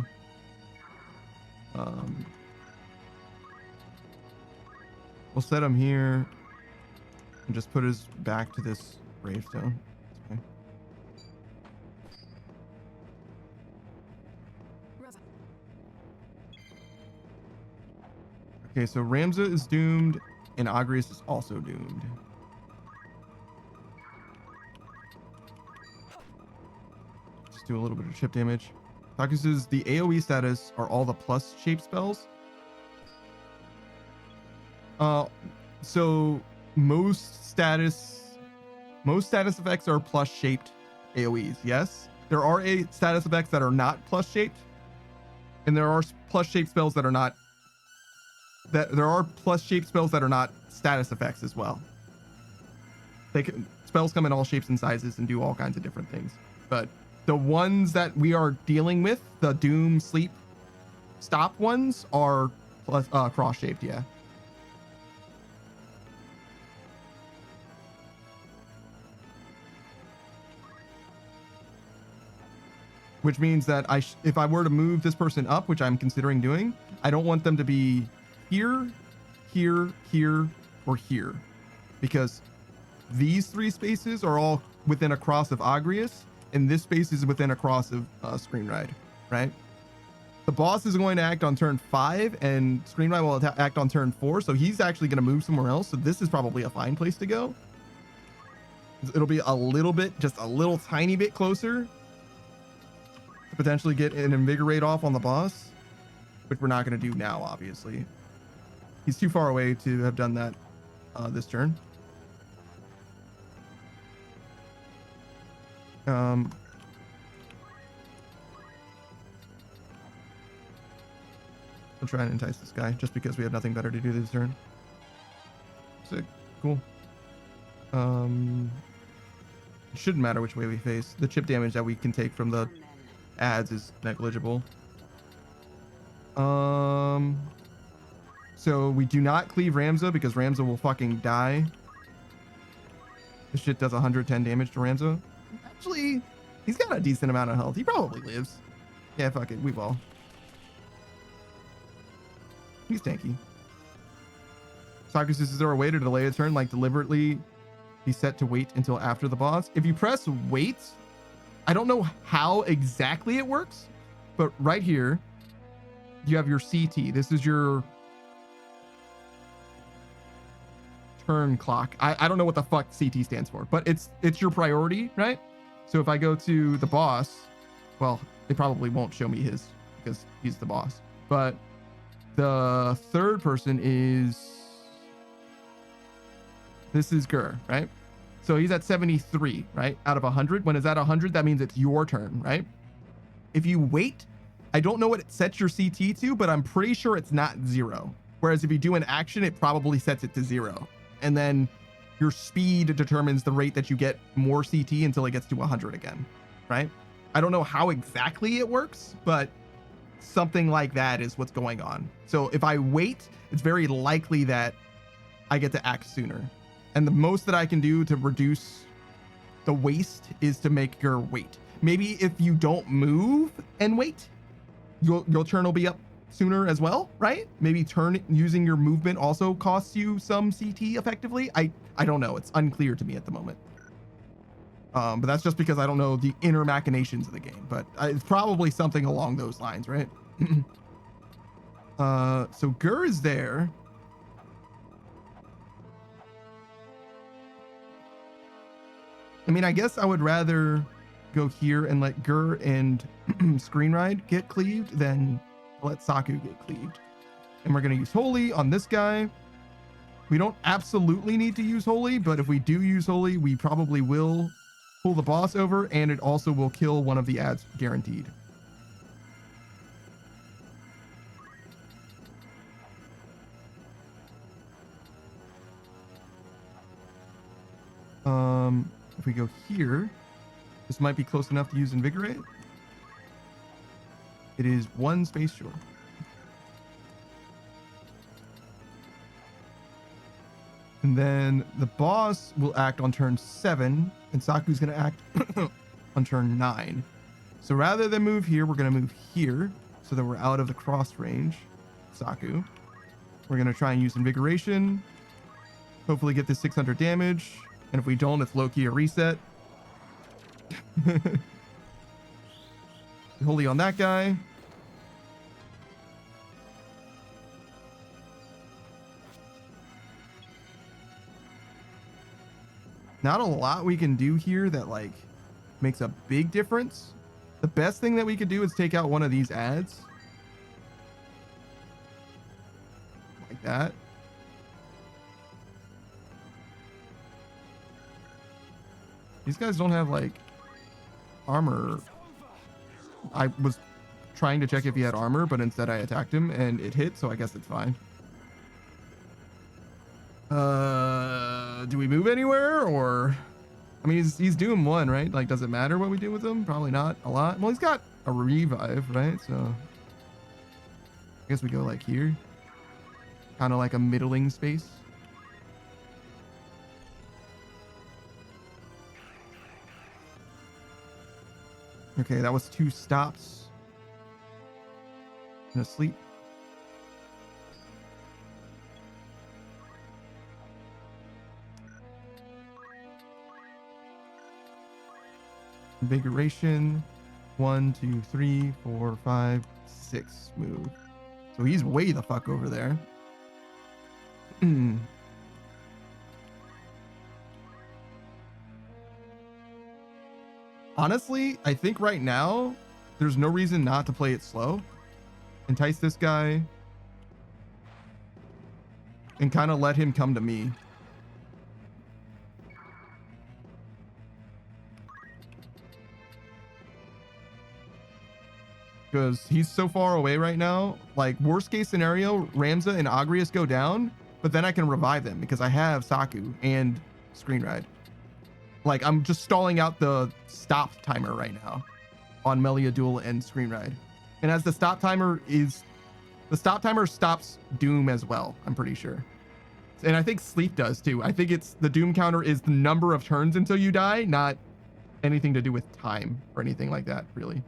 We'll set him here and just put his back to this gravestone. Okay. Okay, so Ramza is doomed and Agrius is also doomed. Just do a little bit of chip damage. Tactis says the AoE status are all the plus shape spells. So most status effects are plus shaped AoEs. Yes, there are status effects that are not plus shaped, and there are plus shaped spells that are not. There are plus shaped spells that are not status effects as well. Spells come in all shapes and sizes and do all kinds of different things. But the ones that we are dealing with, the Doom, Sleep, Stop ones, are plus cross shaped. Yeah. Which means that if I were to move this person up, which I'm considering doing, I don't want them to be here, here, here, or here, because these three spaces are all within a cross of Agrius, and this space is within a cross of Screenride, right? The boss is going to act on turn 5, and Screenride will act on turn 4, so he's actually going to move somewhere else, so this is probably a fine place to go. It'll be a little bit, just a little tiny bit closer to potentially get an Invigorate off on the boss, which we're not going to do now, obviously. He's too far away to have done that this turn. I'll try and entice this guy just because we have nothing better to do this turn. Sick. Cool. It shouldn't matter which way we face. The chip damage that we can take from the ads is negligible. So we do not cleave Ramza because Ramza will fucking die. This shit does 110 damage to Ramza. Actually, he's got a decent amount of health. He probably lives. Yeah, fuck it. We will. He's tanky. Socrates, is there a way to delay a turn, like deliberately be set to wait until after the boss? If you press wait, I don't know how exactly it works, but right here, you have your CT. This is your turn clock. I don't know what the fuck CT stands for, but it's your priority, right? So if I go to the boss, well, they probably won't show me his because he's the boss. But the third person is, this is Gur, right? So he's at 73, right? Out of 100. When it's at 100, that means it's your turn, right? If you wait, I don't know what it sets your CT to, but I'm pretty sure it's not 0. Whereas if you do an action, it probably sets it to 0. And then your speed determines the rate that you get more CT until it gets to 100 again, right? I don't know how exactly it works, but something like that is what's going on. So if I wait, it's very likely that I get to act sooner. And the most that I can do to reduce the waste is to make your wait. Maybe if you don't move and wait, your turn will be up sooner as well, right? Maybe using your movement also costs you some CT effectively. I don't know. It's unclear to me at the moment. But that's just because I don't know the inner machinations of the game. But it's probably something along those lines, right? So Gur is there. I mean, I guess I would rather go here and let Gur and Screen Ride get cleaved than let Saku get cleaved. And we're going to use Holy on this guy. We don't absolutely need to use Holy, but if we do use Holy, we probably will pull the boss over, and it also will kill one of the ads guaranteed. If we go here, this might be close enough to use Invigorate. It is 1 space short. And then the boss will act on turn 7, and Saku's going to act on turn 9. So rather than move here, we're going to move here so that we're out of the cross range. Saku. We're going to try and use Invigoration. Hopefully get this 600 damage. And if we don't, it's low-key a reset. Holy on that guy. Not a lot we can do here that like makes a big difference. The best thing that we could do is take out one of these ads. Like that. These guys don't have like armor. I was trying to check if he had armor, but instead I attacked him and it hit, so I guess it's fine. Do we move anywhere, or I mean he's Doom 1, right? Like, does it matter what we do with him? Probably not a lot. Well, he's got a revive, right? So I guess we go like here. Kind of like a middling space. Okay, that was 2 stops. Gonna sleep. Invigoration. 1, 2, 3, 4, 5, 6 move. So he's way the fuck over there. Honestly, I think right now there's no reason not to play it slow. Entice this guy and kind of let him come to me. Because he's so far away right now. Like, worst case scenario, Ramza and Agrius go down, but then I can revive them because I have Saku and Screen Ride. Like, I'm just stalling out the stop timer right now on Melia Duel and Screen Ride. And as the stop timer stops Doom as well, I'm pretty sure. And I think Sleep does too. I think it's the Doom counter is the number of turns until you die, not anything to do with time or anything like that, really.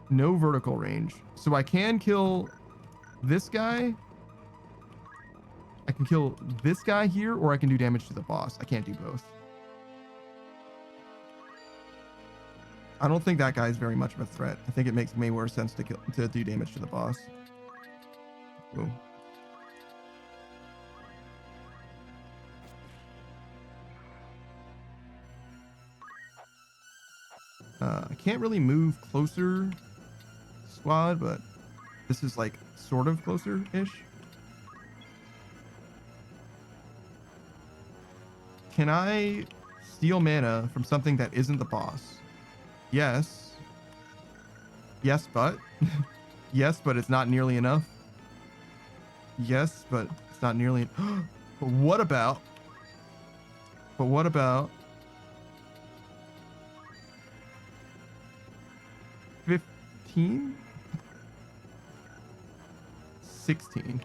No vertical range. So I can kill this guy. I can kill this guy here, or I can do damage to the boss. I can't do both. I don't think that guy is very much of a threat. I think it makes way more sense to do damage to the boss. Ooh. I can't really move closer squad, but this is like sort of closer-ish. Can I steal mana from something that isn't the boss? Yes. Yes, but yes, but it's not nearly enough. Yes, but it's not nearly. But what about? 15? 16.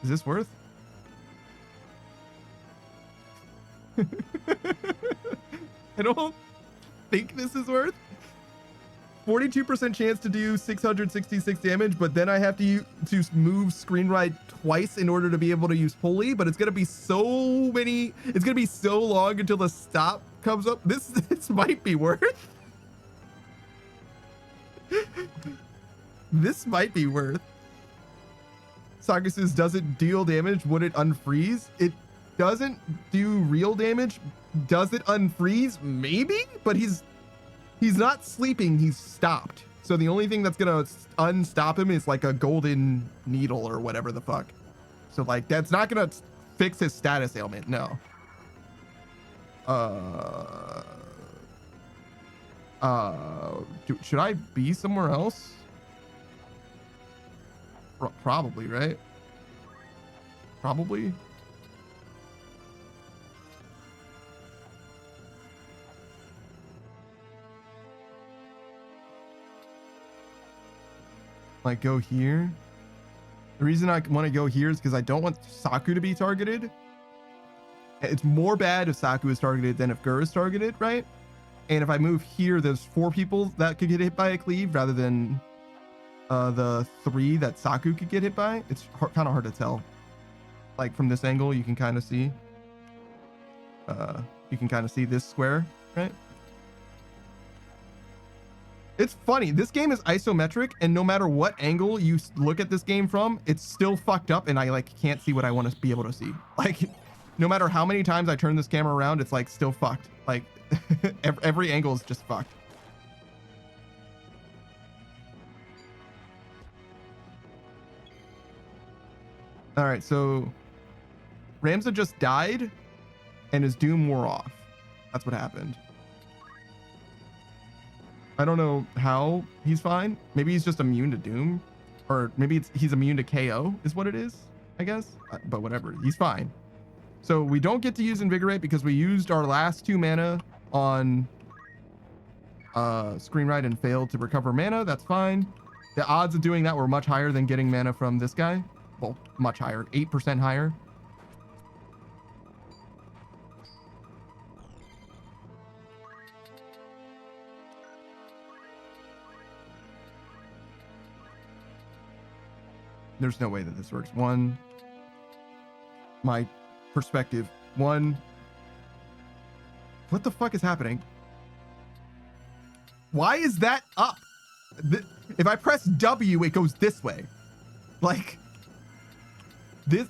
Is this worth? I don't think this is worth. 42% chance to do 666 damage, but then I have to move screen right twice in order to be able to use Holy, but it's gonna be so many, it's gonna be so long until the stop comes up. This might be worth. This might be worth. Saga says, does it deal damage? Would it unfreeze? It doesn't do real damage. Does it unfreeze? Maybe, but he's not sleeping, he's stopped. So the only thing that's gonna unstop him is like a golden needle or whatever the fuck. So like that's not gonna fix his status ailment, no. Should I be somewhere else? Probably, right? Probably. Like go here. The reason I want to go here is because I don't want Saku to be targeted. It's more bad if Saku is targeted than if Gur is targeted, right? And if I move here, there's 4 people that could get hit by a cleave rather than the 3 that Saku could get hit by. It's kind of hard to tell. Like from this angle, you can kind of see. You can kind of see this square, right? It's funny. This game is isometric, and no matter what angle you look at this game from, it's still fucked up, and I like can't see what I want to be able to see. Like, no matter how many times I turn this camera around, it's like still fucked. Like, every angle is just fucked. All right, so Ramza just died, and his doom wore off. That's what happened. I don't know how he's fine. Maybe he's just immune to doom, or maybe he's immune to KO is what it is, I guess. But whatever, he's fine. So we don't get to use invigorate because we used our last 2 mana on screen right and failed to recover mana. That's fine. The odds of doing that were much higher than getting mana from this guy. Well, much higher, 8% higher. There's no way that this works. One, my perspective. One, what the fuck is happening? Why is that up? If I press W, it goes this way. Like, this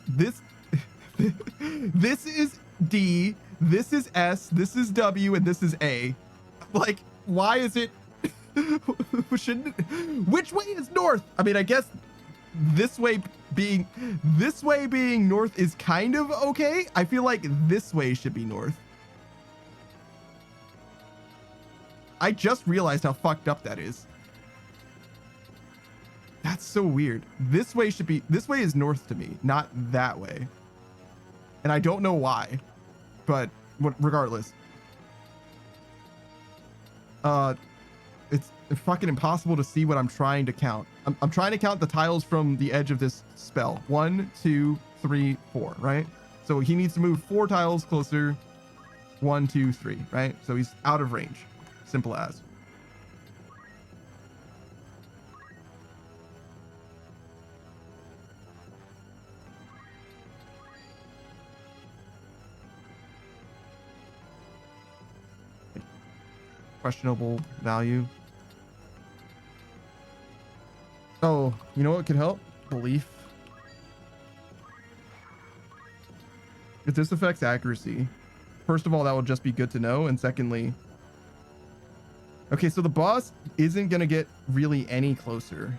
is D, this is S, this is W, and this is A. Like, why is it? Which way is north? I mean, I guess this way being north is kind of okay. I feel like this way should be north. I just realized how fucked up that is. That's so weird. This way is north to me, not that way. And I don't know why, but regardless. It's fucking impossible to see what I'm trying to count. I'm trying to count the tiles from the edge of this spell. 1, 2, 3, 4, right? So he needs to move 4 tiles closer. 1, 2, 3, right? So he's out of range. Simple as. Questionable value. Oh, you know what could help? Belief. If this affects accuracy, first of all, that would just be good to know. And secondly, okay, so the boss isn't going to get really any closer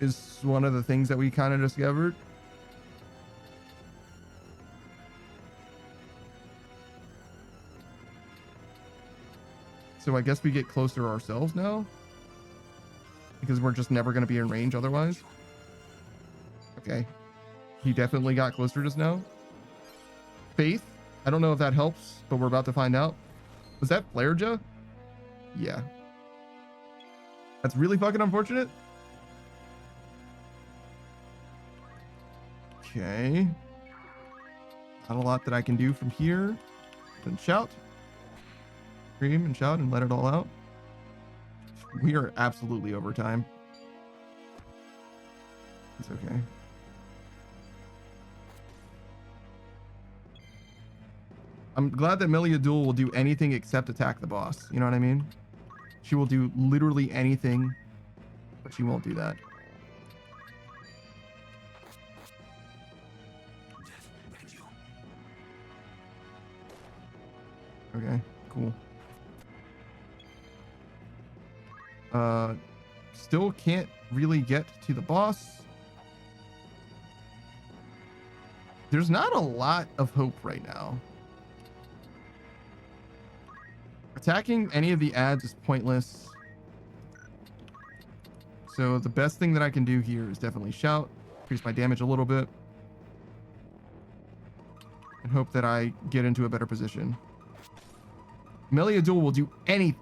is one of the things that we kind of discovered. So I guess we get closer ourselves now because we're just never going to be in range otherwise. Okay. He definitely got closer just now. Faith. I don't know if that helps, but we're about to find out. Was that Flareja? Yeah. That's really fucking unfortunate. Okay. Not a lot that I can do from here. Then shout. Scream and shout and let it all out. We are absolutely over time. It's okay. I'm glad that Meliadul will do anything except attack the boss. You know what I mean? She will do literally anything, but she won't do that. Okay, cool. Still can't really get to the boss. There's not a lot of hope right now. Attacking any of the ads is pointless. So the best thing that I can do here is definitely shout, increase my damage a little bit, and hope that I get into a better position. Meliadul will do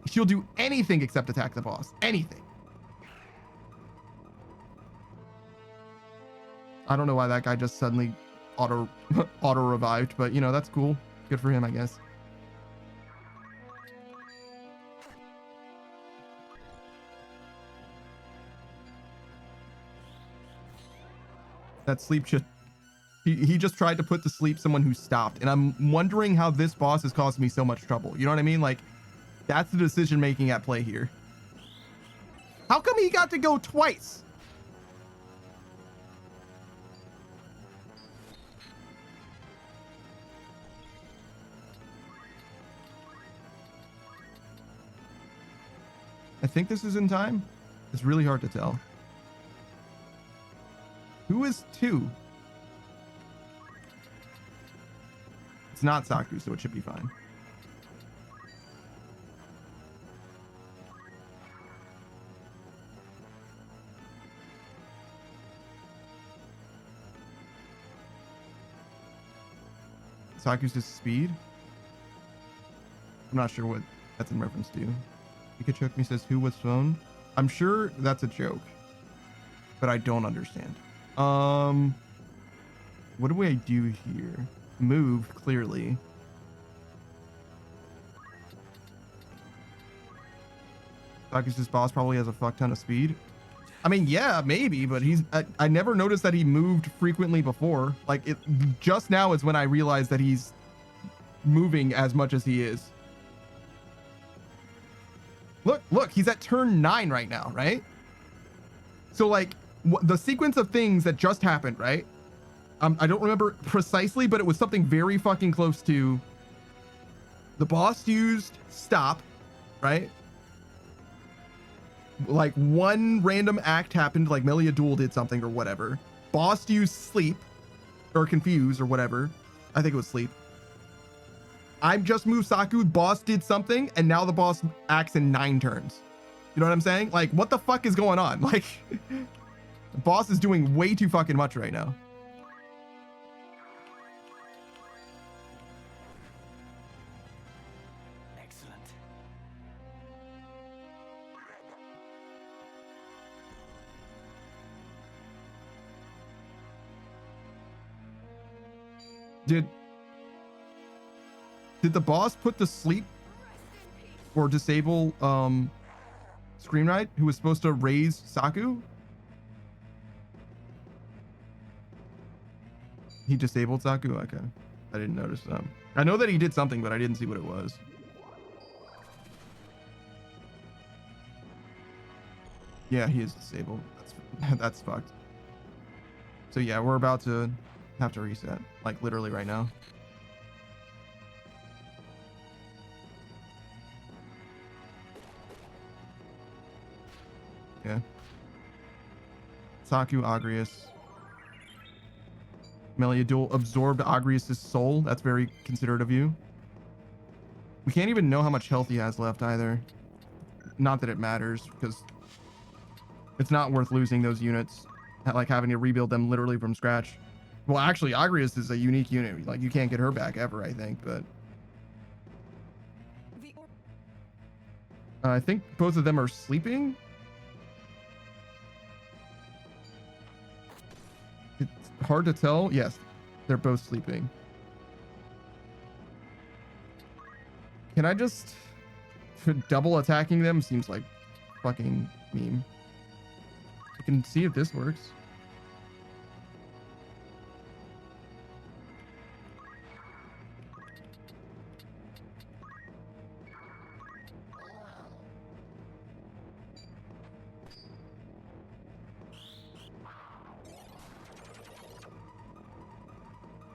she'll do anything except attack the boss. Anything. I don't know why that guy just suddenly auto revived, but you know, that's cool. Good for him, I guess. That sleep shit. He just tried to put to sleep someone who stopped, and I'm wondering how this boss has caused me so much trouble. You know what I mean? Like, that's the decision making at play here. How come he got to go twice? I think this is in time. It's really hard to tell. Who is 2? It's not Saku, so it should be fine. Saku's just speed. I'm not sure what that's in reference to. Pikachu says, who was phone? I'm sure that's a joke, but I don't understand. What do I do here? Move, clearly. Saku's boss probably has a fuck ton of speed. I mean, yeah, maybe, but I never noticed that he moved frequently before. Like, it just now is when I realized that he's moving as much as he is. Look, he's at turn 9 right now, right? So, like, the sequence of things that just happened, right? I don't remember precisely, but it was something very fucking close to the boss used stop, right? Like, one random act happened, like Meliadul did something or whatever. Boss used sleep or confuse or whatever. I think it was sleep. I just moved Saku, boss did something, and now the boss acts in 9 turns. You know what I'm saying? Like, what the fuck is going on? Like, the boss is doing way too fucking much right now. Excellent. Did the boss put to sleep or disable Scream Ride, who was supposed to raise Saku? He disabled Saku? Okay. I didn't notice that. I know that he did something, but I didn't see what it was. Yeah, he is disabled. That's fucked. So yeah, we're about to have to reset, like literally right now. Yeah. Saku Agrius. Meliadul absorbed Agrius' soul. That's very considerate of you. We can't even know how much health he has left either. Not that it matters, because it's not worth losing those units. Like having to rebuild them literally from scratch. Well, actually, Agrius is a unique unit. Like, you can't get her back ever, I think, but... I think both of them are sleeping. It's hard to tell. Yes, they're both sleeping. Can I just... double attacking them seems like fucking meme. I can see if this works.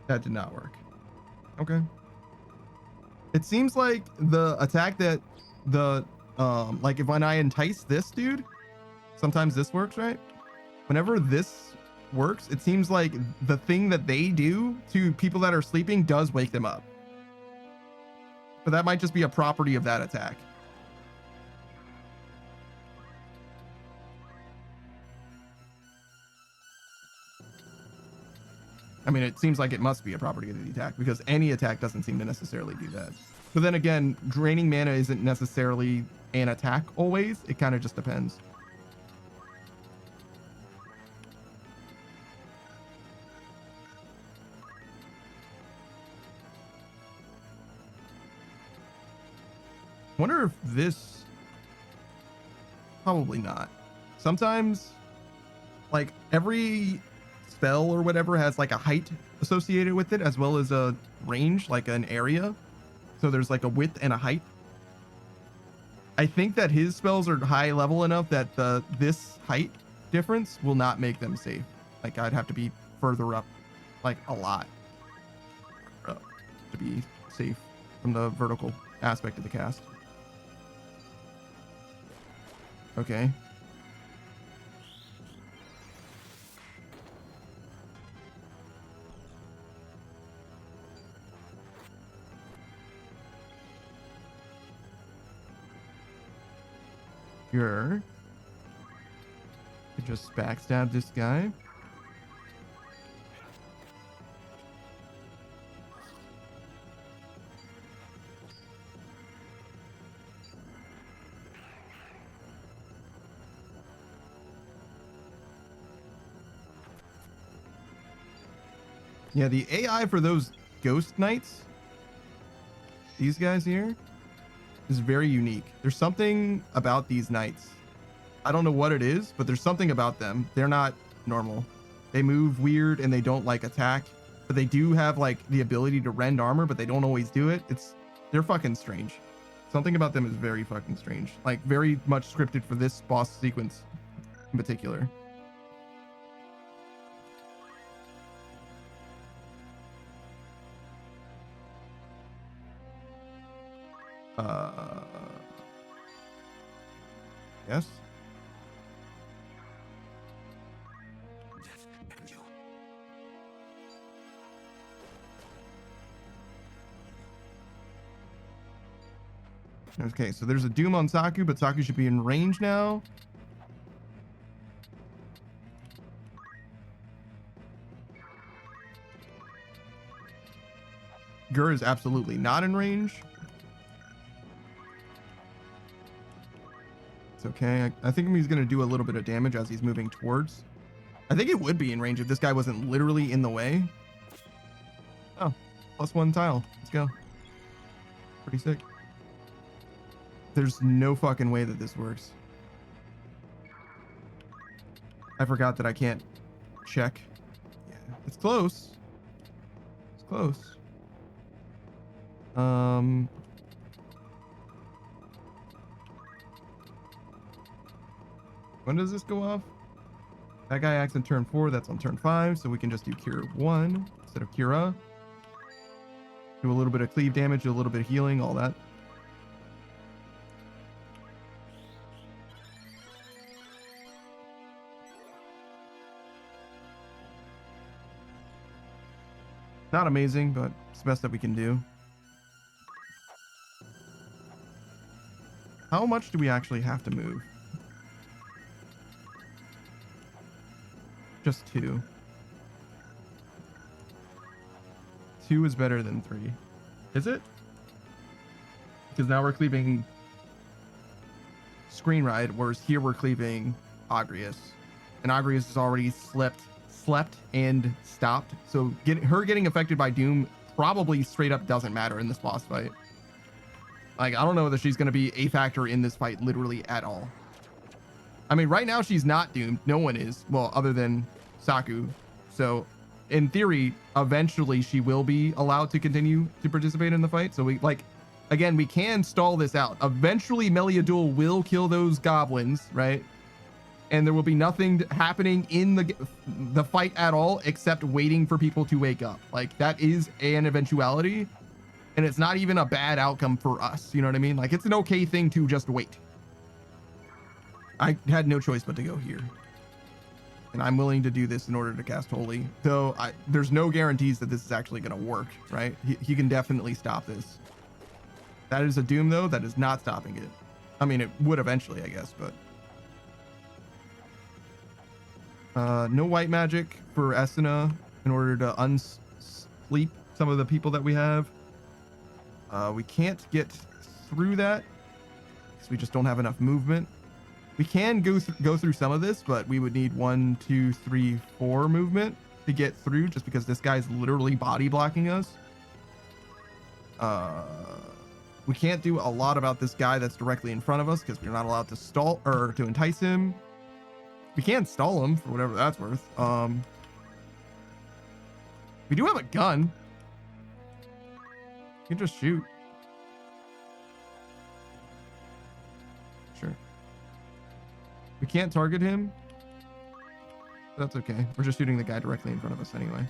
That did not work. Okay. It seems like the attack that the like if when I entice this dude, sometimes this works, right? Whenever this works, it seems like the thing that they do to people that are sleeping does wake them up. But that might just be a property of that attack. I mean, it seems like it must be a property of the attack because any attack doesn't seem to necessarily do that. But then again, draining mana isn't necessarily an attack always. It kind of just depends. Wonder if this... Probably not. Sometimes, like, every spell or whatever has like a height associated with it as well as a range, like an area. So there's like a width and a height. I think that his spells are high level enough that this height difference will not make them safe. Like, I'd have to be further up, like a lot, to be safe from the vertical aspect of the cast. Okay. Sure. Could just backstab this guy. Yeah, the AI for those ghost knights, these guys here, is very unique. There's something about these knights. I don't know what it is, but there's something about them. They're not normal. They move weird and they don't like attack, but they do have like the ability to rend armor, but they don't always do it. They're fucking strange. Something about them is very fucking strange. Like very much scripted for this boss sequence in particular. Yes. Okay, so there's a Doom on Saku, but Saku should be in range now. Gur is absolutely not in range. It's okay. I think he's going to do a little bit of damage as he's moving towards. I think it would be in range if this guy wasn't literally in the way. Oh, +1 tile. Let's go. Pretty sick. There's no fucking way that this works. I forgot that I can't check. Yeah, it's close. It's close. When does this go off? That guy acts on turn 4. That's on turn 5. So we can just do Cure 1 instead of Cura. Do a little bit of cleave damage, do a little bit of healing, all that. Not amazing, but it's the best that we can do. How much do we actually have to move? Just 2. 2 is better than 3. Is it? Because now we're cleaving Screen Ride, whereas here we're cleaving Agrius. And Agrius has already slept and stopped. So her getting affected by Doom probably straight up doesn't matter in this boss fight. Like, I don't know whether she's going to be a factor in this fight literally at all. I mean, right now she's not doomed. No one is. Well, other than Saku. So in theory, eventually she will be allowed to continue to participate in the fight. So we again, we can stall this out. Eventually Meliadul will kill those goblins, right? And there will be nothing happening in the fight at all except waiting for people to wake up. Like, that is an eventuality, and it's not even a bad outcome for us. You know what I mean? Like, it's an okay thing to just wait. I had no choice but to go here, and I'm willing to do this in order to cast Holy, though there's no guarantees that this is actually going to work, right? He can definitely stop this. That is a Doom, though. That is not stopping it. I mean, it would eventually, I guess, but no white magic for Esuna in order to unsleep some of the people that we have. We can't get through that because we just don't have enough movement. We can go through some of this, but we would need 1, 2, 3, 4 movement to get through, just because this guy's literally body blocking us. We can't do a lot about this guy that's directly in front of us because we're not allowed to stall or to entice him. We can stall him for whatever that's worth. We do have a gun. You can just shoot. Sure. We can't target him. That's okay. We're just shooting the guy directly in front of us anyway.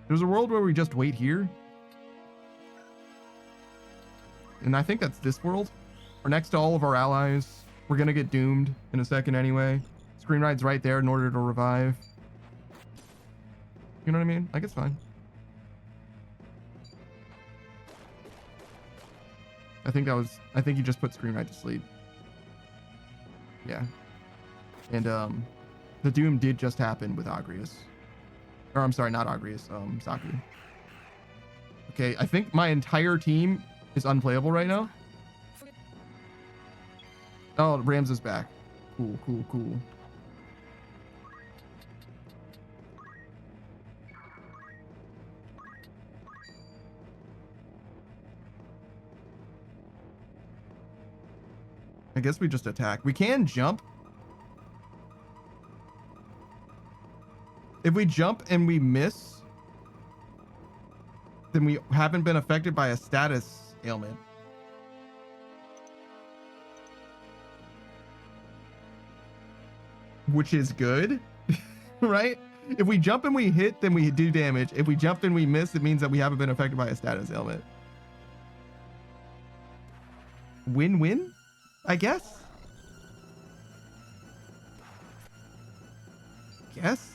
There's a world where we just wait here. And I think that's this world. We're next to all of our allies. We're gonna get doomed in a second anyway. Screen Ride's right there in order to revive. You know what I mean? Like, it's fine. I think you just put Screen Ride to sleep. Yeah. And the Doom did just happen with Agrius. Or I'm sorry, not Agrius, Saku. Okay, I think my entire team is unplayable right now. Oh, Rams is back. Cool, cool, cool. I guess we just attack. We can jump. If we jump and we miss, then we haven't been affected by a status ailment. Which is good, right? If we jump and we hit, then we do damage. If we jump and we miss, it means that we haven't been affected by a status ailment. Win-win, I guess? Guess?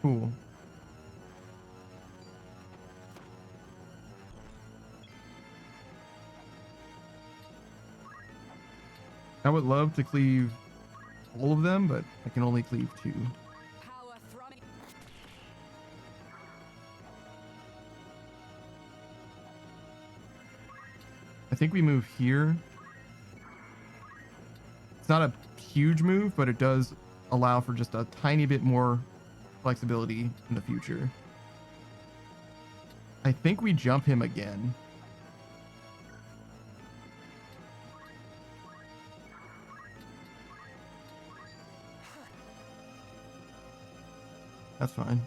Cool. I would love to cleave all of them, but I can only cleave 2. I think we move here. It's not a huge move, but it does allow for just a tiny bit more flexibility in the future. I think we jump him again. That's fine.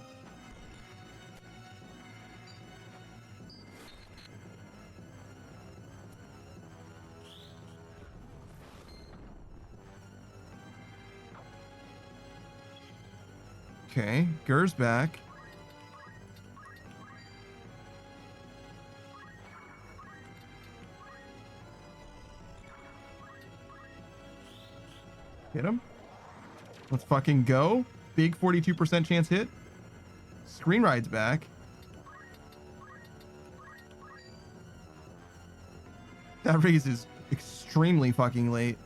Okay, Gur's back. Hit him. Let's fucking go. Big 42% chance hit. Screen ride's back. That raise is extremely fucking late.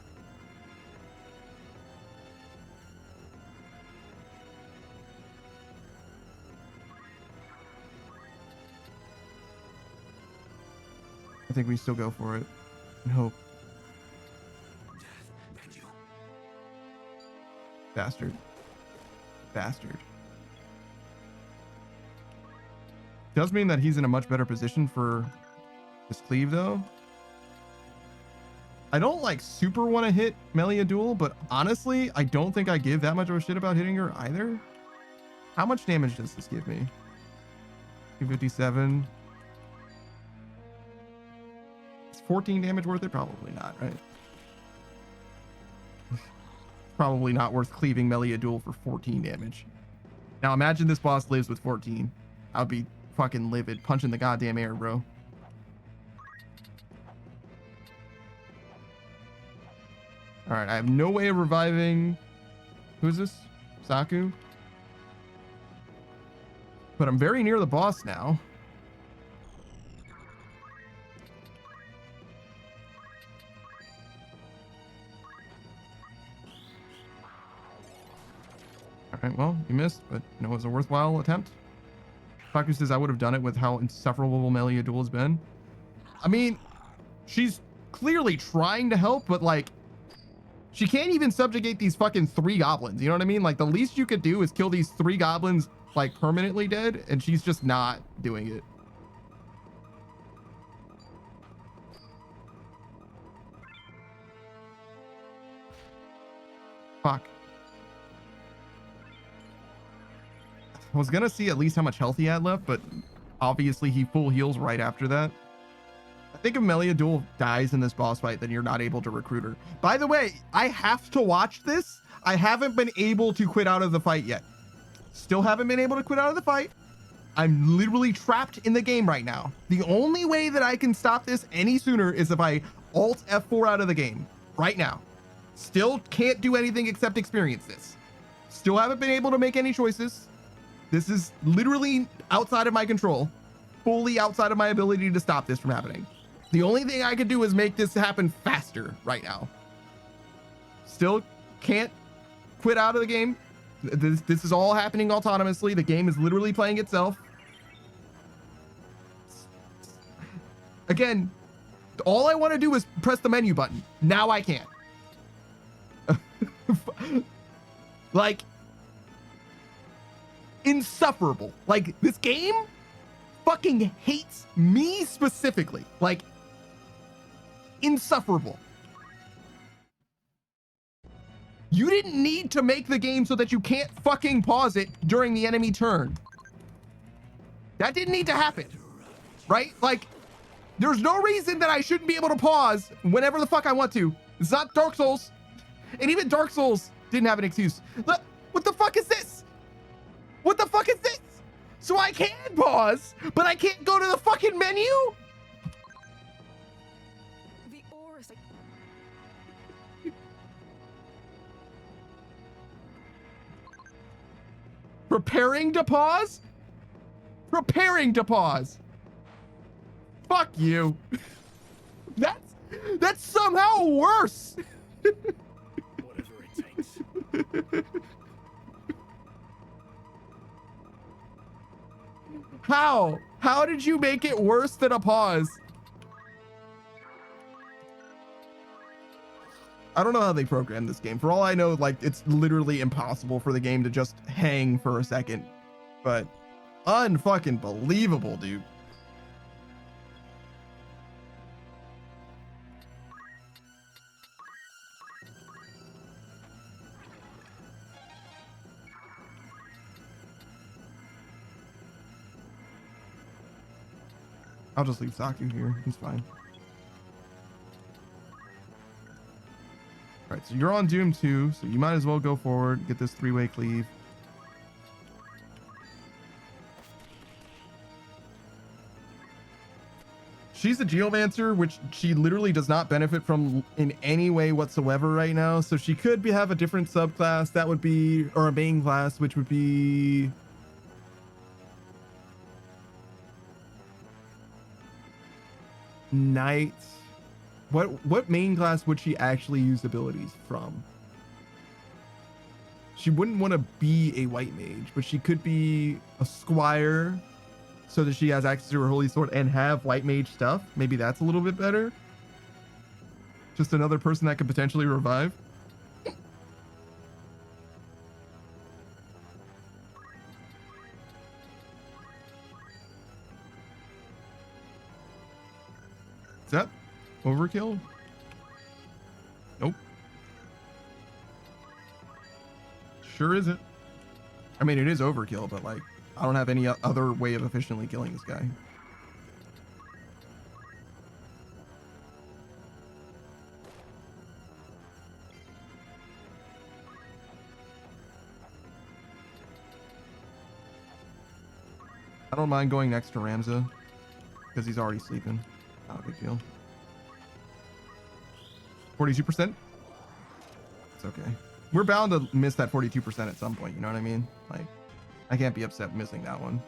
I think we still go for it and hope. Bastard. Bastard. Does mean that he's in a much better position for this cleave though. I don't like super want to hit Melia Duel, but honestly, I don't think I give that much of a shit about hitting her either. How much damage does this give me? 257. Is 14 damage worth it? Probably not, right? Probably not worth cleaving Melia Duel for 14 damage. Now imagine this boss lives with 14. I would be fucking livid, punching the goddamn air, bro. All right, I have no way of reviving. Who's this? Saku? But I'm very near the boss now. All right, well, you missed, but it was a worthwhile attempt. Saku says I would have done it with how insufferable Melia Duel has been. I mean, she's clearly trying to help, but like, she can't even subjugate these fucking 3 goblins. You know what I mean? Like, the least you could do is kill these 3 goblins, like, permanently dead, and she's just not doing it. Fuck. I was gonna see at least how much health he had left, but obviously he full heals right after that. I think if Melia Duel dies in this boss fight, then you're not able to recruit her. By the way, I have to watch this. I haven't been able to quit out of the fight yet. Still haven't been able to quit out of the fight. I'm literally trapped in the game right now. The only way that I can stop this any sooner is if I Alt F4 out of the game right now. Still can't do anything except experience this. Still haven't been able to make any choices. This is literally outside of my control. Fully outside of my ability to stop this from happening. The only thing I could do is make this happen faster right now. Still can't quit out of the game. This is all happening autonomously. The game is literally playing itself. Again, all I want to do is press the menu button. Now I can't. Like, insufferable. Like, this game fucking hates me specifically. Like, insufferable. You didn't need to make the game so that you can't fucking pause it during the enemy turn. That didn't need to happen, right? Like, there's no reason that I shouldn't be able to pause whenever the fuck I want to. It's not Dark Souls. And even Dark Souls didn't have an excuse. Look, what the fuck is this? What the fuck is this? So I can pause, but I can't go to the fucking menu? The aura. Preparing to pause? Preparing to pause. Fuck you. That's somehow worse. Whatever it takes. How? How did you make it worse than a pause? I don't know how they programmed this game. For all I know, like, it's literally impossible for the game to just hang for a second. But unfucking believable, dude. I'll just leave Saku here. He's fine. All right, so you're on Doom 2, so you might as well go forward, get this 3-way cleave. She's a geomancer, which she literally does not benefit from in any way whatsoever right now. So she could have a different subclass that would be, or a main class, which would be Knight. What main class would she actually use abilities from? She wouldn't want to be a white mage, but she could be a squire so that she has access to her holy sword and have white mage stuff. Maybe that's a little bit better. Just another person that could potentially revive. Is that overkill? Nope. Sure isn't. I mean, it is overkill, but like, I don't have any other way of efficiently killing this guy. I don't mind going next to Ramza because he's already sleeping. Not a big deal. 42%? It's okay. We're bound to miss that 42% at some point, you know what I mean? Like, I can't be upset missing that one.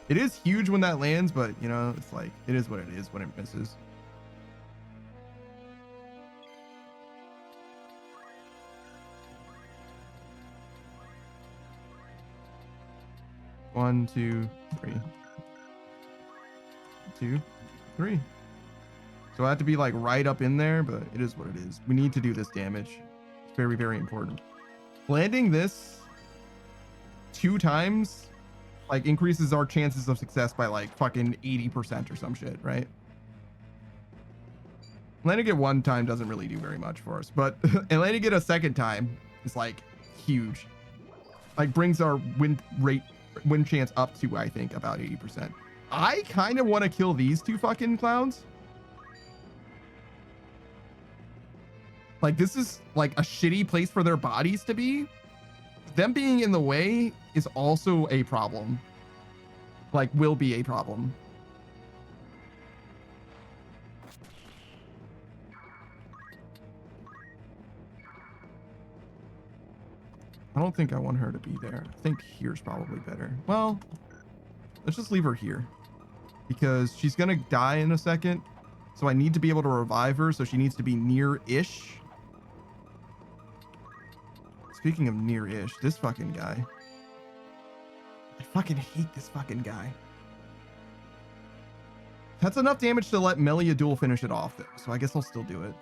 It is huge when that lands, but, you know, it's like, it is what it is when it misses. One, two, three. 2, 3. So I have to be like right up in there, but it is what it is. We need to do this damage. It's very, very important. Landing this 2 times like increases our chances of success by like fucking 80% or some shit, right? Landing it 1 time doesn't really do very much for us, but and landing it a 2nd time is like huge. Like brings our win chance up to, I think, about 80%. I kind of want to kill these 2 fucking clowns. Like, this is like a shitty place for their bodies to be. Them being in the way is also a problem. Like, will be a problem. I don't think I want her to be there. I think here's probably better. Well, let's just leave her here. Because she's going to die in a second. So I need to be able to revive her. So she needs to be near-ish. Speaking of near-ish, this fucking guy. I fucking hate this fucking guy. That's enough damage to let Meliadul finish it off, though. So I guess I'll still do it.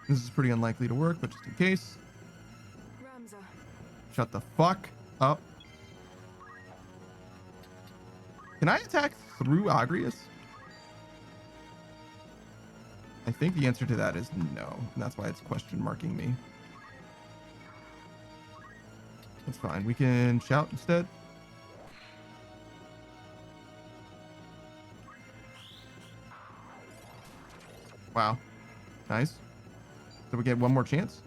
This is pretty unlikely to work, but just in case. Ramza. Shut the fuck up. Can I attack through Agrius? I think the answer to that is no, and that's why it's question marking me. That's fine. We can shout instead. Wow. Nice. So we get one more chance.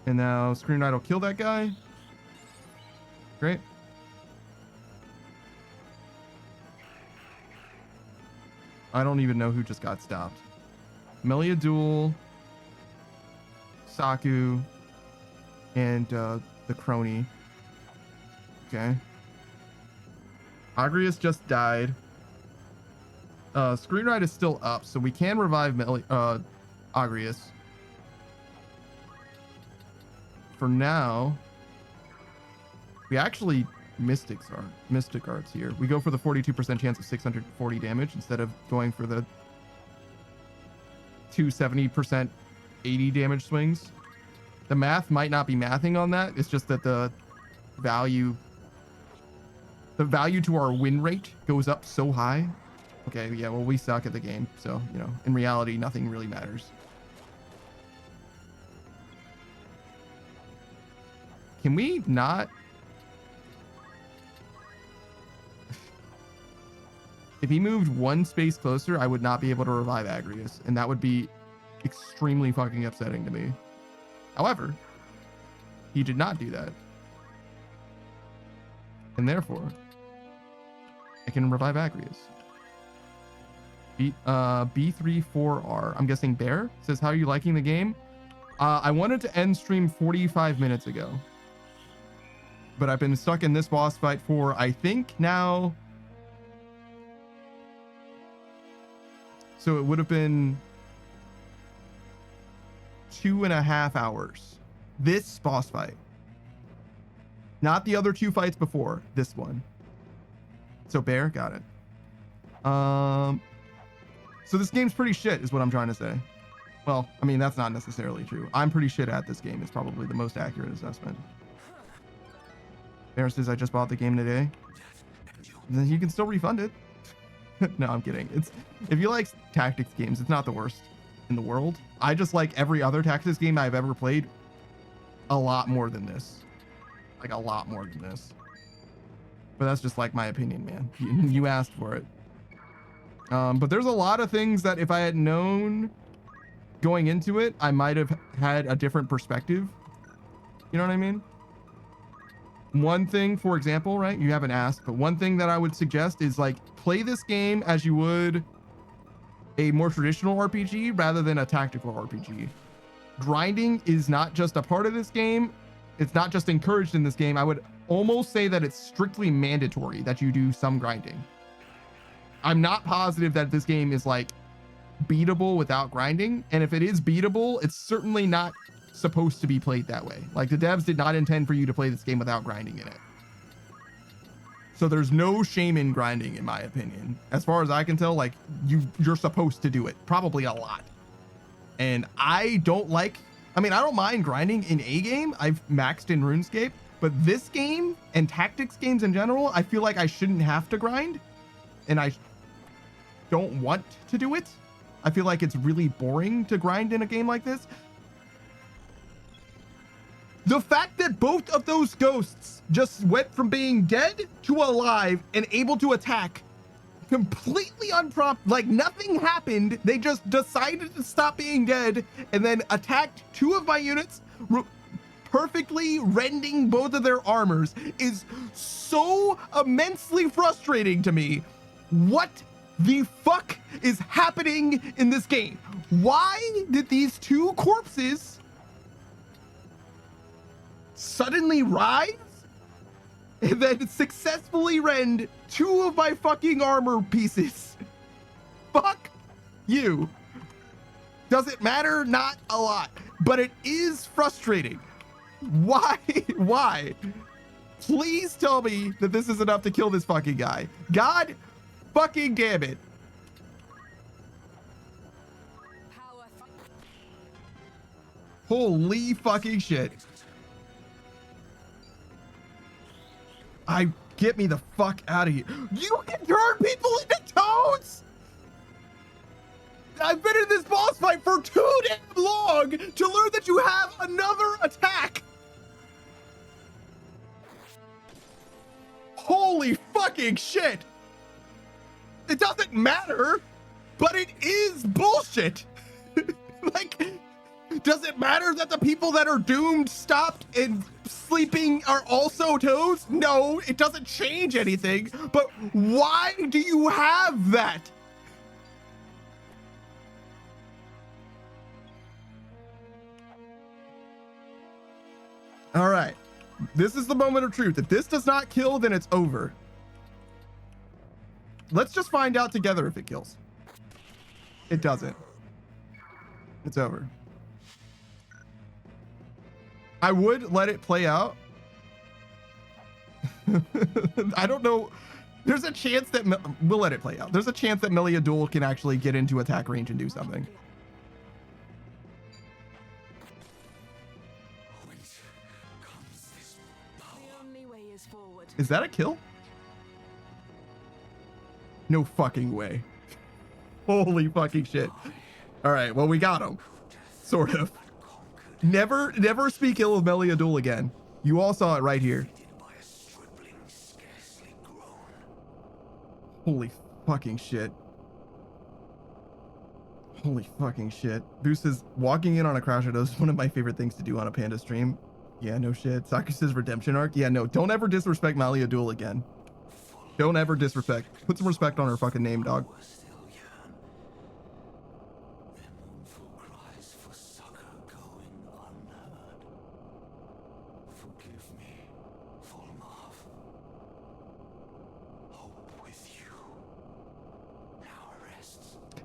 And now Scream Knight will kill that guy. Great. I don't even know who just got stopped. Meliadul, Saku, and the crony. Okay. Agrius just died. Screen Ride is still up, so we can revive Agrius. For now, we actually Mystic Arts here. We go for the 42% chance of 640 damage instead of going for the 270% 80 damage swings. The math might not be mathing on that. It's just that the value to our win rate goes up so high. Okay, yeah, well, we suck at the game, so, you know, in reality, nothing really matters. Can we not? If he moved one space closer, I would not be able to revive Agrius, and that would be extremely fucking upsetting to me. However, he did not do that. And therefore, I can revive Agrius. B34R. I'm guessing Bear says, how are you liking the game? I wanted to end stream 45 minutes ago, but I've been stuck in this boss fight for, I think now. So it would have been 2.5 hours. This boss fight. Not the other 2 fights before, this one. So Bear, got it. So this game's pretty shit is what I'm trying to say. Well, I mean, that's not necessarily true. I'm pretty shit at this game is probably the most accurate assessment. Bear says, I just bought the game today. Then you can still refund it. No, I'm kidding. It's, if you like tactics games, it's not the worst in the world. I just like every other tactics game I've ever played a lot more than this. Like a lot more than this. But that's just like my opinion, man. You asked for it. But there's a lot of things that if I had known going into it, I might have had a different perspective. You know what I mean? One thing, for example, right? You haven't asked, but one thing that I would suggest is like play this game as you would a more traditional RPG rather than a tactical RPG. Grinding is not just a part of this game. It's not just encouraged in this game. I would almost say that it's strictly mandatory that you do some grinding. I'm not positive that this game is like beatable without grinding. And if it is beatable, it's certainly not supposed to be played that way. Like the devs did not intend for you to play this game without grinding in it. So there's no shame in grinding, in my opinion. As far as I can tell, like you're supposed to do it probably a lot. And I don't mind grinding in a game. I've maxed in RuneScape, but this game and tactics games in general, I feel like I shouldn't have to grind, and I don't want to do it. I feel like it's really boring to grind in a game like this. The fact that both of those ghosts just went from being dead to alive and able to attack completely unprompted, like nothing happened. They just decided to stop being dead and then attacked 2 of my units, perfectly rending both of their armors, is so immensely frustrating to me. What the fuck is happening in this game? Why did these 2 corpses suddenly rise and then successfully rend 2 of my fucking armor pieces? Fuck you. Does it matter? Not a lot, but it is frustrating. Why? Why? Please tell me that this is enough to kill this fucking guy. God fucking damn it. Holy fucking shit. Get me the fuck out of here. You can turn people into toads? I've been in this boss fight for too damn long to learn that you have another attack. Holy fucking shit. It doesn't matter, but it is bullshit. Like, does it matter that the people that are doomed, stopped, and sleeping are also toads? No, it doesn't change anything. But why do you have that? All right. This is the moment of truth. If this does not kill, then it's over. Let's just find out together if it kills. It doesn't. It's over. I would let it play out. I don't know. There's a chance that we'll let it play out. There's a chance that Meliadul can actually get into attack range and do something. Is that a kill? No fucking way. Holy fucking shit. All right, well, we got him. Sort of. Never speak ill of Meliadul again. You all saw it right here. Holy fucking shit. Holy fucking shit. Boost says, walking in on a Crash is one of my favorite things to do on a Panda stream. Yeah, no shit. Saki says redemption arc. Yeah, no, don't ever disrespect Malia Duel again. Don't ever disrespect. Put some respect on her fucking name, dog.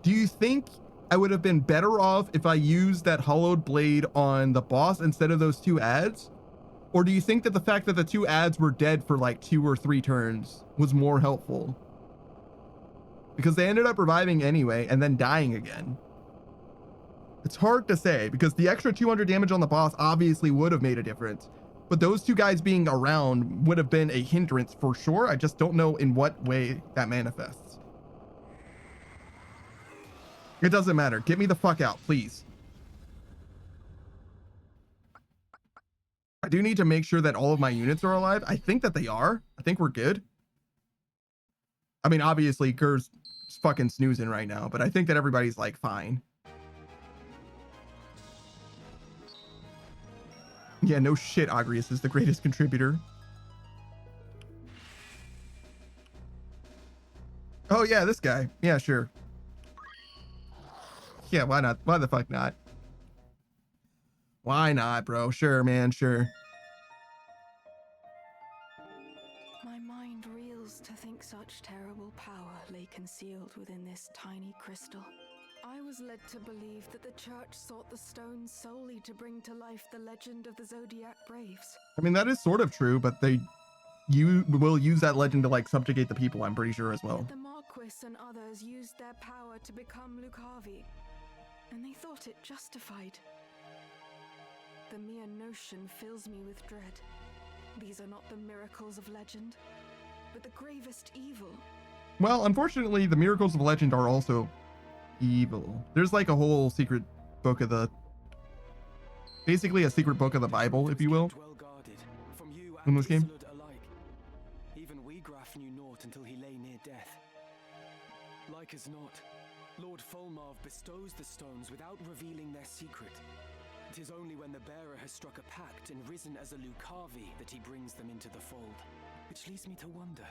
Do you think I would have been better off if I used that hollowed blade on the boss instead of those 2 ads? Or do you think that the fact that the 2 ads were dead for like 2 or 3 turns was more helpful? Because they ended up reviving anyway and then dying again. It's hard to say because the extra 200 damage on the boss obviously would have made a difference. But those 2 guys being around would have been a hindrance for sure. I just don't know in what way that manifests. It doesn't matter. Get me the fuck out, please. I do need to make sure that all of my units are alive. I think that they are. I think we're good. I mean, obviously, Gur's fucking snoozing right now, but I think that everybody's like fine. Yeah, no shit, Agrius is the greatest contributor. Oh yeah, this guy. Yeah, sure. Yeah, why not? Why the fuck not? Why not, bro? Sure, man, sure. My mind reels to think such terrible power lay concealed within this tiny crystal. I was led to believe that the church sought the stones solely to bring to life the legend of the Zodiac Braves. I mean, that is sort of true, but you will use that legend to like subjugate the people, I'm pretty sure as well. Yet the Marquis and others used their power to become Lucavi, and they thought it justified. The mere notion fills me with dread. These are not the miracles of legend, but the gravest evil. Well, unfortunately, the miracles of legend are also evil. There's like a whole secret book of the... basically a secret book of the Bible, if you will, in this game. Even Weegraf knew naught until he lay near death. Like as not, Lord Fulmarv bestows the stones without revealing their secret. It is only when the bearer has struck a pact and risen as a Lucavi that he brings them into the fold. Which leads me to wonder,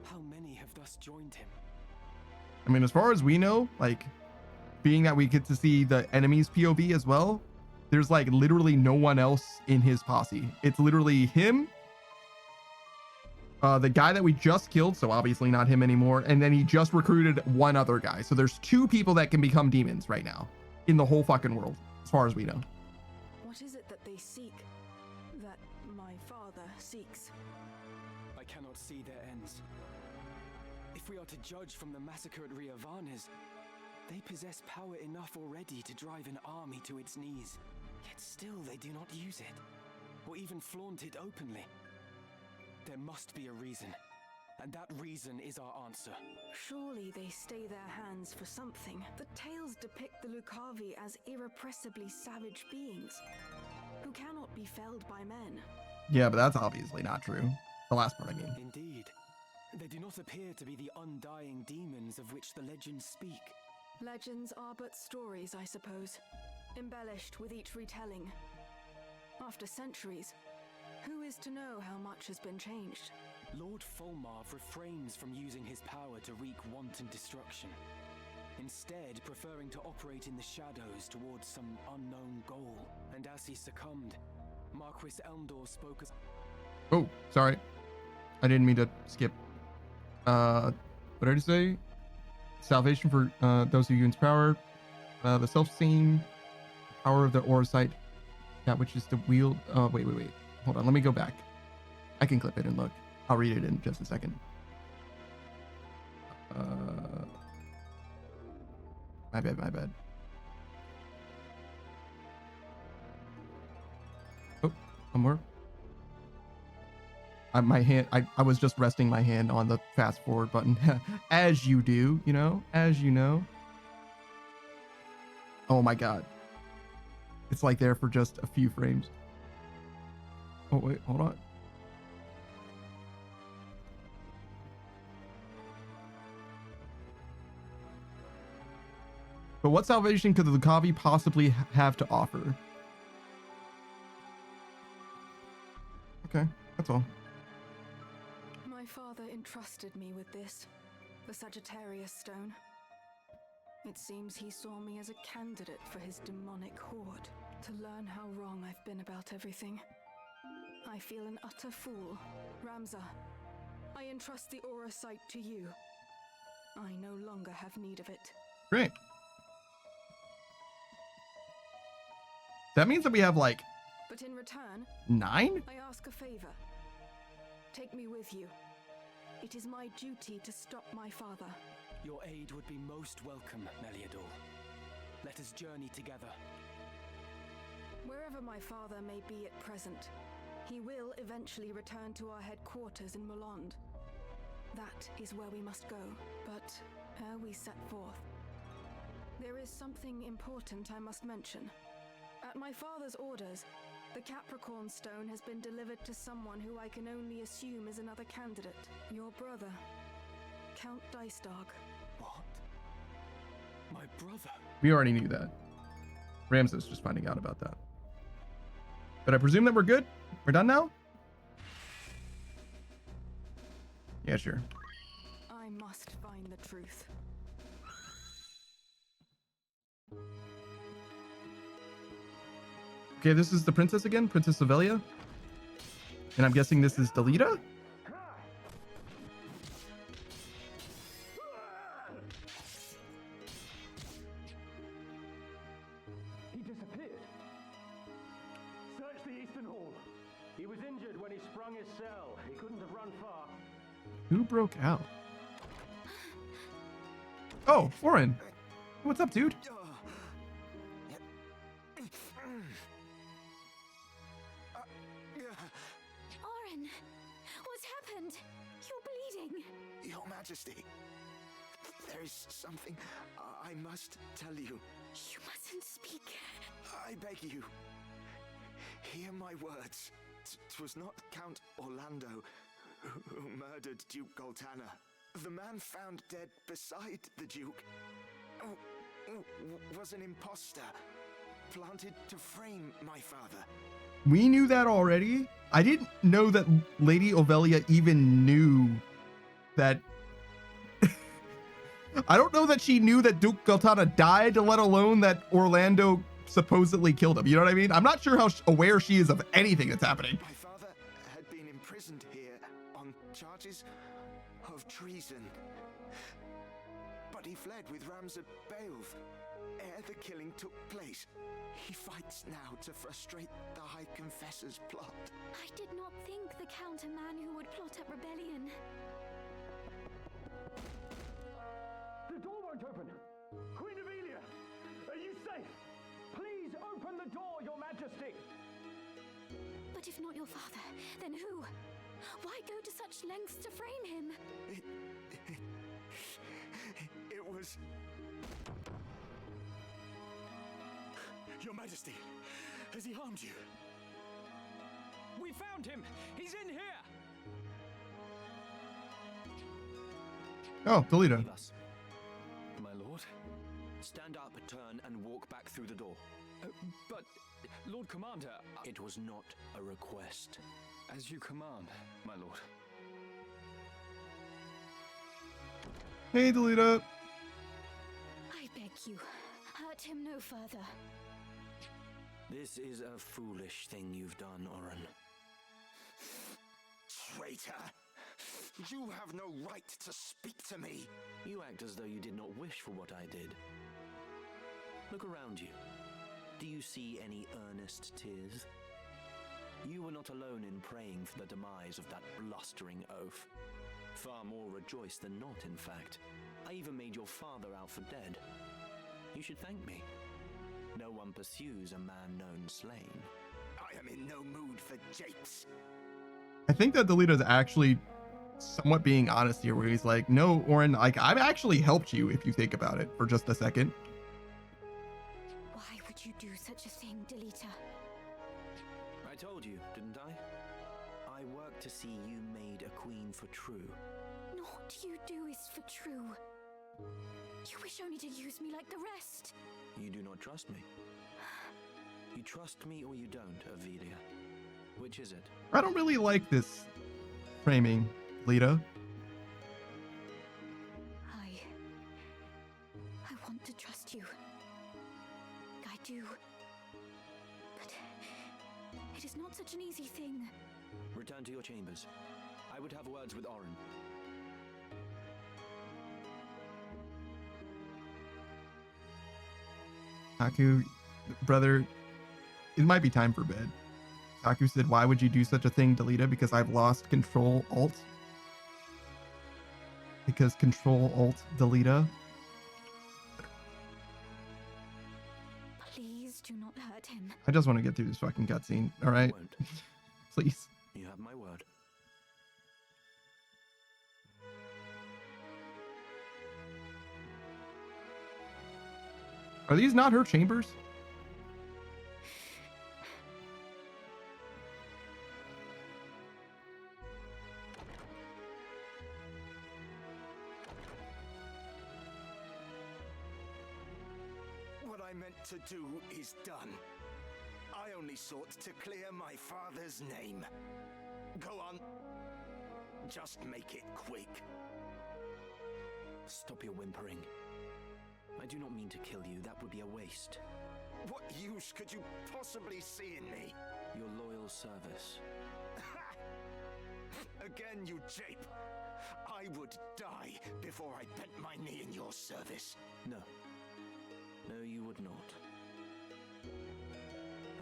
how many have thus joined him? I mean, as far as we know, like, being that we get to see the enemy's POV as well, there's like literally no one else in his posse. It's literally him, the guy that we just killed, so obviously not him anymore, and then he just recruited one other guy. So there's 2 people that can become demons right now in the whole fucking world, as far as we know. What is it that they seek? That my father seeks? I cannot see their ends. If we are to judge from the massacre at Riovanes, they possess power enough already to drive an army to its knees. Yet still they do not use it, or even flaunt it openly. There must be a reason, and that reason is our answer. Surely they stay their hands for something. The tales depict the Lucavi as irrepressibly savage beings, who cannot be felled by men. Yeah, but that's obviously not true. The last part, I mean. Indeed. They do not appear to be the undying demons of which the legends speak. Legends are but stories, I suppose, embellished with each retelling. After centuries, who is to know how much has been changed? Lord Fulmarv refrains from using his power to wreak wanton destruction, instead preferring to operate in the shadows towards some unknown goal. And as he succumbed, Marquis Elmdor spoke as... Oh, sorry. I didn't mean to skip. What did I say? Salvation for those who use power. The self-same power of the Orisight. That which is the wield... wait. Hold on, let me go back. I can clip it and look. I'll read it in just a second. My bad. Oh, one more. My hand, I was just resting my hand on the fast forward button. As you do, as you know. Oh my god. It's like there for just a few frames. Oh wait, hold on. Oh, But what salvation could the Kavi possibly have to offer? Okay, that's all. My father entrusted me with this, the Sagittarius stone. It seems he saw me as a candidate for his demonic horde, to learn how wrong I've been about everything. I feel an utter fool. Ramza, I entrust the aura sight to you. I no longer have need of it. Great. That means that we have like But in return, 9? I ask a favor. Take me with you. It is my duty to stop my father. Your aid would be most welcome, Meliador. Let us journey together. Wherever my father may be at present, he will eventually return to our headquarters in Molond. That is where we must go, but ere we set forth, there is something important I must mention. At my father's orders, the Capricorn Stone has been delivered to someone who I can only assume is another candidate. Your brother, Count Dicedog. What? My brother? We already knew that. Ramza's just finding out about that. But I presume that we're good? We're done now? Yeah, sure. I must find the truth. Okay, this is the princess again, Princess Avelia. And I'm guessing this is Delita? He disappeared. Search the Eastern Hall. He was injured when he sprung his cell. He couldn't have run far. Who broke out? Oh, Oren. What's up, dude? Oren, what's happened? You're bleeding. Your Majesty, there is something I must tell you. You mustn't speak. I beg you, hear my words. 'Twas not Count Orlando who murdered Duke Goltana. The man found dead beside the Duke was an imposter planted to frame my father. We knew that already. I didn't know that Lady Ovelia even knew that. I don't know that she knew that Duke Goltana died, let alone that Orlando supposedly killed him. You know what I mean? I'm not sure how aware she is of anything that's happening. My father had been imprisoned here on charges of treason. But he fled with Ramza Beowulf ere the killing took place. He fights now to frustrate the High Confessor's plot. I did not think the Count a man who would plot up rebellion. The door won't open. Queen Avelia, are you safe? Please open the door, Your Majesty. But if not your father, then who? Why go to such lengths to frame him? It was... Your Majesty, has he harmed you? We found him! He's in here! Oh, Delita. Leave us. My lord, stand up, turn, and walk back through the door. But, Lord Commander... It was not a request. As you command, my lord. Hey, Delita. I beg you, hurt him no further. This is a foolish thing you've done, Oren. Traitor! You have no right to speak to me! You act as though you did not wish for what I did. Look around you. Do you see any earnest tears? You were not alone in praying for the demise of that blustering oaf. Far more rejoiced than not, in fact. I even made your father out for dead. You should thank me. No one pursues a man known slain. I am in no mood for japes. I think that Delita's actually somewhat being honest here, where he's like, no, Oren, like, I've actually helped you if you think about it for just a second. Why would you do such a thing, Delita? I told you, didn't I? I worked to see you made a queen for true. Naught you do is for true. You wish only to use me like the rest. You do not trust me. You trust me or you don't, Avelia. Which is it? I don't really like this framing, Lita. I want to trust you. I do. But it is not such an easy thing. Return to your chambers. I would have words with Orin. Haku, brother, it might be time for bed. Haku said, why would you do such a thing, Delita? Because I've lost Control Alt. Because Control Alt Delita. Please do not hurt him. I just want to get through this fucking cutscene. All right, please. You have my word. Are these not her chambers? What I meant to do is done. I only sought to clear my father's name. Go on. Just make it quick. Stop your whimpering. I do not mean to kill you. That would be a waste. What use could you possibly see in me? Your loyal service. Again, you jape. I would die before I bent my knee in your service. No. No, you would not.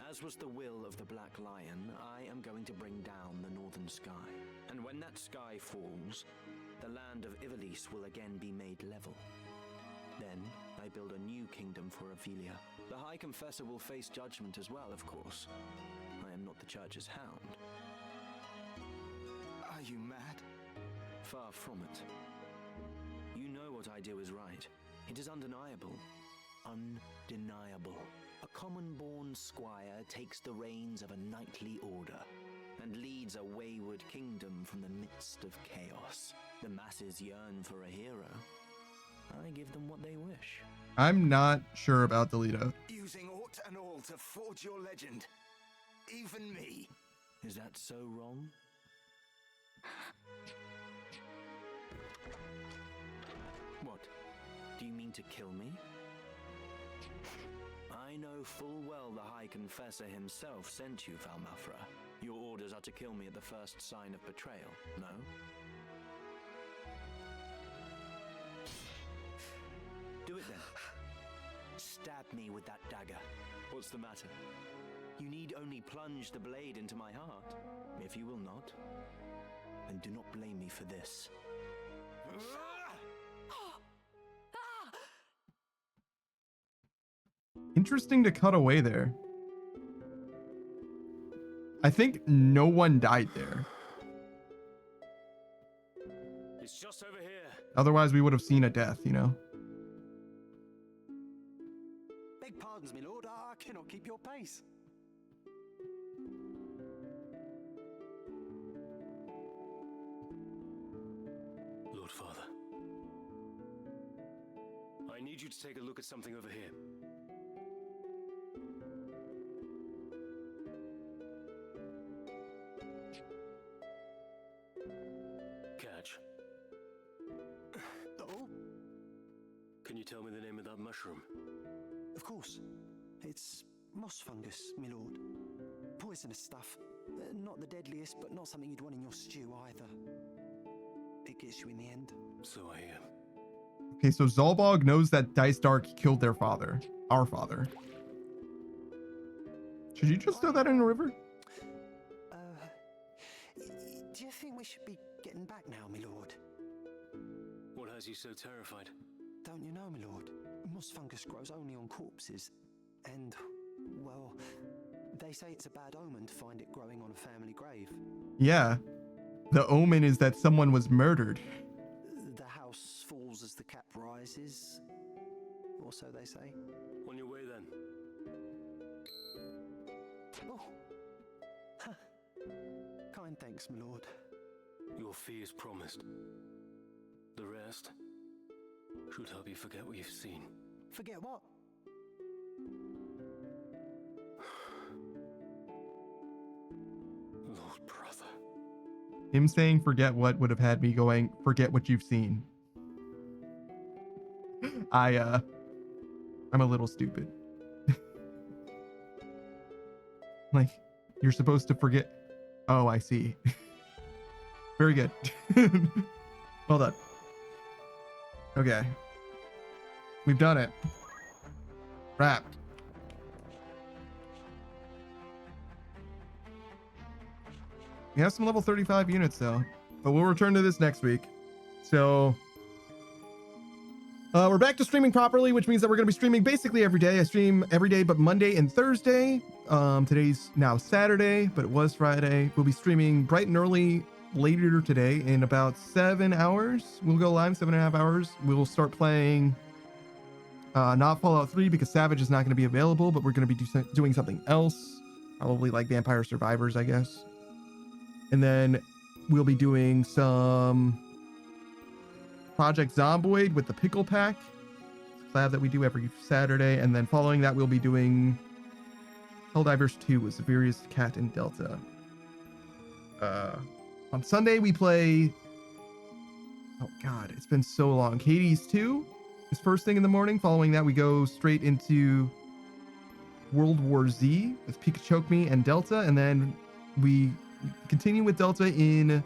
As was the will of the Black Lion, I am going to bring down the northern sky. And when that sky falls, the land of Ivalice will again be made level. Then, I build a new kingdom for Avelia. The High Confessor will face judgment as well, of course. I am not the Church's hound. Are you mad? Far from it. You know what I do is right. It is undeniable. Undeniable. A common-born squire takes the reins of a knightly order and leads a wayward kingdom from the midst of chaos. The masses yearn for a hero. I give them what they wish. I'm not sure about Delita. Using aught and all to forge your legend. Even me. Is that so wrong? What? Do you mean to kill me? I know full well the High Confessor himself sent you, Falmafra. Your orders are to kill me at the first sign of betrayal, no? Do it then. Stab me with that dagger. What's the matter? You need only plunge the blade into my heart. If you will not, then do not blame me for this. Interesting to cut away there. I think no one died there. It's just over here. Otherwise, we would have seen a death, you know? Beg pardons, my lord, I cannot keep your pace. Lord Father, I need you to take a look at something over here. Catch. Oh? Can you tell me the name of that mushroom? Of course. It's moss fungus, my lord. Poisonous stuff. Not the deadliest, but not something you'd want in your stew either. It gets you in the end. So I hear. Okay, so Zalbog knows that Dice Dark killed their father. Our father. Should you just throw that in the river? Do you think we should be getting back now, my lord? What has you so terrified? Don't you know, my lord? Moss fungus grows only on corpses. And, well, they say it's a bad omen to find it growing on a family grave. Yeah. The omen is that someone was murdered. The house falls as the cap rises, or so they say. On your way then. Oh. Huh. Kind thanks, my lord. Your fee is promised. The rest, Should help you forget what you've seen. Forget what? Lord brother. Him saying forget what would have had me going, forget what you've seen. I'm a little stupid. Like, you're supposed to forget. Oh, I see. Very good. Well done. Okay. We've done it. Wrapped. We have some level 35 units though, but we'll return to this next week. So we're back to streaming properly, which means that we're going to be streaming basically every day. I stream every day but Monday and Thursday. Today's now Saturday, but it was Friday. We'll be streaming bright and early later today in about 7 hours. We'll go live 7.5 hours. We'll start playing not Fallout 3 because Savage is not going to be available, but we're going to be doing something else. Probably like Vampire Survivors, I guess. And then we'll be doing some Project Zomboid with the Pickle Pack. It's a collab that we do every Saturday. And then following that, we'll be doing Helldivers 2 with Severius, Cat, and Delta. On Sunday, we play... Oh, God, it's been so long. Hades 2 is first thing in the morning. Following that, we go straight into World War Z with Pikachu Me and Delta. And then we continue with Delta in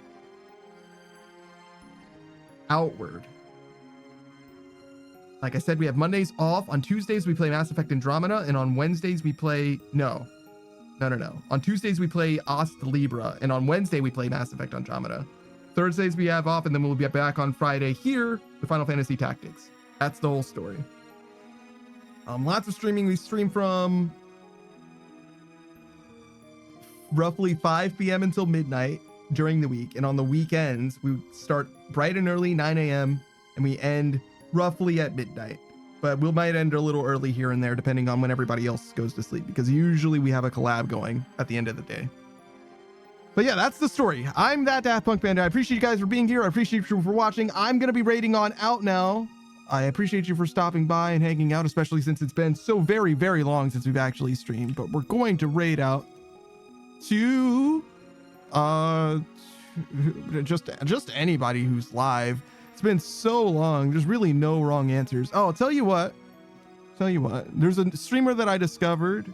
Outward. Like I said, we have Mondays off. On Tuesdays, we play Mass Effect Andromeda. And on Wednesdays, we play... No. On Tuesdays, we play Ost Libra. And on Wednesday, we play Mass Effect Andromeda. Thursdays, we have off. And then we'll be back on Friday here with Final Fantasy Tactics. That's the whole story. Lots of streaming. We stream from roughly 5 p.m. until midnight during the week. And on the weekends, we start bright and early, 9 a.m. and we end roughly at midnight. But we might end a little early here and there depending on when everybody else goes to sleep, because usually we have a collab going at the end of the day. But yeah, that's the story. I'm that Daft Punk Panda. I appreciate you guys for being here. I appreciate you for watching. I'm going to be raiding on out now. I appreciate you for stopping by and hanging out, especially since it's been so very, very long since we've actually streamed. But we're going to raid out to just anybody who's live. It's been so long. There's really no wrong answers. Oh, I'll tell you what. There's a streamer that I discovered.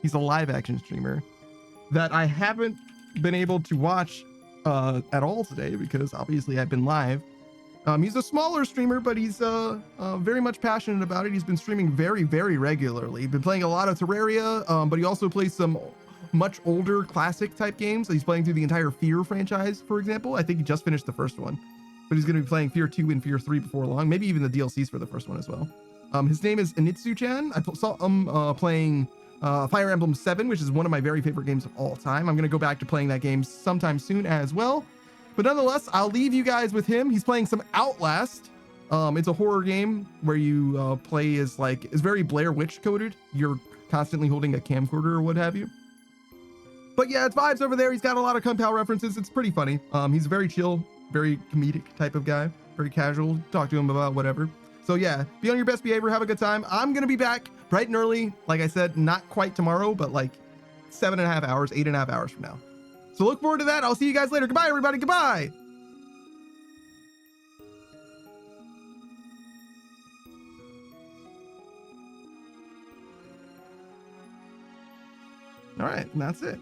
He's a live action streamer that I haven't been able to watch at all today because obviously I've been live. He's a smaller streamer, but he's very much passionate about it. He's been streaming very, very regularly. He's been playing a lot of Terraria, but he also plays some much older classic type games. He's playing through the entire Fear franchise, for example. I think he just finished the first one, but he's going to be playing Fear 2 and Fear 3 before long, maybe even the DLCs for the first one as well. His name is Anitsu-chan. I saw him playing Fire Emblem 7, which is one of my very favorite games of all time. I'm going to go back to playing that game sometime soon as well. But nonetheless, I'll leave you guys with him. He's playing some Outlast. It's a horror game where you play as it's very Blair Witch coded. You're constantly holding a camcorder or what have you. But yeah, it's vibes over there. He's got a lot of Kung Pao references. It's pretty funny. He's very chill, very comedic type of guy, very casual. Talk to him about whatever. So yeah, be on your best behavior. Have a good time. I'm going to be back bright and early. Like I said, not quite tomorrow, but like 7.5 hours, 8.5 hours from now. So look forward to that. I'll see you guys later. Goodbye, everybody. Goodbye. All right, and that's it.